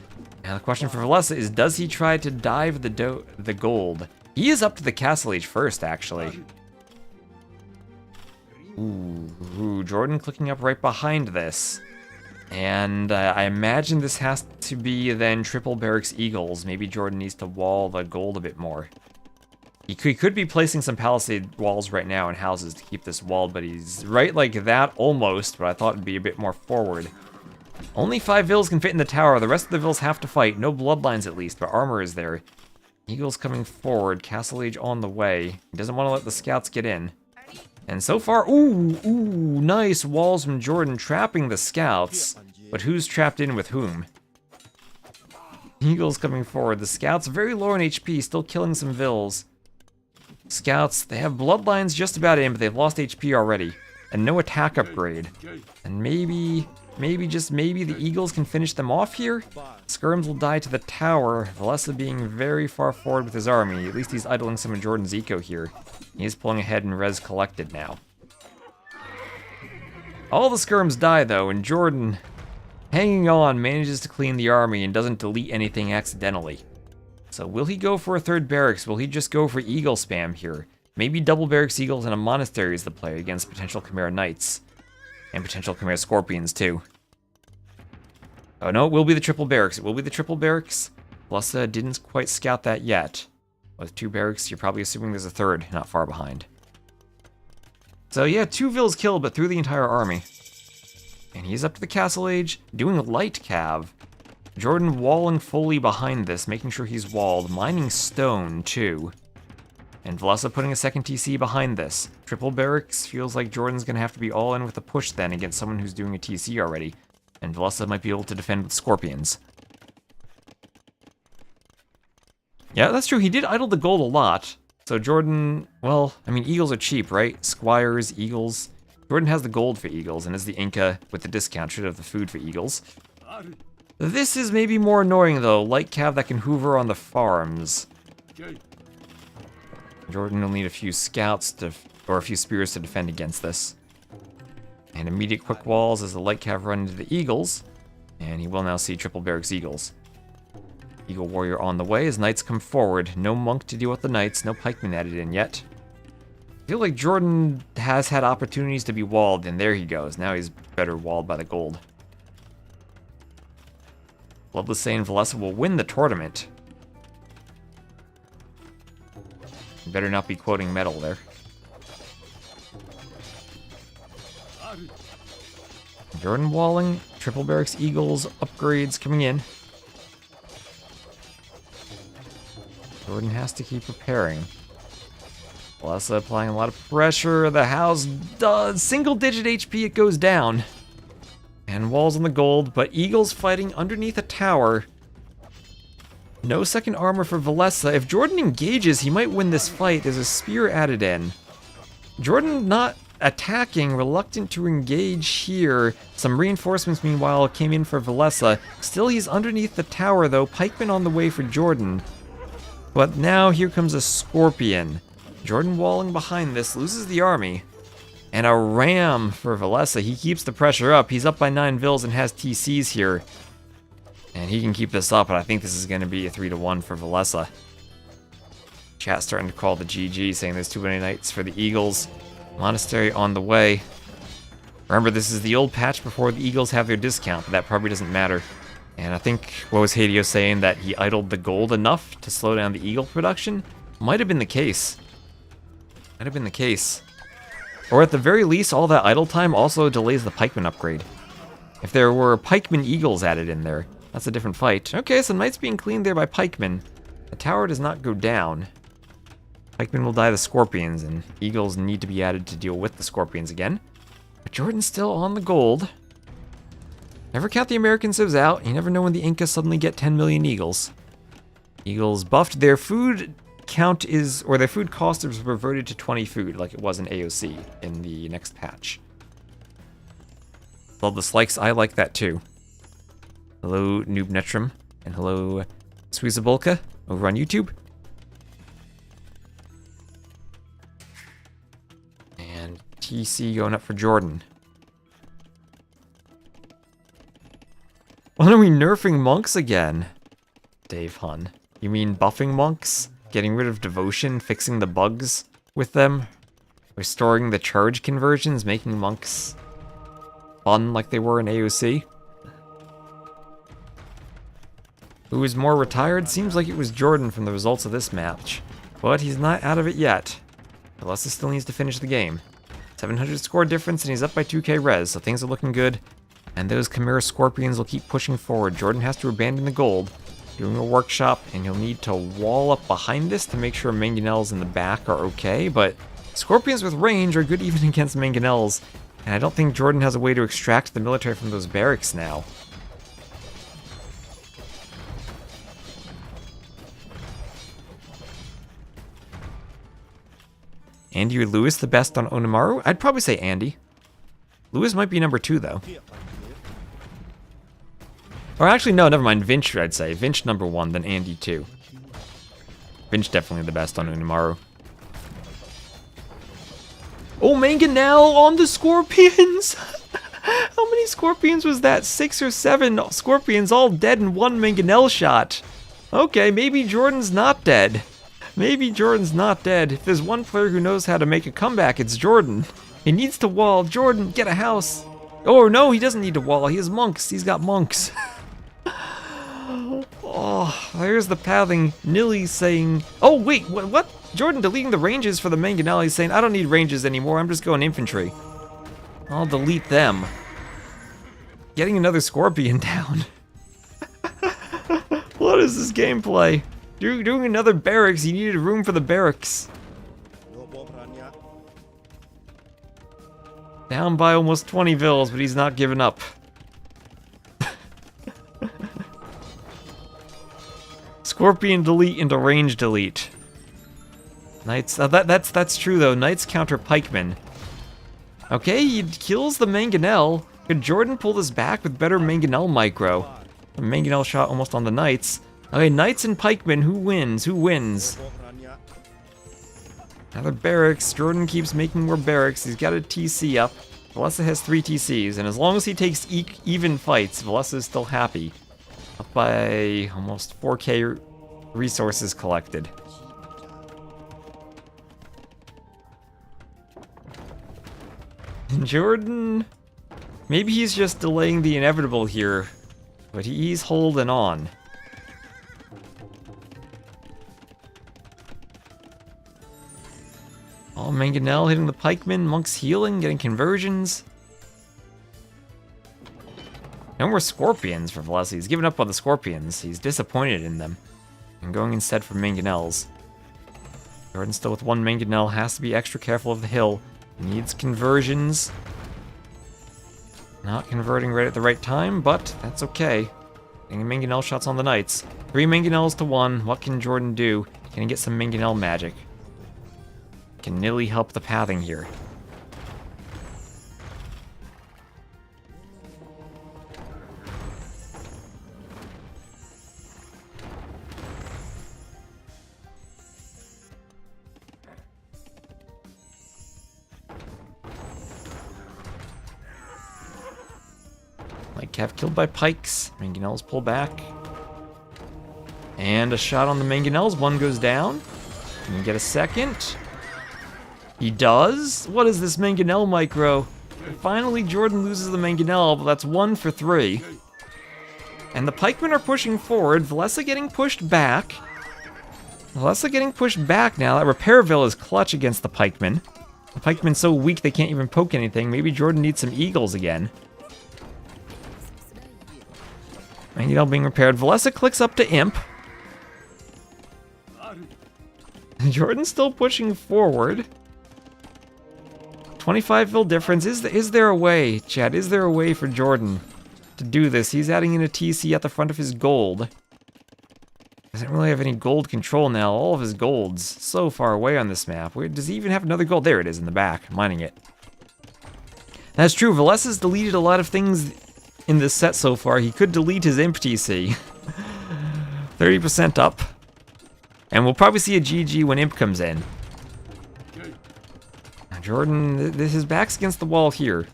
Now the question for Villese is, does he try to dive the gold? He is up to the Castle Age first, actually. Ooh, Jordan clicking up right behind this. And I imagine this has to be then triple barracks eagles. Maybe Jordan needs to wall the gold a bit more. He could be placing some palisade walls right now in houses to keep this walled, but he's right like that almost, but I thought it'd be a bit more forward. Only 5 vills can fit in the tower. The rest of the vills have to fight. No bloodlines at least, but armor is there. Eagles coming forward, Castle Age on the way. He doesn't want to let the scouts get in. And so far, ooh, nice walls from Jordan trapping the scouts. But who's trapped in with whom? Eagles coming forward. The scouts very low on HP, still killing some vills. Scouts, they have bloodlines just about in, but they've lost HP already. And no attack upgrade. And maybe the Eagles can finish them off here? Skirms will die to the tower, Villese being very far forward with his army. At least he's idling some of Jordan's eco here. He is pulling ahead in res collected now. All the skirms die though, and Jordan, hanging on, manages to clean the army and doesn't delete anything accidentally. So will he go for a third barracks? Will he just go for eagle spam here? Maybe double barracks eagles and a monastery is the play against potential Khmer knights. And potential Khmer scorpions too. Oh no, it will be the triple barracks. It will be the triple barracks. Villese didn't quite scout that yet. With 2 barracks, you're probably assuming there's a third, not far behind. So yeah, 2 vills killed, but through the entire army. And he's up to the Castle Age, doing light cav. Jordan walling fully behind this, making sure he's walled, mining stone too. And Villese putting a second TC behind this. Triple barracks feels like Jordan's gonna have to be all in with a push then against someone who's doing a TC already. And Villese might be able to defend with scorpions. Yeah, that's true. He did idle the gold a lot. So Jordan, well, I mean, eagles are cheap, right? Squires, eagles. Jordan has the gold for eagles, and as the Inca with the discount should have the food for eagles. This is maybe more annoying though. Light cav that can hoover on the farms. Jordan will need a few scouts or a few spears to defend against this. And immediate quick walls as the light cav run into the eagles. And he will now see triple barracks eagles. Eagle warrior on the way as knights come forward. No monk to deal with the knights, no pikemen added in yet. I feel like Jordan has had opportunities to be walled, and there he goes. Now he's better walled by the gold. Bloodless saying Villese will win the tournament. You better not be quoting metal there. Jordan walling, triple barracks eagles, upgrades coming in. Jordan has to keep preparing. Villese applying a lot of pressure. The house does single digit HP, it goes down. And walls on the gold, but eagles fighting underneath a tower. No second armor for Villese. If Jordan engages, he might win this fight. There's a spear added in. Jordan not attacking, reluctant to engage here. Some reinforcements, meanwhile, came in for Villese. Still, he's underneath the tower, though. Pikemen on the way for Jordan. But now, here comes a scorpion. Jordan walling behind this, loses the army. And a ram for Villese. He keeps the pressure up. He's up by 9 vills and has TCs here. And he can keep this up, but I think this is going to be a 3-1 for Villese. Chat starting to call the GG, saying there's too many knights for the Eagles. Monastery on the way. Remember, this is the old patch before the Eagles have their discount, but that probably doesn't matter. And I think, what was Hades saying, that he idled the gold enough to slow down the Eagle production? Might have been the case. Might have been the case. Or at the very least, all that idle time also delays the pikeman upgrade. If there were pikeman Eagles added in there, that's a different fight. Okay, so knights being cleaned there by pikemen. The tower does not go down. Pikemen will die the scorpions, and eagles need to be added to deal with the scorpions again. But Jordan's still on the gold. Never count the American civs out. You never know when the Incas suddenly get 10 million eagles. Eagles buffed. Their food count is, or their food cost is reverted to 20 food, like it was in AOC in the next patch. Bloodless likes, I like that too. Hello, Noob Netrum, and hello, Sweezabulka, over on YouTube. And TC going up for Jordan. When are we nerfing monks again? Dave Hun. You mean buffing monks? Getting rid of devotion, fixing the bugs with them? Restoring the charge conversions, making monks fun like they were in AOC? Who is more retired? Seems like it was Jordan from the results of this match. But he's not out of it yet. Villese still needs to finish the game. 700 score difference and he's up by 2k res, so things are looking good. And those Chimera Scorpions will keep pushing forward. Jordan has to abandon the gold, doing a workshop, and he'll need to wall up behind this to make sure mangonels in the back are okay, but Scorpions with range are good even against mangonels, and I don't think Jordan has a way to extract the military from those barracks now. Andy or Lewis the best on Onimaru? I'd probably say Andy. Lewis might be number 2 though. Or actually, no, never mind. Vinch, I'd say. Vinch number 1, then Andy 2. Vinch definitely the best on Onimaru. Oh, Mangonel on the Scorpions! How many Scorpions was that? 6 or 7 Scorpions all dead in one Mangonel shot. Okay, maybe Jordan's not dead. Maybe Jordan's not dead. If there's one player who knows how to make a comeback, it's Jordan. He needs to wall. Jordan, get a house. Oh, no, he doesn't need to wall. He has monks. He's got monks. Oh, there's the pathing. Nilly's saying... Oh, wait, what? Jordan deleting the ranges for the Mangonel. He's saying, I don't need ranges anymore. I'm just going infantry. I'll delete them. Getting another Scorpion down. What is this gameplay? Doing another barracks. He needed room for the barracks. Down by almost 20 vills, but he's not giving up. Scorpion delete into range delete. Knights, that's true though. Knights counter pikemen. Okay, he kills the Mangonel. Could Jordan pull this back with better Mangonel micro? The Mangonel shot almost on the Knights. Okay, Knights and pikemen, who wins? Who wins? Another barracks. Jordan keeps making more barracks. He's got a TC up. Villese has 3 TCs, and as long as he takes even fights, Villese is still happy. Up by almost 4k resources collected. Jordan... Maybe he's just delaying the inevitable here. But he's holding on. Oh, Mangonel hitting the pikemen, monks healing, getting conversions. No more scorpions for Villese. He's given up on the scorpions. He's disappointed in them. And going instead for Mangonels. Jordan still with one Mangonel, has to be extra careful of the hill. Needs conversions. Not converting right at the right time, but that's okay. Getting Mangonel shots on the knights. 3 Mangonels to 1. What can Jordan do? Can he get some Mangonel magic? Can Nilly help the pathing here? Like Cav killed by pikes. Mangonels pull back. And a shot on the Mangonels. One goes down. Can he get a second? He does? What is this Mangonel micro? Finally, Jordan loses the Mangonel, but that's 1 for 3. And the pikemen are pushing forward. Villese getting pushed back. Villese getting pushed back now. That Repairville is clutch against the pikemen. The pikemen so weak they can't even poke anything. Maybe Jordan needs some eagles again. Mangonel being repaired. Villese clicks up to Imp. Jordan's still pushing forward. 25 Vil difference. Is there a way, Chad? Is there a way for Jordan to do this? He's adding in a TC at the front of his gold. Doesn't really have any gold control now. All of his gold's so far away on this map. Where does he even have another gold? There it is in the back, mining it. That's true. Villese has deleted a lot of things in this set so far. He could delete his Imp TC. 30% up. And we'll probably see a GG when Imp comes in. Jordan, his back's against the wall here.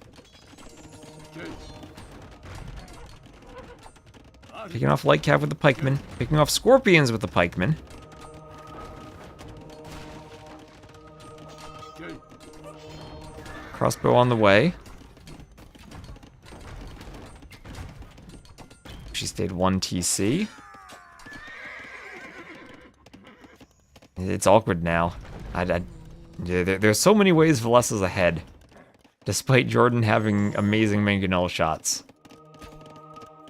Picking off Light Cav with the pikemen. Picking off Scorpions with the pikemen. Crossbow on the way. She stayed 1 TC. It's awkward now. There's so many ways Villese is ahead, despite Jordan having amazing Mangonel shots.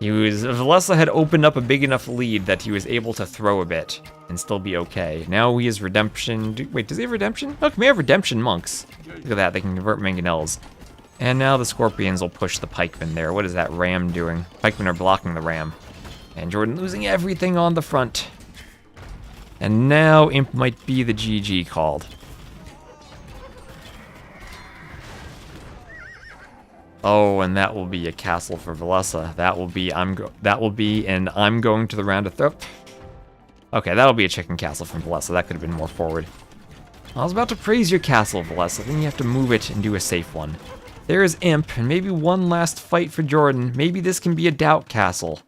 Villese had opened up a big enough lead that he was able to throw a bit and still be okay. Now he has redemption. Wait, does he have redemption? Look, we have redemption monks. Look at that, they can convert Mangonels. And now the Scorpions will push the pikemen there. What is that ram doing? Pikemen are blocking the ram. And Jordan losing everything on the front. And now Imp might be the GG called. Oh, and that will be a castle for Villese. That will be and I'm going to the round of Okay, that'll be a chicken castle from Villese. That could have been more forward. I was about to praise your castle, Villese. Then you have to move it and do a safe one. There is Imp, and maybe one last fight for Jordan. Maybe this can be a doubt castle.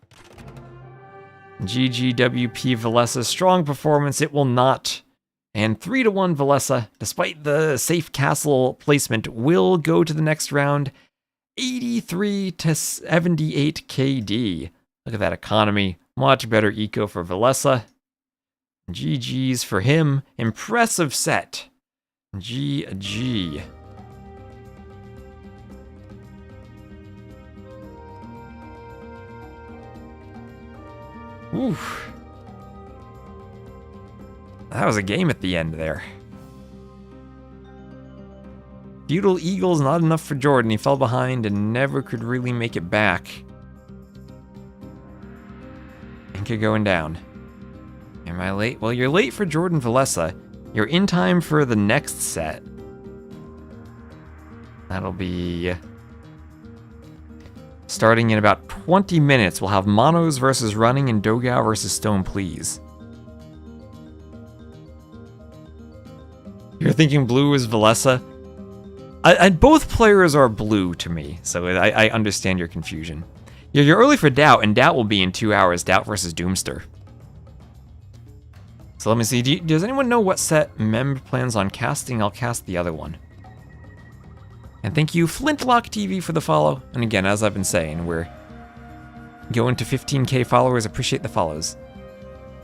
GGWP Villese, strong performance. It will not. And 3-1 Villese, despite the safe castle placement, will go to the next round. 83 to 78 KD. Look at that economy. Much better eco for Villese. GG's for him. Impressive set. GG. Oof. That was a game at the end there. Feudal Eagle's not enough for Jordan. He fell behind and never could really make it back. Anchor going down. Am I late? Well, you're late for Jordan Villese. You're in time for the next set. That'll be starting in about 20 minutes. We'll have Monoz versus Running and Dogao versus Stone Please. You're thinking blue is Villese? Both players are blue to me, so I understand your confusion. You're early for Doubt, and Doubt will be in 2 hours. Doubt versus Doomster. So let me see. Does anyone know what set Mem plans on casting? I'll cast the other one. And thank you, Flintlock TV, for the follow. And again, as I've been saying, we're Going to 15k followers, appreciate the follows.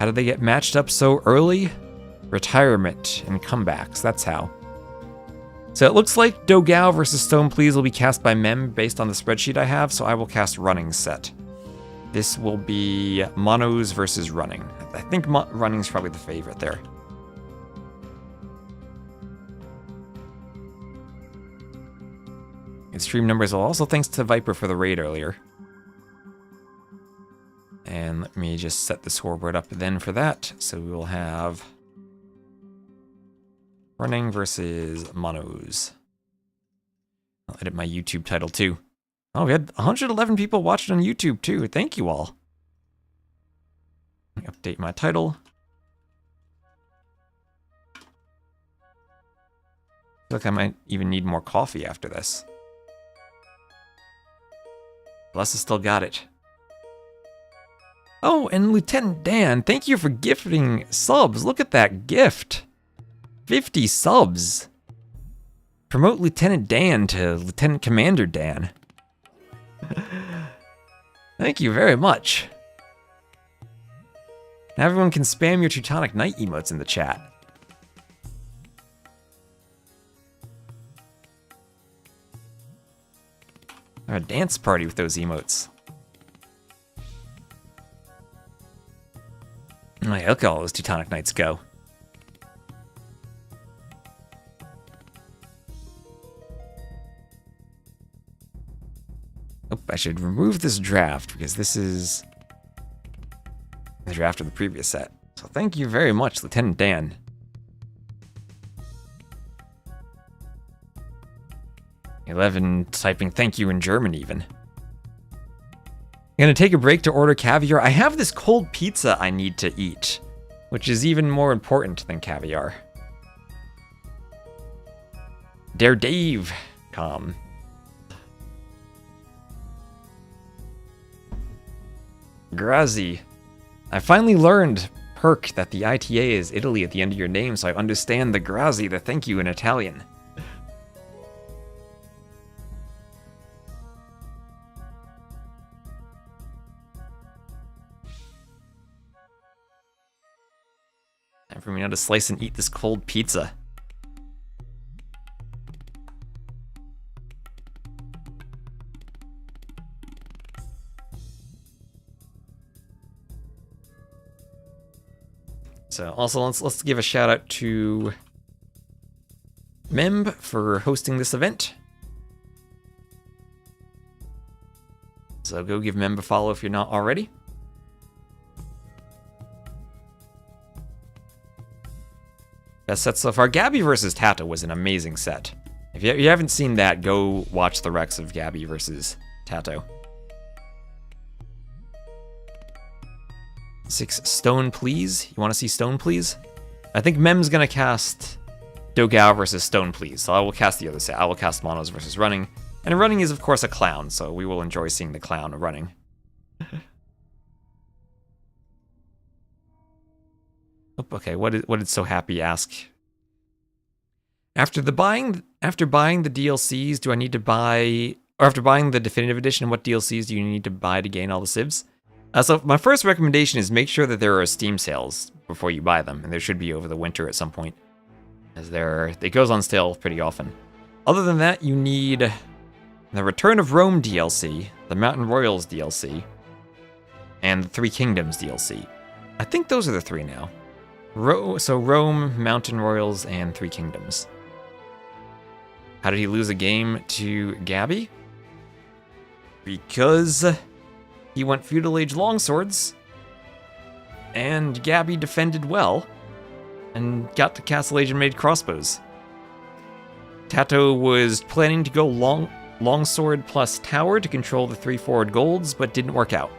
How did they get matched up so early? Retirement and comebacks, that's how. So it looks like Dogao versus Stone Please will be cast by Mem based on the spreadsheet I have, so I will cast Running set. This will be Monoz versus Running. I think Running's probably the favorite there. Good stream numbers. Also thanks to Viper for the raid earlier. And let me just set the scoreboard up then for that. So we will have Running versus Monoz. I'll edit my YouTube title too. Oh, we had 111 people watching on YouTube too. Thank you all. Let me update my title. I feel like I might even need more coffee after this. Blessa still got it. Oh, and Lieutenant Dan, thank you for gifting subs. Look at that gift. 50 subs. Promote Lieutenant Dan to Lieutenant Commander Dan. Thank you very much. Now everyone can spam your Teutonic Knight emotes in the chat. Have a dance party with those emotes. Oh, yeah, look at all those Teutonic Knights go. Oh, I should remove this draft because this is the draft of the previous set. So thank you very much, Lieutenant Dan. Eleven typing thank you in German even. I'm gonna take a break to order caviar. I have this cold pizza I need to eat, which is even more important than caviar. Der Dave, come. Grazi. I finally learned, Perk, that the ITA is Italy at the end of your name, so I understand the grazi, the thank you in Italian. Time for me now to slice and eat this cold pizza. So also let's give a shout out to Memb for hosting this event. So go give Memb a follow if you're not already. Best set so far. Gabby versus Tata was an amazing set. If you haven't seen that, go watch the Rex of Gabby versus Tato. 6 Stone Please. You want to see Stone Please? I think Mem's gonna cast Dogao versus Stone Please, so I will cast the other set. I will cast Monoz versus Running. And Running is of course a clown, so we will enjoy seeing the clown running. Oh, okay, what did So Happy ask? After buying the DLCs, do I need to buy, or after buying the definitive edition, what DLCs do you need to buy to gain all the civs? So my first recommendation is make sure that there are Steam sales before you buy them, and there should be over the winter at some point, as it goes on sale pretty often. Other than that, you need the Return of Rome DLC, the Mountain Royals DLC, and the Three Kingdoms DLC. I think those are the 3 now. So Rome, Mountain Royals, and Three Kingdoms. How did he lose a game to Gabby? Because he went Feudal Age Longswords, and Gabby defended well, and got to Castle Age and made crossbows. Tato was planning to go Longsword plus Tower to control the 3 forward golds, but didn't work out.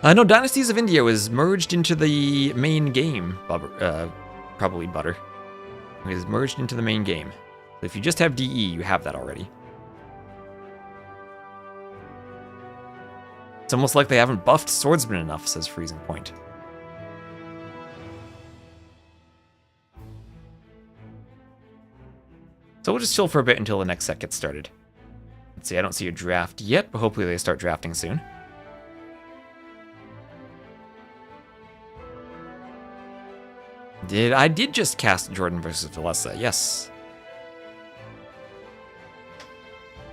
No, Dynasties of India was merged into the main game, probably Butter. It was merged into the main game. So if you just have DE, you have that already. It's almost like they haven't buffed Swordsman enough, says Freezing Point. So we'll just chill for a bit until the next set gets started. Let's see, I don't see a draft yet, but hopefully they start drafting soon. I did just cast Jordan versus Villese, yes.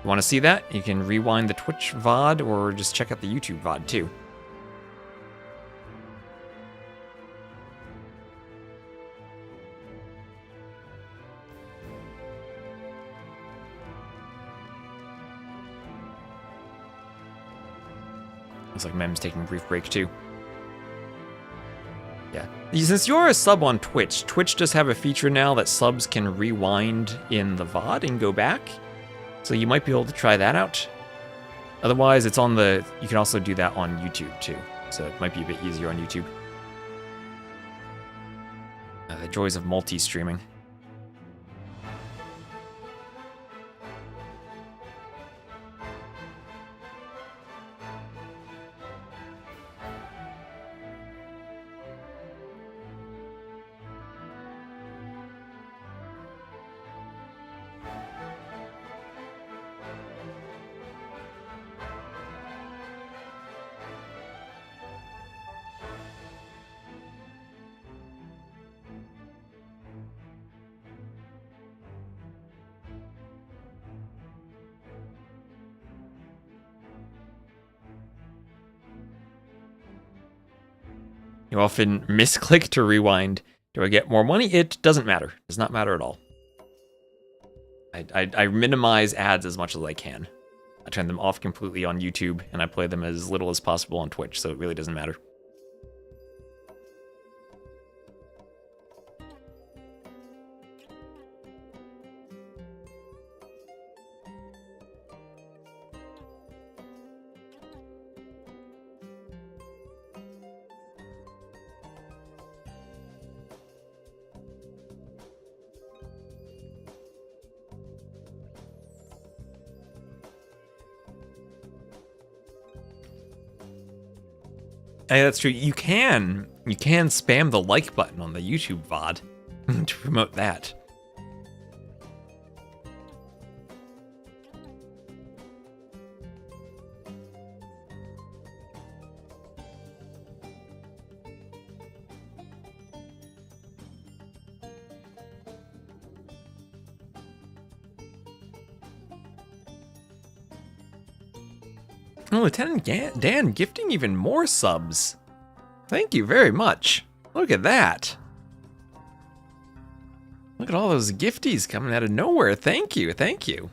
You want to see that? You can rewind the Twitch VOD or just check out the YouTube VOD too. Looks like Mem's taking a brief break too. Yeah. Since you're a sub on Twitch, Twitch does have a feature now that subs can rewind in the VOD and go back. So you might be able to try that out. Otherwise, it's on the... You can also do that on YouTube too. So it might be a bit easier on YouTube. The joys of multi-streaming. You often misclick to rewind. Do I get more money? It doesn't matter. It does not matter at all. I minimize ads as much as I can. I turn them off completely on YouTube, and I play them as little as possible on Twitch, so it really doesn't matter. Hey, that's true. You can spam the like button on the YouTube VOD to promote that. Oh, Lieutenant Dan gifting even more subs. Thank you very much. Look at that. Look at all those gifties coming out of nowhere. Thank you, thank you.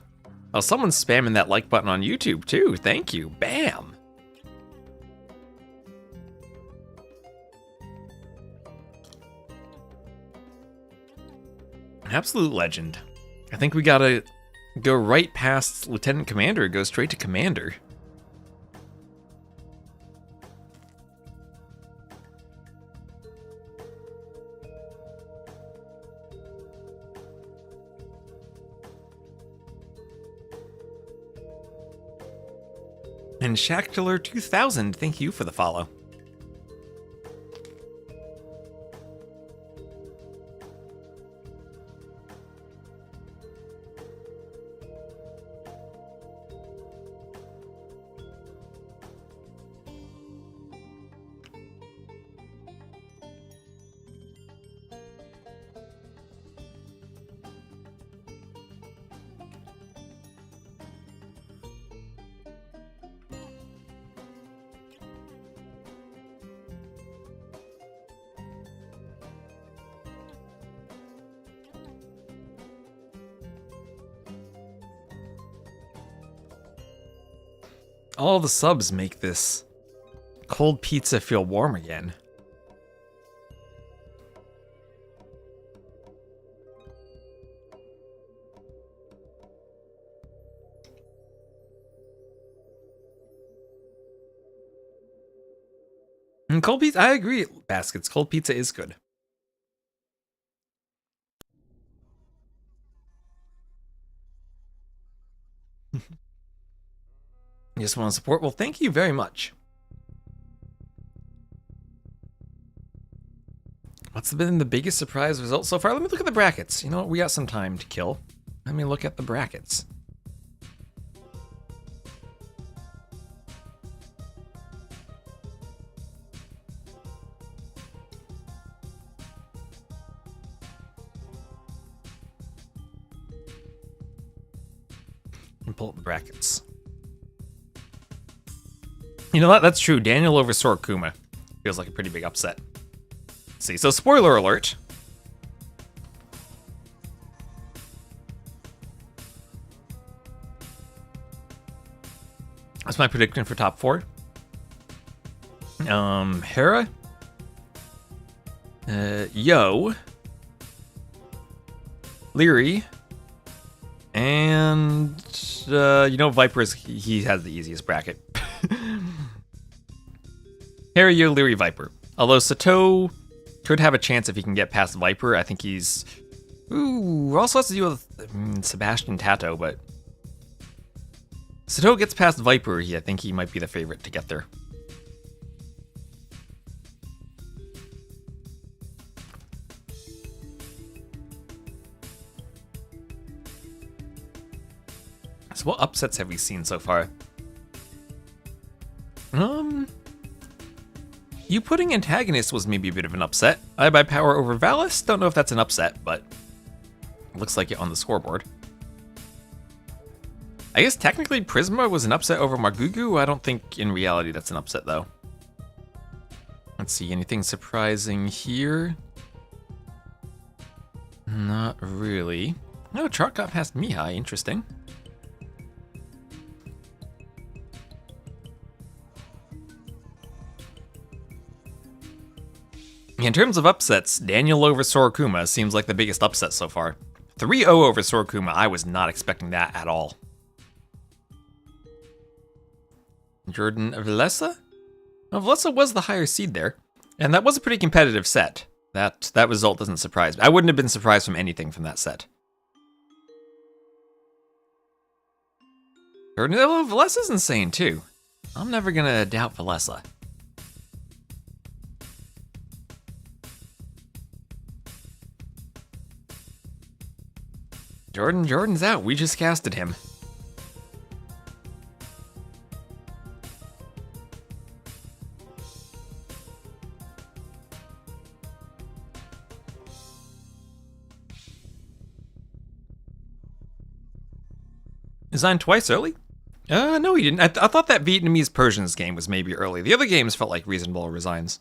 Oh, someone's spamming that like button on YouTube too. Thank you. Bam. An absolute legend. I think we gotta go right past Lieutenant Commander, go straight to Commander. And Shackler 2000, thank you for the follow. All the subs make this cold pizza feel warm again. And cold pizza, I agree, Baskets. Cold pizza is good. You just want to support? Well, thank you very much. What's been the biggest surprise result so far? Let me look at the brackets. You know what? We got some time to kill. Let me look at the brackets. pull up the brackets. You know what? That's true. Daniel over Sora Kuma feels like a pretty big upset. Let's see, so spoiler alert. That's my prediction for top 4. Hera, Yo, Leary, and Viper's he has the easiest bracket. Hera, Yo, Leary, Viper. Although Sato could have a chance if he can get past Viper. I think he's also has to deal with Sebastian Tato, but Sato gets past Viper. I think he might be the favorite to get there. So what upsets have we seen so far? You putting antagonist was maybe a bit of an upset. I buy power over Villese. Don't know if that's an upset, but it looks like it on the scoreboard. I guess technically Prisma was an upset over Margougou. I don't think in reality that's an upset though. Let's see, anything surprising here? Not really. No, Chart got past Mihai, interesting. In terms of upsets, Daniel over Sora Kuma seems like the biggest upset so far. 3-0 over Sora Kuma, I was not expecting that at all. Jordan Villese? Well, Villese was the higher seed there, and that was a pretty competitive set. That result doesn't surprise me. I wouldn't have been surprised from anything from that set. Jordan, Villese is insane too. I'm never gonna doubt Villese. Jordan's out. We just casted him. Designed twice early? No, he didn't. I thought that Vietnamese Persians game was maybe early. The other games felt like reasonable resigns.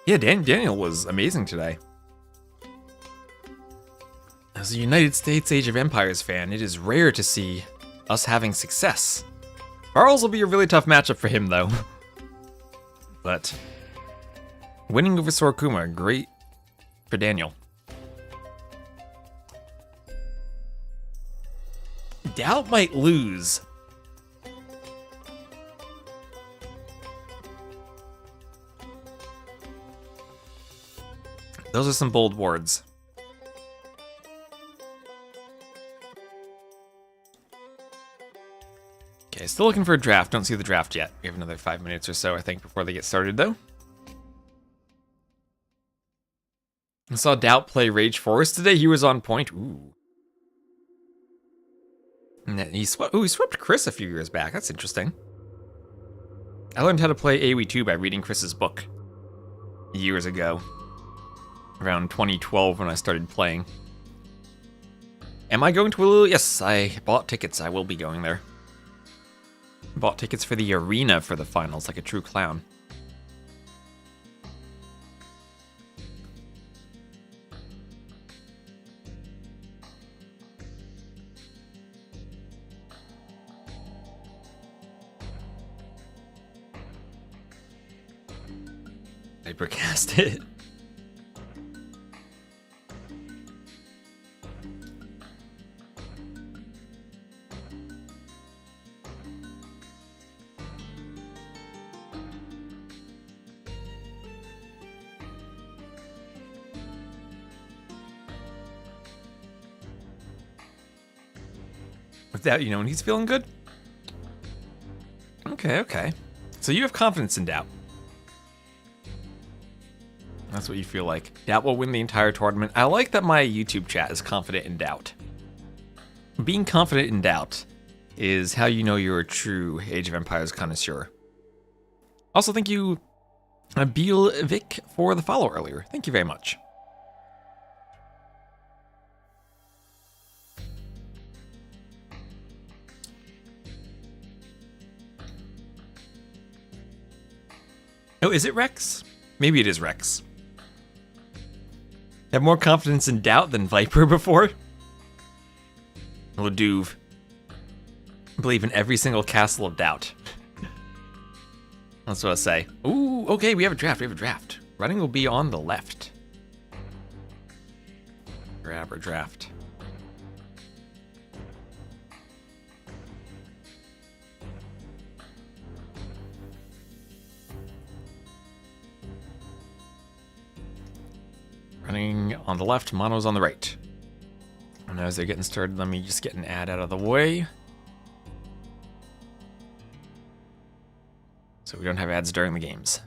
Yeah, Daniel was amazing today. As a United States Age of Empires fan, it is rare to see us having success. Charles will be a really tough matchup for him, though. But winning over Sora Kuma, great for Daniel. Doubt might lose. Those are some bold words. Okay, still looking for a draft. Don't see the draft yet. We have another 5 minutes or so, I think, before they get started, though. I saw Doubt play Rage Forest today. He was on point. Ooh. And then he swept Chris a few years back. That's interesting. I learned how to play AoE 2 by reading Chris's book years ago. Around 2012 when I started playing. Am I going to Wulu? Yes, I bought tickets. I will be going there. Bought tickets for the arena for the finals, like a true clown. Hypercast it. With that, and he's feeling good? Okay. So you have confidence in Doubt. That's what you feel like. Doubt will win the entire tournament. I like that my YouTube chat is confident in Doubt. Being confident in Doubt is how you know you're a true Age of Empires connoisseur. Also, thank you, Beal Vic, for the follow earlier. Thank you very much. Oh, is it Rex? Maybe it is Rex. Have more confidence in Doubt than Viper before? Leduve. Believe in every single castle of Doubt. That's what I say. Ooh, okay, we have a draft, Running will be on the left. Grab our draft. Running on the left, Monoz on the right. And as they're getting started, let me just get an ad out of the way. So we don't have ads during the games.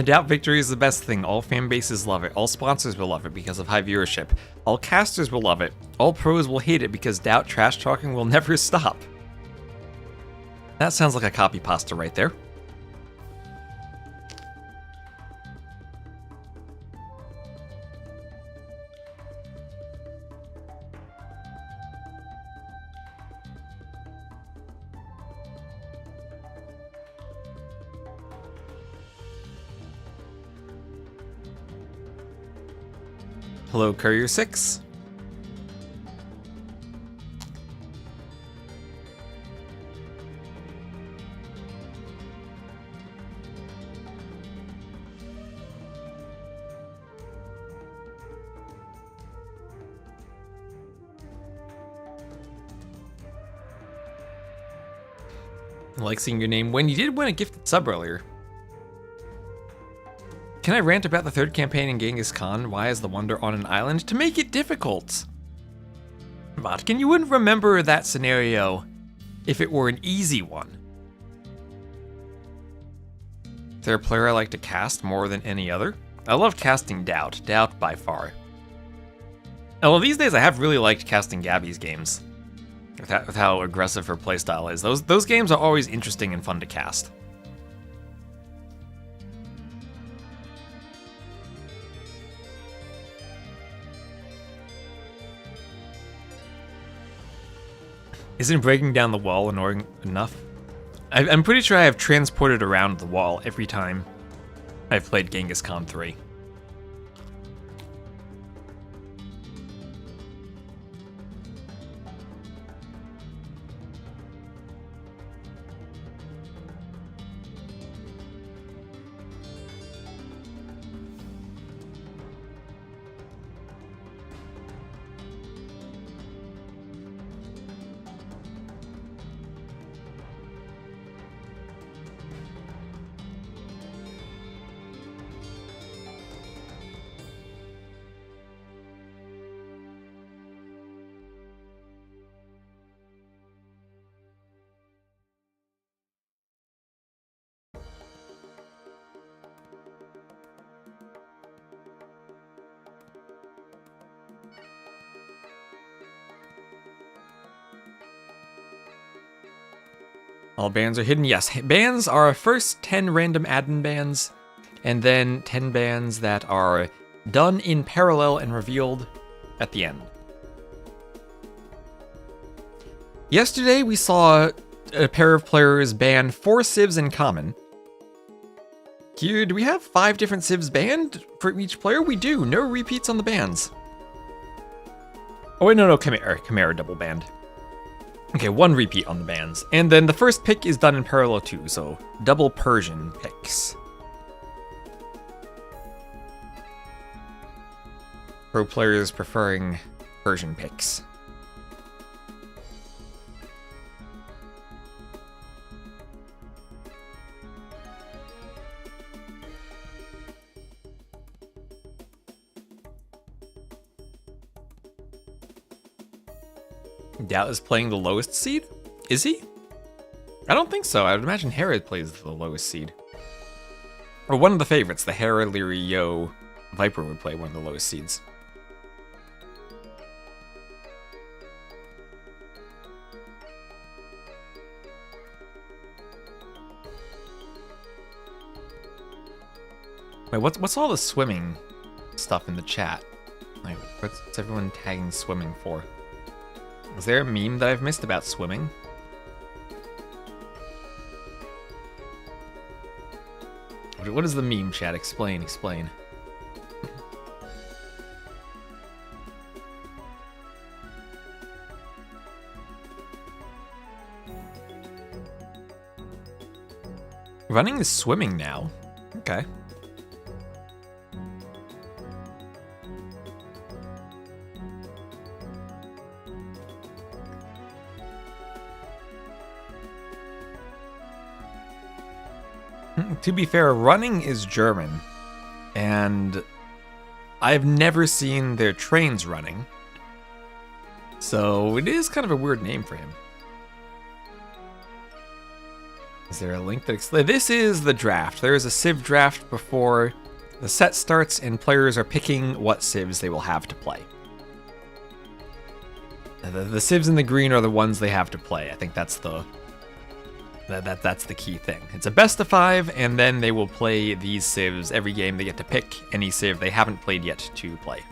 Doubt victory is the best thing. All fan bases love it. All sponsors will love it because of high viewership. All casters will love it. All pros will hate it because Doubt trash talking will never stop. That sounds like a copy pasta right there. Hello, Courier 6. I like seeing your name when you did win a gifted sub earlier. Can I rant about the third campaign in Genghis Khan? Why is the wonder on an island? To make it difficult. Vodkin, you wouldn't remember that scenario if it were an easy one. Is there a player I like to cast more than any other? I love casting Doubt. Doubt by far. Well, these days I have really liked casting Gabby's games. With how aggressive her playstyle is. Those games are always interesting and fun to cast. Isn't breaking down the wall annoying enough? I'm pretty sure I have transported around the wall every time I've played Genghis Khan 3. All bans are hidden. Yes, bans are first 10 random admin bans, and then 10 bans that are done in parallel and revealed at the end. Yesterday, we saw a pair of players ban 4 civs in common. Here, do we have 5 different civs banned for each player? We do. No repeats on the bans. Oh, wait, no, Chimera double banned. Okay, 1 repeat on the bans. And then the first pick is done in parallel too, so double Persian picks. Pro players preferring Persian picks. Doubt is playing the lowest seed? Is he? I don't think so. I would imagine Herod plays the lowest seed. Or one of the favorites, the Hera Lirio Viper would play one of the lowest seeds. Wait, what's all the swimming stuff in the chat? Like, what's everyone tagging swimming for? Is there a meme that I've missed about swimming? What is the meme, chat? Explain. Running is swimming now. Okay. To be fair, running is German, and I've never seen their trains running, so it is kind of a weird name for him. Is there a link that explains? This is the draft. There is a Civ draft before the set starts, and players are picking what Civs they will have to play. The Civs in the green are the ones they have to play. I think that's the key thing. It's a best of 5, and then they will play these Civs every game. They get to pick any Civ they haven't played yet to play.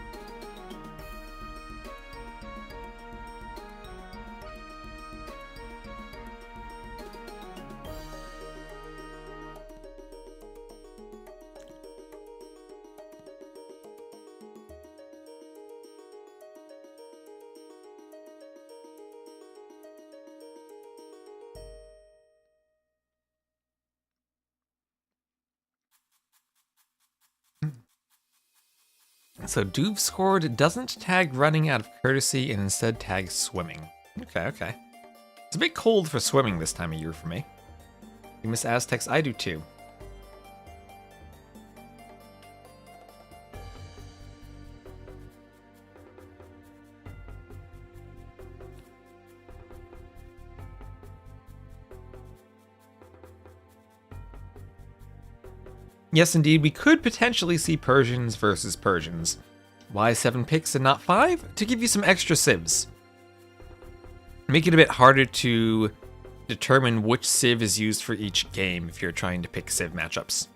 So Duve scored doesn't tag running out of courtesy and instead tags swimming. Okay. It's a bit cold for swimming this time of year for me. You miss Aztecs? I do too. Yes, indeed, we could potentially see Persians versus Persians. Why 7 picks and not 5? To give you some extra Civs. Make it a bit harder to determine which Civ is used for each game if you're trying to pick Civ matchups.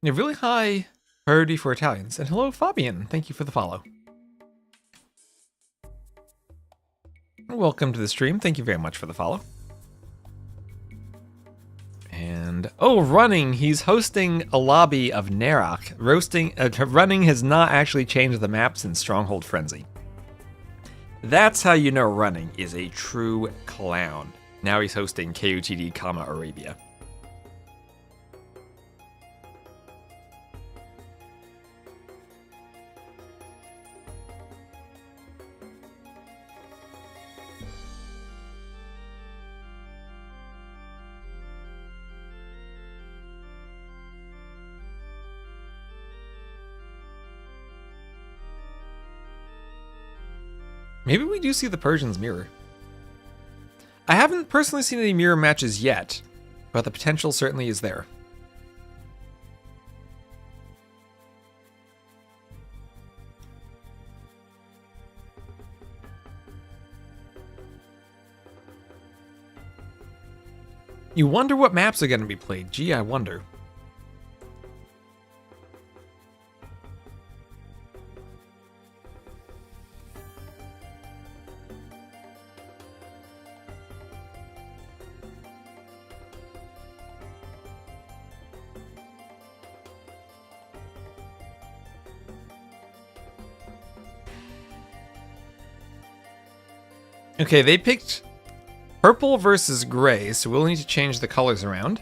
You have really high priority for Italians. And hello, Fabian. Thank you for the follow. Welcome to the stream. Thank you very much for the follow. And, oh, running. He's hosting a lobby of Narok. Running has not actually changed the maps in Stronghold Frenzy. That's how you know running is a true clown. Now he's hosting KOTD, Arabia. Maybe we do see the Persians mirror. I haven't personally seen any mirror matches yet, but the potential certainly is there. You wonder what maps are going to be played. Gee, I wonder. Okay, they picked purple versus gray, so we'll need to change the colors around.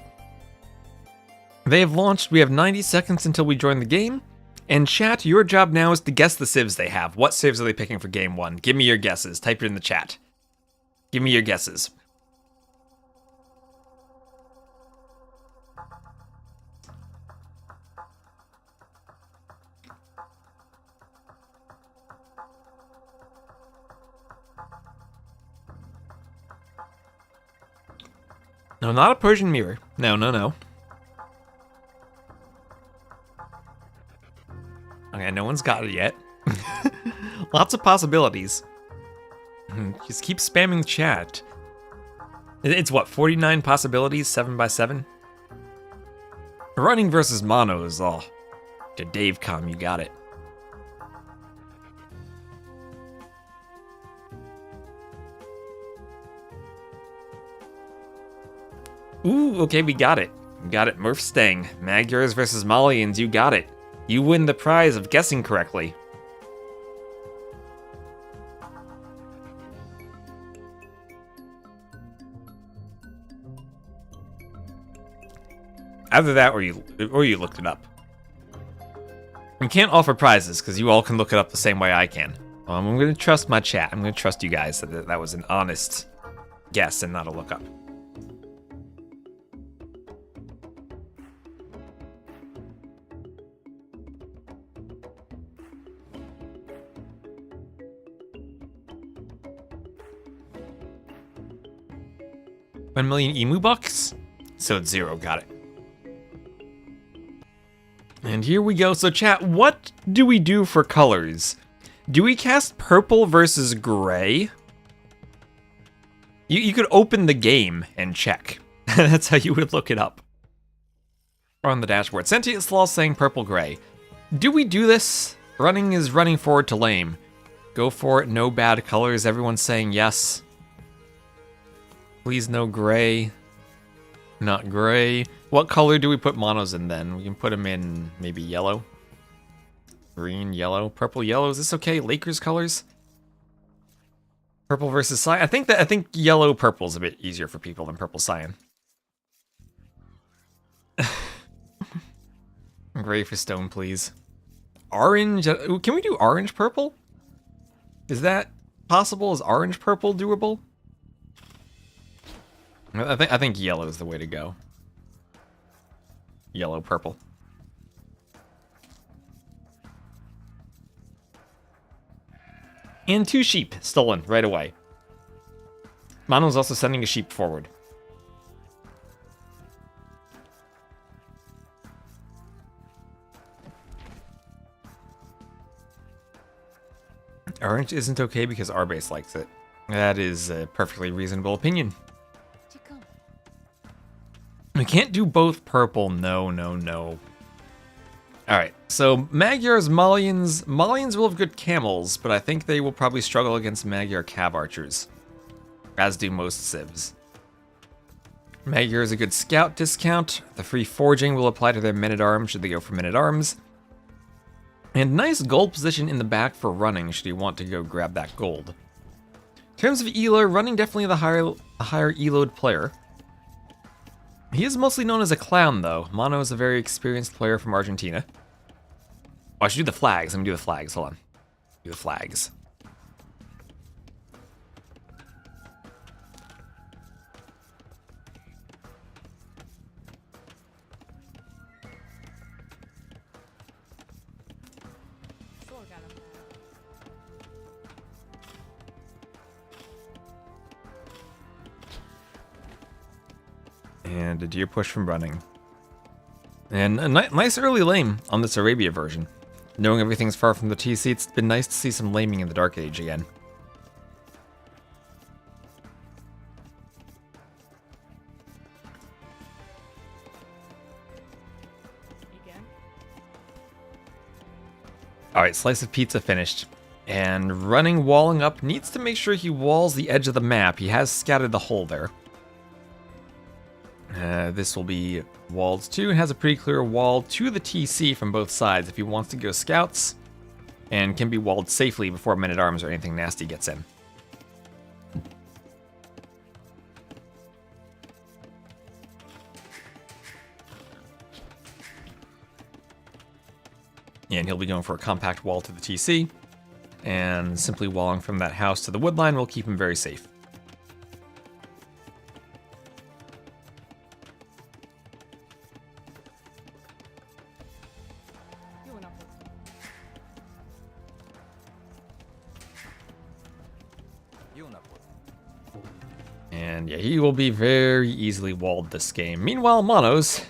They have launched. We have 90 seconds until we join the game. And chat, your job now is to guess the civs they have. What civs are they picking for game 1? Give me your guesses. Type it in the chat. Give me your guesses. No, not a Persian mirror. No, no, no. Okay, no one's got it yet. Lots of possibilities. Just keep spamming chat. It's what, 49 possibilities, 7 by 7? Running versus Monoz. Oh, to Davecom, you got it. Ooh, okay, we got it. We got it. Murph Stang. Magyars versus Malians, you got it. You win the prize of guessing correctly. Either that or you looked it up. We can't offer prizes because you all can look it up the same way I can. I'm going to trust my chat. I'm going to trust you guys that that was an honest guess and not a lookup. $1 million emu bucks? So it's 0, got it. And here we go. So chat, what do we do for colors? Do we cast purple versus gray? You could open the game and check. That's how you would look it up. On the dashboard. Sentient Slaw saying purple gray. Do we do this? Running is running forward to lame. Go for it, no bad colors. Everyone's saying yes. Please no gray. Not gray. What color do we put Monoz in then? We can put them in maybe yellow. Green, yellow, purple, yellow. Is this okay? Lakers colors? Purple versus cyan. I think yellow purple is a bit easier for people than purple cyan. Gray for stone, please. Orange. Can we do orange purple? Is that possible? Is orange purple doable? I think yellow is the way to go. Yellow, purple. And 2 sheep stolen right away. Mono's also sending a sheep forward. Orange isn't okay because our base likes it. That is a perfectly reasonable opinion. We can't do both purple. No, no, no. Alright, so Magyars, Malians. Malians will have good camels, but I think they will probably struggle against Magyar cav archers. As do most civs. Magyar is a good scout discount. The free forging will apply to their men-at-arms should they go for men-at-arms. And nice gold position in the back for running should you want to go grab that gold. In terms of elo, running definitely the higher eloed player. He is mostly known as a clown, though. Mono is a very experienced player from Argentina. Oh, I should do the flags. Let me do the flags. Hold on. Do the flags. And a deer push from running. And a nice early lame on this Arabia version. Knowing everything's far from the TC, it's been nice to see some laming in the Dark Age again. Alright, slice of pizza finished. And running, walling up, needs to make sure he walls the edge of the map. He has scouted the hole there. This will be walled too. It has a pretty clear wall to the TC from both sides if he wants to go scouts, and can be walled safely before men-at-arms or anything nasty gets in. And he'll be going for a compact wall to the TC. And simply walling from that house to the wood line will keep him very safe. And yeah, he will be very easily walled this game. Meanwhile, Monoz,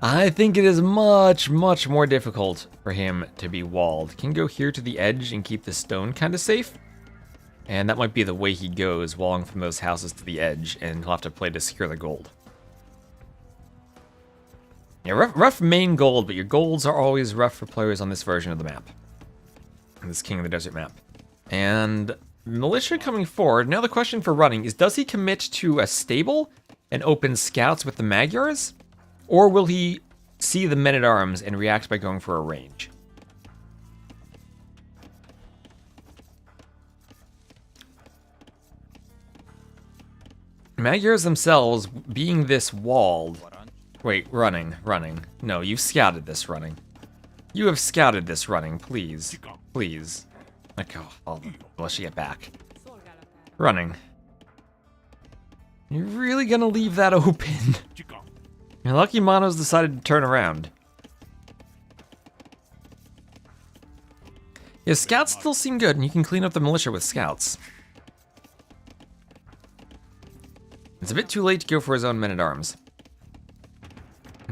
I think it is much, much more difficult for him to be walled. Can go here to the edge and keep the stone kind of safe. And that might be the way he goes, walling from those houses to the edge, and he'll have to play to secure the gold. Yeah, rough main gold, but your golds are always rough for players on this version of the map. This King of the Desert map. And militia coming forward. Now the question for running is, does he commit to a stable and open scouts with the Magyars? Or will he see the men-at-arms and react by going for a range? Magyars themselves, being this walled... Wait, running. No, you've scouted this running. You have scouted this running, please. Please. Like, oh, let's get back. Running. You're really gonna leave that open? You're lucky Monoz decided to turn around. Yeah, scouts still seem good, and you can clean up the militia with scouts. It's a bit too late to go for his own men-at-arms.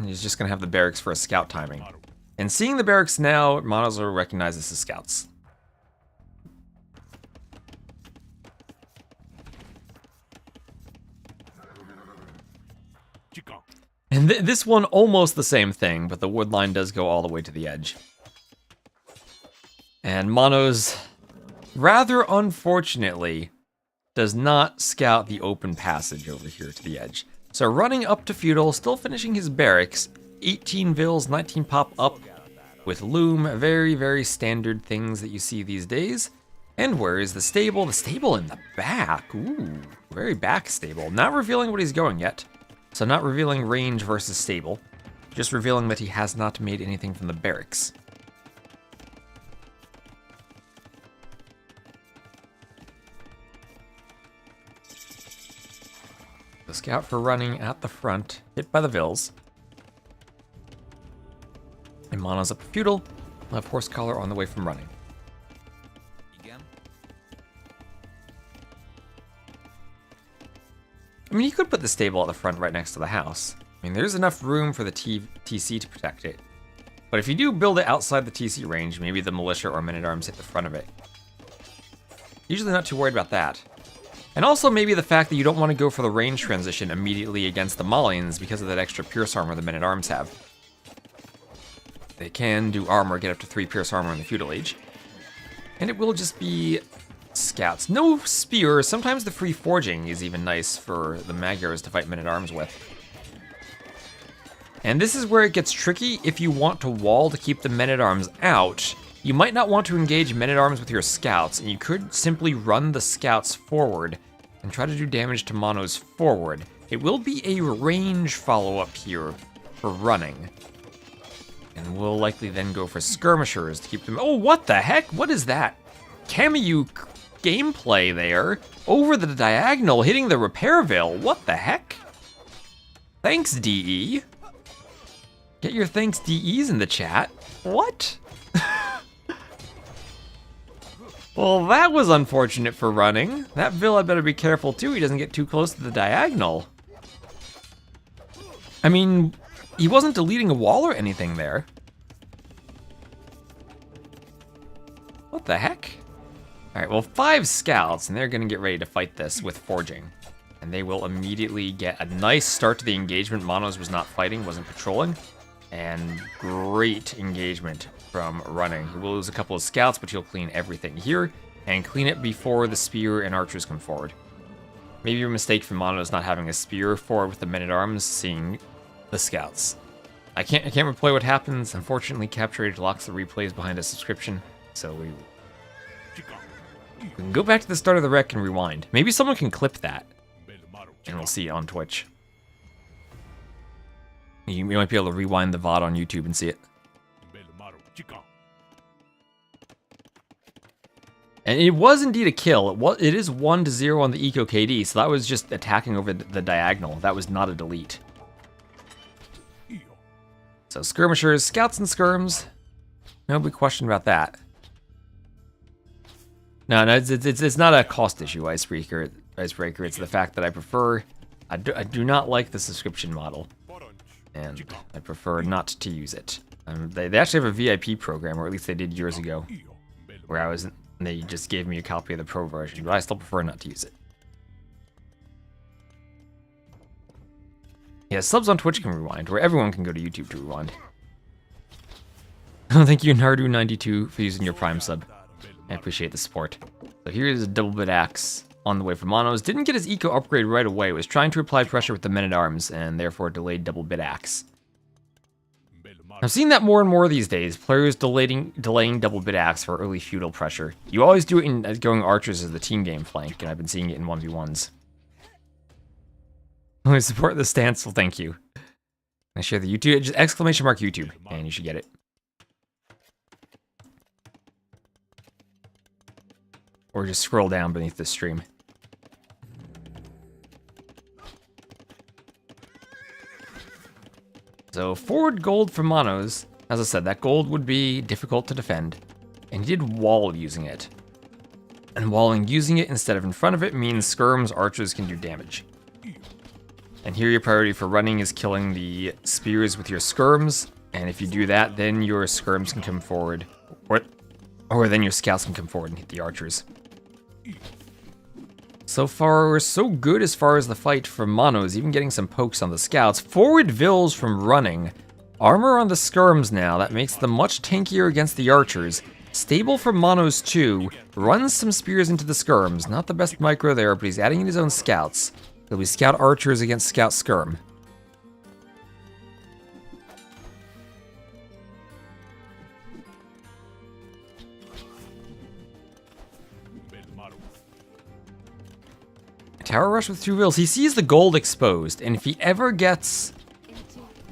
He's just gonna have the barracks for a scout timing. And seeing the barracks now, Monoz will recognize this as scouts. And this one, almost the same thing, but the wood line does go all the way to the edge. And Monoz, rather unfortunately, does not scout the open passage over here to the edge. So running up to feudal, still finishing his barracks, 18 vills, 19 pop up with loom, very, very standard things that you see these days. And where is the stable? The stable in the back. Ooh, very back stable. Not revealing what he's going yet. So not revealing range versus stable, just revealing that he has not made anything from the barracks. The scout for running at the front, hit by the vills. And Monoz up feudal, we'll have horse collar on the way from running. I mean, you could put the stable at the front right next to the house. I mean, there's enough room for the TC to protect it. But if you do build it outside the TC range, maybe the militia or men-at-arms hit the front of it. Usually not too worried about that. And also maybe the fact that you don't want to go for the range transition immediately against the Malians because of that extra pierce armor the men-at-arms have. They can do armor, get up to 3 pierce armor in the feudal age. And it will just be scouts. No spears. Sometimes the free forging is even nice for the Magyars to fight men-at-arms with. And this is where it gets tricky. If you want to wall to keep the men-at-arms out, you might not want to engage men-at-arms with your scouts, and you could simply run the scouts forward and try to do damage to Monoz forward. It will be a range follow-up here for running. And we'll likely then go for skirmishers to keep them... Oh, what the heck? What is that? Cameo gameplay there. Over the diagonal, hitting the repair veil. What the heck? Thanks, DE. Get your thanks DEs in the chat. What? Well, that was unfortunate for running. That Villa better be careful too. He doesn't get too close to the diagonal. I mean, he wasn't deleting a wall or anything there. What the heck? All right, well, 5 scouts, and they're gonna get ready to fight this with forging. And they will immediately get a nice start to the engagement. Monoz was not fighting, wasn't patrolling. And great engagement from running. He will lose a couple of scouts, but he'll clean everything here. And clean it before the spear and archers come forward. Maybe a mistake from Monoz not having a spear forward with the men-at-arms, seeing the scouts. I can't replay what happens. Unfortunately, Capture Age locks the replays behind a subscription. So we can go back to the start of the rec and rewind. Maybe someone can clip that. And we'll see it on Twitch. You might be able to rewind the VOD on YouTube and see it. And it was indeed a kill. It is 1-0 on the Eco KD, so that was just attacking over the diagonal. That was not a delete. So skirmishers, scouts and skirms. No big question about that. No, it's not a cost issue, Icebreaker. It's the fact that I prefer... I do not like the subscription model. And I prefer not to use it. They actually have a VIP program, or at least they did years ago, where they just gave me a copy of the pro version, but I still prefer not to use it. Yeah, subs on Twitch can rewind, where everyone can go to YouTube to rewind. Thank you, Nardu92, for using your Prime sub. I appreciate the support. So here's a double bit axe on the way from Monoz. Didn't get his eco upgrade right away. Was trying to apply pressure with the men-at-arms, and therefore delayed double bit axe. I've seen that more and more these days. Players delaying double bit axe for early feudal pressure. You always do it in going archers as the team game flank, and I've been seeing it in 1v1s. I support the stance, well thank you. I share the YouTube, just exclamation mark YouTube, and you should get it. Or just scroll down beneath the stream. So forward gold for Monoz. As I said, that gold would be difficult to defend. And he did wall using it. And walling using it instead of in front of it means skirms, archers can do damage. And here your priority for running is killing the spears with your skirms. And if you do that, then your skirms can come forward. Or then your scouts can come forward and hit the archers. So far, so good as far as the fight from Monoz, even getting some pokes on the scouts. Forward Villese from running. Armor on the skirms now, that makes them much tankier against the archers. Stable from Monoz too, runs some spears into the skirms. Not the best micro there, but he's adding in his own scouts. He'll be scout archers against scout skirm. Tower rush with 2 vills. He sees the gold exposed, and if he ever gets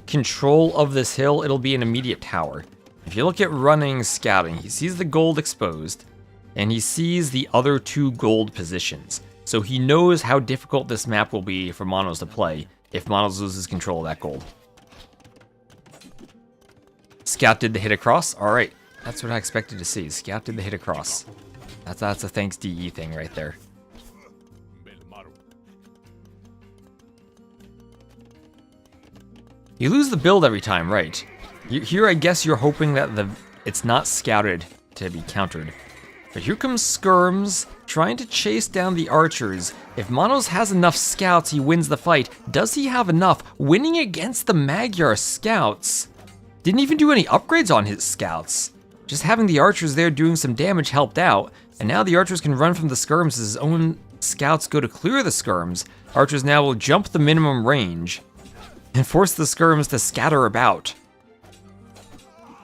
control of this hill, it'll be an immediate tower. If you look at running scouting, he sees the gold exposed, and he sees the other 2 gold positions. So he knows how difficult this map will be for Monoz to play if Monoz loses control of that gold. Scout did the hit across. All right, that's what I expected to see. Scout did the hit across. That's a thanks DE thing right there. You lose the build every time, right? Here I guess you're hoping that it's not scouted to be countered. But here comes skirms, trying to chase down the archers. If Monoz has enough scouts, he wins the fight. Does he have enough? Winning against the Magyar scouts. Didn't even do any upgrades on his scouts. Just having the archers there doing some damage helped out. And now the archers can run from the skirms as his own scouts go to clear the skirms. Archers now will jump the minimum range and force the skirms to scatter about.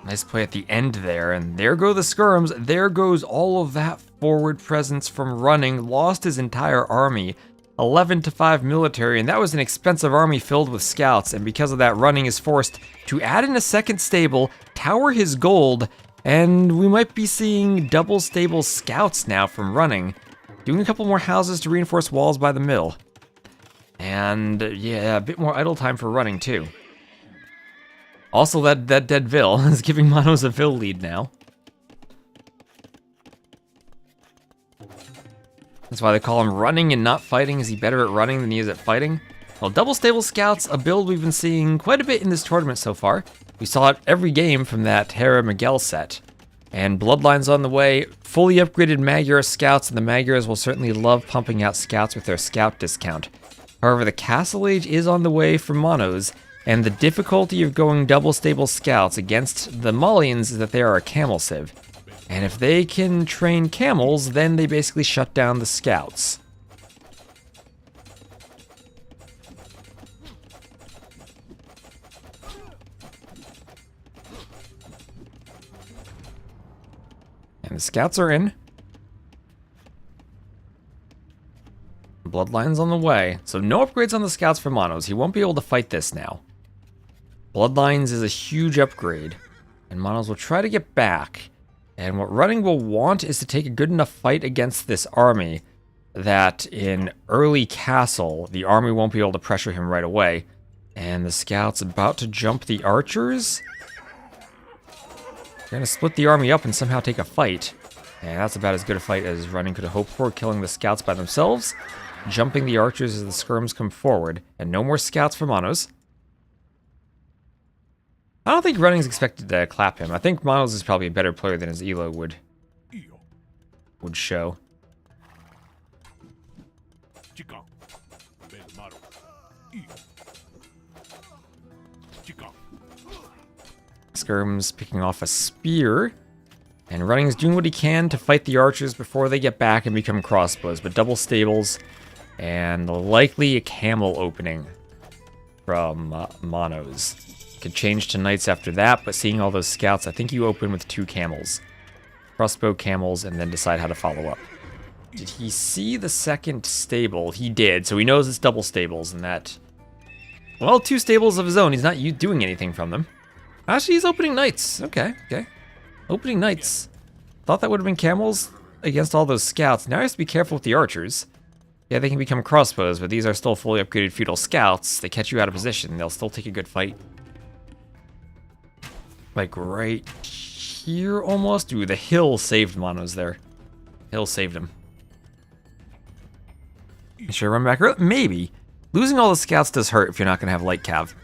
Nice play at the end there, and there go the skirms. There goes all of that forward presence from running. Lost his entire army. 11-5 military, and that was an expensive army filled with scouts, and because of that, running is forced to add in a second stable, tower his gold, and we might be seeing double stable scouts now from running. Doing a couple more houses to reinforce walls by the mill. And yeah, a bit more idle time for running too. Also, that dead Vill is giving Monoz a Vill lead now. That's why they call him running and not fighting. Is he better at running than he is at fighting? Well, double stable scouts, a build we've been seeing quite a bit in this tournament so far. We saw it every game from that Hera Miguel set. And Bloodlines on the way, fully upgraded Magyar scouts, and the Magyars will certainly love pumping out scouts with their scout discount. However, the Castle Age is on the way for Monoz, and the difficulty of going double stable scouts against the Malians is that they are a camel civ. And if they can train camels, then they basically shut down the scouts. And the scouts are in. Bloodlines on the way. So no upgrades on the scouts for Monoz. He won't be able to fight this now. Bloodlines is a huge upgrade. And Monoz will try to get back. And what running will want is to take a good enough fight against this army that in early castle, the army won't be able to pressure him right away. And the scout's about to jump the archers. They're gonna split the army up and somehow take a fight. And that's about as good a fight as running could have hoped for, killing the scouts by themselves, jumping the archers as the skirms come forward, and no more scouts for Monoz. I don't think running's expected to clap him. I think Monoz is probably a better player than his elo would show. Skirm's picking off a spear, and running is doing what he can to fight the archers before they get back and become crossbows, but double stables and likely a camel opening from Monoz. Could change to knights after that, but seeing all those scouts, I think you open with 2 camels. Crossbow camels, and then decide how to follow up. Did he see the second stable? He did, so he knows it's double stables, and that... Well, 2 stables of his own, he's not doing anything from them. Actually, he's opening knights. Okay. Opening knights. Thought that would have been camels against all those scouts. Now he has to be careful with the archers. Yeah, they can become crossbows, but these are still fully upgraded feudal scouts. They catch you out of position. They'll still take a good fight. Like right here almost. Ooh, the hill saved Monoz there. Hill saved him. Should I run back? Maybe. Losing all the scouts does hurt if you're not going to have light cav.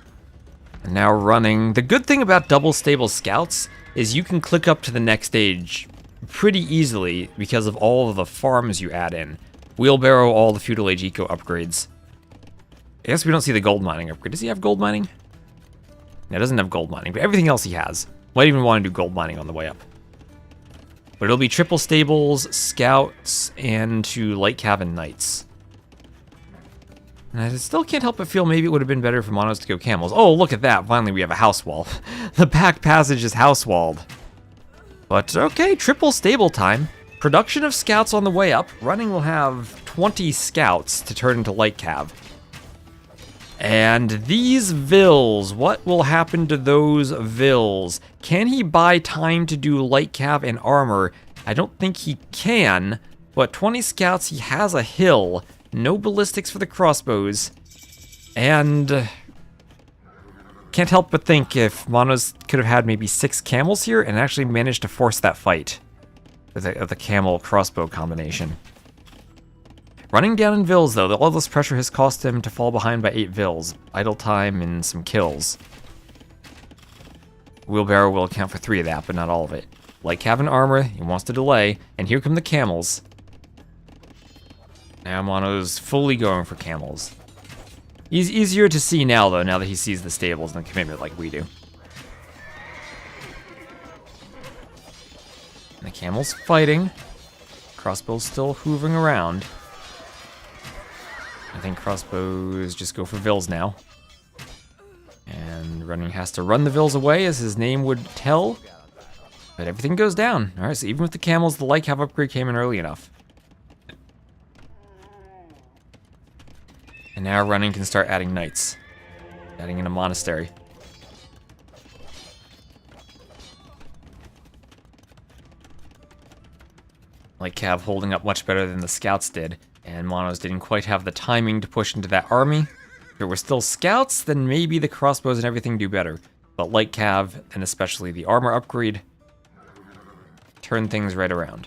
And now running. The good thing about double stable scouts is you can click up to the next stage pretty easily because of all of the farms you add in. Wheelbarrow, all the feudal age eco upgrades. I guess we don't see the gold mining upgrade. Does he have gold mining? No, it doesn't have gold mining, but everything else he has. Might even want to do gold mining on the way up. But it'll be triple stables, scouts, and to light cav and knights. And I still can't help but feel maybe it would have been better for Monoz to go camels. Oh, look at that. Finally, we have a house wall. The back passage is house walled. But okay, triple stable time. Production of scouts on the way up. Running will have 20 scouts to turn into light cav. And these vills, what will happen to those vills? Can he buy time to do light cav and armor? I don't think he can, but 20 scouts, he has a hill. No ballistics for the crossbows. And can't help but think if Monoz could have had maybe 6 camels here and actually managed to force that fight with the camel crossbow combination. Running down in vills, though, all this pressure has cost him to fall behind by 8 vills. Idle time and some kills. Wheelbarrow will account for 3 of that, but not all of it. Like cav and armor, he wants to delay, and here come the camels. Now Monoz fully going for camels. He's easier to see now, though, now that he sees the stables and the commitment like we do. And the camel's fighting. Crossbow's still hoovering around. I think crossbows just go for vills now. And running has to run the vills away, as his name would tell. But everything goes down. Alright, so even with the camels, the light cav upgrade came in early enough. And now running can start adding knights. Adding in a monastery. Light cav holding up much better than the scouts did. And Monoz didn't quite have the timing to push into that army. If there were still scouts, then maybe the crossbows and everything do better. But light cav, and especially the armor upgrade, turn things right around.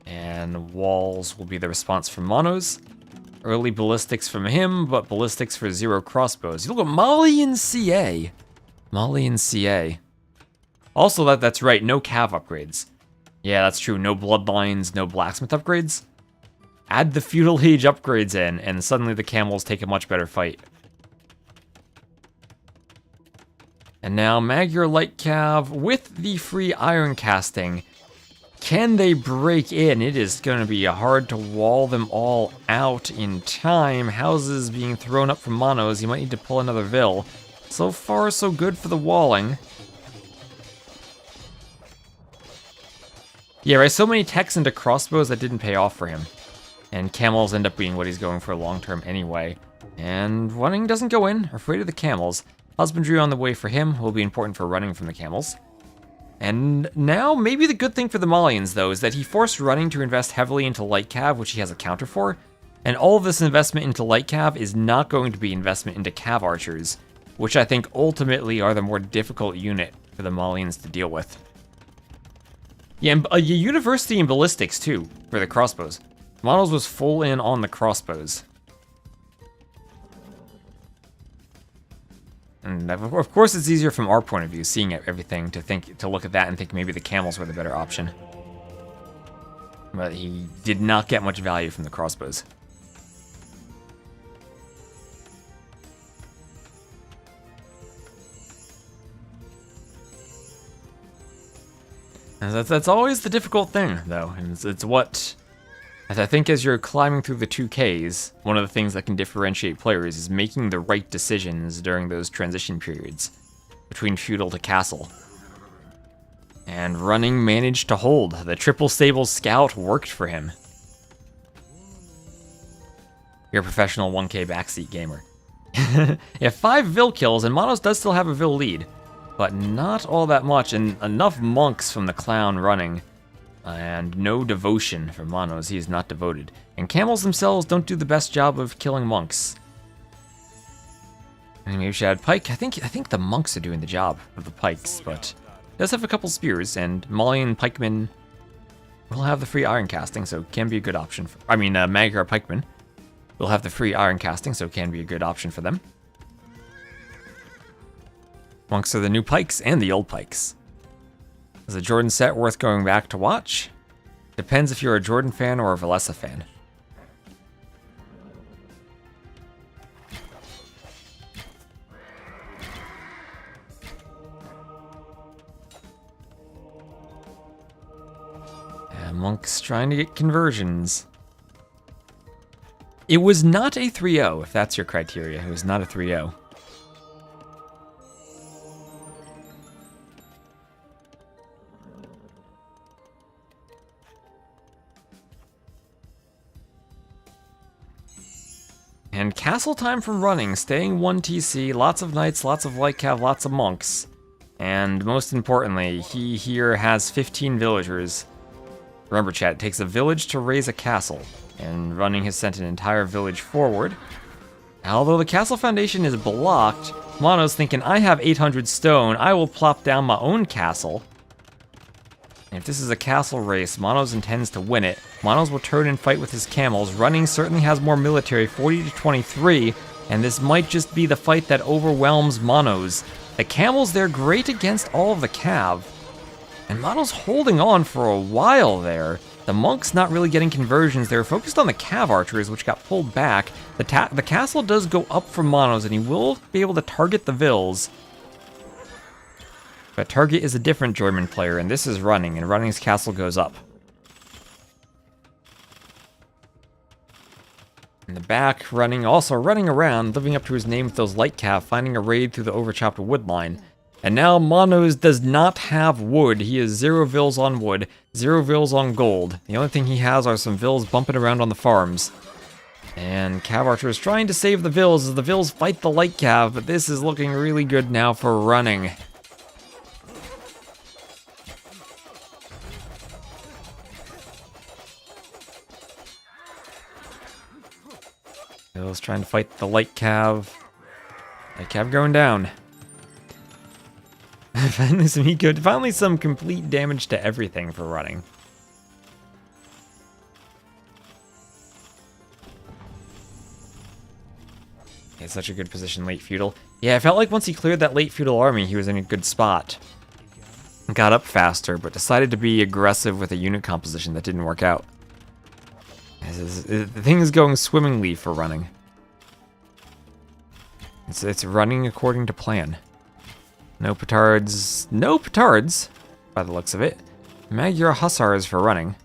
And walls will be the response from Monoz. Early ballistics from him, but ballistics for 0 crossbows. You look at Molly and CA. Molly and CA. Also, that's right, no cav upgrades. Yeah, that's true, no bloodlines, no blacksmith upgrades. Add the feudal age upgrades in, and suddenly the camels take a much better fight. And now Magyar light cav with the free iron casting. Can they break in? It is going to be hard to wall them all out in time. Houses being thrown up from Monoz. You might need to pull another vill. So far, so good for the walling. Yeah, right, so many techs into crossbows that didn't pay off for him. And camels end up being what he's going for long term anyway. And running doesn't go in, afraid of the camels. Husbandry on the way for him will be important for running from the camels. And now, maybe the good thing for the Malians, though, is that he forced running to invest heavily into light cav, which he has a counter for. And all of this investment into light cav is not going to be investment into cav archers, which I think ultimately are the more difficult unit for the Malians to deal with. Yeah, and a university in ballistics, too, for the crossbows. Monoz was full in on the crossbows. And of course it's easier from our point of view, seeing everything, to look at that and think maybe the camels were the better option. But he did not get much value from the crossbows. And that's always the difficult thing, though. And it's what, as I think as you're climbing through the 2Ks, one of the things that can differentiate players is making the right decisions during those transition periods between feudal to castle. And running managed to hold. The triple stable scout worked for him. You're a professional 1K backseat gamer. Yeah, 5 Vil kills, and Monoz does still have a Vil lead. But not all that much, and enough monks from the clown running. And no devotion from Monoz, he is not devoted. And camels themselves don't do the best job of killing monks. And maybe we should add pike. I think the monks are doing the job of the pikes, but it does have a couple spears, and Malian pikemen will have the free iron casting, so can be a good option for, Magyar pikemen will have the free iron casting, so can be a good option for them. Monks are the new pikes and the old pikes. Is a Jordan set worth going back to watch? Depends if you're a Jordan fan or a Villese fan. And monks trying to get conversions. It was not a 3-0, if that's your criteria. It was not a 3-0. And castle time from running, staying 1 TC, lots of knights, lots of light cav, lots of monks. And most importantly, he here has 15 villagers. Remember chat, it takes a village to raise a castle, and running has sent an entire village forward. Although the castle foundation is blocked, Monoz thinking, I have 800 stone, I will plop down my own castle. And if this is a castle race, Monoz intends to win it. Monoz will turn and fight with his camels. Running certainly has more military, 40 to 23, and this might just be the fight that overwhelms Monoz. The camels, they're great against all of the cav. And Monoz holding on for a while there. The monks not really getting conversions. They're focused on the cav archers, which got pulled back. The castle does go up for Monoz, and he will be able to target the Vils. But target is a different German player, and this is running, and running's castle goes up. In the back, running, also running around, living up to his name with those light cav, finding a raid through the overchopped wood line. And now Monoz does not have wood. He has 0 Vils on wood, 0 Vils on gold. The only thing he has are some Vils bumping around on the farms. And Cav Archer is trying to save the Vils as the Vils fight the light cav, but this is looking really good now for running. Vils trying to fight the light cav. Light cav going down. Finally some complete damage to everything for running. It's such a good position, late feudal. Yeah, I felt like once he cleared that late feudal army, he was in a good spot. Got up faster, but decided to be aggressive with a unit composition that didn't work out. The thing is going swimmingly for running. It's running according to plan. No petards. No petards, by the looks of it. Magyar hussars for running.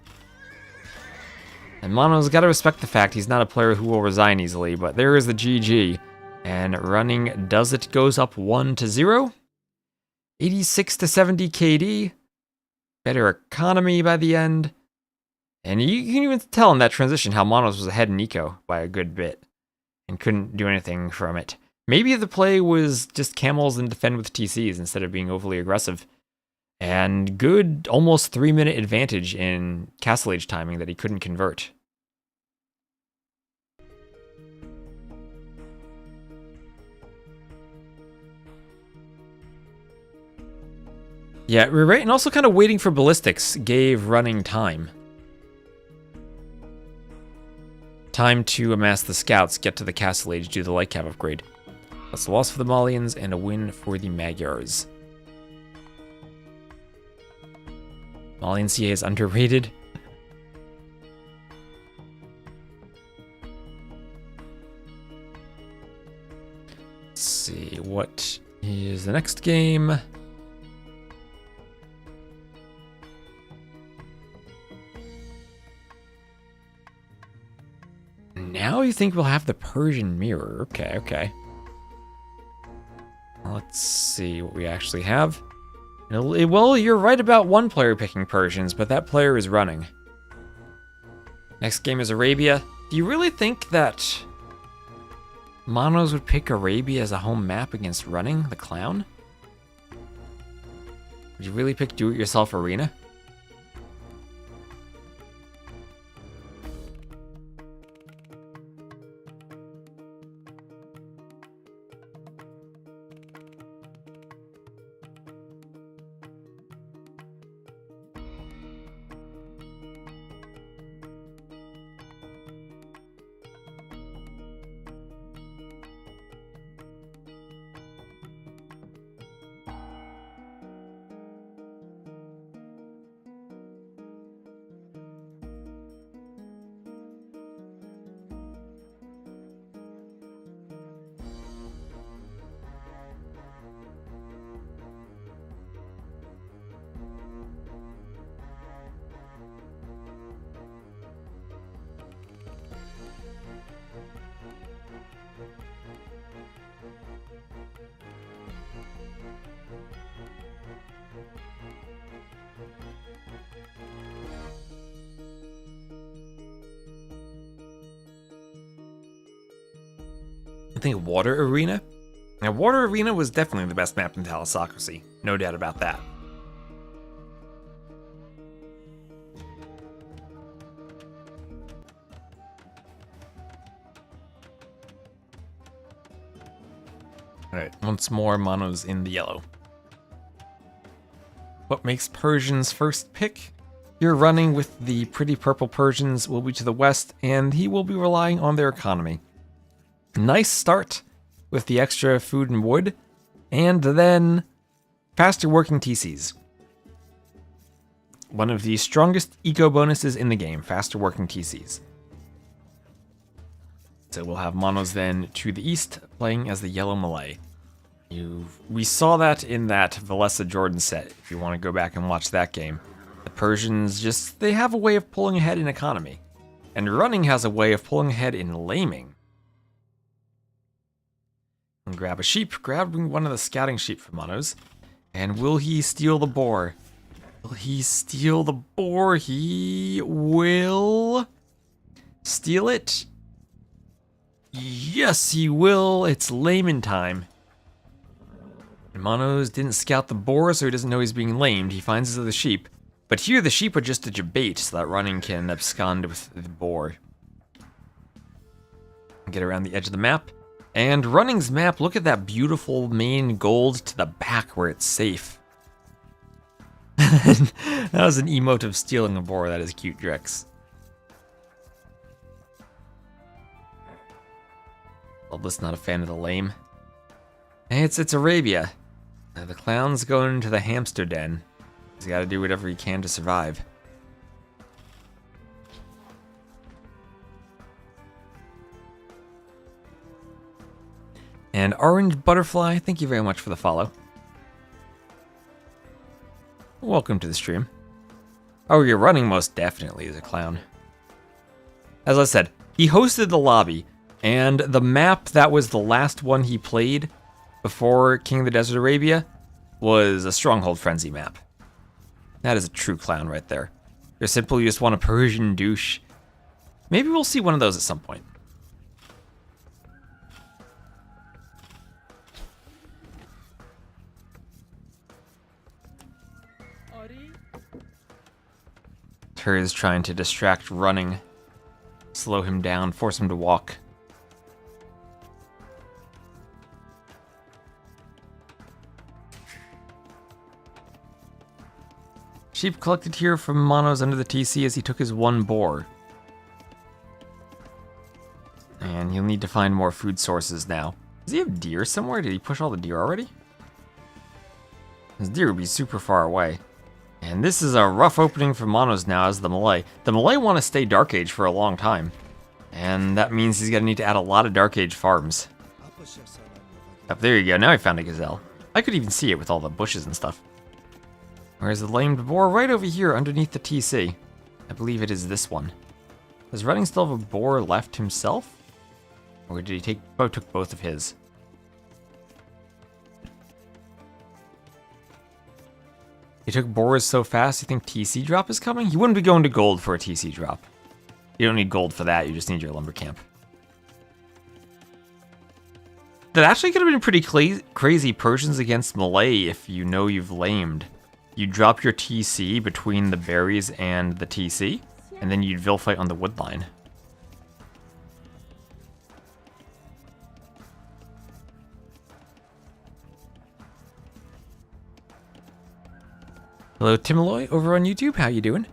And Mono's got to respect the fact he's not a player who will resign easily, but there is the GG. And running does it, goes up 1-0. 86 to 70 KD. Better economy by the end. And you can even tell in that transition how Monoz was ahead in eco by a good bit. And couldn't do anything from it. Maybe the play was just camels and defend with TCs instead of being overly aggressive. And good almost 3-minute advantage in Castle Age timing that he couldn't convert. Yeah, we're right, and also kind of waiting for ballistics gave running time. Time to amass the scouts, get to the Castle Age, do the light cap upgrade. That's a loss for the Malians and a win for the Magyars. Malian CA is underrated. Let's see, what is the next game? Now you think we'll have the Persian mirror. Okay, okay. Let's see what we actually have. Well, you're right about one player picking Persians, but that player is running. Next game is Arabia. Do you really think that Monoz would pick Arabia as a home map against running, the clown? Would you really pick do-it-yourself arena? I think Water Arena? Now, Water Arena was definitely the best map in Thalassocracy. No doubt about that. Alright, once more, Mono's in the yellow. What makes Persian's first pick? You're running with the pretty purple Persians will be to the west, and he will be relying on their economy. Nice start with the extra food and wood, and then faster working TCs. One of the strongest eco bonuses in the game, faster working TCs. So we'll have Monoz then to the east, playing as the Yellow Malay. We saw that in that Villese Jordan set, if you want to go back and watch that game. The Persians they have a way of pulling ahead in economy. And running has a way of pulling ahead in laming. And grab a sheep, grabbing one of the scouting sheep from Monoz. And will he steal the boar? Will he steal the boar? He will steal it. Yes, he will. It's layman time. And Monoz didn't scout the boar, so he doesn't know he's being lamed. He finds his other sheep. But here the sheep are just a bait, so that running can abscond with the boar. Get around the edge of the map. And running's map, look at that beautiful main gold to the back where it's safe. That was an emote of stealing a boar. That is cute, Drex. Loveless not a fan of the lame. Hey, it's Arabia. The clown's going to the hamster den. He's got to do whatever he can to survive. And Orange Butterfly, thank you very much for the follow. Welcome to the stream. Oh, you're running most definitely as a clown. As I said, he hosted the lobby, and the map that was the last one he played before King of the Desert Arabia was a Stronghold Frenzy map. That is a true clown right there. Or simply you just want a Persian douche. Maybe we'll see one of those at some point. Her is trying to distract running, slow him down, force him to walk. Sheep collected here from Monoz under the TC as he took his one boar. And he'll need to find more food sources now. Does he have deer somewhere? Did he push all the deer already? His deer would be super far away. And this is a rough opening for Monoz now as the Malay. The Malay want to stay Dark Age for a long time. And that means he's going to need to add a lot of Dark Age farms. Up there you go, now I found a gazelle. I could even see it with all the bushes and stuff. Where's the lamed boar? Right over here underneath the TC. I believe it is this one. Does Running still have a boar left himself? Or did he take... Oh, took both of his. He took boars so fast, you think TC drop is coming? You wouldn't be going to gold for a TC drop. You don't need gold for that, you just need your lumber camp. That actually could have been pretty crazy Persians against Malay if you know you've lamed. You drop your TC between the berries and the TC, and then you'd fight on the wood line. Hello, Timaloy, over on YouTube. How you doing?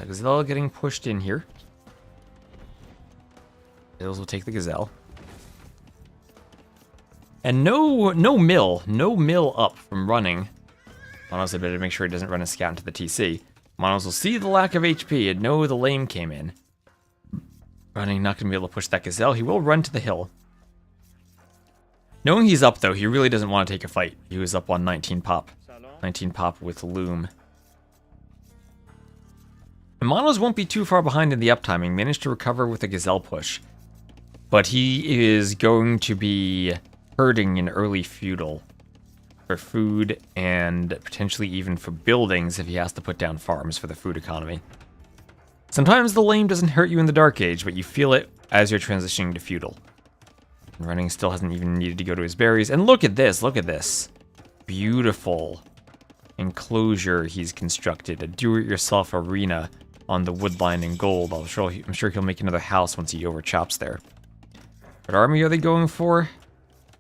Gazelle getting pushed in here. Bills will take the gazelle. And no mill up from running. Monoz, I better make sure he doesn't run a scout into the TC. Monoz will see the lack of HP and know the lame came in. Running, not gonna be able to push that gazelle. He will run to the hill. Knowing he's up though, he really doesn't want to take a fight. He was up on 19 pop. 19 pop with loom. And Monoz won't be too far behind in the uptiming. Managed to recover with a gazelle push. But he is going to be hurting in early feudal for food and potentially even for buildings if he has to put down farms for the food economy. Sometimes the lame doesn't hurt you in the Dark Age, but you feel it as you're transitioning to feudal. Running still hasn't even needed to go to his berries. And look at this, look at this. Beautiful enclosure he's constructed. A do-it-yourself arena on the woodline in gold. I'm sure he'll make another house once he overchops there. What army are they going for?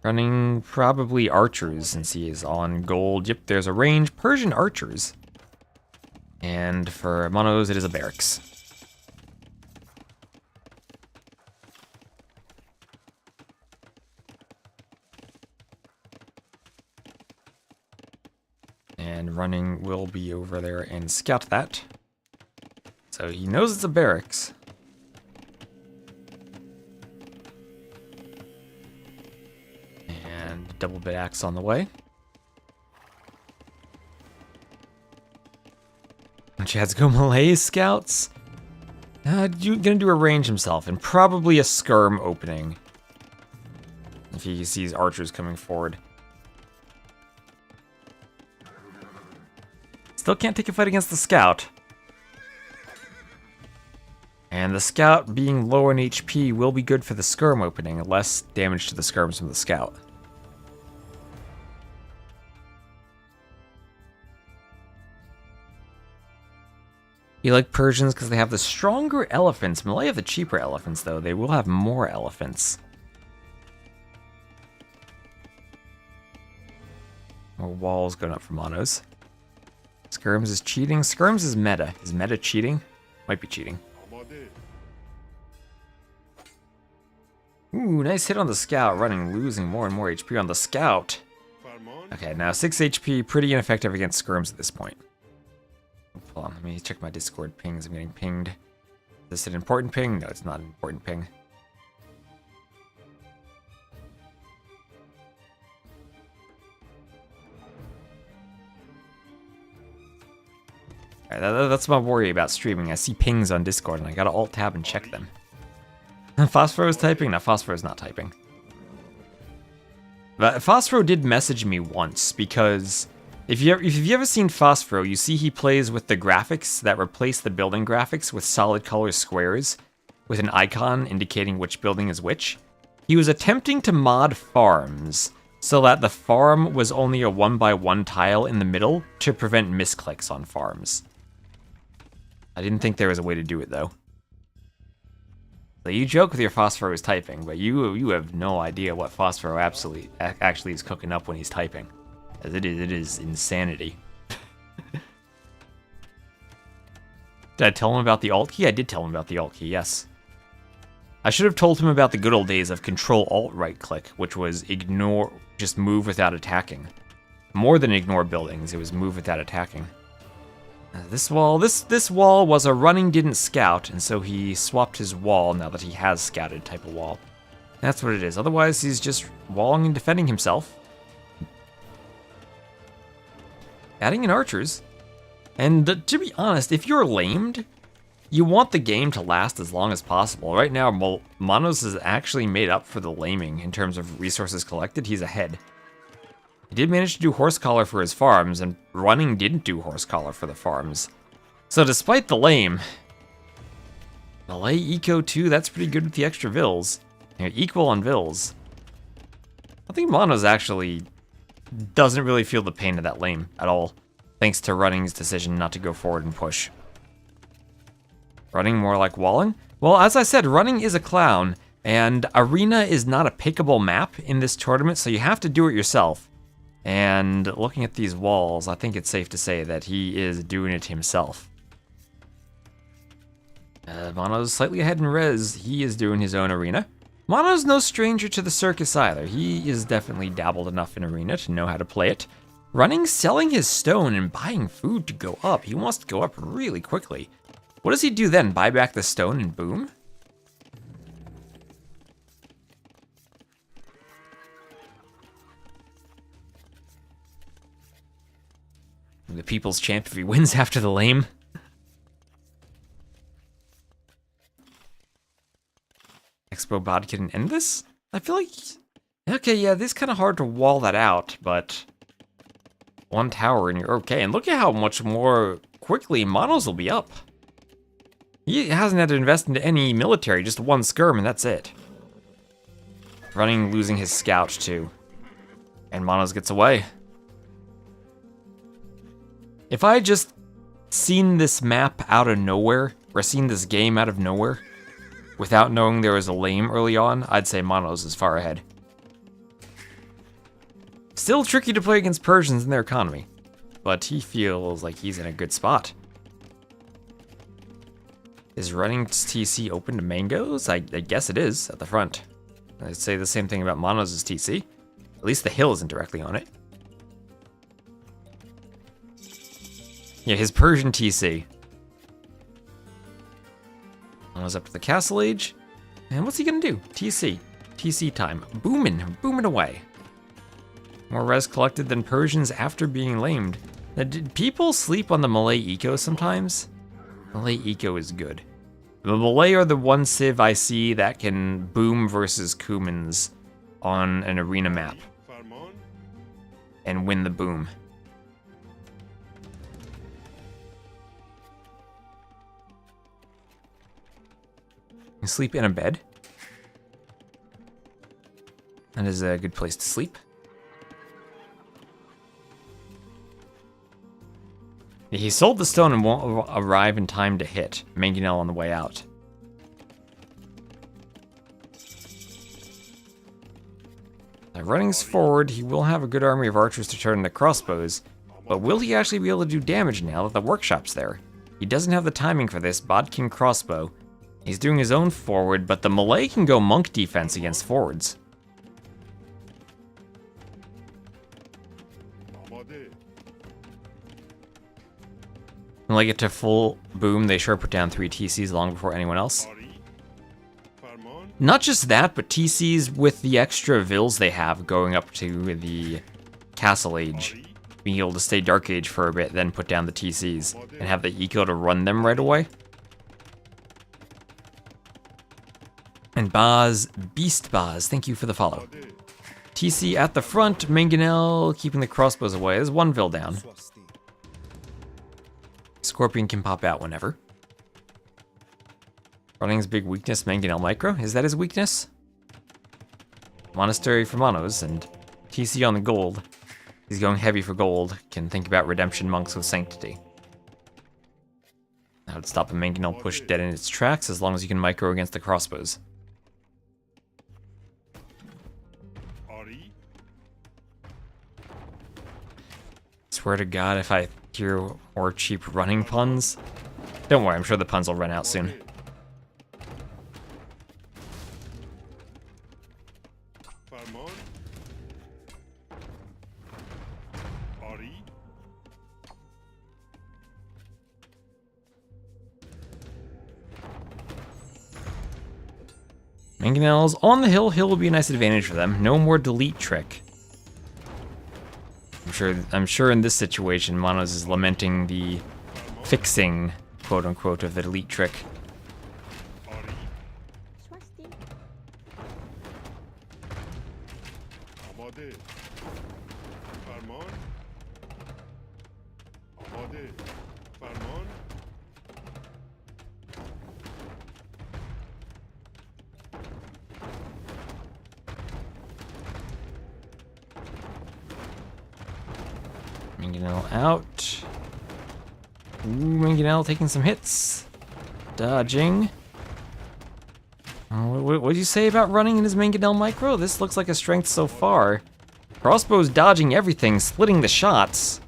Running probably archers since he is on gold. Yep, there's a range. Persian archers. And for Monoz, it is a barracks. And running will be over there and scout that. So he knows it's a barracks. And double bit axe on the way. Chad's go Malay scouts. Gonna do a range himself and probably a skirm opening. If he sees archers coming forward. Still can't take a fight against the scout. And the scout being low on HP will be good for the skirm opening, less damage to the skirms from the scout. You like Persians because they have the stronger elephants. Malay have the cheaper elephants though. They will have more elephants. More walls going up for Monoz. Skirms is cheating. Skirms is meta. Is meta cheating? Might be cheating. Ooh, nice hit on the scout. Running, losing more and more HP on the scout. Okay, now 6 HP. Pretty ineffective against skirms at this point. Hold on, let me check my Discord pings. I'm getting pinged. Is this an important ping? No, it's not an important ping. Alright, that's my worry about streaming. I see pings on Discord and I gotta alt-tab and check them. Phosphor is typing? No, Phosphor is not typing. But Phosphor did message me once because if you've ever seen Phosphor, you see he plays with the graphics that replace the building graphics with solid color squares with an icon indicating which building is which. He was attempting to mod farms so that the farm was only a 1x1 tile in the middle to prevent misclicks on farms. I didn't think there was a way to do it, though. So you joke with your Phosphoro is typing, but you have no idea what Phosphoro actually is cooking up when he's typing. As it is insanity. Did I tell him about the alt key? I did tell him about the alt key, yes. I should have told him about the good old days of Control-Alt right-click, which was ignore, just move without attacking. More than ignore buildings, it was move without attacking. This wall was a running didn't scout, and so he swapped his wall now that he has scouted type of wall. That's what it is. Otherwise, he's just walling and defending himself. Adding in archers. And to be honest, if you're lamed, you want the game to last as long as possible. Right now, Monoz is actually made up for the laming in terms of resources collected. He's ahead. He did manage to do horse collar for his farms, and running didn't do horse collar for the farms. So despite the lame, Malay Eco 2, that's pretty good with the extra vills. You're equal on vills. I think Monoz actually doesn't really feel the pain of that lame at all, thanks to running's decision not to go forward and push. Running more like walling? Well, as I said, running is a clown, and arena is not a pickable map in this tournament, so you have to do it yourself. And looking at these walls, I think it's safe to say that he is doing it himself. Mono's slightly ahead in res. He is doing his own arena. Mono's no stranger to the circus either. He is definitely dabbled enough in arena to know how to play it. Running, selling his stone and buying food to go up. He wants to go up really quickly. What does he do then? Buy back the stone and boom? The people's champ if he wins after the lame. Expo Bod can end this? I feel like... Okay, yeah, this is kind of hard to wall that out, but... One tower and you're okay. And look at how much more quickly Monoz will be up. He hasn't had to invest into any military, just one skirm and that's it. Running, losing his scout too. And Monoz gets away. If I had just seen this map out of nowhere, or seen this game out of nowhere, without knowing there was a lame early on, I'd say Monoz is far ahead. Still tricky to play against Persians in their economy, but he feels like he's in a good spot. Is Running's TC open to mangoes? I guess it is, at the front. I'd say the same thing about Monoz's TC. At least the hill isn't directly on it. Yeah, his Persian TC. Monoz up to the castle age. And what's he gonna do? TC. TC time. Booming away. More res collected than Persians after being lamed. Now, did people sleep on the Malay Eco sometimes? Malay Eco is good. The Malay are the one civ I see that can boom versus Kumans on an arena map. And win the boom. You sleep in a bed. That is a good place to sleep. He sold the stone and won't arrive in time to hit Mangonel on the way out. Now, running's forward, he will have a good army of archers to turn into crossbows, but will he actually be able to do damage now that the workshop's there? He doesn't have the timing for this Bodkin crossbow. He's doing his own forward, but the Malay can go monk defense against forwards. When they get to full boom, they sure put down 3 TCs long before anyone else. Not just that, but TCs with the extra vills they have going up to the castle age. Being able to stay dark age for a bit, then put down the TCs, and have the eco to run them right away. And Beast Baz, thank you for the follow. TC at the front, Mangonel keeping the crossbows away. There's 1 vill down. Scorpion can pop out whenever. Running's big weakness, Mangonel Micro. Is that his weakness? Monastery for Monoz, and TC on the gold. He's going heavy for gold. Can think about redemption monks with sanctity. That would stop a mangonel push dead in its tracks as long as you can micro against the crossbows. Swear to God, if I hear more cheap running puns. Don't worry, I'm sure the puns will run out soon. Mangonels on the hill. Hill will be a nice advantage for them. No more delete trick. I'm sure in this situation, Monoz is lamenting the fixing, quote unquote, of the delete trick. Mangonel out. Ooh, Mangonel taking some hits. Dodging. What did you say about running in his Mangonel micro? This looks like a strength so far. Crossbow's dodging everything, splitting the shots.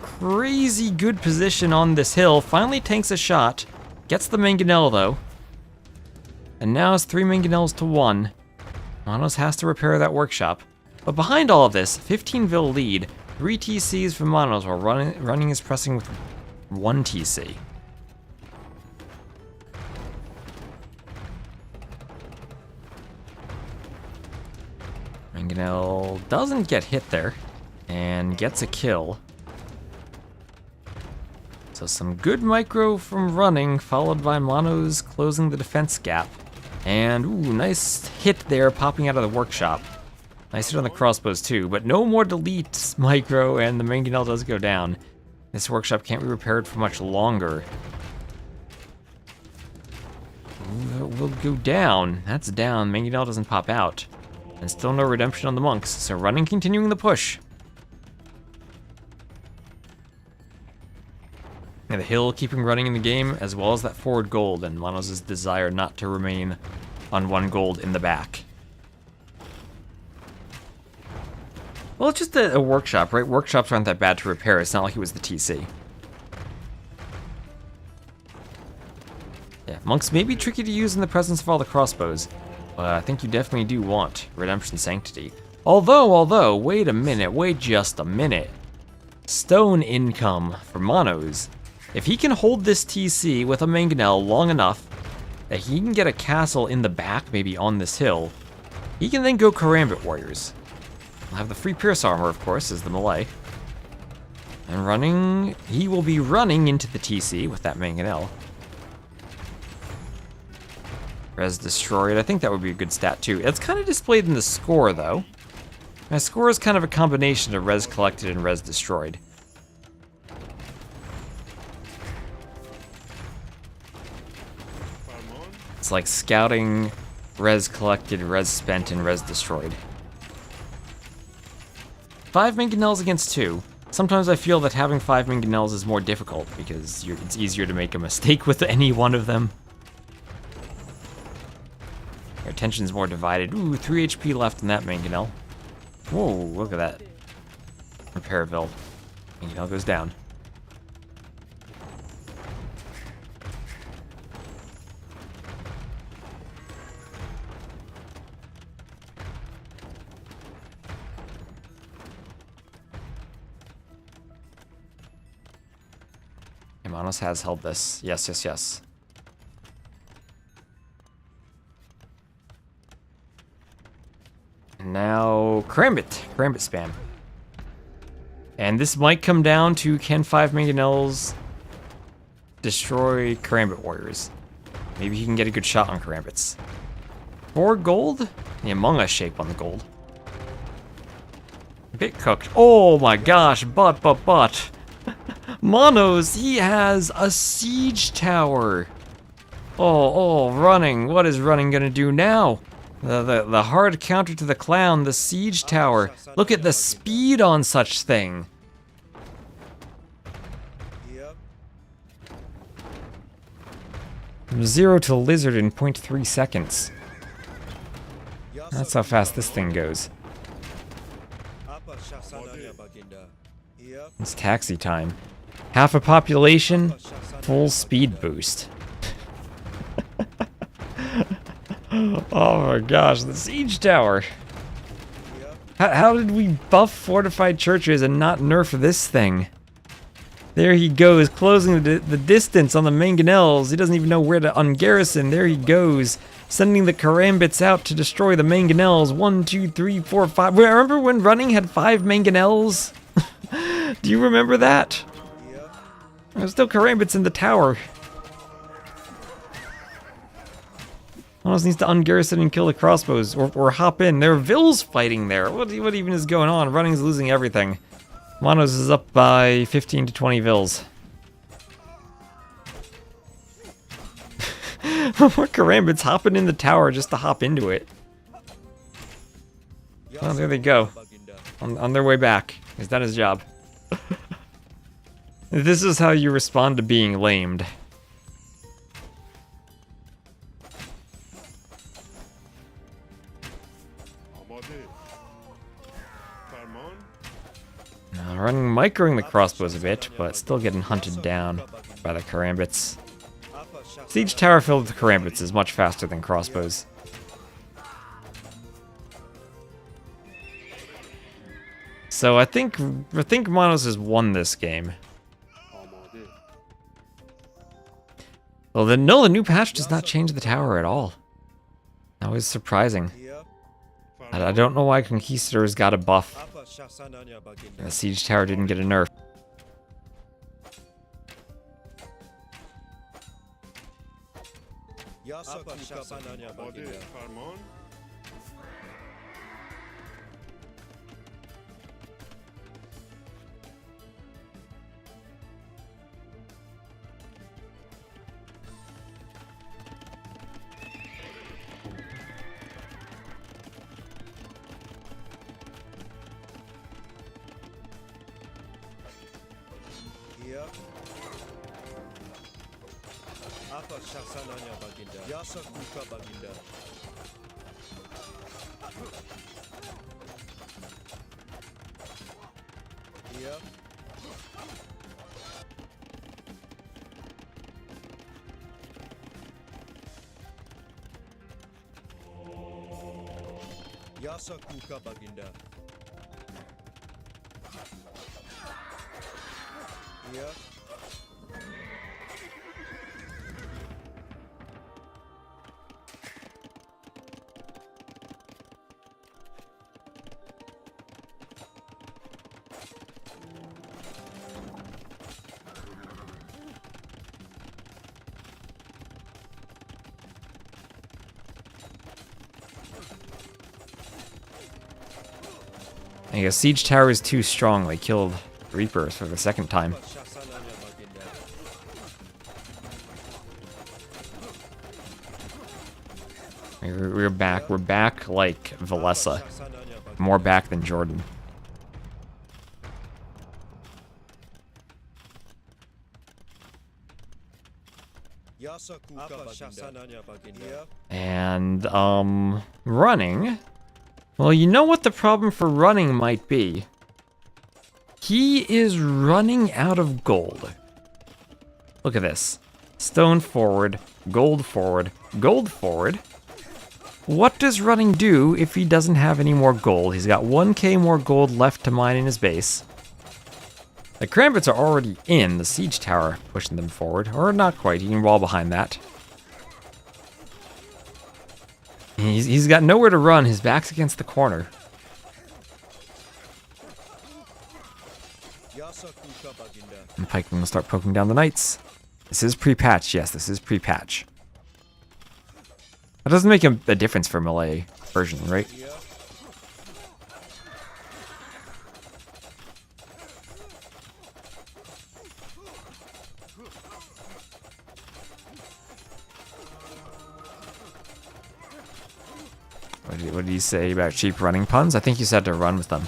Crazy good position on this hill. Finally tanks a shot. Gets the Mangonel though. And now it's 3 Mangonels to 1. Monoz has to repair that workshop. But behind all of this, 15 lead. 3 TCs from Monoz while running is pressing with 1 TC. Mangonel doesn't get hit there and gets a kill. So some good micro from running, followed by Monoz closing the defense gap. And ooh, nice hit there popping out of the workshop. Nice hit on the crossbows too, but no more deletes micro, and the Mangonel does go down. This workshop can't be repaired for much longer. Ooh, that will go down. That's down. Mangonel doesn't pop out. And still no redemption on the monks, so running continuing the push. And the hill keeping running in the game, as well as that forward gold, and Monoz's desire not to remain on 1 gold in the back. Well, it's just a workshop, right? Workshops aren't that bad to repair. It's not like it was the TC. Yeah, monks may be tricky to use in the presence of all the crossbows, but I think you definitely do want Redemption Sanctity. Although, wait a minute, wait just a minute. Stone income for Monoz. If he can hold this TC with a Mangonel long enough that he can get a castle in the back, maybe on this hill, he can then go Karambit Warriors. We'll have the free Pierce Armor, of course, as the melee. And running, he will be running into the TC with that Mangonel. Res destroyed, I think that would be a good stat too. It's kind of displayed in the score though. My score is kind of a combination of res collected and res destroyed. It's like scouting, res collected, res spent, and res destroyed. 5 Mangonels against 2. Sometimes I feel that having 5 Mangonels is more difficult because it's easier to make a mistake with any one of them. Your attention's more divided. Ooh, 3 HP left in that Mangonel. Whoa, look at that. Repair build. Mangonel goes down. Monoz has held this. Yes, yes, yes. And now Karambit spam. And this might come down to can 5 Mangonels destroy Karambit Warriors. Maybe he can get a good shot on Karambits. 4 gold? The Among Us shape on the gold. A bit cooked. Oh my gosh, but. Monoz, he has a siege tower. Oh, running. What is running gonna do now? The hard counter to the clown, the siege tower. Look at the speed on such thing. Yep. From 0 to lizard in 0.3 seconds. That's how fast this thing goes. Yep. It's taxi time. Half a population, full speed boost. Oh my gosh, the siege tower. How did we buff fortified churches and not nerf this thing? There he goes, closing the distance on the mangonels. He doesn't even know where to ungarrison. There he goes, sending the karambits out to destroy the mangonels. 1, 2, 3, 4, 5. Remember when running had 5 mangonels? Do you remember that? Yep. There's still karambits in the tower. Monoz needs to ungarrison and kill the crossbows, or hop in. There are Villes fighting there. What even is going on? Running's losing everything. Monoz is up by 15 to 20 Villes. More karambits hopping in the tower just to hop into it. Oh, there they go. On their way back. He's done his job. This is how you respond to being lamed. Running microing the crossbows a bit, but still getting hunted down by the karambits. Siege tower filled with karambits is much faster than crossbows. So I think Monoz has won this game. Well, no, the new patch does not change the tower at all. That was surprising. I don't know why Conquistadors got a buff. And the siege tower didn't get a nerf. Yep. Apa syasananya baginda? Yasa kuka baginda. Yep. Yasa kuka baginda. Yep. I guess siege tower is too strong. They killed Reapers for the second time. We're back. We're back like Villese. More back than Jordan. And, running. Well, you know what the problem for running might be? He is running out of gold. Look at this. Stone forward, gold forward, gold forward. What does running do if he doesn't have any more gold? He's got 1k more gold left to mine in his base. The karambits are already in the siege tower, pushing them forward. Or not quite, he can wall behind that. He's got nowhere to run, his back's against the corner. And Pikemen will start poking down the knights. This is pre-patch, yes, this is pre-patch. That doesn't make a difference for melee version, right? What did he say about cheap running puns? I think you said to run with them.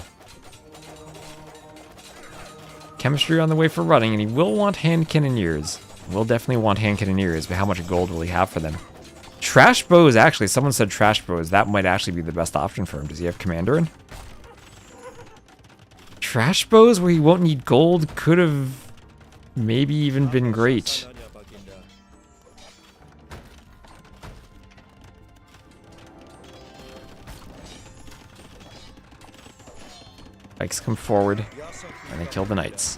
Chemistry on the way for running, and he will want hand cannoneers. Will definitely want hand cannoneers, but how much gold will he have for them? Trash bows, actually. Someone said trash bows. That might actually be the best option for him. Does he have commander in? Trash bows where he won't need gold could have maybe even been great. Pikes come forward, and they kill the knights.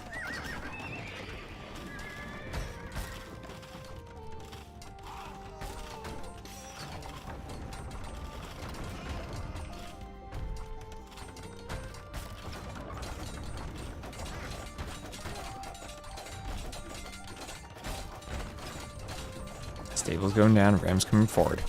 Stable's going down, Rams coming forward.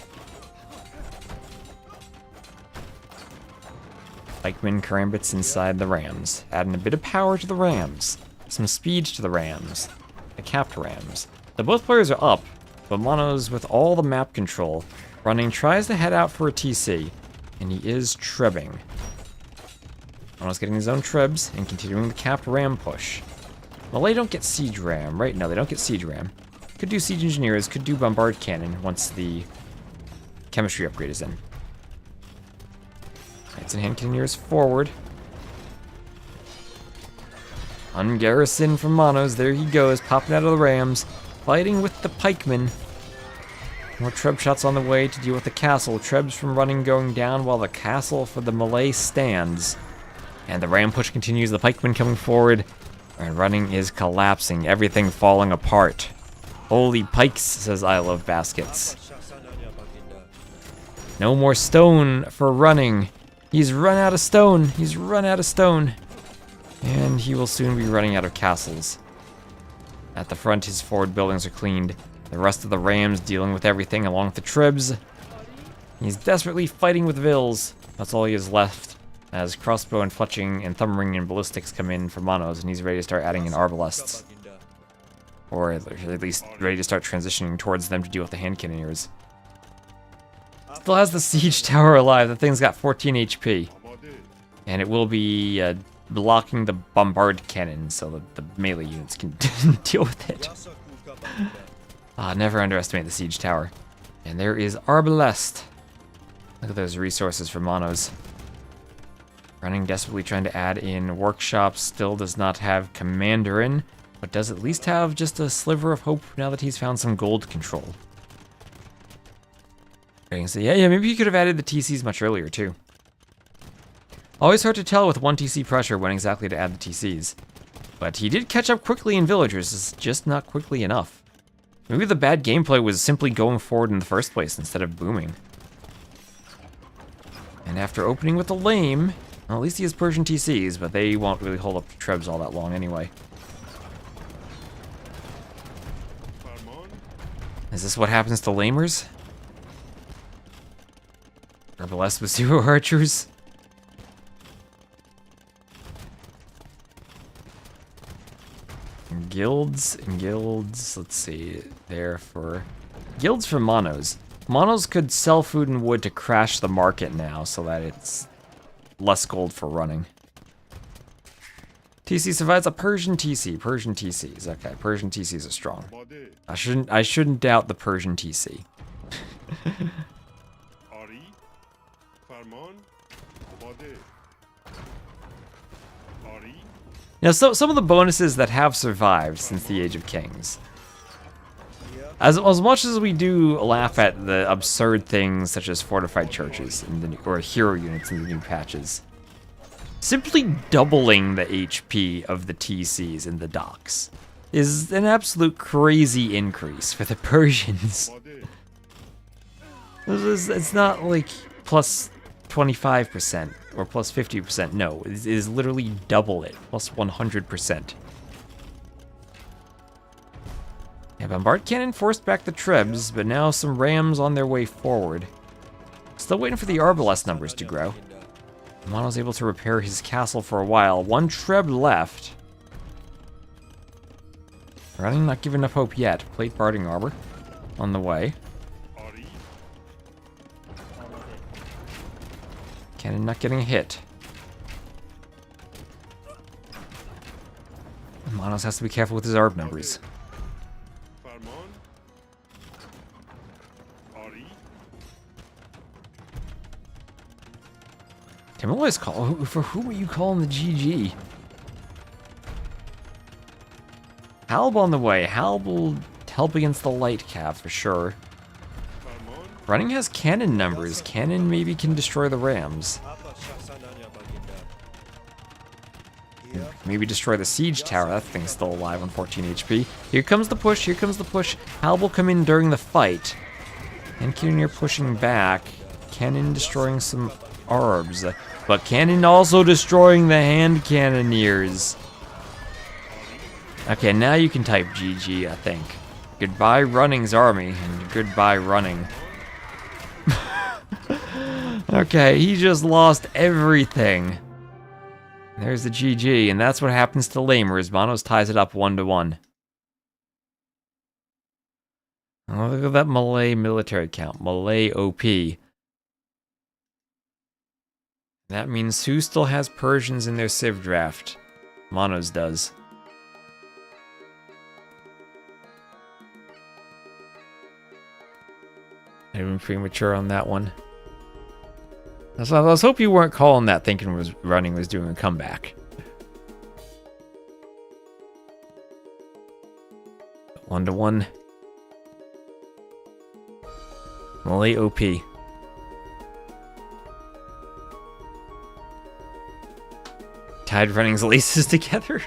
Pikemen karambits inside the Rams, adding a bit of power to the Rams, some speed to the Rams, the capped Rams. So both players are up, but Monoz, with all the map control, running tries to head out for a TC, and he is trebbing. Monoz getting his own trebs and continuing the capped Ram push. Malay don't get siege Ram, right? No, they don't get siege Ram. Could do siege engineers, could do bombard cannon once the chemistry upgrade is in. Knights and hand cannoneers forward. Ungarrison from Monoz, there he goes, popping out of the Rams, fighting with the pikemen. More treb shots on the way to deal with the castle. Trebs from running going down while the castle for the Malay stands. And the Ram push continues, the pikemen coming forward, and running is collapsing, everything falling apart. Holy pikes, says I Love Baskets. No more stone for running. He's run out of stone. He's run out of stone. And he will soon be running out of castles. At the front, his forward buildings are cleaned. The rest of the Rams dealing with everything along with the Tribs. He's desperately fighting with Vils. That's all he has left. As crossbow and fletching and thumb ring and ballistics come in for Monoz, and he's ready to start adding in arbalests. Or at least ready to start transitioning towards them to deal with the hand cannoneers. Still has the siege tower alive. The thing's got 14 HP. And it will be blocking the bombard cannon so that the melee units can deal with it. Never underestimate the siege tower. And there is Arbalest. Look at those resources for Monoz. Running desperately trying to add in workshops. Still does not have commander in, but does at least have just a sliver of hope now that he's found some gold control. So yeah, maybe he could have added the TCs much earlier too. Always hard to tell with 1 TC pressure when exactly to add the TCs. But he did catch up quickly in villagers, it's just not quickly enough. Maybe the bad gameplay was simply going forward in the first place instead of booming. And after opening with a lame, well, at least he has Persian TCs, but they won't really hold up the Trebs all that long anyway. Is this what happens to lamers? Arbalest with 0 archers? And guilds, let's see, there for... Guilds for Monoz. Monoz could sell food and wood to crash the market now so that it's less gold for running. TC survives a Persian TC. Persian TCs. Okay, Persian TCs are strong. I shouldn't doubt the Persian TC. Now, some of the bonuses that have survived since the Age of Kings. As much as we do laugh at the absurd things such as fortified churches in the new, or hero units in the new patches, simply doubling the HP of the TCs in the docks is an absolute crazy increase for the Persians. It's not like plus 25% or plus 50%. No, it is literally double it, plus 100%. Yeah, bombard cannon forced back the Trebs, but now some Rams on their way forward. Still waiting for the Arbalest numbers to grow. Mono's able to repair his castle for a while. 1 Treb left. Running, not giving enough hope yet. Plate barding armor on the way. Cannon not getting hit. Monoz has to be careful with his ARB numbers. Tim always call. For who are you calling the GG? Halb on the way. Halb will help against the light cav for sure. Running has cannon numbers. Cannon maybe can destroy the rams. Maybe destroy the siege tower. That thing's still alive on 14 HP. Here comes the push. Here comes the push. Halb will come in during the fight. And Engineer pushing back. Cannon destroying some ARBs. But Cannon also destroying the hand cannoneers. Okay, now you can type GG, I think. Goodbye Running's army, and goodbye Running. Okay, he just lost everything. There's the GG, and that's what happens to Lamers. Monoz ties it up 1-1. Oh, look at that Malay military count. Malay OP. That means who still has Persians in their Civ draft? Monoz does. I've been premature on that one. I was hoping you weren't calling that thinking Running was doing a comeback. 1-1. Malay OP. Tied Running's laces together.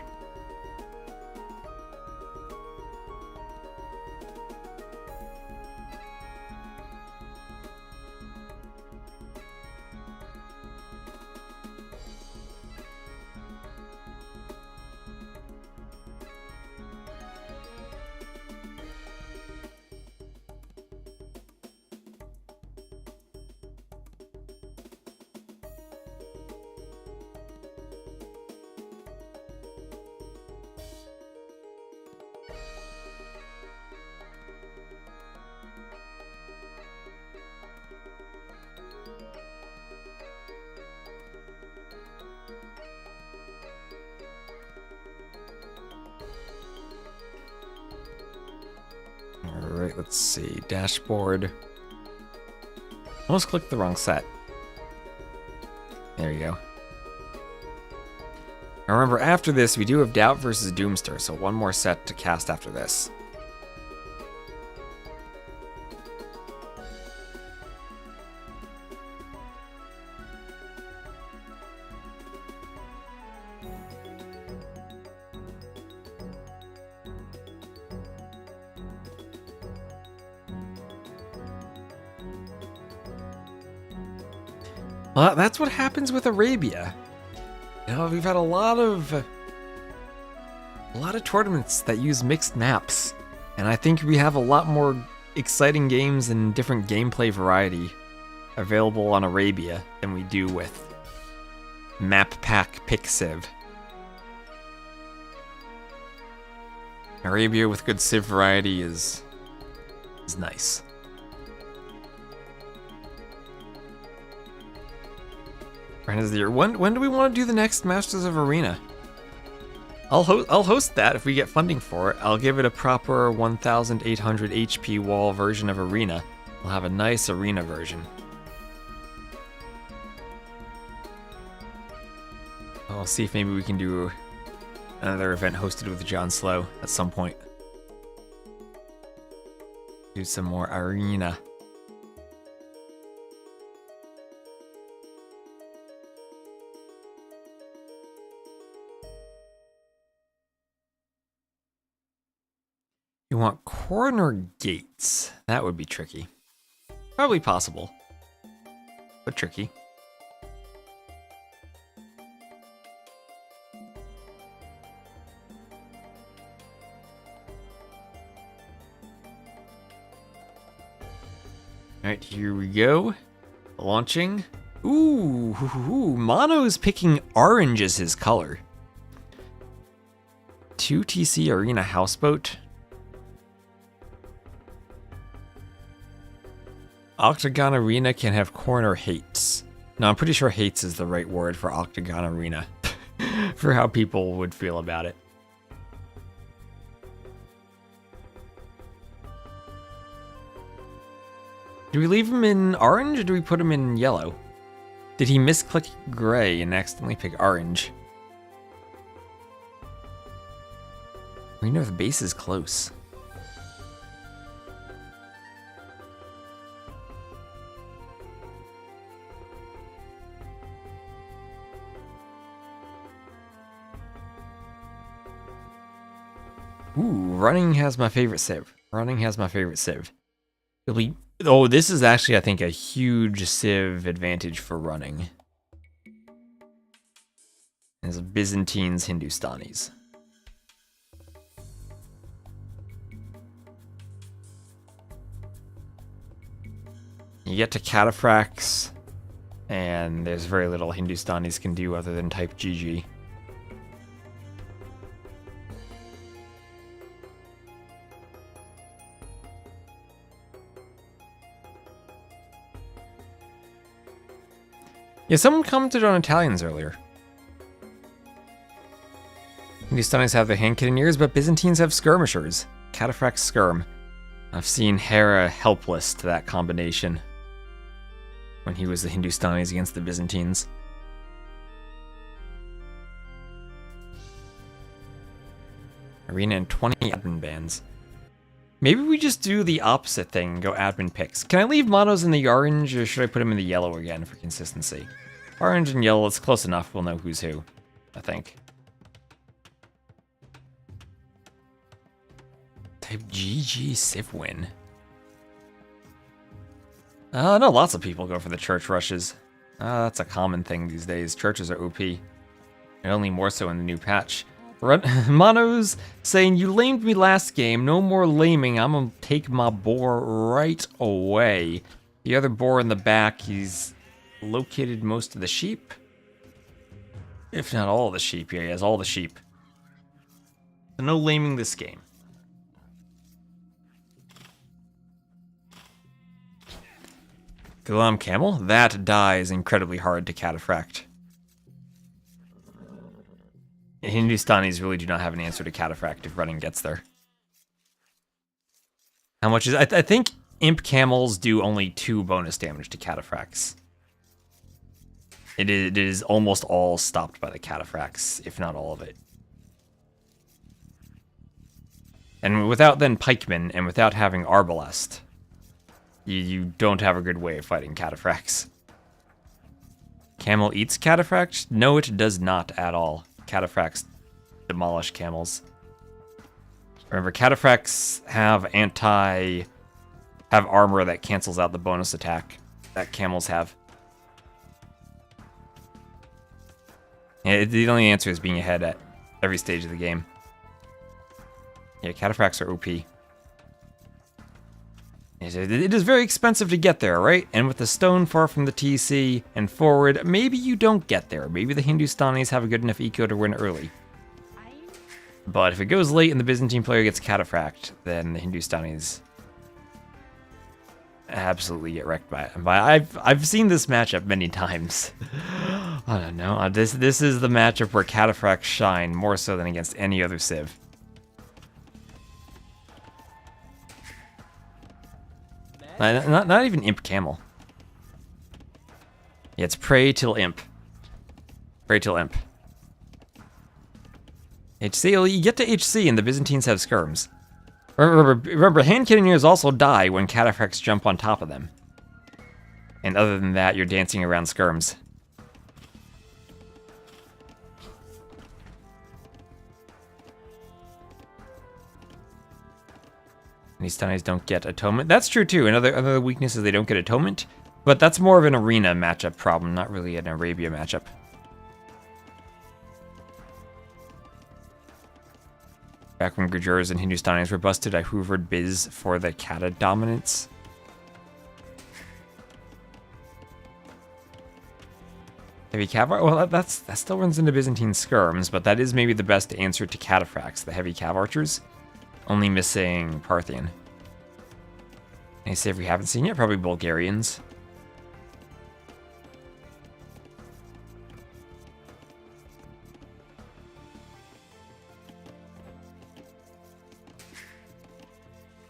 Alright, let's see. Dashboard. Almost clicked the wrong set. There you go. Now remember, after this, we do have Doubt versus Doomster, so one more set to cast after this. Well, that's what happens with Arabia. You know, we've had a lot of tournaments that use mixed maps, and I think we have a lot more exciting games and different gameplay variety available on Arabia than we do with Map Pack Pick Civ. Arabia with good Civ variety is nice. When do we want to do the next Masters of Arena? I'll host that if we get funding for it. I'll give it a proper 1,800 HP wall version of Arena. We'll have a nice Arena version. I'll see if maybe we can do another event hosted with John Slow at some point. Do some more Arena. You want corner gates. That would be tricky. Probably possible, but tricky. Alright, here we go. Launching. Ooh, Mono's picking orange as his color. 2 TC Arena Houseboat. Octagon Arena can have corner hates. No, I'm pretty sure hates is the right word for Octagon Arena. For how people would feel about it. Do we leave him in orange or do we put him in yellow? Did he misclick gray and accidentally pick orange? We know the base is close. Ooh, running has my favorite civ. Running has my favorite civ. It'll be, oh, this is actually, I think, a huge civ advantage for running. As Byzantines, Hindustanis. You get to cataphracts, and there's very little Hindustanis can do other than type GG. Yeah, someone commented on Italians earlier. Hindustanis have the hand cannoneers, but Byzantines have skirmishers. Cataphract skirm. I've seen Hera helpless to that combination when he was the Hindustanis against the Byzantines. Arena and 20 admin bans. Maybe we just do the opposite thing and go admin picks. Can I leave Monoz in the orange, or should I put him in the yellow again for consistency? Orange and yellow, it's close enough. We'll know who's who, I think. Type GG Civ win. I know lots of people go for the church rushes. That's a common thing these days. Churches are OP. And only more so in the new patch. Monoz saying, you lamed me last game, no more laming, I'm gonna take my boar right away. The other boar in the back, he's located most of the sheep. If not all the sheep, yeah, he has all the sheep. So no laming this game. Gulam Camel? That dies incredibly hard to cataphract. Hindustanis really do not have an answer to cataphract if running gets there. How much is... I think imp camels do only 2 bonus damage to cataphracts. It is almost all stopped by the cataphracts, if not all of it. And without then pikemen, and without having arbalest, you don't have a good way of fighting cataphracts. Camel eats cataphract? No, it does not at all. Cataphracts demolish camels. Remember, cataphracts have armor that cancels out the bonus attack that camels have. Yeah, the only answer is being ahead at every stage of the game. Yeah, cataphracts are OP. It is very expensive to get there, right? And with the stone far from the TC and forward, maybe you don't get there. Maybe the Hindustanis have a good enough eco to win early. But if it goes late and the Byzantine player gets cataphract, then the Hindustanis absolutely get wrecked by it. I've seen this matchup many times. I don't know. This is the matchup where cataphracts shine more so than against any other civ. Not even imp camel. Yeah, it's pray till imp. Pray till imp. HC, well, you get to HC and the Byzantines have skirms. Remember, hand cannoneers also die when cataphracts jump on top of them. And other than that, you're dancing around skirms. These Hindustanis don't get atonement. That's true too. Another weakness is they don't get atonement, but that's more of an arena matchup problem, not really an Arabia matchup. Back when Gujaras and Hindustanis were busted, I hoovered Biz for the Kata dominance. Heavy cav, well, that still runs into Byzantine skirms, but that is maybe the best answer to cataphracts, the heavy cav archers. Only missing Parthian. Any civ we haven't seen yet? Probably Bulgarians.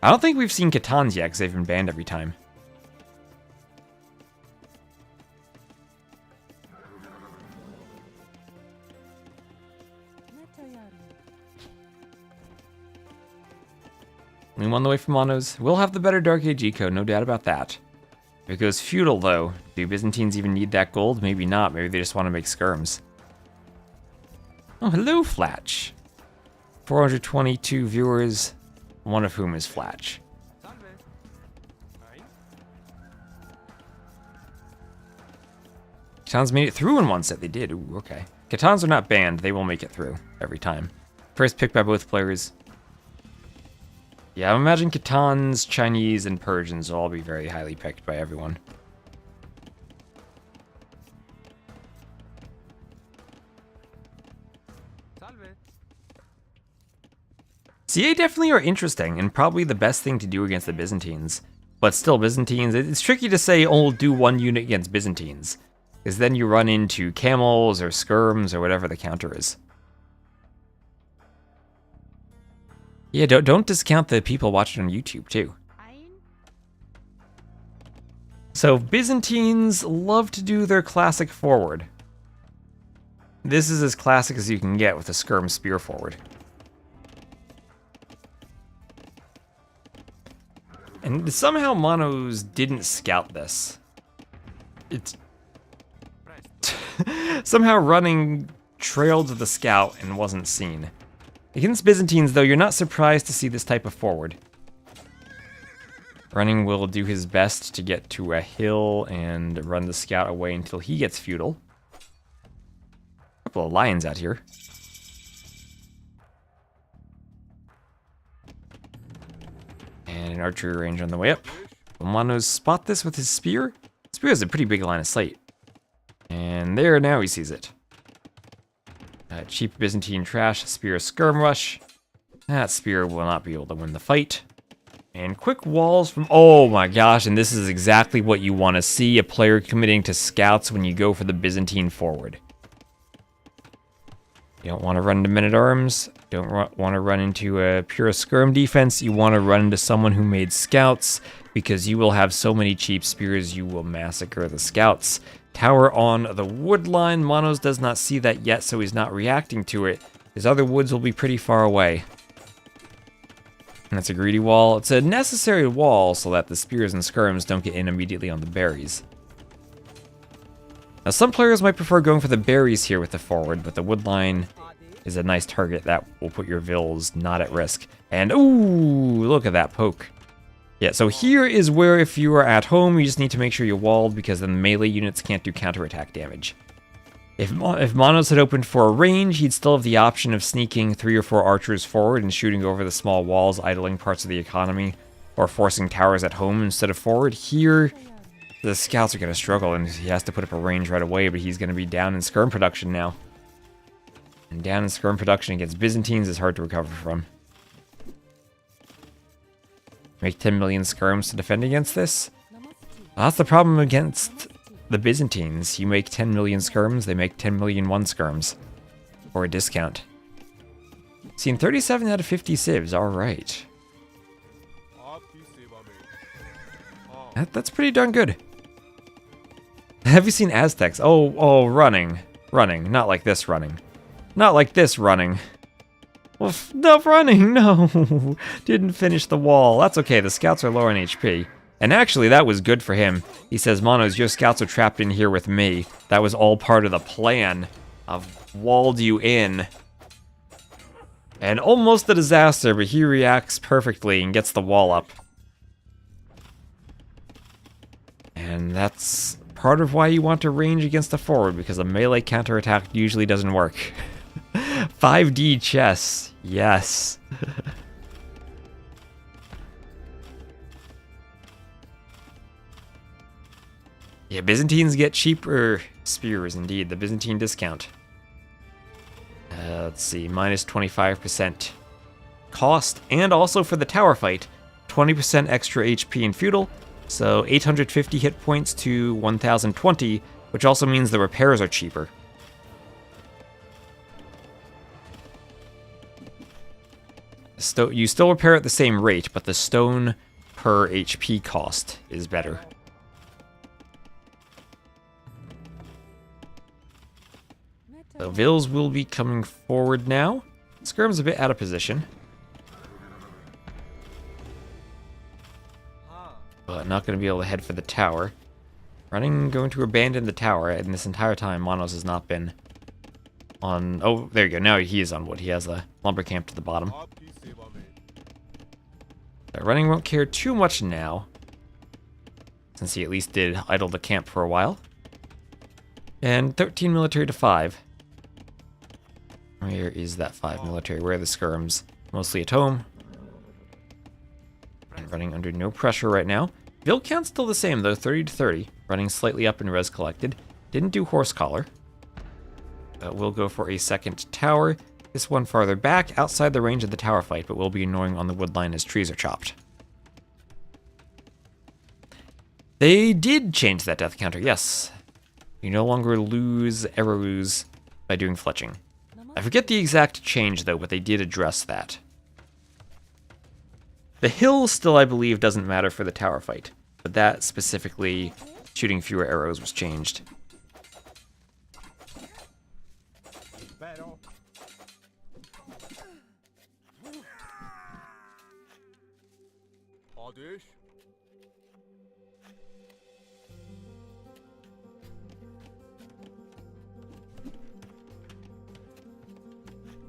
I don't think we've seen Catans yet, because they've been banned every time. We won the way from Monoz. We'll have the better Dark Age eco, no doubt about that. If it goes feudal, though, do Byzantines even need that gold? Maybe not. Maybe they just want to make skirms. Oh, hello, Flatch. 422 viewers, one of whom is Flatch. Catans made it through in one set. They did. Ooh, okay. Catans are not banned. They will make it through every time. First pick by both players. Yeah, I imagine Catans, Chinese, and Persians will all be very highly picked by everyone. CA definitely are interesting, and probably the best thing to do against the Byzantines. But still, Byzantines, it's tricky to say, oh, do one unit against Byzantines. Because then you run into camels, or skirms, or whatever the counter is. Yeah, don't discount the people watching on YouTube, too. So, Byzantines love to do their classic forward. This is as classic as you can get with a skirm spear forward. And somehow Monoz didn't scout this. It's... somehow running trailed the scout and wasn't seen. Against Byzantines, though, you're not surprised to see this type of forward. Running will do his best to get to a hill and run the scout away until he gets feudal. A couple of lions out here. And an archery range on the way up. Will Monoz spot this with his spear? Spear has a pretty big line of sight. And there, now he sees it. Cheap Byzantine trash, spear skirm rush. That spear will not be able to win the fight. And quick walls from... oh my gosh, and this is exactly what you want to see, a player committing to scouts when you go for the Byzantine forward. You don't want to run into men-at-arms. Don't want to run into a pure skirm defense. You want to run into someone who made scouts, because you will have so many cheap spears you will massacre the scouts. Tower on the wood line. Monoz does not see that yet, so he's not reacting to it. His other woods will be pretty far away. And that's a greedy wall. It's a necessary wall so that the spears and skirms don't get in immediately on the berries. Now, some players might prefer going for the berries here with the forward, but the wood line is a nice target that will put your vills not at risk. And, ooh, look at that poke. Yeah, so here is where if you are at home, you just need to make sure you're walled, because then melee units can't do counterattack damage. If Monoz had opened for a range, he'd still have the option of sneaking 3 or 4 archers forward and shooting over the small walls, idling parts of the economy, or forcing towers at home instead of forward. Here, the scouts are going to struggle, and he has to put up a range right away, but he's going to be down in skirm production now. And down in skirm production against Byzantines is hard to recover from. Make 10 million skirms to defend against this? Well, that's the problem against the Byzantines. You make 10 million skirms, they make 10 million 1 skirms. For a discount. Seen 37 out of 50 civs, alright. That's pretty darn good. Have you seen Aztecs? Oh, running. Running, not like this running. Not like this running. Well, stop running, no. Didn't finish the wall. That's okay, the scouts are low on HP. And actually, that was good for him. He says, Monoz, your scouts are trapped in here with me. That was all part of the plan. I've walled you in. And almost a disaster, but he reacts perfectly and gets the wall up. And that's part of why you want to range against the forward, because a melee counterattack usually doesn't work. 5D chess, yes. Yeah, Byzantines get cheaper spears, indeed. The Byzantine discount. Let's see, minus 25% cost, and also for the tower fight, 20% extra HP in feudal, so 850 hit points to 1020, which also means the repairs are cheaper. you still repair at the same rate, but the stone per HP cost is better. So Villese will be coming forward now. Skirm's a bit out of position. But not going to be able to head for the tower. Running, going to abandon the tower, and this entire time Monoz has not been on... Oh, there you go, now he is on wood. He has a lumber camp to the bottom. Running won't care too much now, since he at least did idle the camp for a while. And 13 military to 5. Where is that 5 military? Where are the skirms? Mostly at home. And running under no pressure right now. Build count's still the same though, 30 to 30. Running slightly up in res collected. Didn't do horse collar. We'll go for a second tower. This one farther back, outside the range of the tower fight, but will be annoying on the wood line as trees are chopped. They did change that death counter, yes. You no longer lose arrows by doing fletching. I forget the exact change though, but they did address that. The hill still, I believe, doesn't matter for the tower fight, but that specifically, shooting fewer arrows, was changed.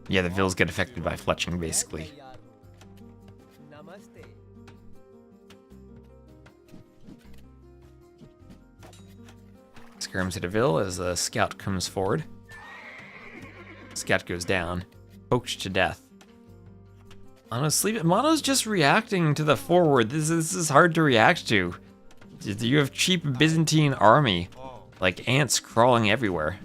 Yeah, the vills get affected by fletching, basically. Skirms hit a vill as a scout comes forward. Scout goes down, poked to death. Honestly, Mono's just reacting to the forward. This is hard to react to. You have cheap Byzantine army, like ants crawling everywhere.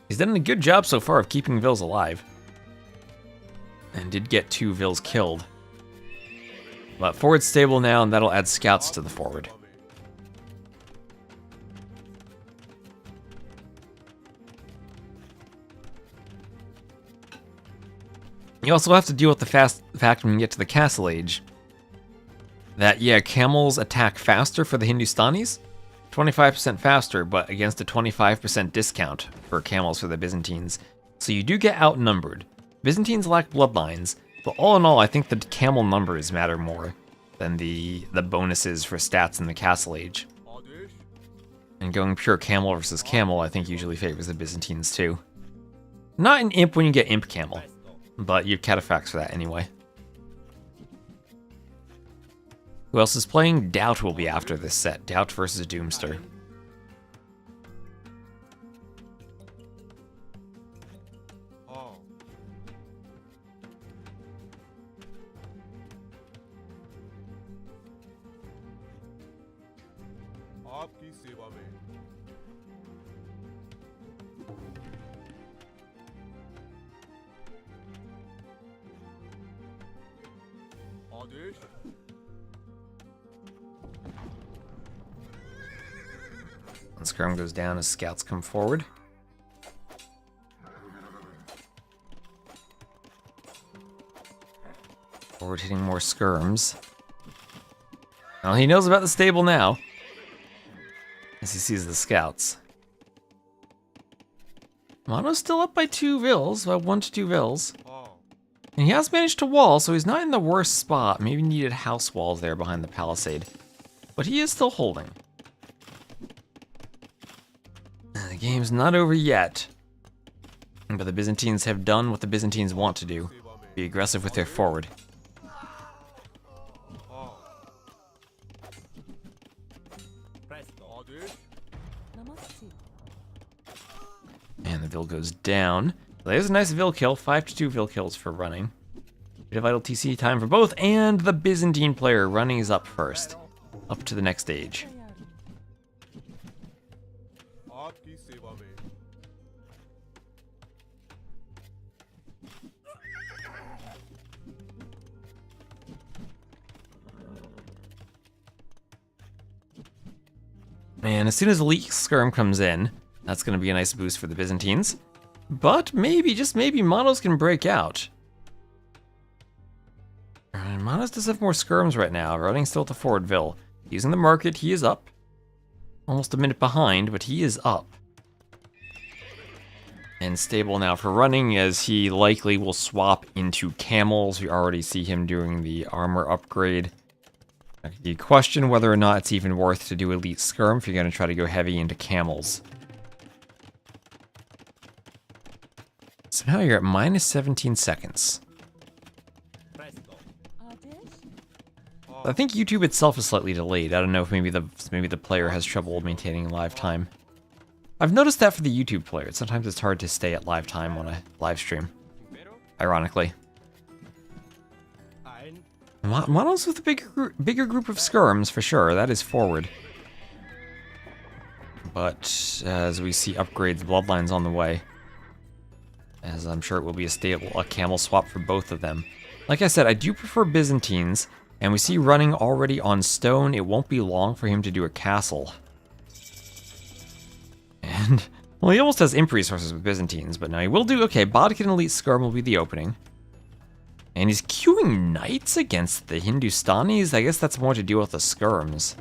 He's done a good job so far of keeping vills alive. And did get 2 vills killed. But forward's stable now, and that'll add scouts to the forward. You also have to deal with the fact when you get to the castle age that, yeah, camels attack faster for the Hindustanis, 25% faster, but against a 25% discount for camels for the Byzantines. So you do get outnumbered. Byzantines lack bloodlines, but all in all, I think the camel numbers matter more than the bonuses for stats in the castle age. And going pure camel versus camel, I think usually favors the Byzantines too. Not an imp when you get imp camel, but you have cataphracts for that anyway. Who else is playing? Doubt will be after this set. Doubt versus Doomster. And Skirm goes down as scouts come forward. Forward hitting more skirms. Well, he knows about the stable now, as he sees the scouts. Mono's still up by 2 vills, by 1 to 2 vills. And he has managed to wall, so he's not in the worst spot. Maybe needed house walls there behind the palisade. But he is still holding. The game's not over yet. But the Byzantines have done what the Byzantines want to do. Be aggressive with their forward. And the vill goes down. There's a nice vill kill, 5 to 2 vill kills for running. Bit of idle TC time for both, and the Byzantine player running is up first. Up to the next stage. And as soon as Elite Skirm comes in, that's going to be a nice boost for the Byzantines. But maybe, just maybe, Monoz can break out. And Monoz does have more skirms right now, running still to forward Vil. Using the market, he is up. Almost a minute behind, but he is up. And stable now for running, as he likely will swap into camels. We already see him doing the armor upgrade. You question whether or not it's even worth to do Elite Skirm if you're going to try to go heavy into camels. So now you're at minus 17 seconds. I think YouTube itself is slightly delayed. I don't know if maybe the player has trouble maintaining live time. I've noticed that for the YouTube player. Sometimes it's hard to stay at live time on a live stream. Ironically. Monoz with a bigger group of skirms for sure. That is forward. But as we see upgrades, bloodlines on the way. As I'm sure it will be a camel swap for both of them. Like I said, I do prefer Byzantines. And we see running already on stone. It won't be long for him to do a castle. And, well, he almost has imp resources with Byzantines, but now he will do, okay, Bodkin Elite Skirm will be the opening. And he's queuing knights against the Hindustanis? I guess that's more to deal with the skirms.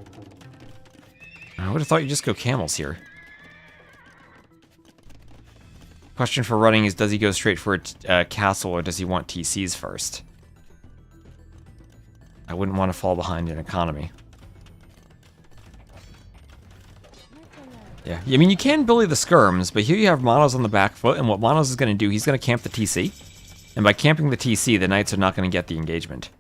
I would have thought you'd just go camels here. Question for running is, does he go straight for a castle, or does he want TCs first? I wouldn't want to fall behind in economy. Yeah, I mean, you can bully the skirms, but here you have Monoz on the back foot, and what Monoz is going to do, he's going to camp the TC. And by camping the TC, the knights are not going to get the engagement.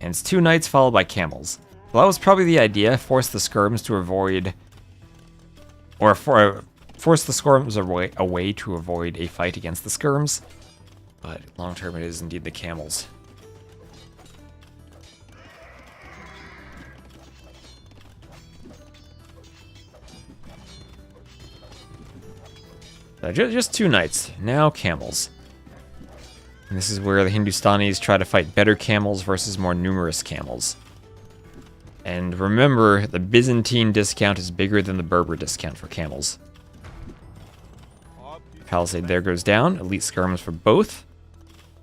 And it's 2 knights followed by camels. Well, that was probably the idea, force the skirms to avoid... Or force the skirms away to avoid a fight against the skirms. But long term, it is indeed the camels. Just 2 knights, now camels. And this is where the Hindustanis try to fight better camels versus more numerous camels. And remember, the Byzantine discount is bigger than the Berber discount for camels. Palisade there goes down, Elite Skirms for both.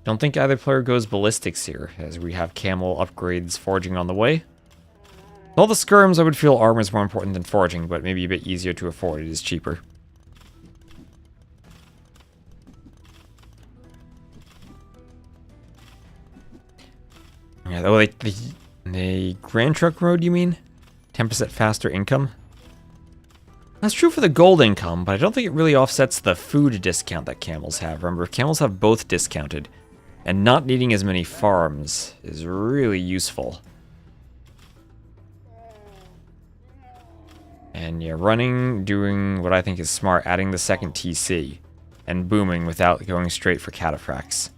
Don't think either player goes ballistics here, as we have camel upgrades forging on the way. With all the skirms, I would feel armor is more important than forging, but maybe a bit easier to afford, it is cheaper. Yeah, though, like the Grand Trunk Road, you mean? 10% faster income? That's true for the gold income, but I don't think it really offsets the food discount that camels have. Remember, camels have both discounted, and not needing as many farms is really useful. And yeah, running, doing what I think is smart, adding the second TC, and booming without going straight for cataphracts.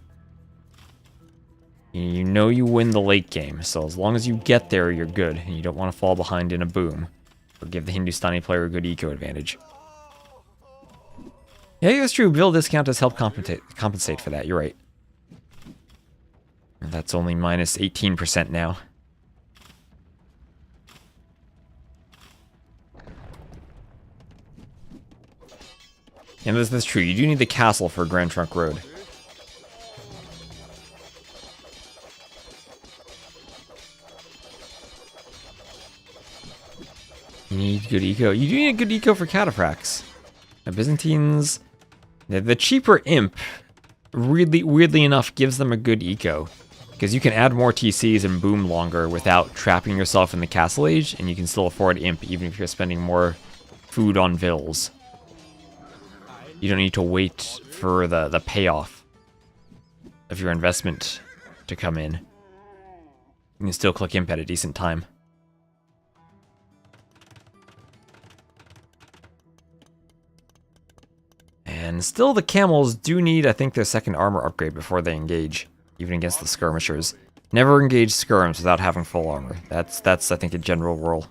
You know you win the late game, so as long as you get there, you're good, and you don't want to fall behind in a boom, or give the Hindustani player a good eco advantage. Yeah, that's true. Bill discount does help compensate for that. You're right. And that's only minus 18% now. And that's true. You do need the castle for Grand Trunk Road. You need good eco. You do need a good eco for cataphracts. The Byzantines, the cheaper imp, weirdly enough, gives them a good eco. Because you can add more TCs and boom longer without trapping yourself in the castle age, and you can still afford imp even if you're spending more food on Vils. You don't need to wait for the payoff of your investment to come in. You can still click imp at a decent time. And still the camels do need, I think, their second armor upgrade before they engage, even against the skirmishers. Never engage skirms without having full armor. That's I think, a general rule.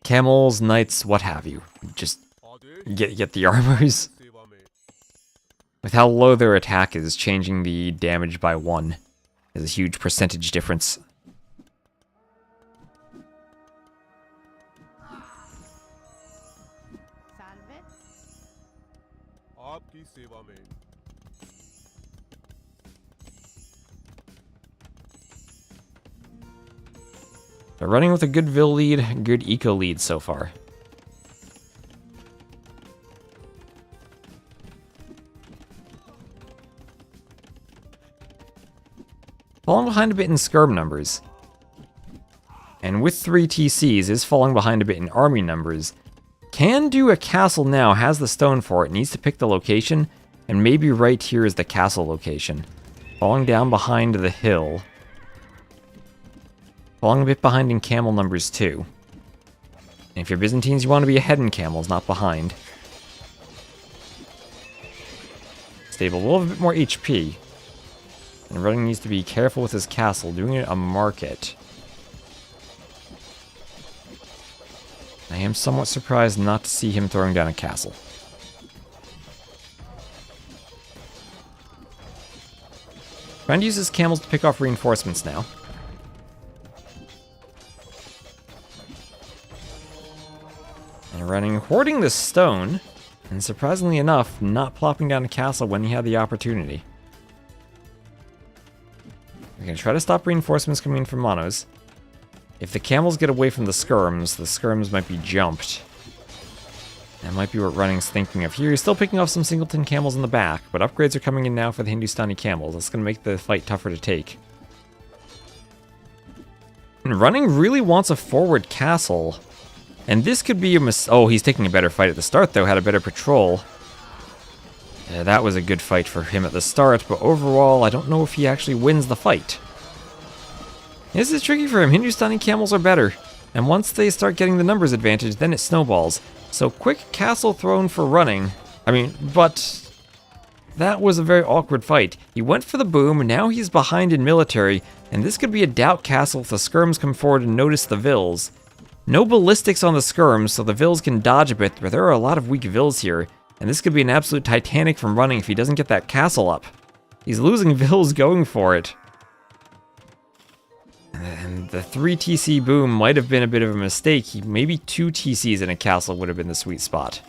Camels, knights, what have you. Just get the armors. With how low their attack is, changing the damage by 1 is a huge percentage difference. They're running with a good Vil lead, good eco lead so far. Falling behind a bit in skirm numbers. And with 3 TCs, is falling behind a bit in army numbers. Can do a castle now, has the stone for it, needs to pick the location, and maybe right here is the castle location. Falling down behind the hill. Falling a bit behind in camel numbers too. And if you're Byzantines, you want to be ahead in camels, not behind. Stable will have a bit more HP. And running needs to be careful with his castle, doing it a market. I am somewhat surprised not to see him throwing down a castle. Trying to use his camels to pick off reinforcements now. And running, hoarding the stone, and surprisingly enough, not plopping down a castle when he had the opportunity. We're going to try to stop reinforcements coming in from Monoz. If the camels get away from the skirms might be jumped. That might be what Running's thinking of here. He's still picking off some singleton camels in the back, but upgrades are coming in now for the Hindustani camels. That's going to make the fight tougher to take. And Running really wants a forward castle. And this could be a oh, he's taking a better fight at the start, though. Had a better patrol. Yeah, that was a good fight for him at the start, but overall, I don't know if he actually wins the fight. This is tricky for him. Hindustani camels are better. And once they start getting the numbers advantage, then it snowballs. So quick castle thrown for Running. But that was a very awkward fight. He went for the boom, now he's behind in military, and this could be a doubt castle if the skirms come forward and notice the Vils. No ballistics on the skirms, so the Vils can dodge a bit, but there are a lot of weak Vils here, and this could be an absolute Titanic from Running if he doesn't get that castle up. He's losing Vils going for it. And the 3 TC boom might have been a bit of a mistake. Maybe 2 TCs in a castle would have been the sweet spot.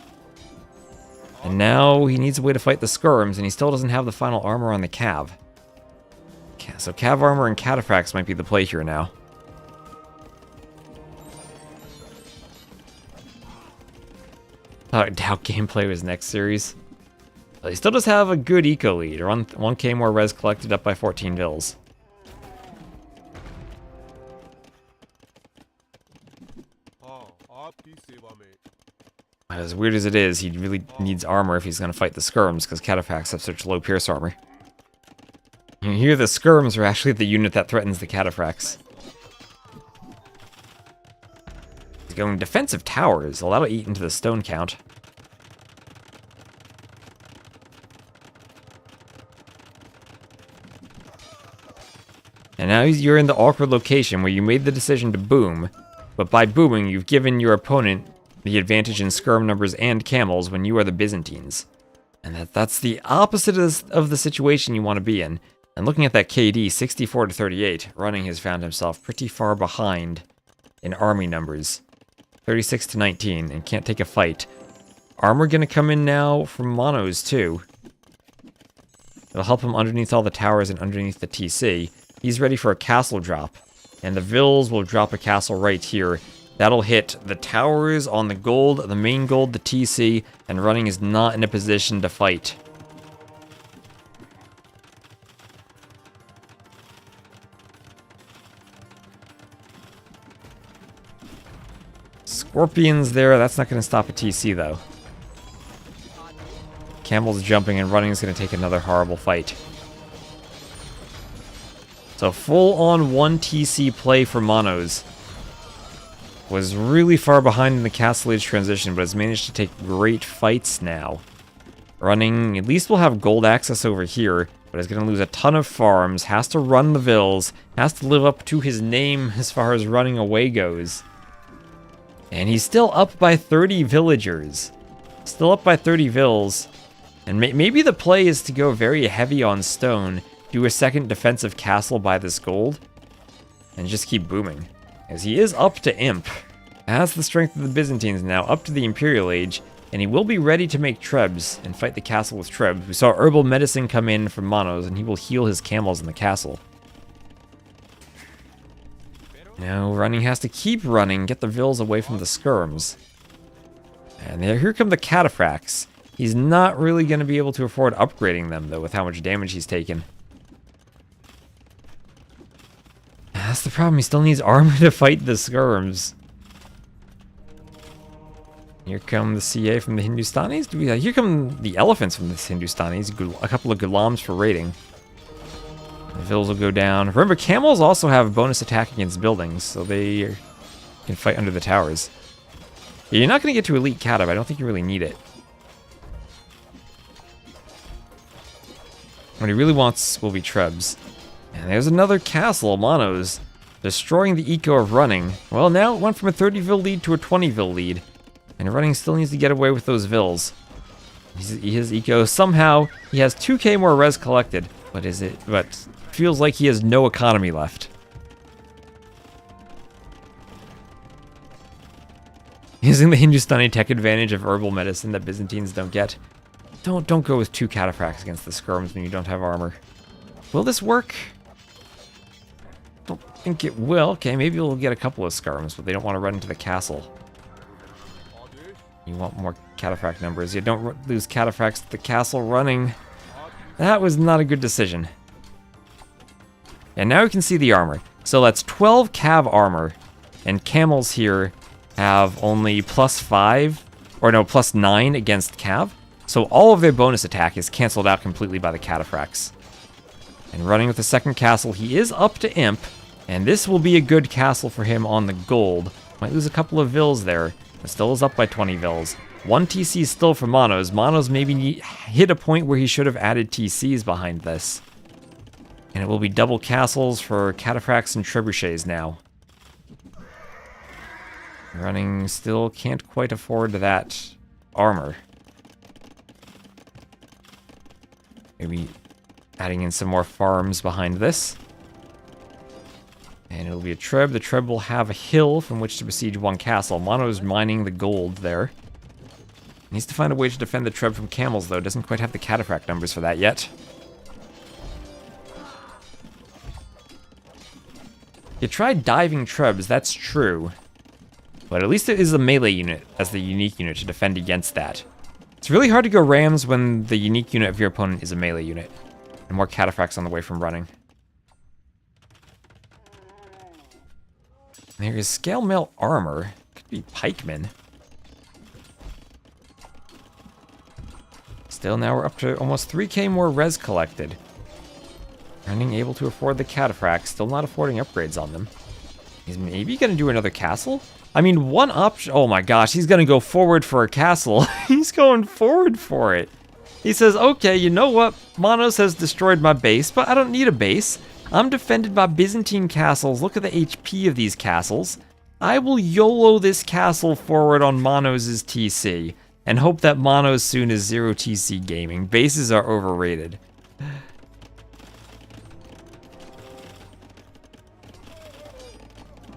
And now he needs a way to fight the skirms, and he still doesn't have the final armor on the cav. So cav armor and cataphracts might be the play here now. Doubt gameplay was next series. But he still does have a good eco lead. 1k more res collected, up by 14 Vils. As weird as it is, he really needs armor if he's going to fight the skirms, because cataphracts have such low pierce armor. You hear the skirms are actually the unit that threatens the cataphracts. He's going defensive towers, a lot of eat into the stone count. And now you're in the awkward location where you made the decision to boom, but by booming, you've given your opponent the advantage in skirm numbers and camels when you are the Byzantines. And that's the opposite of the situation you want to be in. And looking at that KD, 64 to 38, Running has found himself pretty far behind in army numbers. 36 to 19, and can't take a fight. Armor gonna come in now from Monoz too. It'll help him underneath all the towers and underneath the TC. He's ready for a castle drop. And the Vils will drop a castle right here. That'll hit the towers on the gold, the main gold, the TC, and Running is not in a position to fight. Scorpions there, that's not going to stop a TC though. Camel's jumping and Running is going to take another horrible fight. So full on 1 TC play for Monoz. Was really far behind in the Castle Age transition, but has managed to take great fights now. Running, at least will have gold access over here, but is going to lose a ton of farms, has to run the Vils, has to live up to his name as far as running away goes. And he's still up by 30 villagers. Still up by 30 Vils. And maybe the play is to go very heavy on stone, do a second defensive castle by this gold, and just keep booming. As he is up to Imp, has the strength of the Byzantines now, up to the Imperial Age, and he will be ready to make Trebs and fight the castle with Trebs. We saw herbal medicine come in from Monoz, and he will heal his camels in the castle. Now running has to keep running, get the Vils away from the skirms. And here come the cataphracts. He's not really going to be able to afford upgrading them, though, with how much damage he's taken. That's the problem, he still needs armor to fight the skirms. Here come the CA from the Hindustanis. Here come the elephants from the Hindustanis. A couple of gulams for raiding. The Vils will go down. Remember, camels also have bonus attack against buildings, so they can fight under the towers. You're not going to get to elite catab. I don't think you really need it. What he really wants will be trebs. And there's another castle, Monoz, destroying the eco of running. Well, now it went from a 30 Vil lead to a 20 Vil lead. And running still needs to get away with those Vils. His eco, somehow, he has 2k more res collected. But feels like he has no economy left. Using the Hindustani tech advantage of herbal medicine that Byzantines don't get. Don't go with 2 cataphracts against the skirms when you don't have armor. Will this work? Don't think it will. Okay, maybe we'll get a couple of skirms, but they don't want to run into the castle. You want more cataphract numbers. You don't lose cataphracts to the castle running. That was not a good decision. And now we can see the armor. So that's 12 cav armor, and camels here have only +5, or no, +9 against cav. So all of their bonus attack is canceled out completely by the cataphracts. And running with the second castle, he is up to imp, and this will be a good castle for him on the gold. Might lose a couple of Vils there, but still is up by 20 Vils. 1 TC is still for Monoz. Monoz maybe hit a point where he should have added TCs behind this. And it will be double castles for cataphracts and trebuchets now. Running still can't quite afford that armor. Maybe adding in some more farms behind this. And it'll be a treb. The treb will have a hill from which to besiege 1 castle. Mono's mining the gold there. Needs to find a way to defend the treb from camels, though. Doesn't quite have the cataphract numbers for that yet. You tried diving trebs, that's true. But at least it is a melee unit as the unique unit to defend against that. It's really hard to go rams when the unique unit of your opponent is a melee unit. And more cataphracts on the way from running. There is scale mail armor. Could be pikemen. Still, now we're up to almost 3k more res collected. Running able to afford the cataphracts, still not affording upgrades on them. He's maybe going to do another castle? I mean, one option... Oh my gosh, he's going to go forward for a castle. He's going forward for it. He says, okay, you know what? Monoz has destroyed my base, but I don't need a base. I'm defended by Byzantine castles. Look at the HP of these castles. I will YOLO this castle forward on Monoz's TC and hope that Monoz soon is 0 TC gaming. Bases are overrated.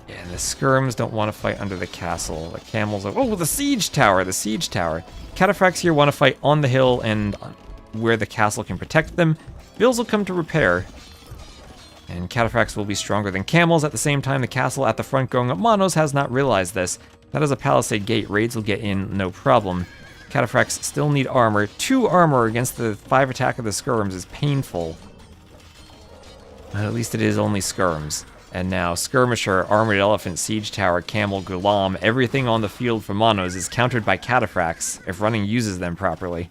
Yeah, the skirms don't want to fight under the castle. The camels are... Oh, the siege tower! The siege tower. Cataphracts here want to fight on the hill and where the castle can protect them. Vils will come to repair. And cataphracts will be stronger than camels. At the same time, the castle at the front going up. Monoz has not realized this. That is a palisade gate. Raids will get in, no problem. Cataphracts still need armor. 2 armor against the 5 attack of the skirms is painful. But at least it is only skirms. And now, skirmisher, armored elephant, siege tower, camel, gulam, everything on the field for Monoz is countered by cataphracts if running uses them properly.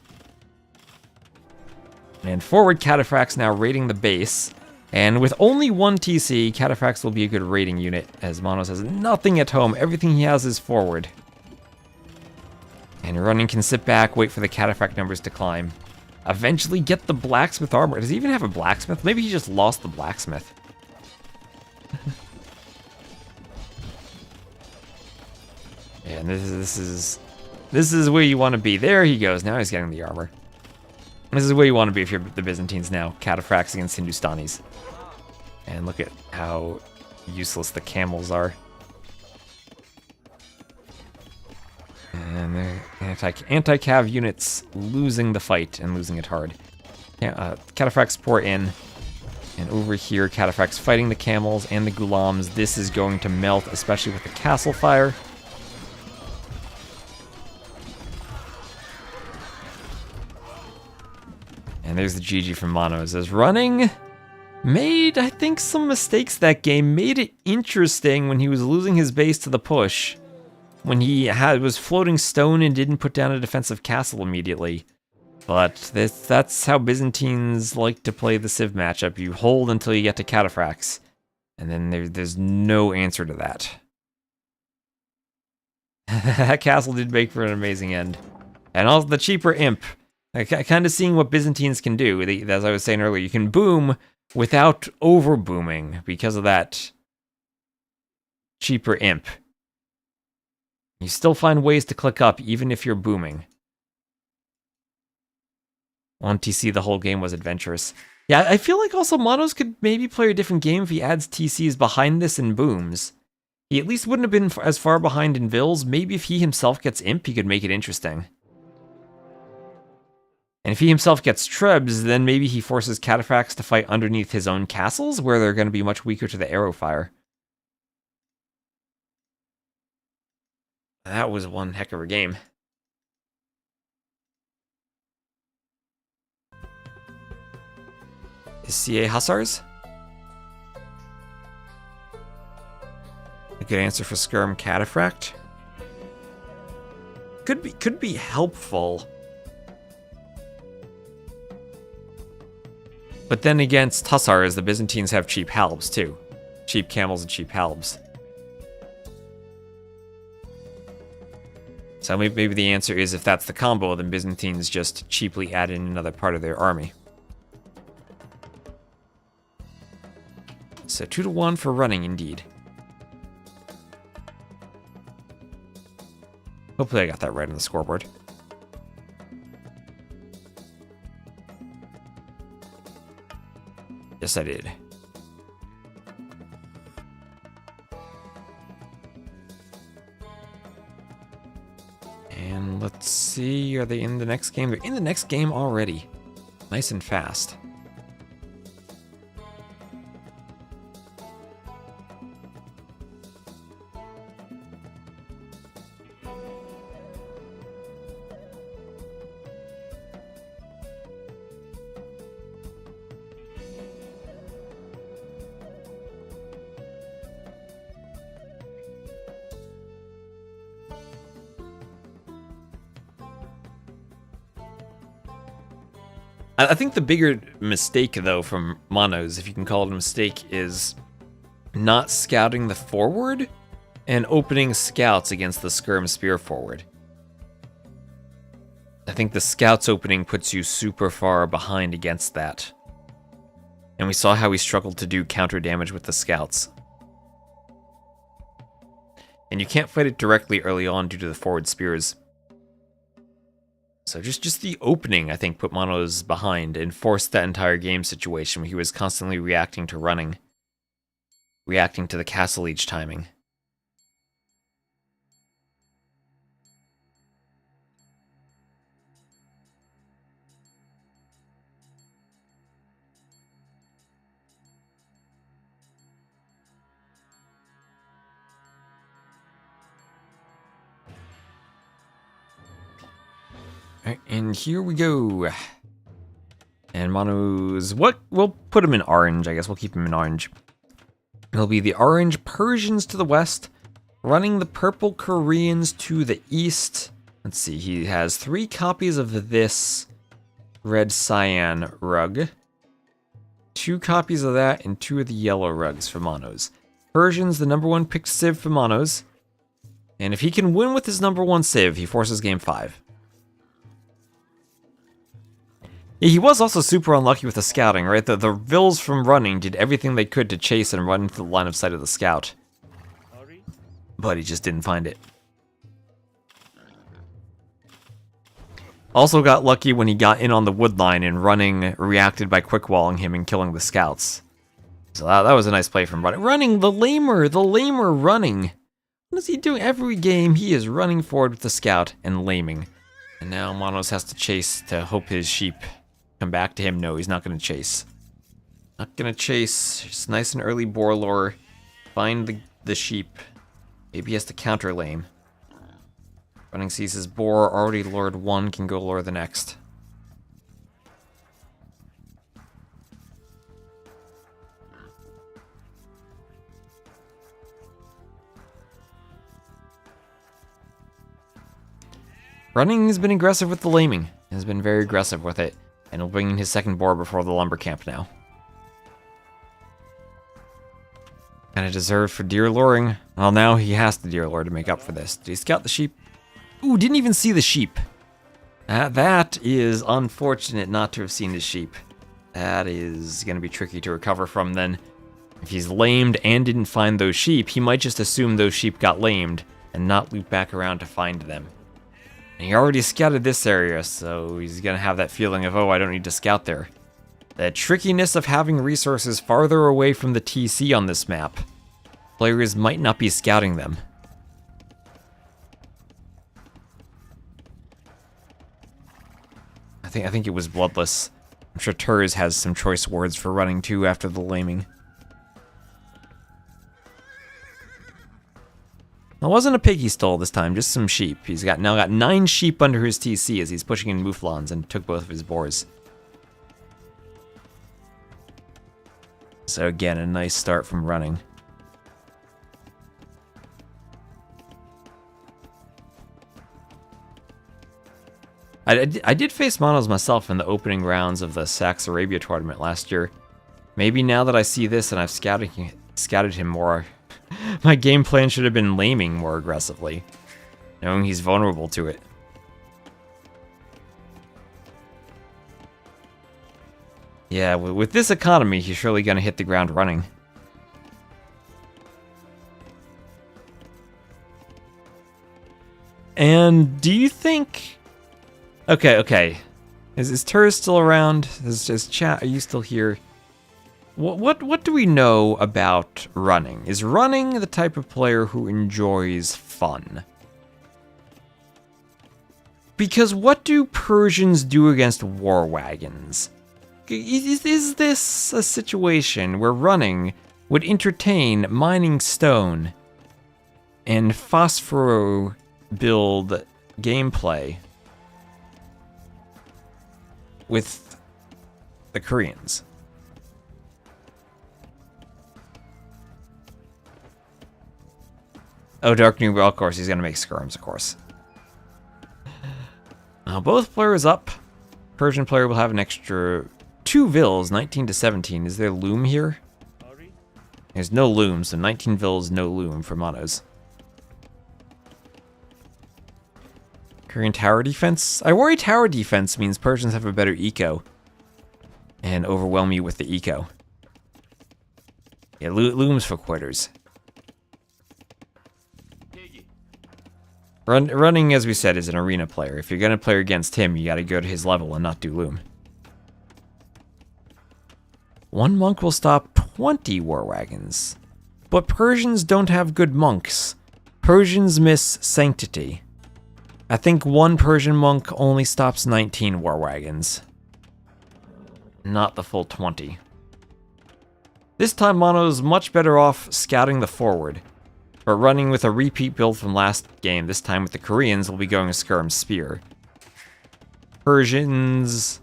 And forward cataphracts now raiding the base. And with only 1 TC, cataphracts will be a good raiding unit, as Monoz has nothing at home. Everything he has is forward. And running can sit back, wait for the cataphract numbers to climb. Eventually get the blacksmith armor. Does he even have a blacksmith? Maybe he just lost the blacksmith. And this is where you want to be. There he goes. Now he's getting the armor. This is where you want to be if you're the Byzantines now. Cataphracts against Hindustanis. And look at how useless the camels are. And they're anti-cav units losing the fight and losing it hard. Cataphracts pour in. And over here, Cataphract's fighting the camels and the Ghulams. This is going to melt, especially with the castle fire. And there's the GG from Monoz. As running made, I think, some mistakes that game. Made it interesting when he was losing his base to the push. When he was floating stone and didn't put down a defensive castle immediately. But that's how Byzantines like to play the Civ matchup. You hold until you get to Cataphracts. And then there's no answer to that. That castle did make for an amazing end. And also the cheaper imp. Kind of seeing what Byzantines can do. As I was saying earlier, you can boom without over booming because of that cheaper imp. You still find ways to click up even if you're booming. On TC, the whole game was adventurous. Yeah, I feel like also Monoz could maybe play a different game if he adds TCs behind this and booms. He at least wouldn't have been as far behind in Villese. Maybe if he himself gets imp, he could make it interesting. And if he himself gets trebs, then maybe he forces Cataphracts to fight underneath his own castles, where they're going to be much weaker to the arrow fire. That was one heck of a game. Is CA Hussars? A good answer for Skirm Cataphract? Could be helpful. But then against Hussars, the Byzantines have cheap halbs too. Cheap camels and cheap halbs. So maybe the answer is if that's the combo, then Byzantines just cheaply add in another part of their army. So 2-1 for running indeed. Hopefully I got that right on the scoreboard. Yes, I did. And let's see, are they in the next game? They're in the next game already. Nice and fast. I think the bigger mistake, though, from Monoz, if you can call it a mistake, is not scouting the forward and opening scouts against the Skirm Spear forward. I think the scouts opening puts you super far behind against that. And we saw how he struggled to do counter damage with the scouts. And you can't fight it directly early on due to the forward spears. So just the opening, I think, put Monoz behind and forced that entire game situation where he was constantly reacting to running. Reacting to the castle each timing. Alright, and here we go. And Monoz, we'll put him in orange, I guess. We'll keep him in orange. It'll be the orange Persians to the west, running the purple Koreans to the east. Let's see, he has 3 copies of this red cyan rug. 2 copies of that and 2 of the yellow rugs for Monoz. Persians, the #1 picked Civ for Monoz. And if he can win with his #1 Civ, he forces game 5. He was also super unlucky with the scouting, right? The Vils from running did everything they could to chase and run into the line of sight of the scout. But he just didn't find it. Also got lucky when he got in on the wood line and running reacted by quick walling him and killing the scouts. So that was a nice play from running. Running, the lamer running. What is he doing? Every game he is running forward with the scout and laming. And now Monoz has to chase to hope his sheep come back to him. No, he's not going to chase. Not gonna chase. Just nice and early boar lure. Find the sheep. Maybe he has to counter lame. Running sees his boar already lured one, can go lure the next. Running has been aggressive with the laming. Has been very aggressive with it. And will bring in his second boar before the lumber camp now. Kind of deserved for deer luring. Well, now he has to deer lure to make up for this. Did he scout the sheep? Ooh, didn't even see the sheep. That is unfortunate not to have seen the sheep. That is going to be tricky to recover from then. If he's lamed and didn't find those sheep, he might just assume those sheep got lamed and not loop back around to find them. And he already scouted this area, so he's going to have that feeling of, oh, I don't need to scout there. The trickiness of having resources farther away from the TC on this map. Players might not be scouting them. I think it was bloodless. I'm sure Turs has some choice words for running too after the laming. It wasn't a pig he stole this time, just some sheep. He's now got 9 sheep under his TC as he's pushing in mouflons and took both of his boars. So again, a nice start from running. I did face Monoz myself in the opening rounds of the Sax Arabia tournament last year. Maybe now that I see this and I've scouted him more, my game plan should have been laming more aggressively, knowing he's vulnerable to it. Yeah, with this economy, he's surely gonna hit the ground running. And do you think... Okay. Is Turs still around? Is chat, are you still here? What do we know about running? Is running the type of player who enjoys fun? Because what do Persians do against war wagons? Is this a situation where running would entertain mining stone and phosphoro build gameplay with the Koreans? Oh, Dark Noob, of course, he's gonna make skirms, of course. Both players up. Persian player will have an extra 2 vills, 19 to 17. Is there loom here? There's no loom, so 19 vills, no loom for Monoz. Korean tower defense? I worry tower defense means Persians have a better eco. And overwhelm you with the eco. Yeah, looms for quitters. Running, as we said, is an arena player. If you're going to play against him, you got to go to his level and not do loom. 1 monk will stop 20 war wagons. But Persians don't have good monks. Persians miss sanctity. I think 1 Persian monk only stops 19 war wagons. Not the full 20. This time Mono's much better off scouting the forward. But running with a repeat build from last game, this time with the Koreans, will be going a skirm spear. Persians...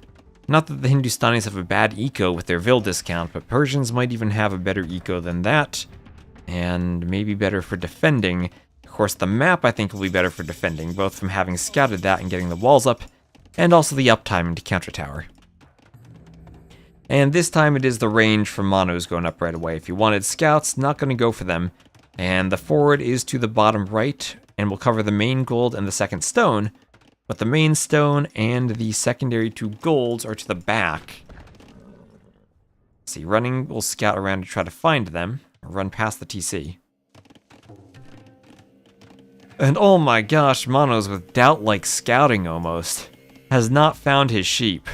Not that the Hindustanis have a bad eco with their Vil discount, but Persians might even have a better eco than that. And maybe better for defending. Of course, the map I think will be better for defending, both from having scouted that and getting the walls up, and also the uptime into counter tower. And this time it is the range from Monoz going up right away. If you wanted scouts, not going to go for them. And the forward is to the bottom right, and will cover the main gold and the second stone. But the main stone and the secondary 2 golds are to the back. See, running will scout around to try to find them, or run past the TC. And oh my gosh, Monoz with doubt-like scouting almost, has not found his sheep.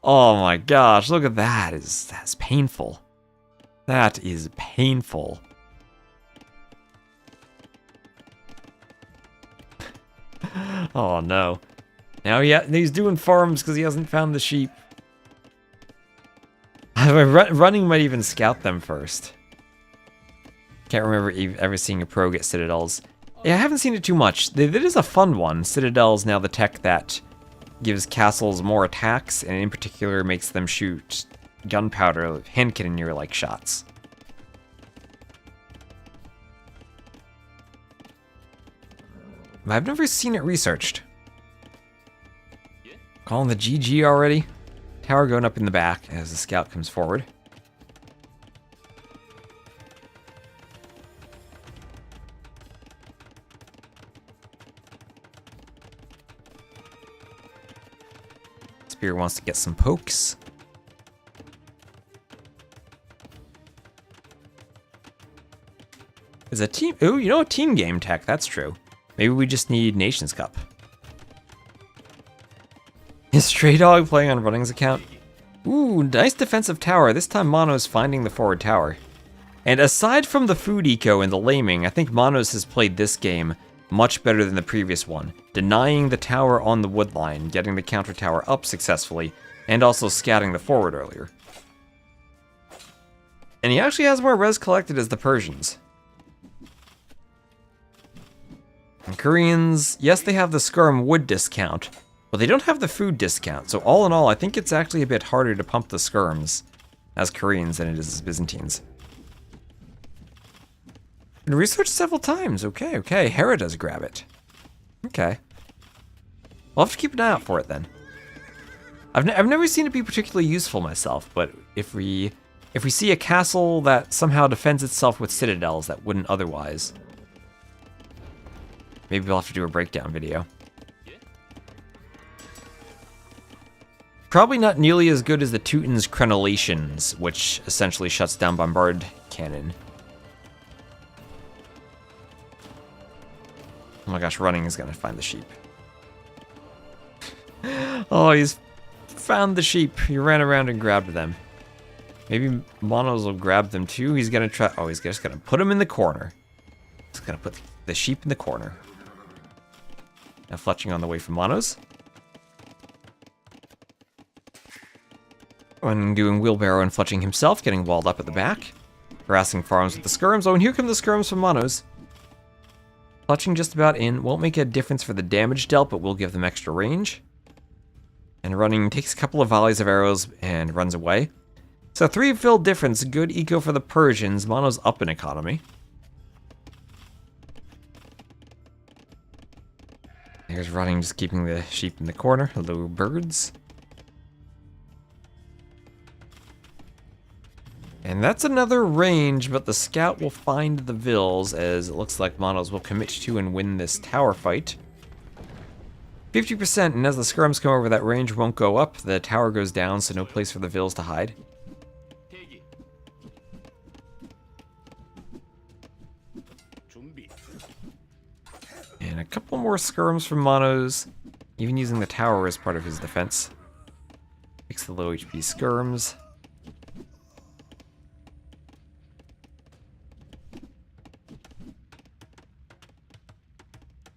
Oh my gosh, look at that. That's painful. That is painful. Oh no. Now he's doing farms because he hasn't found the sheep. Running might even scout them first. Can't remember ever seeing a pro get citadels. Yeah, I haven't seen it too much. It is a fun one. Citadel's now the tech that gives castles more attacks, and in particular makes them shoot gunpowder, hand cannoneer-like shots. But I've never seen it researched. Calling the GG already? Tower going up in the back as the scout comes forward. Spear wants to get some pokes. Is a team... Ooh, you know, a team game tech. That's true. Maybe we just need Nations Cup. Is Stray Dog playing on Running's account? Ooh, nice defensive tower. This time Monoz finding the forward tower. And aside from the food eco and the laming, I think Monoz has played this game much better than the previous one, denying the tower on the wood line, getting the counter tower up successfully, and also scouting the forward earlier. And he actually has more res collected as the Persians. And Koreans, yes, they have the skirm wood discount, but they don't have the food discount, so all in all, I think it's actually a bit harder to pump the skirms as Koreans than it is as Byzantines. Been researched several times. Okay. Hera does grab it. Okay. I'll have to keep an eye out for it then. I've never seen it be particularly useful myself, but if we see a castle that somehow defends itself with citadels that wouldn't otherwise, maybe we'll have to do a breakdown video. Probably not nearly as good as the Teuton's Crenellations, which essentially shuts down bombard cannon. Oh my gosh, Running is gonna find the sheep. Oh, he's found the sheep. He ran around and grabbed them. Maybe Monoz will grab them too. He's gonna try. Oh, he's just gonna put them in the corner. He's gonna put the sheep in the corner. Now fletching on the way from Monoz. And doing wheelbarrow and fletching himself, getting walled up at the back. Harassing farms with the skirms. Oh, and here come the skirms from Monoz. Fletching just about in. Won't make a difference for the damage dealt, but will give them extra range. And Running takes a couple of volleys of arrows and runs away. So 3 fill difference. Good eco for the Persians. Monoz up in economy. Here's Running, just keeping the sheep in the corner. Hello, birds. And that's another range, but the scout will find the Villese, as it looks like Monoz will commit to and win this tower fight. 50%, and as the skirms come over, that range won't go up. The tower goes down, so no place for the Villese to hide. And a couple more skirms from Monoz, even using the tower as part of his defense. Fix the low HP skirms.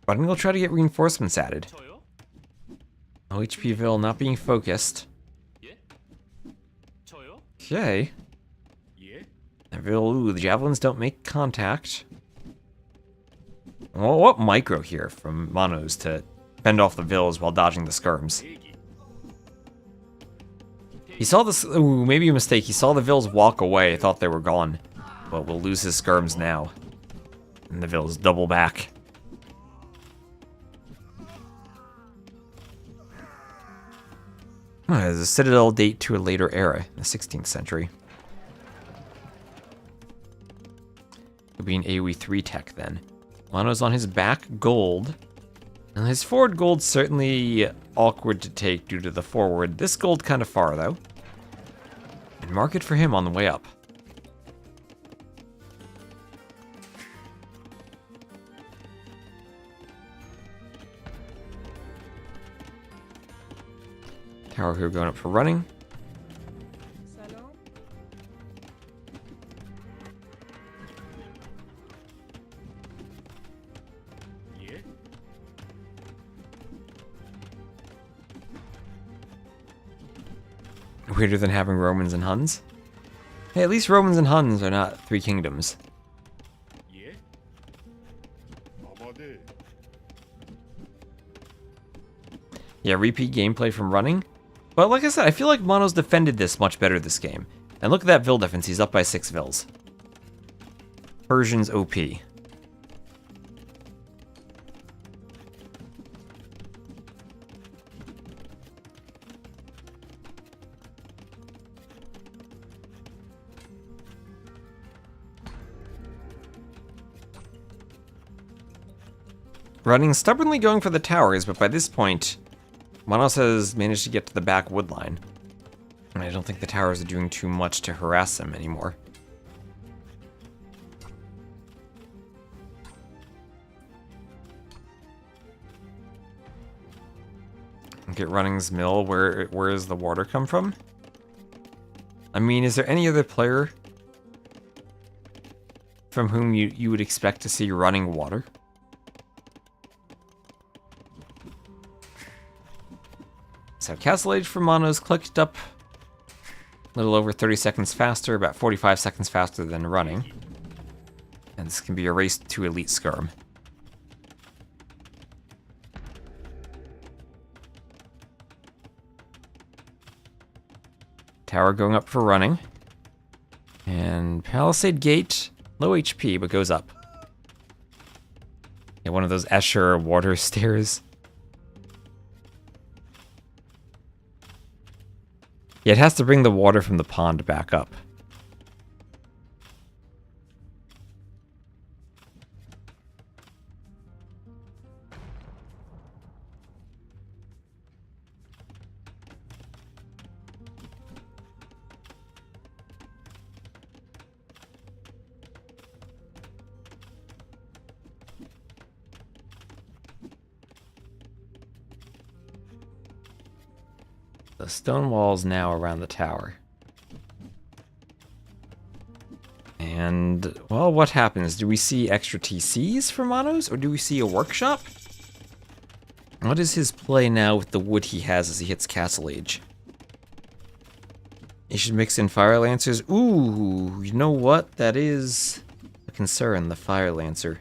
But I'm gonna try to get reinforcements added. Oh, HP Ville not being focused. Okay. Ville, ooh, the javelins don't make contact. Well, what micro here from Monoz to fend off the Villese while dodging the skirms. He saw this, ooh, maybe a mistake. He saw the Villese walk away, thought they were gone. But we'll lose his skirms now. And the Villese double back. There's a citadel date to a later era, the 16th century. Could be an AoE 3 tech then. Monoz on his back, gold. And his forward gold's certainly awkward to take due to the forward. This gold kind of far though. And market for him on the way up. Tower here going up for Running. Weirder than having Romans and Huns. Hey, at least Romans and Huns are not three kingdoms. Yeah, repeat gameplay from running. But like I said, I feel like Monoz defended this much better this game. And look at that Vil defense, he's up by 6 Vils. Persians OP. Running stubbornly going for the towers, but by this point, Monoz has managed to get to the back wood line. And I don't think the towers are doing too much to harass them anymore. Get Running's mill. Where does the water come from? I mean, is there any other player from whom you would expect to see running water? So Castle Age for Monoz clicked up a little over 30 seconds faster, about 45 seconds faster than running. And this can be a race to elite skirm. Tower going up for running. And Palisade Gate, low HP, but goes up. Yeah, one of those Escher water stairs. Yeah, it has to bring the water from the pond back up. The stone wall's now around the tower. And, well, what happens? Do we see extra TCs for Monoz, or do we see a workshop? What is his play now with the wood he has as he hits Castle Age? He should mix in Fire Lancers. Ooh, you know what? That is a concern, the Fire Lancer.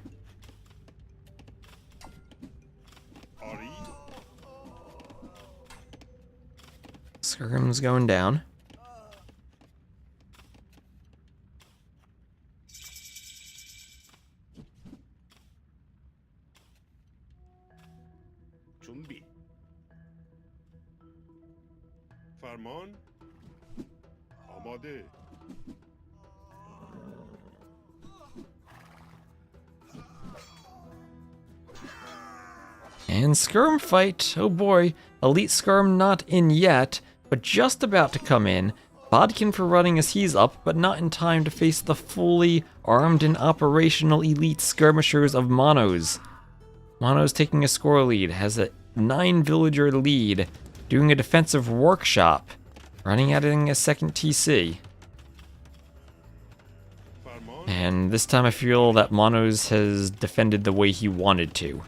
Skirm's going down. 준비. فرمان. آماده. And Skirm fight. Oh boy. Elite Skirm not in yet, but just about to come in. Bodkin for running as he's up, but not in time to face the fully armed and operational elite skirmishers of Monoz. Monoz taking a score lead, has a 9 villager lead, doing a defensive workshop, running adding a second TC. And this time I feel that Monoz has defended the way he wanted to.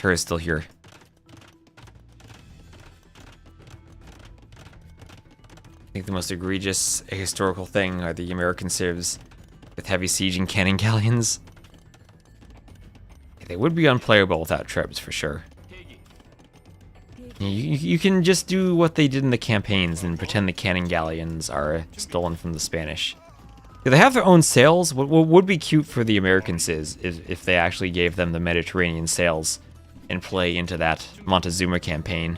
Is still here. I think the most egregious historical thing are the American civs with heavy siege and cannon galleons. They would be unplayable without trebs for sure. You can just do what they did in the campaigns and pretend the cannon galleons are stolen from the Spanish. Yeah, they have their own sails. What would be cute for the Americans is if they actually gave them the Mediterranean sails and play into that Montezuma campaign,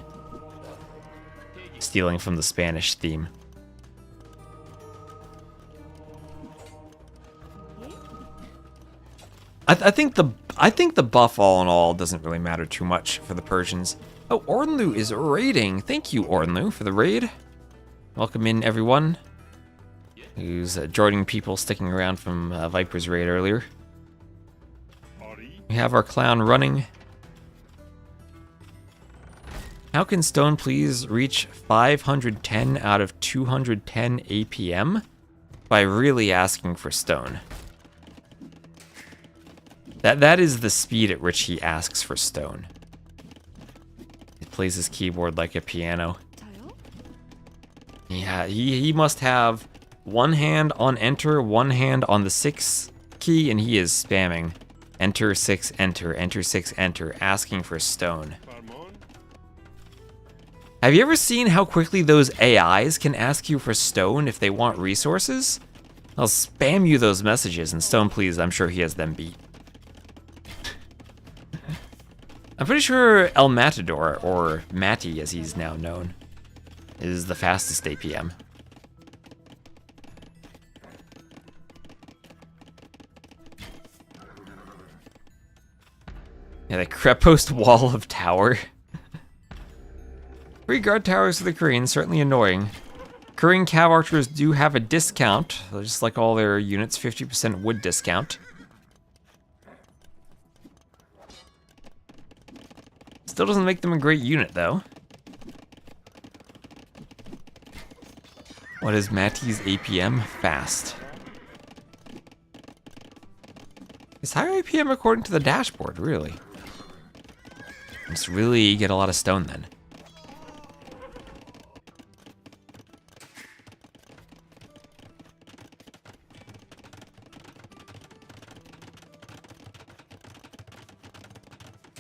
stealing from the Spanish theme. I think the buff all in all doesn't really matter too much for the Persians. Oh, Ornlu is raiding. Thank you, Ornlu, for the raid. Welcome in, everyone who's joining people sticking around from Viper's raid earlier. We have our clown running. How can Stone please reach 510 out of 210 APM? By really asking for Stone. That is the speed at which he asks for stone. He plays his keyboard like a piano. Yeah, he must have one hand on enter, one hand on the 6 key, and he is spamming enter 6, enter, enter 6, enter, asking for stone. Have you ever seen how quickly those AIs can ask you for stone if they want resources? They'll spam you those messages, and stone please, I'm sure he has them beat. I'm pretty sure El Matador, or Matty as he's now known, is the fastest APM. Yeah, the Crepost wall of tower. 3 guard towers for the Koreans, certainly annoying. Korean cav archers do have a discount, just like all their units, 50% wood discount. Still doesn't make them a great unit, though. What is Matty's APM? Fast. It's higher APM according to the dashboard, really. Must really get a lot of stone then.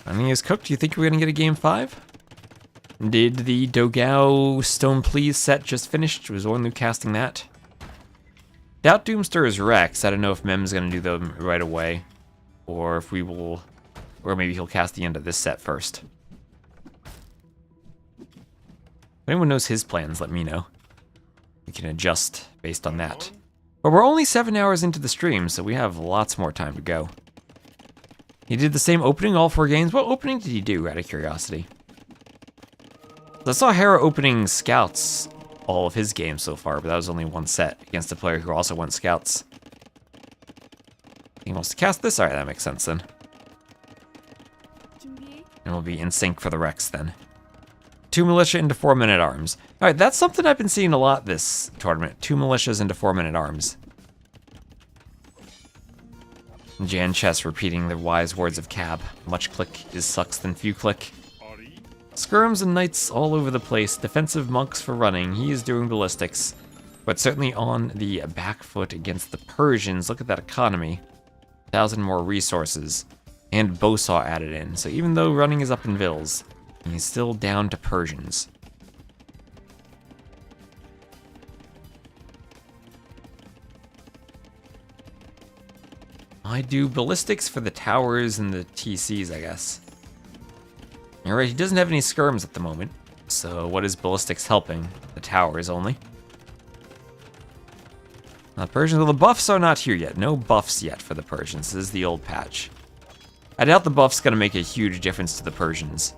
Running is cooked. Do you think we're gonna get a game 5? Did the Dogao Stone Please set just finished? Was Ornlu casting that? Doubt Doomstir's Rex. I don't know if Mem's gonna do them right away, or if we will, or maybe he'll cast the end of this set first. If anyone knows his plans, let me know. We can adjust based on that. But we're only 7 hours into the stream, so we have lots more time to go. He did the same opening all 4 games. What opening did he do, out of curiosity? I saw Hera opening Scouts all of his games so far, but that was only 1 set against a player who also went Scouts. He wants to cast this? Alright, that makes sense then. And we'll be in sync for the Rex then. 2 militia into 4 men-at-arms. Alright, that's something I've been seeing a lot this tournament. 2 militias into 4 men-at-arms. Jan Chess repeating the wise words of Cab. Much click is sucks than few click. Skirms and knights all over the place. Defensive monks for running. He is doing ballistics. But certainly on the back foot against the Persians. Look at that economy. 1,000 more resources. And bowsaw added in. So even though running is up in Villese, he's still down to Persians. I do ballistics for the towers and the TCs, I guess. Alright, he doesn't have any skirms at the moment. So what is ballistics helping? The towers only. The Persians, well, the buffs are not here yet. No buffs yet for the Persians. This is the old patch. I doubt the buff's gonna make a huge difference to the Persians.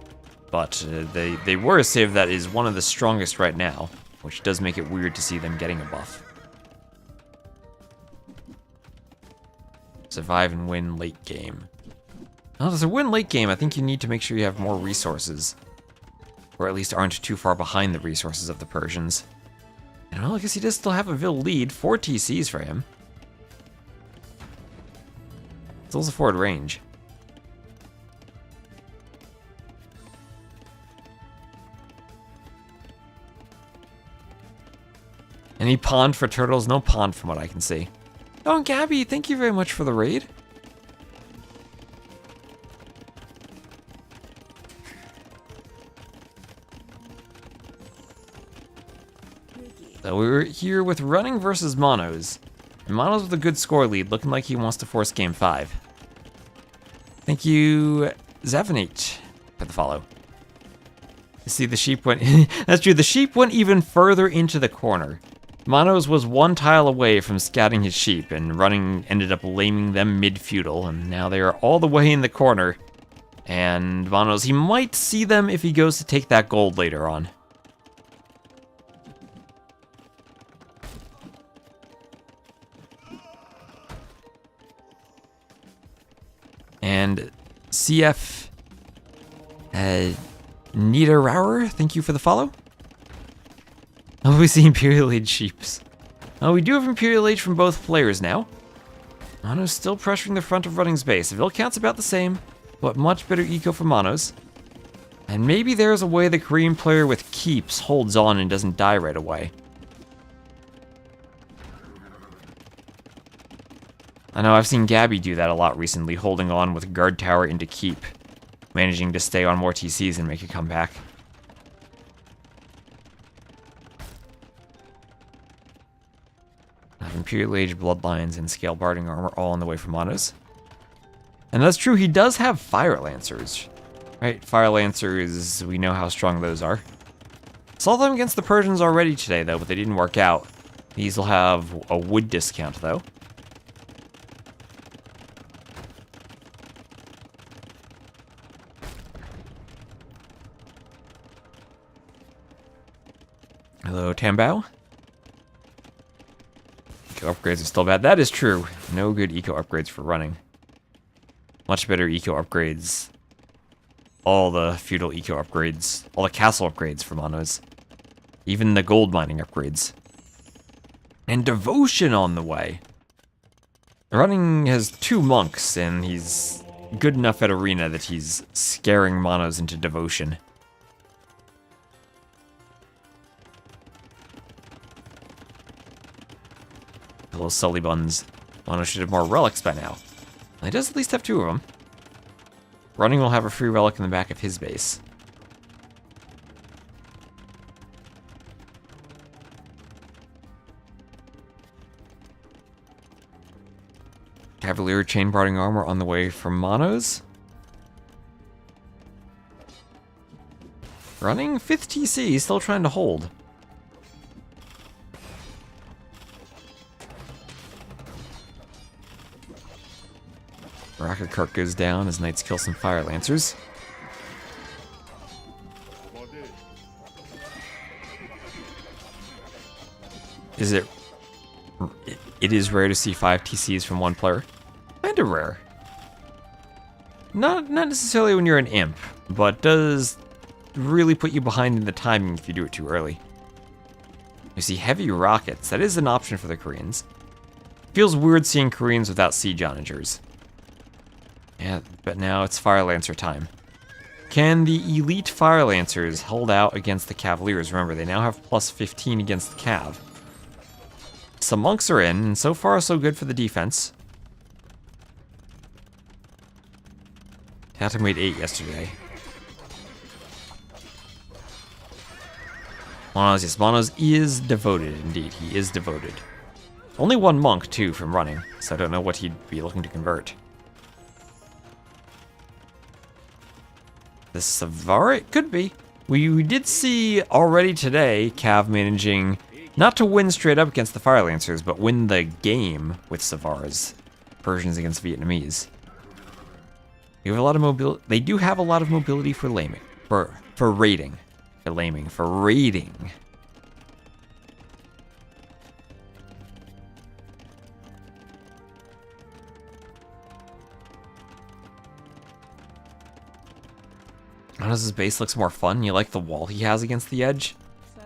But they were a save that is one of the strongest right now, which does make it weird to see them getting a buff. Survive and win late game. Well, to win late game, I think you need to make sure you have more resources. Or at least aren't too far behind the resources of the Persians. And well, I guess he does still have a Vil lead. 4 TCs for him. Still has a forward range. Any pond for turtles? No pond from what I can see. Oh, and Gabby, thank you very much for the raid. So we were here with running versus Monoz. And Monoz with a good score lead, looking like he wants to force game 5. Thank you, Zevanate, for the follow. You see, the sheep went... That's true, the sheep went even further into the corner. Monoz was 1 tile away from scouting his sheep, and running ended up laming them mid-feudal, and now they are all the way in the corner. And Monoz, he might see them if he goes to take that gold later on. And CF Nita Rauer, thank you for the follow. Oh, we see Imperial Age sheeps. Oh, we do have Imperial Age from both players now. Monoz still pressuring the front of Running's base. Vil count's about the same, but much better eco for Monoz. And maybe there's a way the Korean player with keeps holds on and doesn't die right away. I know I've seen Gabby do that a lot recently, holding on with guard tower into keep, managing to stay on more TCs and make a comeback. I have Imperial Age Bloodlines and Scale Barding Armor all on the way from Monoz. And that's true, he does have Fire Lancers. Right, Fire Lancers, we know how strong those are. Saw them against the Persians already today, though, but they didn't work out. These will have a wood discount, though. Hello, Tambao. Eco upgrades are still bad. That is true. No good eco upgrades for running. Much better eco upgrades. All the feudal eco upgrades. All the castle upgrades for Monoz. Even the gold mining upgrades. And devotion on the way. Running has 2 monks, and he's good enough at arena that he's scaring Monoz into devotion. Hello, Sully Buns. Monoz should have more relics by now. He does at least have 2 of them. Running will have a free relic in the back of his base. Cavalier chain barding armor on the way from Monoz. Running 5th TC, still trying to hold. Rocket cart goes down as knights kill some fire lancers. Is it? It is rare to see 5 TCs from one player. Kinda rare. Not necessarily when you're an imp, but does really put you behind in the timing if you do it too early. You see heavy rockets. That is an option for the Koreans. Feels weird seeing Koreans without siege onagers. Yeah, but now it's Fire Lancer time. Can the elite Fire Lancers hold out against the Cavaliers? Remember, they now have plus 15 against the Cav. Some monks are in, and so far so good for the defense. Tatum made 8 yesterday. Monoz, yes, Monoz is devoted indeed. He is devoted. Only 1 monk, too, from running, so I don't know what he'd be looking to convert. The Savar? It could be. We did see already today Cav managing not to win straight up against the Fire Lancers, but win the game with Savars. Persians against Vietnamese. You have a lot of mobility. They do have a lot of mobility for laming. For raiding. For laming. For raiding. Monoz's base looks more fun. You like the wall he has against the edge?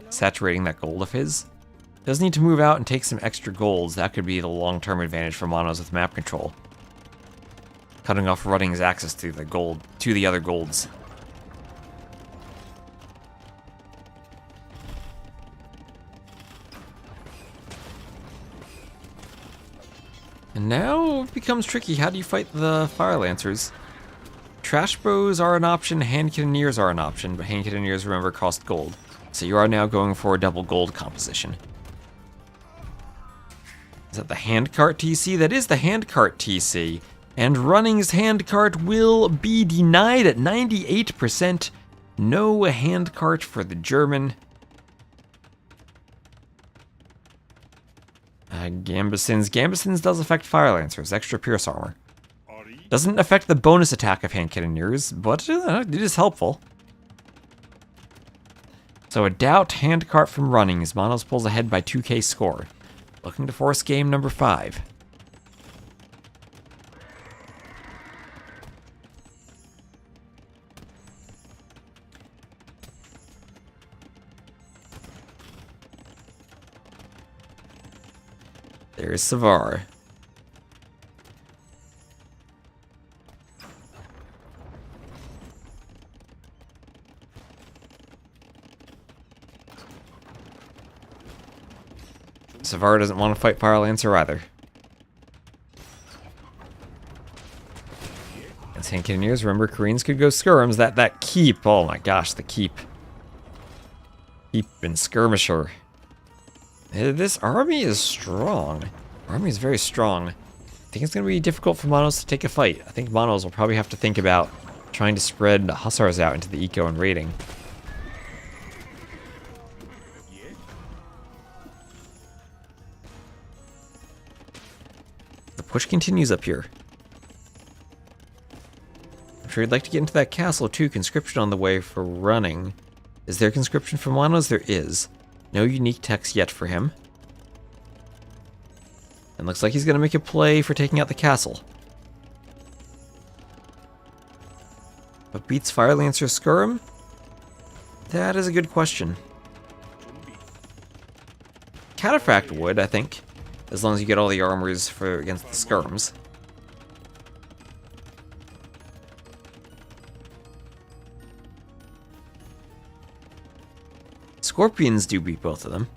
Saturating that gold of his. Does need to move out and take some extra golds. That could be the long-term advantage for Monoz with map control. Cutting off Running's access to the gold, to the other golds. And now it becomes tricky. How do you fight the Fire Lancers? Trash bows are an option, hand cannoneers are an option, but hand cannoneers, remember, cost gold. So you are now going for a double gold composition. Is that the handcart TC? That is the handcart TC. And Running's handcart will be denied at 98%. No handcart for the German. Gambesons does affect Fire Lancers, extra Pierce Armor. Doesn't affect the bonus attack of hand cannoneers, but it is helpful. So a doubt handcart from Running as Monoz pulls ahead by 2k score. Looking to force game number 5. There's Savar. Savara doesn't want to fight Fire Lancer either. As hand cannoneers, remember Koreans could go skirms. That keep, oh my gosh, the keep. Keep and skirmisher. This army is strong. Army is very strong. I think it's going to be difficult for Monoz to take a fight. I think Monoz will probably have to think about trying to spread hussars out into the eco and raiding. The push continues up here. I'm sure you'd like to get into that castle too. Conscription on the way for running. Is there conscription for Monoz? There is. No unique text yet for him. And looks like he's going to make a play for taking out the castle. But beats Fire Lancer Skirm? That is a good question. Cataphract would, I think. As long as you get all the armors for against the skirms. Scorpions do beat both of them.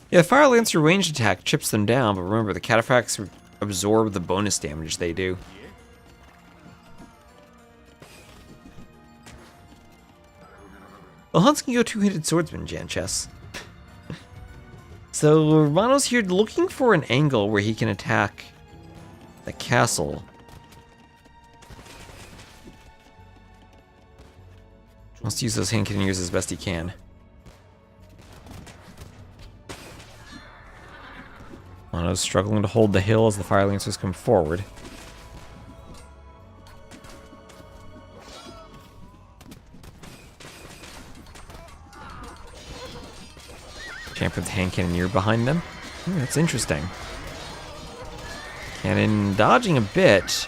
Yeah, the Fire Lancer ranged attack chips them down, but remember, the Cataphracts absorb the bonus damage they do. Well, Huns can go two-handed swordsman, Janchess. So, Romano's here looking for an angle where he can attack the castle. Wants to use those hand cannoneers as best he can. Monoz struggling to hold the hill as the Fire Lancers come forward. Champion with hand cannoneer behind them. That's interesting. Cannon dodging a bit.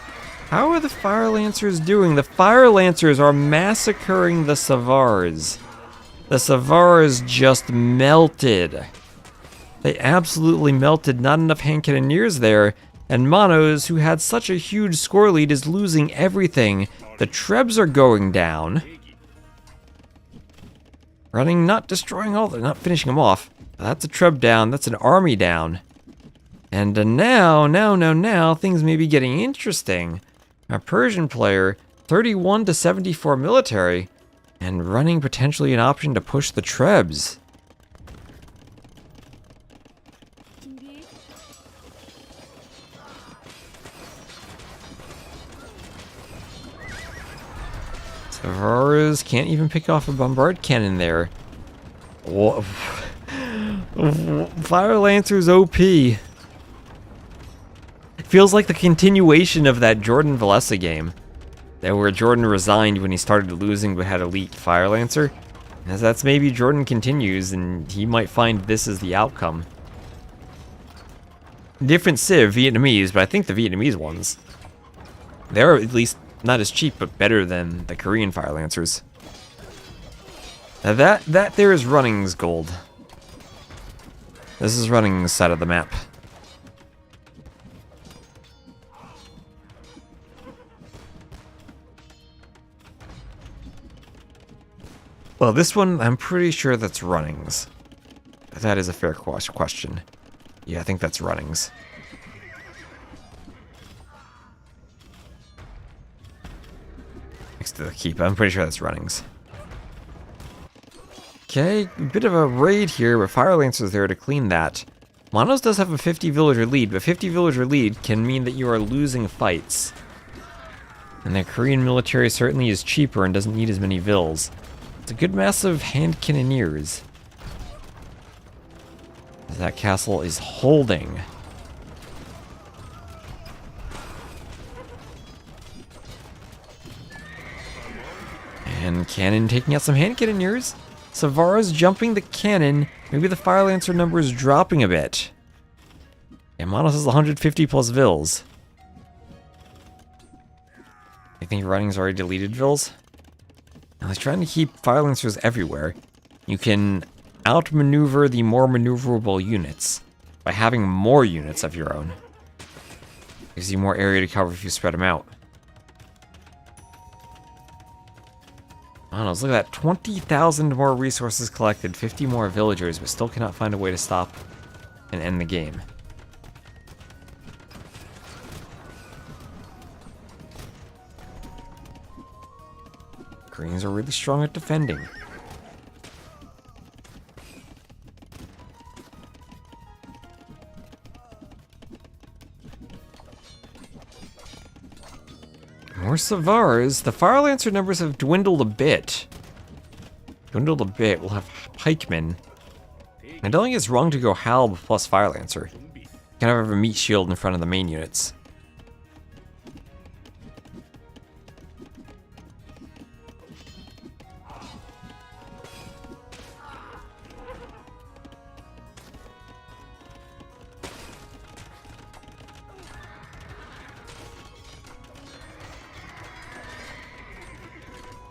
How are the Fire Lancers doing? The Fire Lancers are massacring the Savars. The Savars just melted. They absolutely melted. Not enough hand cannoneers there. And Monoz, who had such a huge score lead, is losing everything. The Trebs are going down. Running, not destroying all, not finishing them off. That's a Treb down. That's an army down. And now, things may be getting interesting. A Persian player, 31 to 74 military, and running potentially an option to push the Trebs. Savars can't even pick off a bombard cannon there. Whoa. Fire Lancer's OP. It feels like the continuation of that Jordan Villese game. That where Jordan resigned when he started losing but had elite Fire Lancer. As that's maybe Jordan continues and he might find this as the outcome. Different Civ, Vietnamese, but I think the Vietnamese ones, they're at least not as cheap, but better than the Korean Fire Lancers. Now that there is Running's gold. This is Running's side of the map. Well, this one, I'm pretty sure that's Running's. That is a fair question. Yeah, I think that's Running's. Next to the keep, I'm pretty sure that's Running's. Okay, a bit of a raid here, but Fire Lancer's there to clean that. Monoz does have a 50 villager lead, but 50 villager lead can mean that you are losing fights. And the Korean military certainly is cheaper and doesn't need as many vills. It's a good mass of hand cannoneers. That castle is holding. And cannon taking out some hand cannoneers. Savara's jumping the cannon. Maybe the Fire Lancer number is dropping a bit. And Monoz has 150 plus vills. I think Running's already deleted vills. Now he's trying to keep Fire Lancers everywhere. You can outmaneuver the more maneuverable units by having more units of your own. Gives you more area to cover if you spread them out. Monoz, look at that. 20,000 more resources collected, 50 more villagers, but still cannot find a way to stop and end the game. Greens are really strong at defending. More Savars. The Fire Lancer numbers have dwindled a bit. We'll have pikemen. I don't think it's wrong to go Halb plus Fire Lancer. You can have a meat shield in front of the main units.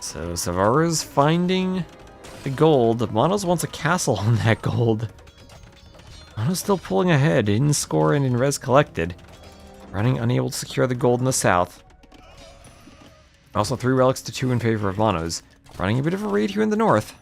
So Savara's finding the gold. Monoz wants a castle on that gold. Monoz still pulling ahead in score and in res collected. Running unable to secure the gold in the south. Also 3 relics to 2 in favor of Monoz. Running a bit of a raid here in the north.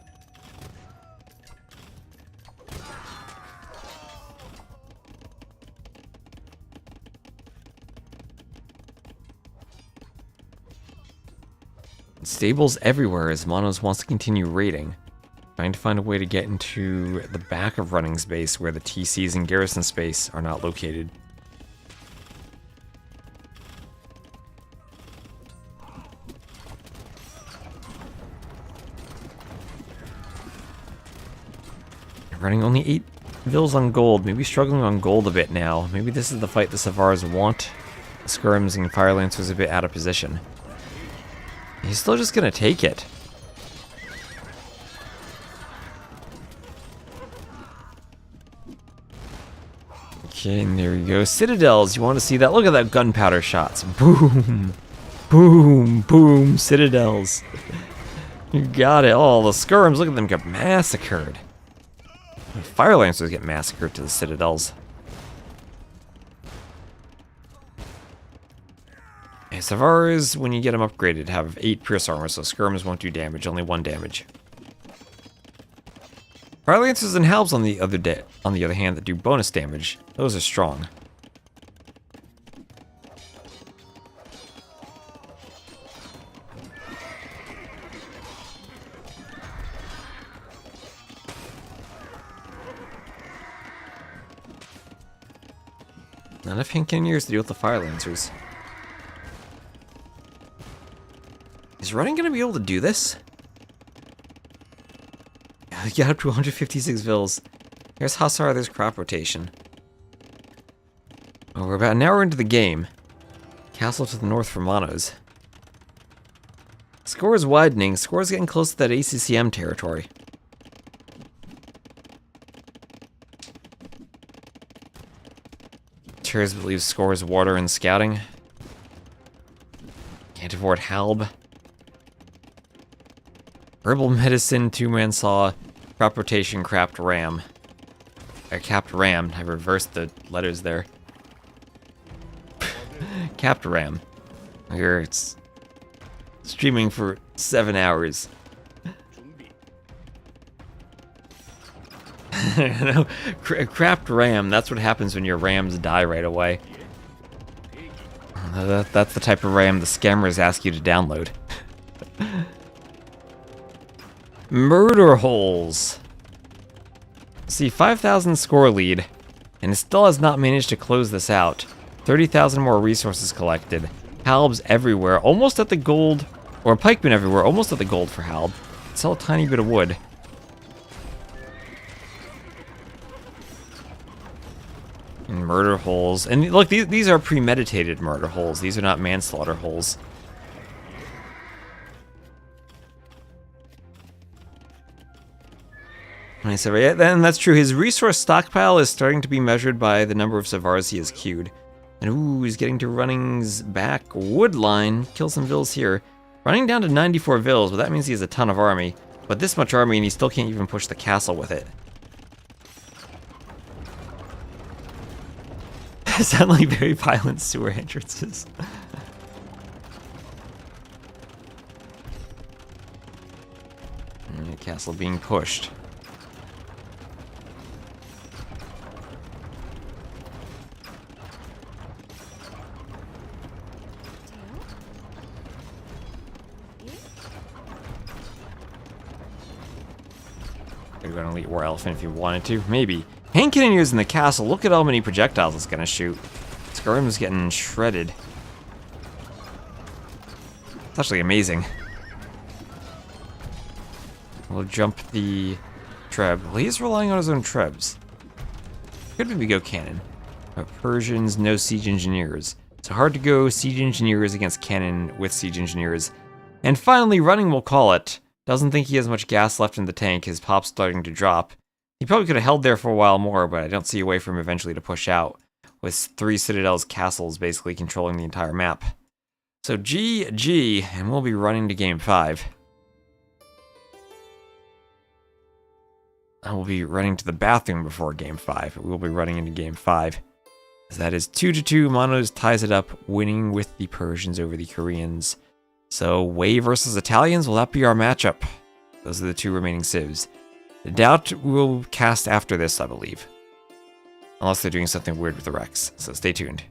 Stables everywhere as Monoz wants to continue raiding. Trying to find a way to get into the back of Running's base where the TCs and garrison space are not located. Running only 8 vills on gold, maybe struggling on gold a bit now. Maybe this is the fight the Savars want. The Skirms and Fire Lancers a bit out of position. He's still just gonna take it. Okay, and there we go. Citadels, you want to see that? Look at that gunpowder shots. Boom! Boom! Boom! Citadels. You got it. Oh, the Skirms, look at them get massacred. The Fire Lancers get massacred to the Citadels. Savars, when you get them upgraded, have 8 pierce armor, so skirms won't do damage, only 1 damage. Fire Lancers and Halbs on the other hand that do bonus damage. Those are strong. Not enough Cannoneers to deal with the Fire Lancers. Is Running gonna be able to do this? Yeah, we got up to 156 vills. Here's Hussar, there's crop rotation. Oh, we're about an hour into the game. Castle to the north for Monoz. Score is widening. Score is getting close to that ACCM territory. Chairs believes score is water and scouting. Can't afford Halb. Herbal medicine, 2-man saw, crop rotation, capped ram. Capped ram. I reversed the letters there. Capped ram. Here it's streaming for 7 hours. No, crapped ram. That's what happens when your rams die right away. That's the type of RAM the scammers ask you to download. Murder holes. See, 5,000 score lead, and it still has not managed to close this out. 30,000 more resources collected. Halbs everywhere, almost at the gold, or pikemen everywhere, almost at the gold for Halb. It's all a tiny bit of wood. And murder holes. And look, these are premeditated murder holes. These are not manslaughter holes. And I said, yeah, then that's true. His resource stockpile is starting to be measured by the number of Savars he has queued. And ooh, he's getting to Running's back wood line. Kill some vills here. Running down to 94 vills, but that means he has a ton of army. But this much army and he still can't even push the castle with it. sound like very violent sewer entrances. Castle being pushed. You're gonna Elite War Elephant if you wanted to. Maybe. Hand cannoneers in the castle. Look at how many projectiles it's gonna shoot. Skirm's getting shredded. It's actually amazing. We'll jump the Treb. Well, he's relying on his own Trebs. Could maybe go cannon. But Persians, no siege engineers. So hard to go siege engineers against cannon with siege engineers. And finally, running will call it. Doesn't think he has much gas left in the tank. His pop's starting to drop. He probably could have held there for a while more, but I don't see a way for him eventually to push out, with 3 Citadel's castles basically controlling the entire map. So GG, and we'll be running to game 5. I will be running to the bathroom before game 5. We'll be running into game 5. That is 2-2. Monoz ties it up, winning with the Persians over the Koreans. So Wei versus Italians, will that be our matchup? Those are the 2 remaining civs. Doubt we'll cast after this, I believe. Unless they're doing something weird with the Rex, so stay tuned.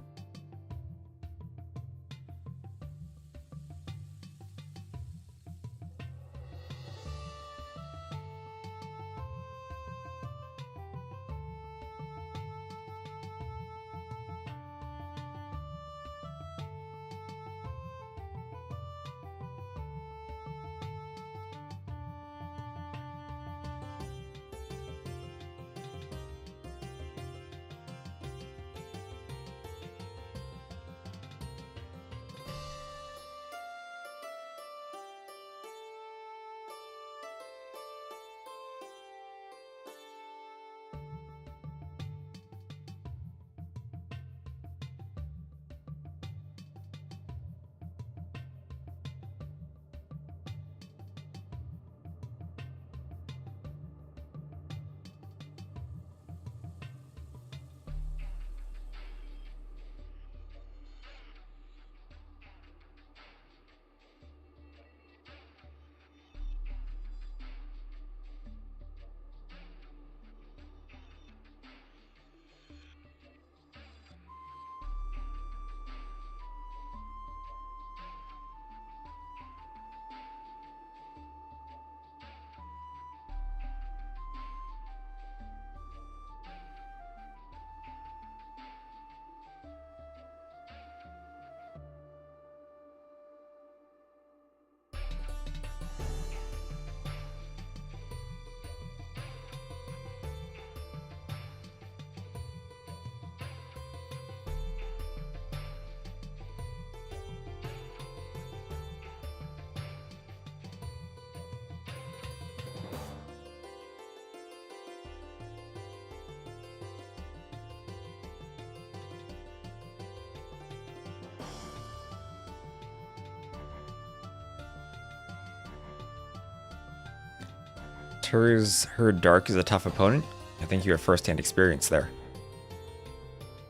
Heard Dark is a tough opponent. I think you have first-hand experience there.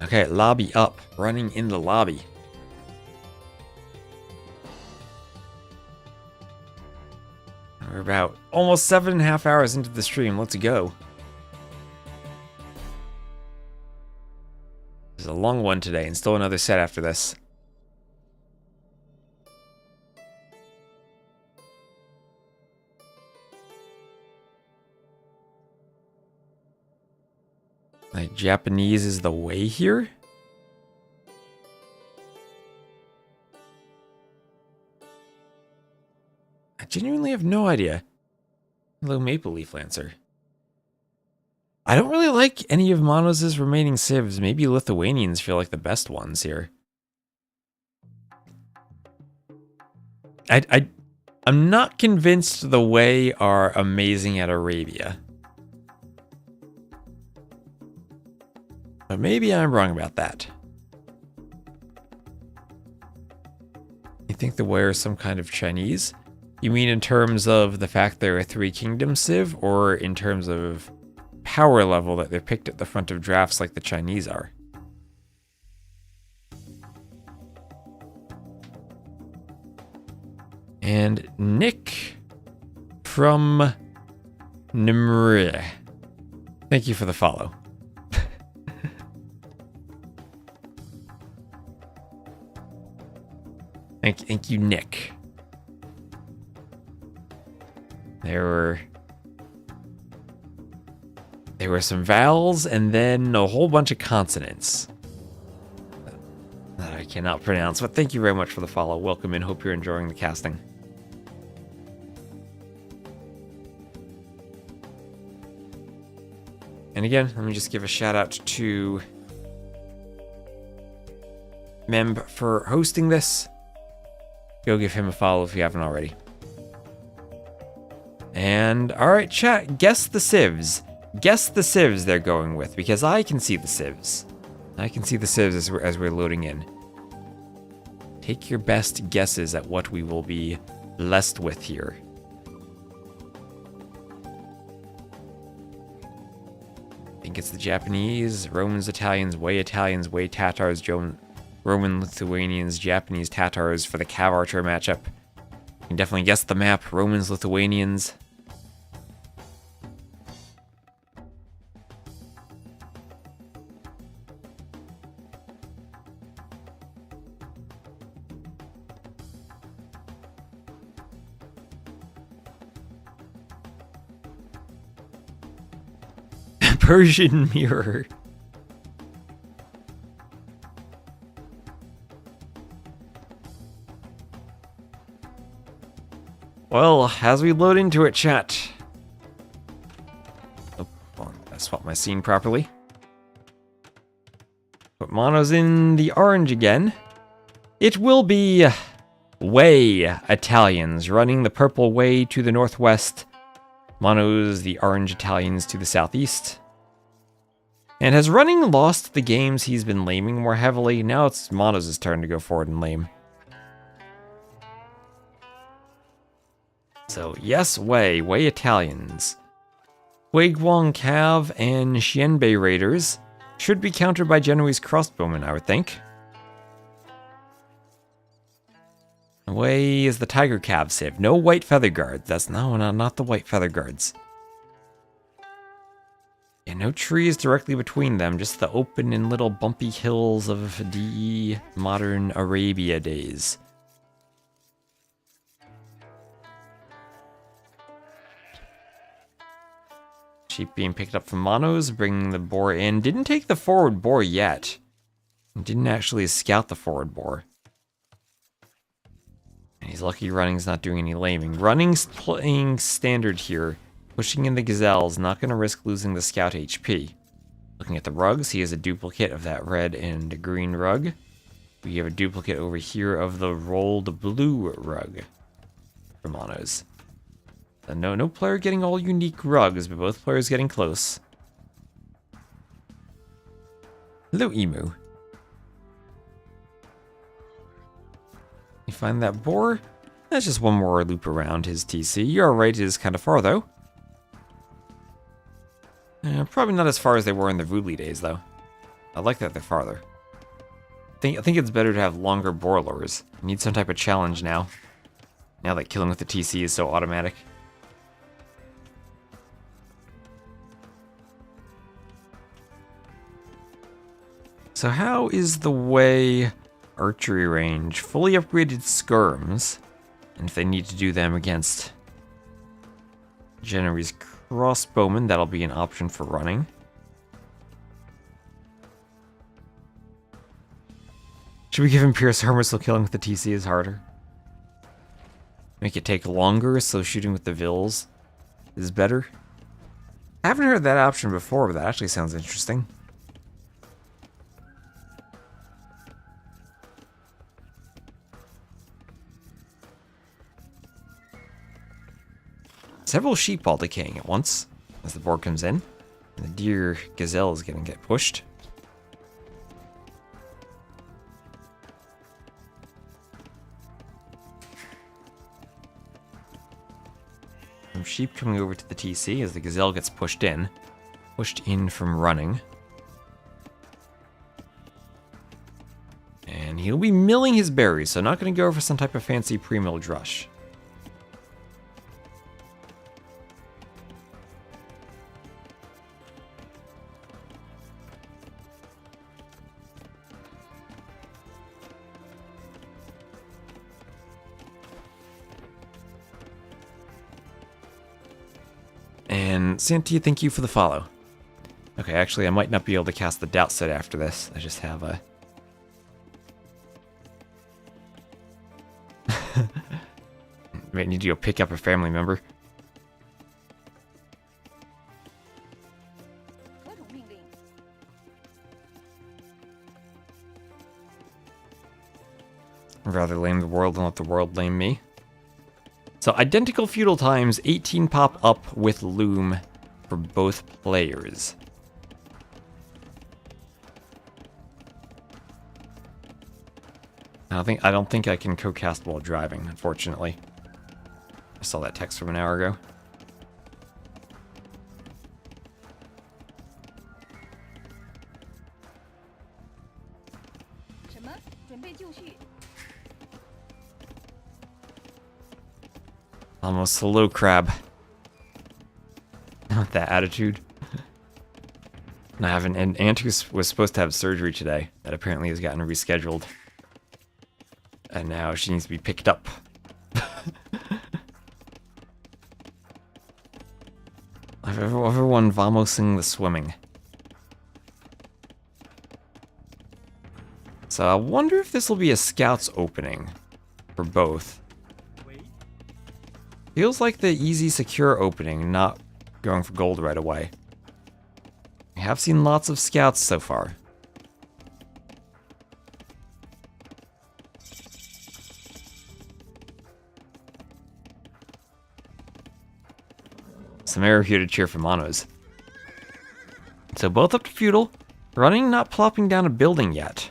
Okay, lobby up. Running in the lobby. We're about almost 7.5 hours into the stream. Let's go. There's a long one today and still another set after this. Like, Japanese is the way here? I genuinely have no idea. Hello, Maple Leaf Lancer. I don't really like any of Monoz's remaining civs. Maybe Lithuanians feel like the best ones here. I'm not convinced the Wei are amazing at Arabia. But maybe I'm wrong about that. You think the Wei are some kind of Chinese? You mean in terms of the fact they're a 3 kingdom civ, or in terms of power level that they're picked at the front of drafts like the Chinese are? And Nick from Nimreh. Thank you for the follow. Thank you, Nick. There were some vowels and then a whole bunch of consonants that I cannot pronounce, but thank you very much for the follow. Welcome in. Hope you're enjoying the casting. And again, let me just give a shout out to Memb for hosting this. Go give him a follow if you haven't already. And alright, chat, guess the civs. Guess the civs they're going with, because I can see the civs. I can see the civs as we're loading in. Take your best guesses at what we will be blessed with here. I think it's the Japanese, Romans, Italians, way Tatars, Roman, Lithuanians, Japanese, Tatars for the Cav Archer matchup. You can definitely guess the map, Romans, Lithuanians. Persian mirror. Well, as we load into it, chat. Oh, well, I swapped my scene properly. Put Monoz in the orange again. It will be way Italians running the purple way to the northwest. Monoz, the orange Italians to the southeast. And has running lost the games he's been laming more heavily? Now it's Monoz's turn to go forward and lame. So yes, way Italians. Huiguang Cav and Xianbei Raiders should be countered by Genoese crossbowmen, I would think. Way is the Tiger Cav civ. No white feather guards. That's not the white feather guards. Yeah, no trees directly between them, just the open and little bumpy hills of the modern Arabia days. Sheep being picked up from Monoz, bringing the boar in. Didn't take the forward boar yet. Didn't actually scout the forward boar. And he's lucky running's not doing any laming. Running's playing standard here. Pushing in the gazelles, not going to risk losing the scout HP. Looking at the rugs, he has a duplicate of that red and green rug. We have a duplicate over here of the rolled blue rug for Monoz. No player getting all unique rugs, but both players getting close. Hello, Emu. You find that boar? That's just one more loop around his TC. You're right, it is kind of far, though. Probably not as far as they were in the Vuli days, though. I like that they're farther. I think it's better to have longer boar lures. Need some type of challenge now. Now that killing with the TC is so automatic. So how is the way archery range? Fully upgraded skirms. And if they need to do them against Genoese crossbowmen, that'll be an option for running. Should we give him Pierce Armor so killing with the TC is harder? Make it take longer so shooting with the Villese is better? I haven't heard that option before, but that actually sounds interesting. Several sheep all decaying at once as the boar comes in. And the deer gazelle is going to get pushed. Some sheep coming over to the TC as the gazelle gets pushed in. Pushed in from running. And he'll be milling his berries, so not going to go for some type of fancy pre-milled rush. And Santi, thank you for the follow. Okay, actually, I might not be able to cast the doubt set after this. I just have a... Might need to go pick up a family member. I'd rather lame the world than let the world lame me. So, identical feudal times, 18 pop up with Loom for both players. I don't think I can co-cast while driving, unfortunately. I saw that text from an hour ago. Almost hello, crab. Not that attitude. And I haven't. And Antus was supposed to have surgery today. That apparently has gotten rescheduled. And now she needs to be picked up. Everyone vamosing the swimming. So I wonder if this will be a scouts opening for both. Feels like the easy, secure opening, not going for gold right away. I have seen lots of scouts so far. Some arrow here to cheer for Monoz. So both up to feudal. Running, not plopping down a building yet.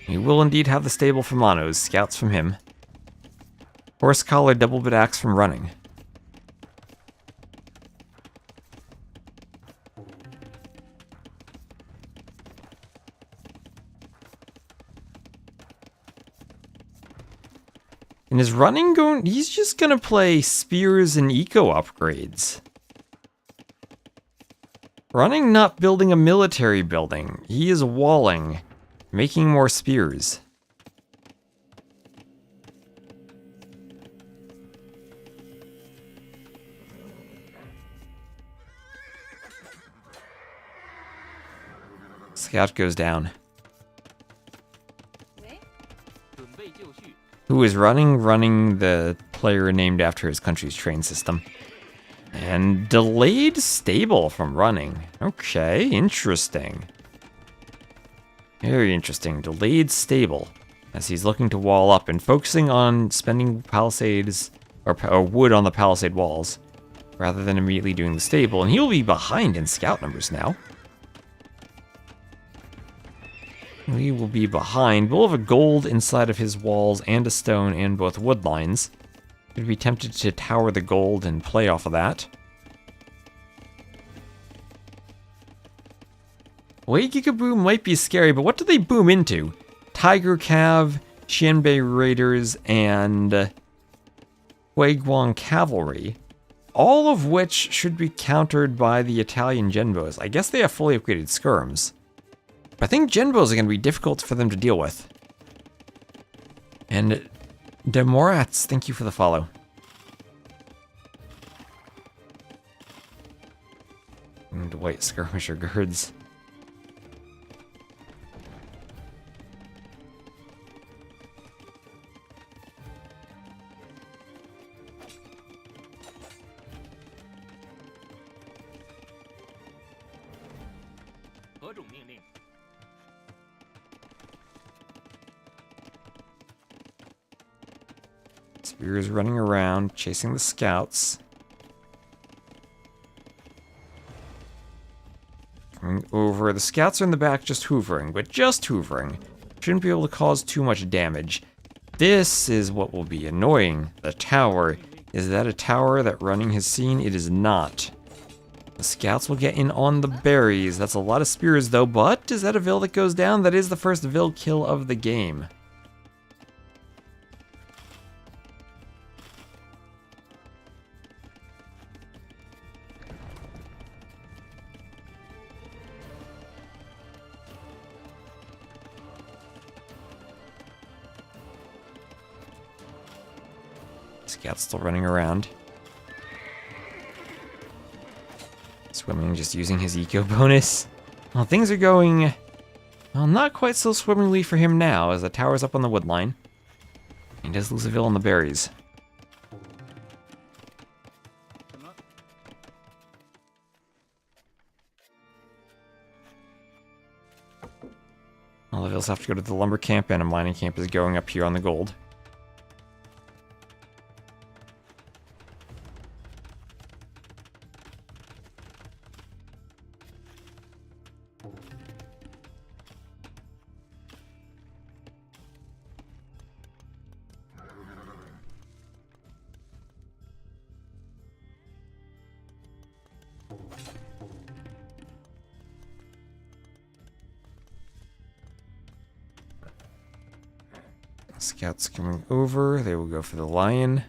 We will indeed have the stable for Monoz, scouts from him. Horse collar, double bit axe from running. And is running going... He's just gonna play spears and eco upgrades. Running not building a military building. He is walling. Making more spears. Scout goes down. Who is running? Running the player named after his country's train system. And delayed stable from running. Okay, interesting. Very interesting. Delayed stable. As he's looking to wall up and focusing on spending palisades or wood on the palisade walls. Rather than immediately doing the stable. And he'll be behind in scout numbers now. We will be behind. We'll have a gold inside of his walls and a stone and both wood lines. Could be tempted to tower the gold and play off of that. Wei Gigaboo might be scary, but what do they boom into? Tiger Cav, Xianbei Raiders, and Huiguang Cavalry. All of which should be countered by the Italian Genbos. I guess they have fully upgraded skirms. I think Genbos are going to be difficult for them to deal with. And Demorats, thank you for the follow. And white skirmisher girds. Spears running around, chasing the scouts. Coming over. The scouts are in the back just hoovering, but just hoovering. Shouldn't be able to cause too much damage. This is what will be annoying. The tower. Is that a tower that running has seen? It is not. The scouts will get in on the berries. That's a lot of spears though, but is that a Vil that goes down? That is the first Vil kill of the game. Scout's still running around. Swimming, just using his eco bonus. Well, things are going, well, not quite so swimmingly for him now, as the tower's up on the wood line. He does lose a vill on the berries. All the vills have to go to the lumber camp, and a mining camp is going up here on the gold. Scouts coming over. They will go for the lion.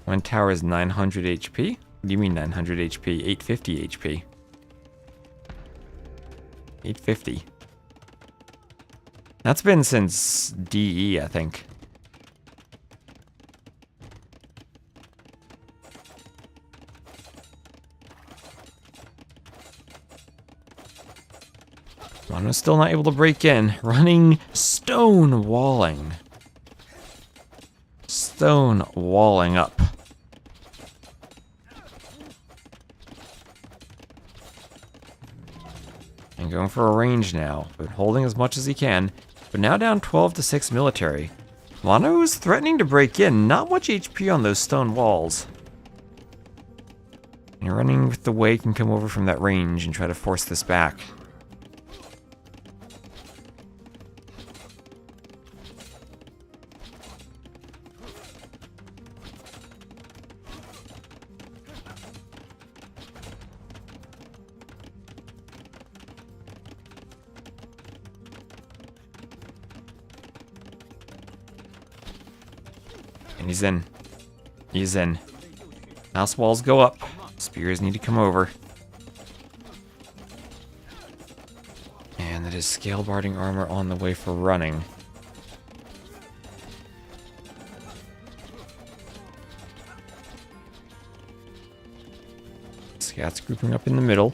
One tower is 900 HP. What do you mean 900 HP? 850 HP. 850. That's been since DE, I think. Monoz still not able to break in. Running stone walling. Stone walling up. And going for a range now, but holding as much as he can. But now down 12 to 6 military. Monoz threatening to break in. Not much HP on those stone walls. And running with the way can come over from that range and try to force this back. And he's in. He's in. House walls go up. Spears need to come over. And that is scale barding armor on the way for running. Scouts grouping up in the middle.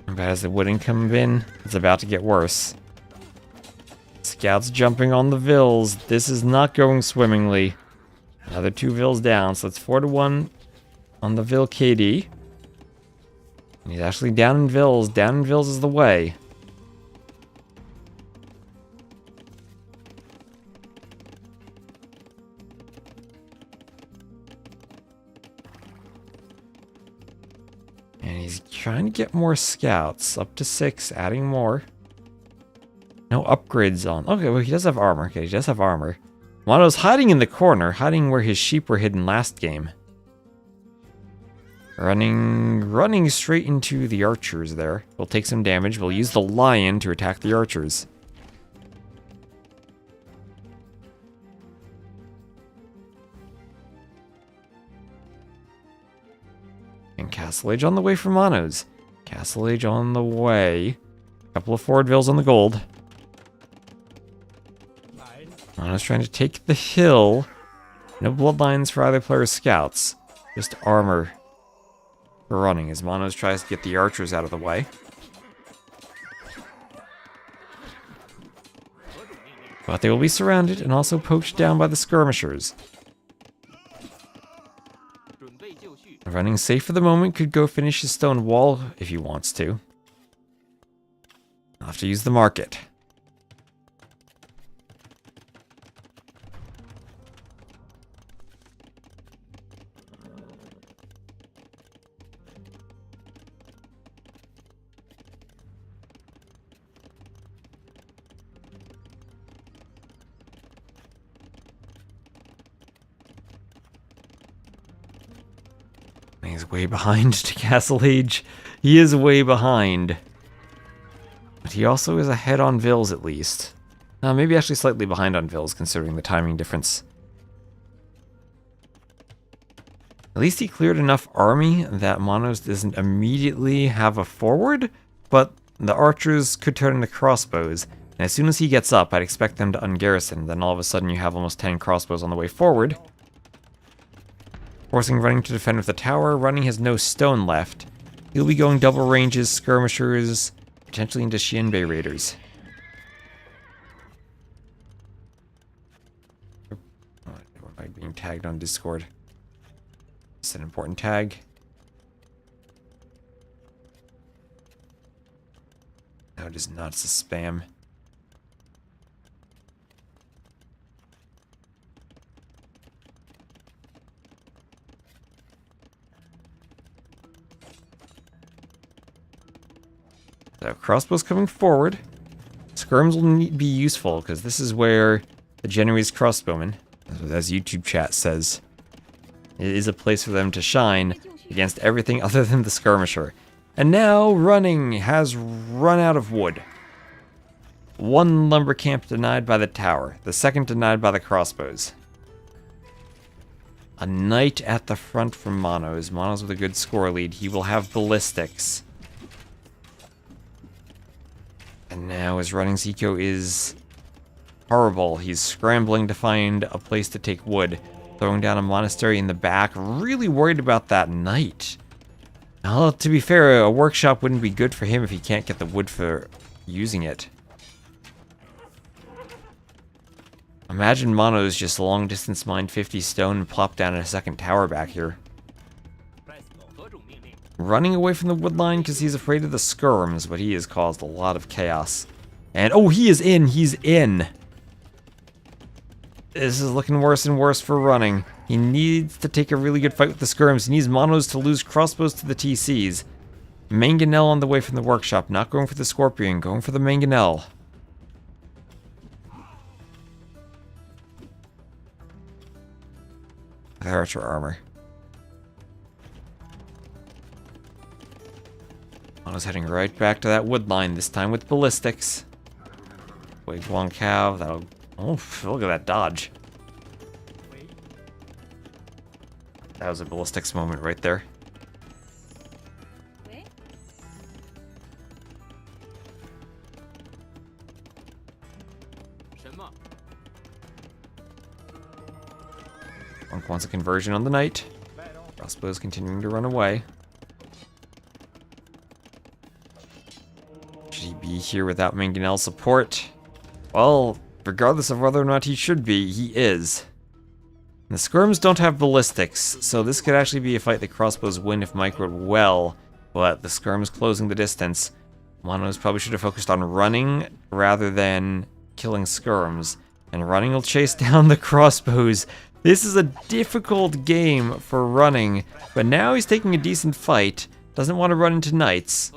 But as the wooden come in, it's about to get worse. Scouts jumping on the vills. This is not going swimmingly. Another 2 vills down, so it's 4-1 on the vill KD. And he's actually down in vills. Down in vills is the way. And he's trying to get more scouts. Up to 6, adding more. No upgrades on. Okay, well, he does have armor. Okay, he does have armor. Monoz hiding in the corner, hiding where his sheep were hidden last game. Running straight into the archers there. We'll take some damage. We'll use the lion to attack the archers. And Castle Age on the way for Monoz. Castle Age on the way. Couple of forward vills on the gold. Monoz trying to take the hill. No bloodlines for either player's scouts. Just armor for running as Monoz tries to get the archers out of the way. But they will be surrounded and also poached down by the skirmishers. Running safe for the moment, could go finish his stone wall if he wants to. I'll have to use the market. He's way behind to Castle Age. He is way behind. But he also is ahead on vills at least. Maybe actually slightly behind on vills considering the timing difference. At least he cleared enough army that Monoz doesn't immediately have a forward. but the archers could turn into crossbows, and as soon as he gets up, I'd expect them to ungarrison. Then all of a sudden you have almost 10 crossbows on the way forward. Forcing Running to defend with the tower. Running has no stone left. He'll be going double ranges, skirmishers, potentially into Xianbei raiders. Am I being tagged on Discord? It's an important tag. No, it is not. It's a spam. So crossbows coming forward. Skirms will be useful because this is where the Genoese crossbowmen, as YouTube chat says, it is a place for them to shine against everything other than the skirmisher. And now Running has run out of wood. One lumber camp denied by the tower, the second denied by the crossbows. A knight at the front from Monoz. Monoz with a good score lead. He will have ballistics. And now his Running's eco is horrible. He's scrambling to find a place to take wood. Throwing down a monastery in the back. Really worried about that knight. Well, to be fair, a workshop wouldn't be good for him if he can't get the wood for using it. Imagine Monoz just long distance mined 50 stone and plop down a second tower back here. Running away from the wood line because he's afraid of the skirms, but he has caused a lot of chaos. And, oh, he is in! He's in! This is looking worse and worse for Running. He needs to take a really good fight with the skirms. He needs Monoz to lose crossbows to the TCs. Mangonel on the way from the workshop. Not going for the Scorpion, going for the Mangonel. The archer armor. Monoz heading right back to that wood line, this time with ballistics. Wait, one cow, that'll... Oh, look at that dodge. That was a ballistics moment right there. Monk wants a conversion on the knight. Crossbow's continuing to run away. Should he be here without Mangonel's support? Well, regardless of whether or not he should be, he is. The skirms don't have ballistics, so this could actually be a fight the crossbows win if microed well, but the skirms closing the distance. Monoz probably should have focused on running rather than killing skirms, and Running will chase down the crossbows. This is a difficult game for Running, but now he's taking a decent fight, doesn't want to run into knights,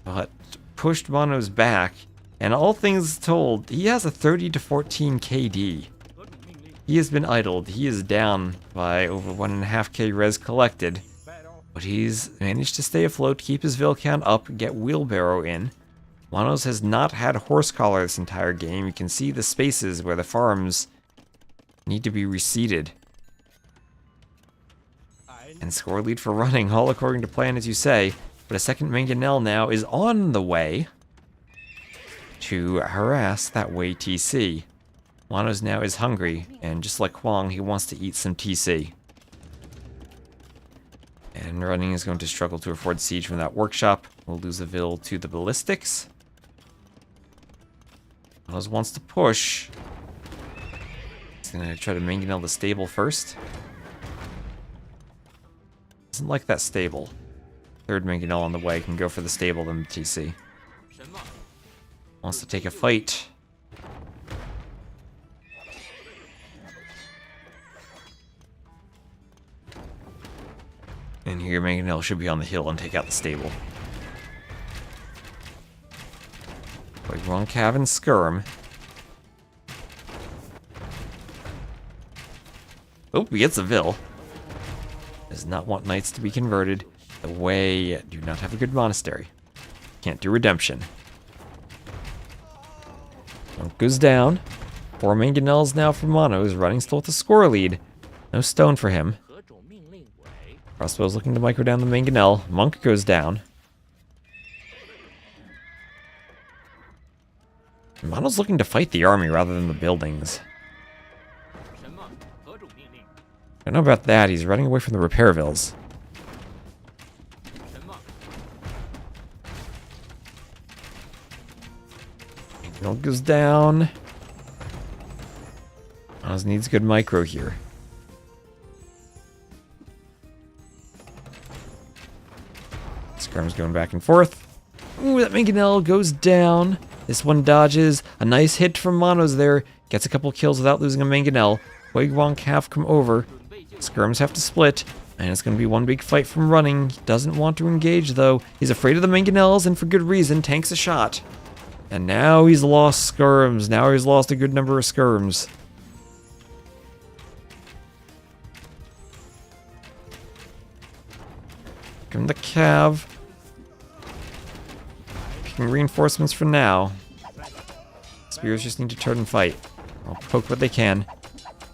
but pushed Monoz back, and all things told, he has a 30 to 14 KD. He has been idled. He is down by over 1.5k res collected. But he's managed to stay afloat, keep his Vil count up, get Wheelbarrow in. Monoz has not had Horse Collar this entire game. You can see the spaces where the farms need to be reseeded. And score lead for Running, all according to plan as you say. But a second Mangonel now is on the way to harass that Wei TC. Monoz now is hungry, and just like Kwong, he wants to eat some TC. And Running is going to struggle to afford siege from that workshop. We'll lose a Vil to the ballistics. Monoz wants to push. He's going to try to Mangonel the stable first. Doesn't like that stable. Third Mangonel on the way can go for the stable than the TC. Wants to take a fight. And here Mangonel should be on the hill and take out the stable. Like wrong Cav and Skirm. Oh, he gets a Vil. Does not want knights to be converted. The Wei do not have a good monastery. Can't do redemption. Monk goes down. 4 Mangonels now for Monoz, Running still with a score lead. No stone for him. Crossbow's looking to micro down the Mangonel. Monk goes down. Mono's looking to fight the army rather than the buildings. I don't know about that. He's running away from the repair vills. Mill goes down. Monoz needs good micro here. Skirm's going back and forth. Ooh, that mangonel goes down. This one dodges. A nice hit from Monoz there. Gets a couple kills without losing a mangonel. Huiguang Cav come over. Skirms have to split. And it's going to be one big fight from running. He doesn't want to engage, though. He's afraid of the mangonels, and for good reason. Tanks a shot. And now he's lost skirms. Now he's lost a good number of skirms. Come the Cav. Picking reinforcements for now. Spears just need to turn and fight. I'll poke what they can.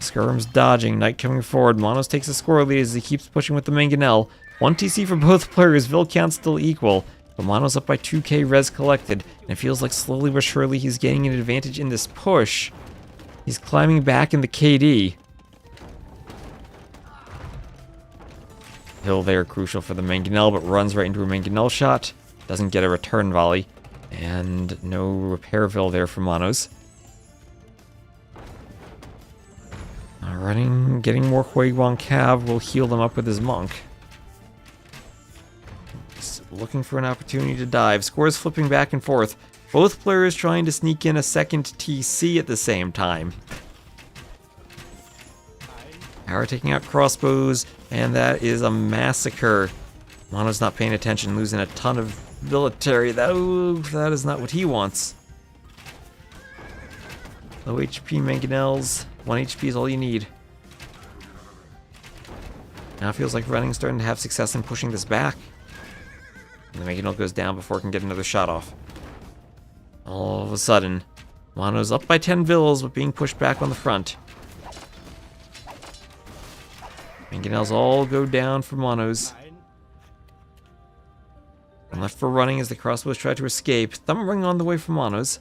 Skirm's dodging. Knight coming forward. Monoz takes a score lead as he keeps pushing with the mangonel. 1 TC for both players. Vil count still equal. But Monoz up by 2k res collected. And it feels like slowly but surely he's gaining an advantage in this push. He's climbing back in the KD. Hill there crucial for the mangonel, but runs right into a mangonel shot. Doesn't get a return volley. And no repairville there for Monoz. Running, getting more Huiguang Cav will heal them up with his monk. Just looking for an opportunity to dive. Scores flipping back and forth. Both players trying to sneak in a second TC at the same time. Power taking out crossbows, and that is a massacre. Mono's not paying attention, losing a ton of military. That is not what he wants. Low HP mangonels. 1 HP is all you need. Now it feels like running's starting to have success in pushing this back. And the mangonel goes down before it can get another shot off. All of a sudden, Mono's up by 10 vills, but being pushed back on the front. Mangonels all go down for Monoz. And left for running as the crossbows try to escape. Thumb ring on the way for Monoz.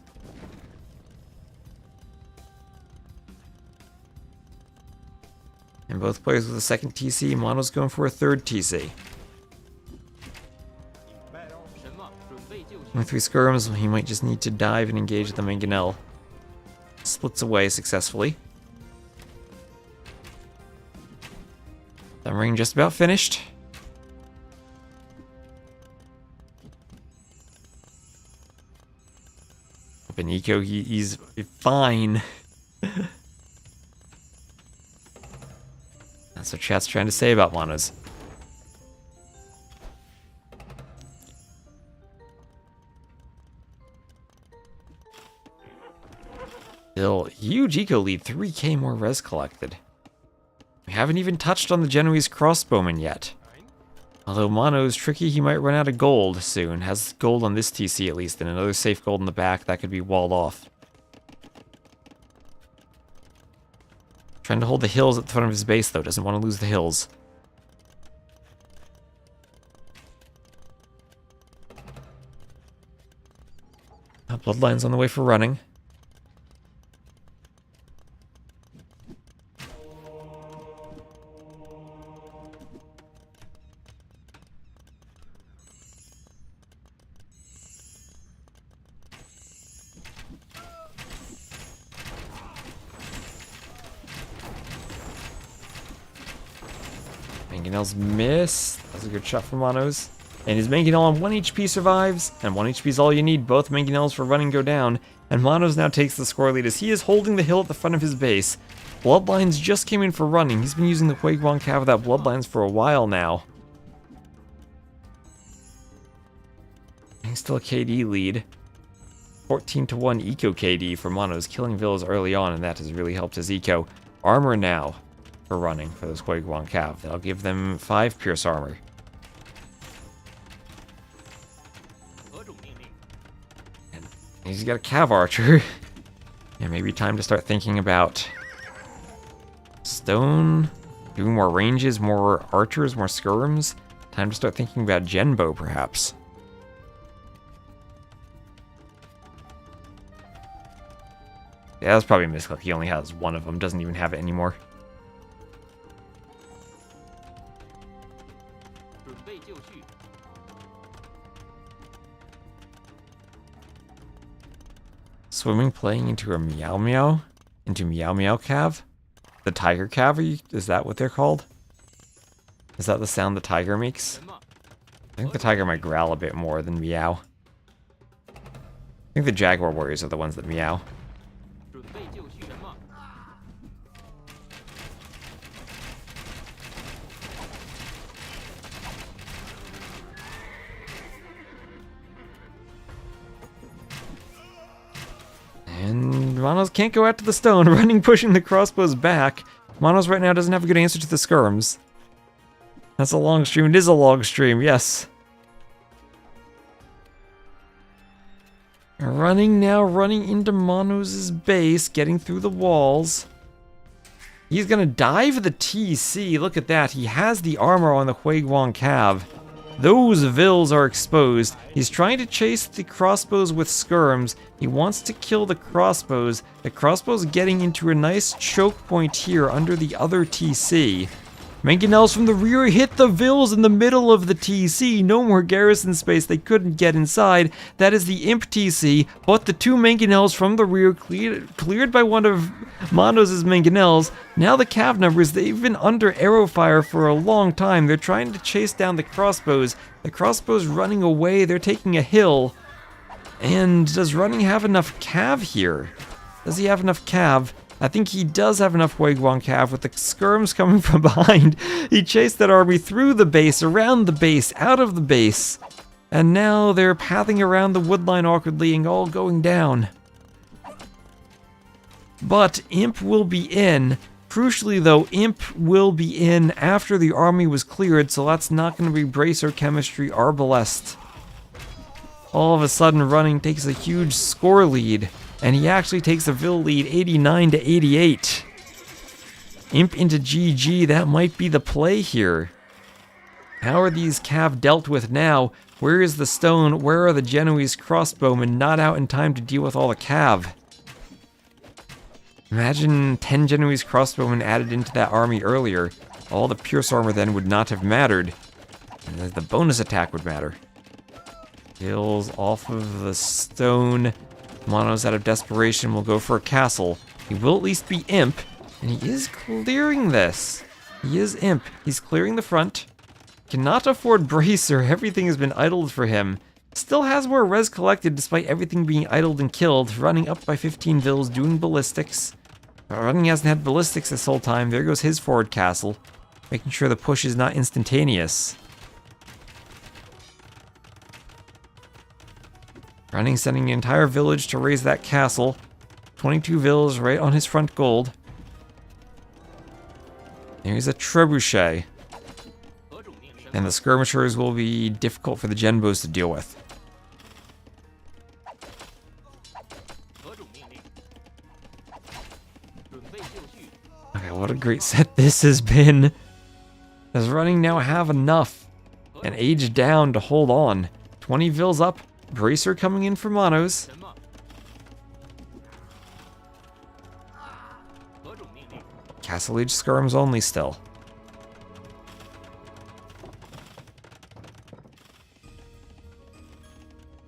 And both players with a second TC. Monoz going for a third TC. With 3 skirms, he might just need to dive and engage the mangonel. Splits away successfully. Thumb ring just about finished. Beniko, he's fine. That's what chat's trying to say about Monoz. Still, huge eco lead, 3k more res collected. We haven't even touched on the Genoese crossbowman yet. Although Mono's tricky, he might run out of gold soon. Has gold on this TC at least, and another safe gold in the back that could be walled off. Trying to hold the hills at the front of his base, though. Doesn't want to lose the hills. Bloodline's on the way for running. Mangonel's miss. That's a good shot from Monoz. And his Mangonel on 1 HP survives, and 1 HP is all you need. Both Mangonels for running go down, and Monoz now takes the score lead as he is holding the hill at the front of his base. Bloodlines just came in for running. He's been using the Huiguang Cav without Bloodlines for a while now. He's still a KD lead. 14-1 Eco KD for Monoz, killing villas early on, and that has really helped his Eco. Armor now for running for those Huiguang Cav. That'll give them 5 Pierce Armor. And he's got a Cav Archer. Yeah, maybe time to start thinking about stone, doing more ranges, more archers, more skirms. Time to start thinking about Genbo, perhaps. Yeah, that's probably a misclick. He only has one of them. Doesn't even have it anymore. Swimming, playing into a Meow Meow? Into Meow Meow Cav? The Tiger Cav? Is that what they're called? Is that the sound the tiger makes? I think the tiger might growl a bit more than meow. I think the jaguar warriors are the ones that meow. And Monoz can't go out to the stone, running, pushing the crossbows back. Monoz right now doesn't have a good answer to the skirms. That's a long stream. It is a long stream, yes. Running now, running into Monoz's base, getting through the walls. He's gonna dive the TC. Look at that. He has the armor on the Huiguang Cav. Those vills are exposed. He's trying to chase the crossbows with skirms. He wants to kill the crossbows. The crossbows getting into a nice choke point here under the other TC. Mangonels from the rear hit the vills in the middle of the TC. No more garrison space. They couldn't get inside. That is the Imp TC. But the two Mangonels from the rear cleared by one of Monoz's Mangonels. Now the Cav numbers, they've been under arrow fire for a long time. They're trying to chase down the crossbows. The crossbows running away. They're taking a hill. And does Running have enough Cav here? Does he have enough Cav? I think he does have enough Huiguang Cav with the skirms coming from behind. He chased that army through the base, around the base, out of the base. And now they're pathing around the woodline awkwardly and all going down. But Imp will be in. Crucially though, Imp will be in after the army was cleared, so that's not going to be Bracer Chemistry Arbalest. All of a sudden, Running takes a huge score lead. And he actually takes a Vill lead 89 to 88. Imp into GG, that might be the play here. How are these Cav dealt with now? Where is the stone? Where are the Genoese crossbowmen not out in time to deal with all the Cav? Imagine 10 Genoese crossbowmen added into that army earlier. All the Pierce armor then would not have mattered. And the bonus attack would matter. Kills off of the stone. Monoz, out of desperation, will go for a castle. He will at least be Imp, and he is clearing this. He is Imp. He's clearing the front. Cannot afford Bracer. Everything has been idled for him. Still has more res collected despite everything being idled and killed. Running up by 15 vills, doing ballistics. Running hasn't had ballistics this whole time. There goes his forward castle. Making sure the push is not instantaneous. Running, sending the entire village to raise that castle. 22 vills right on his front gold. There's a trebuchet. And the skirmishers will be difficult for the Genbos to deal with. Okay, what a great set this has been. Does Running now have enough? And Age down to hold on. 20 vills up. Bracer coming in for Monoz. Castle Age skirms only still.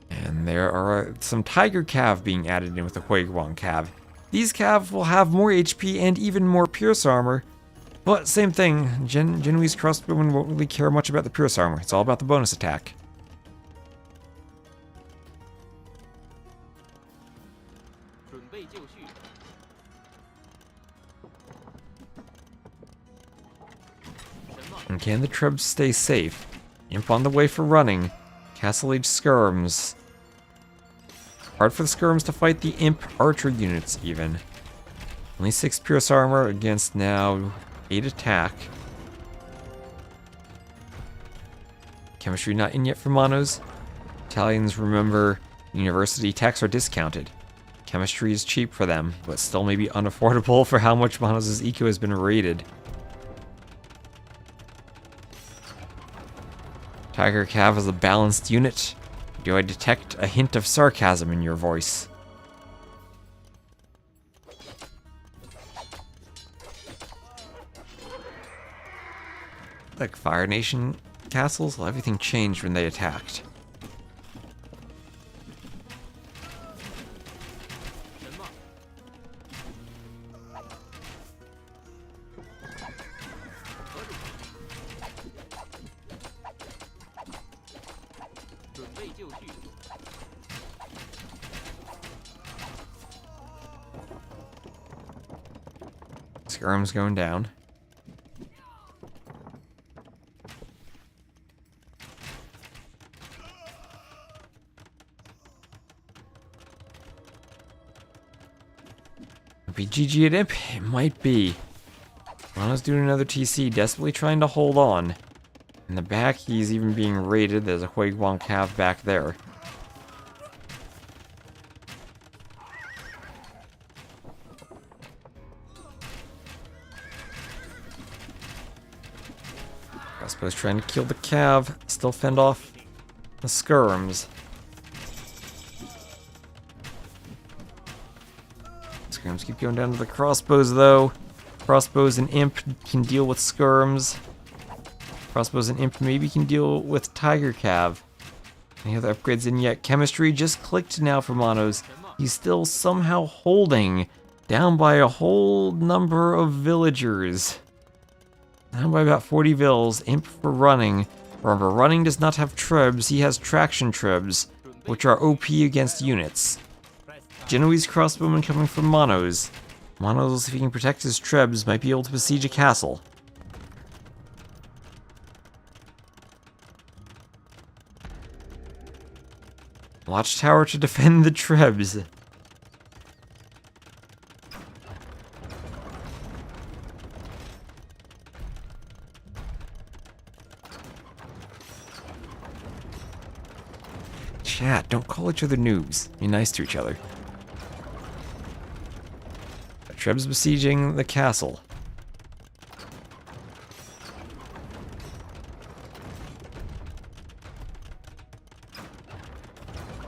And there are some Tiger Cav being added in with the Huiguang Cav. These Cav will have more HP and even more Pierce armor. But same thing, Genoese crossbowmen won't really care much about the Pierce armor. It's all about the bonus attack. And can the Trebs stay safe? Imp on the way for Running. Castle Age skirms. Hard for the skirms to fight the Imp archer units even. Only 6 Pierce armor against now 8 attack. Chemistry not in yet for Monoz. Italians, remember, university techs are discounted. Chemistry is cheap for them, but still maybe unaffordable for how much Monoz's eco has been rated. Tiger Cav is a balanced unit. Do I detect a hint of sarcasm in your voice? like Fire Nation castles. Well, everything changed when they attacked. Skirm's going down. Be GG at Imp? It might be. Monoz doing another TC, desperately trying to hold on. In the back, he's even being raided. There's a Huiguang Cav back there. Crossbow's trying to kill the Cav, still fend off the skirms. Skirms keep going down to the crossbows though. Crossbows and Imp can deal with skirms. Crossbows and Imp maybe can deal with Tiger Cav. Any other upgrades in yet? Chemistry just clicked now for Monoz. He's still somehow holding, down by a whole number of villagers. Down by about 40 vills. Imp for running. Remember, running does not have trebs, he has traction trebs, which are OP against units. Genoese crossbowman coming from Monoz. Monoz, if he can protect his trebs, might be able to besiege a castle. Watchtower to defend the trebs. Chat, don't call each other noobs. Be nice to each other. Treb's besieging the castle.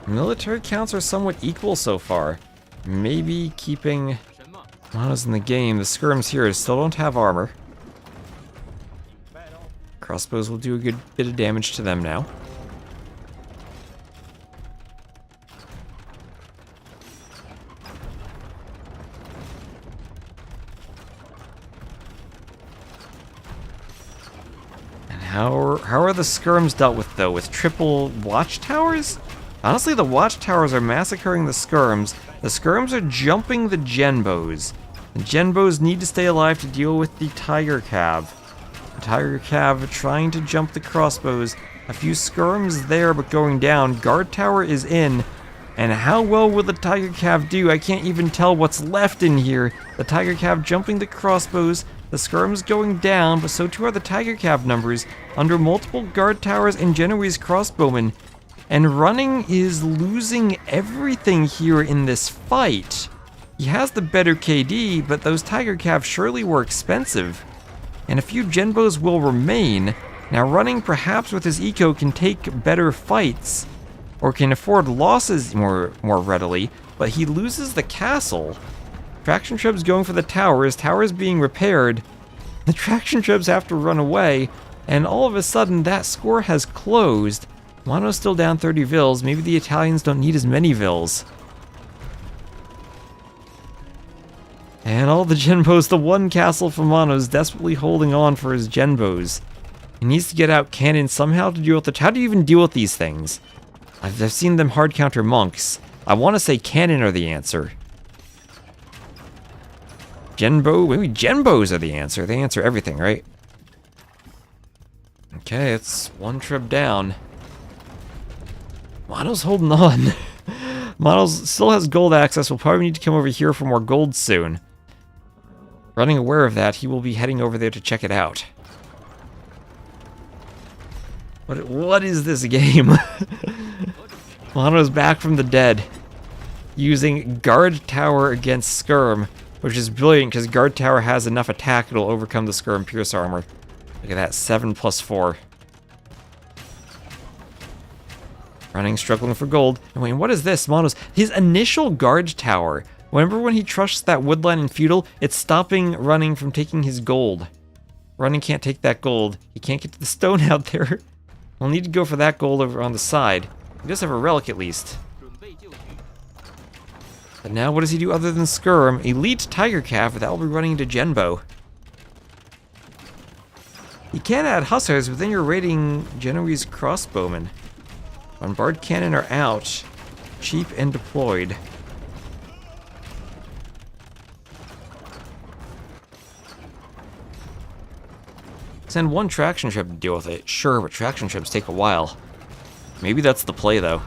Military counts are somewhat equal so far. Maybe keeping Monoz in the game. The skirms here still don't have armor. Crossbows will do a good bit of damage to them now. How are the skirms dealt with, though? With triple watchtowers? Honestly, the watchtowers are massacring the skirms. The skirms are jumping the genbos. The genbos need to stay alive to deal with the tiger cav. The tiger cav trying to jump the crossbows. A few skirms there, but going down. Guard tower is in. And how well will the tiger cav do? I can't even tell what's left in here. The tiger cav jumping the crossbows. The skirms going down, but so too are the tiger cav numbers, under multiple guard towers and Genoese crossbowmen. And running is losing everything here in this fight. He has the better KD, but those tiger cav surely were expensive. And a few genbos will remain. Now running perhaps with his eco can take better fights, or can afford losses more readily, but he loses the castle. Traction trebs going for the towers, towers being repaired. The traction trebs have to run away, and all of a sudden that score has closed. Mono's still down 30 vills, maybe the Italians don't need as many vills. And all the genbos, the one castle for Mono's desperately holding on for his genbos. He needs to get out cannon somehow to deal with how do you even deal with these things? I've seen them hard counter monks. I want to say cannon are the answer. Genbo, maybe genbos are the answer. They answer everything, right? Okay, it's one trip down. Mono's holding on. Monoz still has gold access. We'll probably need to come over here for more gold soon. Running aware of that, he will be heading over there to check it out. What is this game? Mono's back from the dead. Using guard tower against skirm. Which is brilliant, because Guard Tower has enough attack it'll overcome the Skirm Pierce Armor. Look at that, 7 plus 4. Running, struggling for gold. And wait, what is this? Monoz, his initial Guard Tower. Remember when he trusts that woodline in feudal? It's stopping running from taking his gold. Running can't take that gold. He can't get to the stone out there. We'll need to go for that gold over on the side. He does have a relic at least. But now what does he do other than skirm? Elite Tiger Calf, that will be running into Genbo. You can add hussars, but then you're raiding Genoese crossbowmen. Bombard cannon are out. Cheap and deployed. Send one traction ship to deal with it. Sure, but traction ships take a while. Maybe that's the play, though.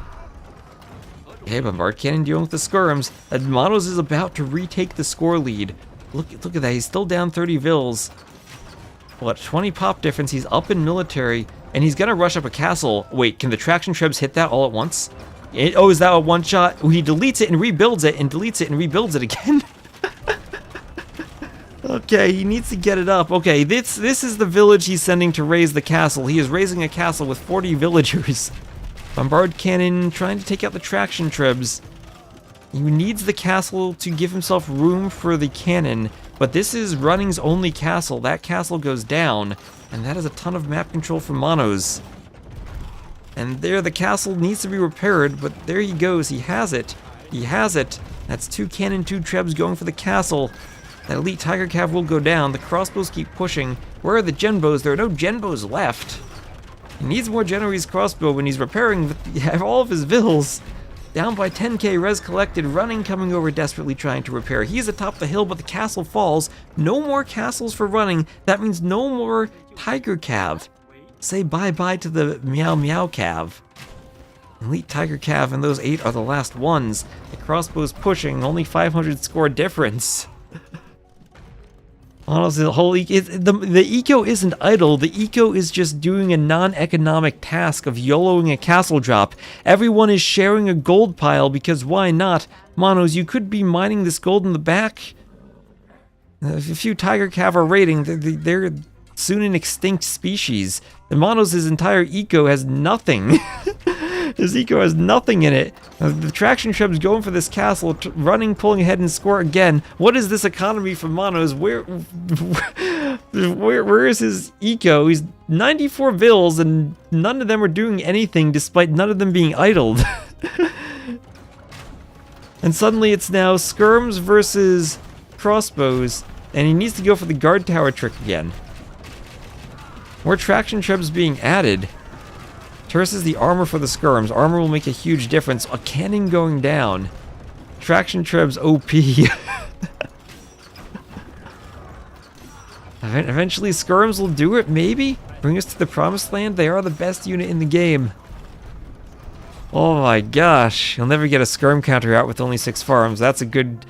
Okay, Bombard Cannon dealing with the skirms. Monoz is about to retake the score lead. Look at that, he's still down 30 Vils. What, 20 pop difference, he's up in military, and he's gonna rush up a castle. Wait, can the traction trebs hit that all at once? Oh, is that a one shot? Oh, he deletes it and rebuilds it, and deletes it and rebuilds it again. Okay, he needs to get it up. Okay, this is the village he's sending to raise the castle. He is raising a castle with 40 villagers. Bombard Cannon trying to take out the traction trebs. He needs the castle to give himself room for the cannon, but this is Running's only castle. That castle goes down, and that is a ton of map control for Monoz. And there, the castle needs to be repaired, but there he goes. He has it. He has it. That's 2 cannon, 2 trebs going for the castle. That elite Tiger Cav will go down. The crossbows keep pushing. Where are the Genbos? There are no Genbos left. He needs more Genoese crossbow when he's repairing all of his Vils. Down by 10k res collected, Running coming over desperately trying to repair. He's atop the hill, but the castle falls. No more castles for Running. That means no more Tiger Cav. Say bye-bye to the Meow Meow Cav. Elite Tiger Cav and those 8 are the last ones. The crossbow's pushing, only 500 score difference. Honestly, the eco isn't idle. The eco is just doing a non-economic task of YOLOing a castle drop. Everyone is sharing a gold pile because why not? Monoz, you could be mining this gold in the back. A few Tiger Cav are raiding. They're soon an extinct species. The Monoz's entire eco has nothing. His eco has nothing in it. The traction treb's going for this castle, Running, pulling ahead and score again. What is this economy for Monoz? Where is his eco? He's 94 Vils and none of them are doing anything despite none of them being idled. And suddenly it's now skirms versus crossbows, and he needs to go for the guard tower trick again. More traction trebs being added. Versus the armor for the skirms. Armor will make a huge difference. A cannon going down. Traction trebs OP. Eventually skirms will do it, maybe? Bring us to the promised land? They are the best unit in the game. Oh my gosh. You'll never get a skirm counter out with only 6 farms. That's a good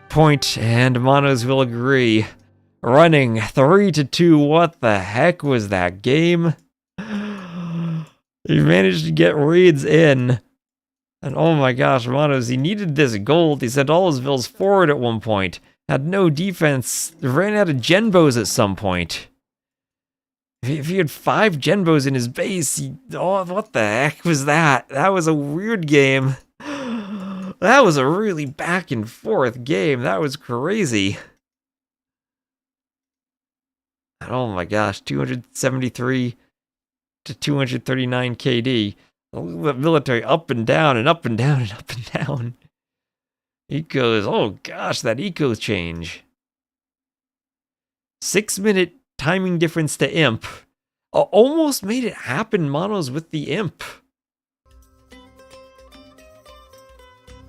point, and Monoz will agree. Running 3-2. What the heck was that game? He managed to get raids in. And oh my gosh, Monoz, he needed this gold. He sent all his Vils forward at one point. Had no defense. Ran out of Genbos at some point. If he had 5 Genbos in his base, oh, what the heck was that? That was a weird game. That was a really back and forth game. That was crazy. And oh my gosh, 273 to 239 KD. The military up and down and up and down and up and down. Ecos, oh gosh, that eco change. 6-minute timing difference to Imp. Almost made it happen, Monoz, with the Imp.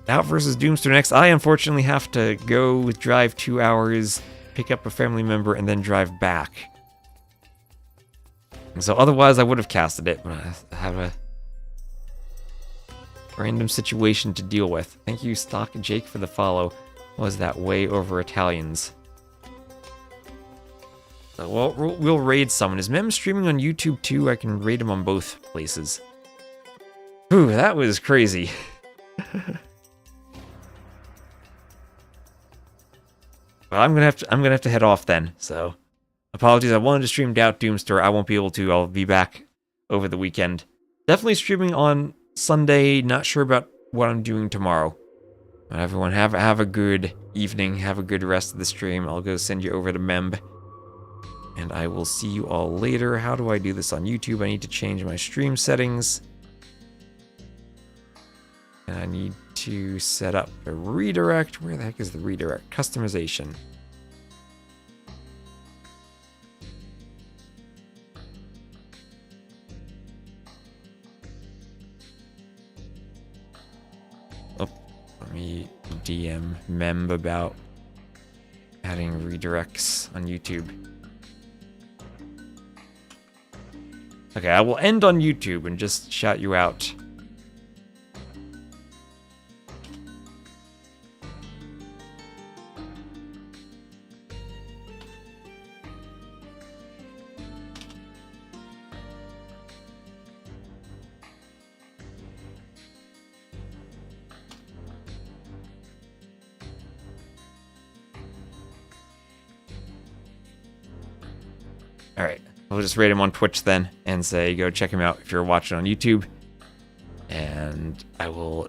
Out versus Doomster next. I unfortunately have to go drive 2 hours, pick up a family member, and then drive back. So otherwise I would have casted it, but I have a random situation to deal with. Thank you, Stock Jake, for the follow. Was that way over Italians? So we'll raid someone. Is Mem streaming on YouTube too? I can raid him on both places. Ooh, that was crazy. Well, I'm gonna have to head off then. So. Apologies, I wanted to stream Doubt Doomster. I won't be able to. I'll be back over the weekend. Definitely streaming on Sunday. Not sure about what I'm doing tomorrow. But everyone, have a good evening. Have a good rest of the stream. I'll go send you over to Memb. And I will see you all later. How do I do this on YouTube? I need to change my stream settings. And I need to set up a redirect. Where the heck is the redirect? Customization. Oh, let me DM Mem about adding redirects on YouTube. Okay, I will end on YouTube and just shout you out. All right, we'll just rate him on Twitch then and say go check him out if you're watching on YouTube. And I will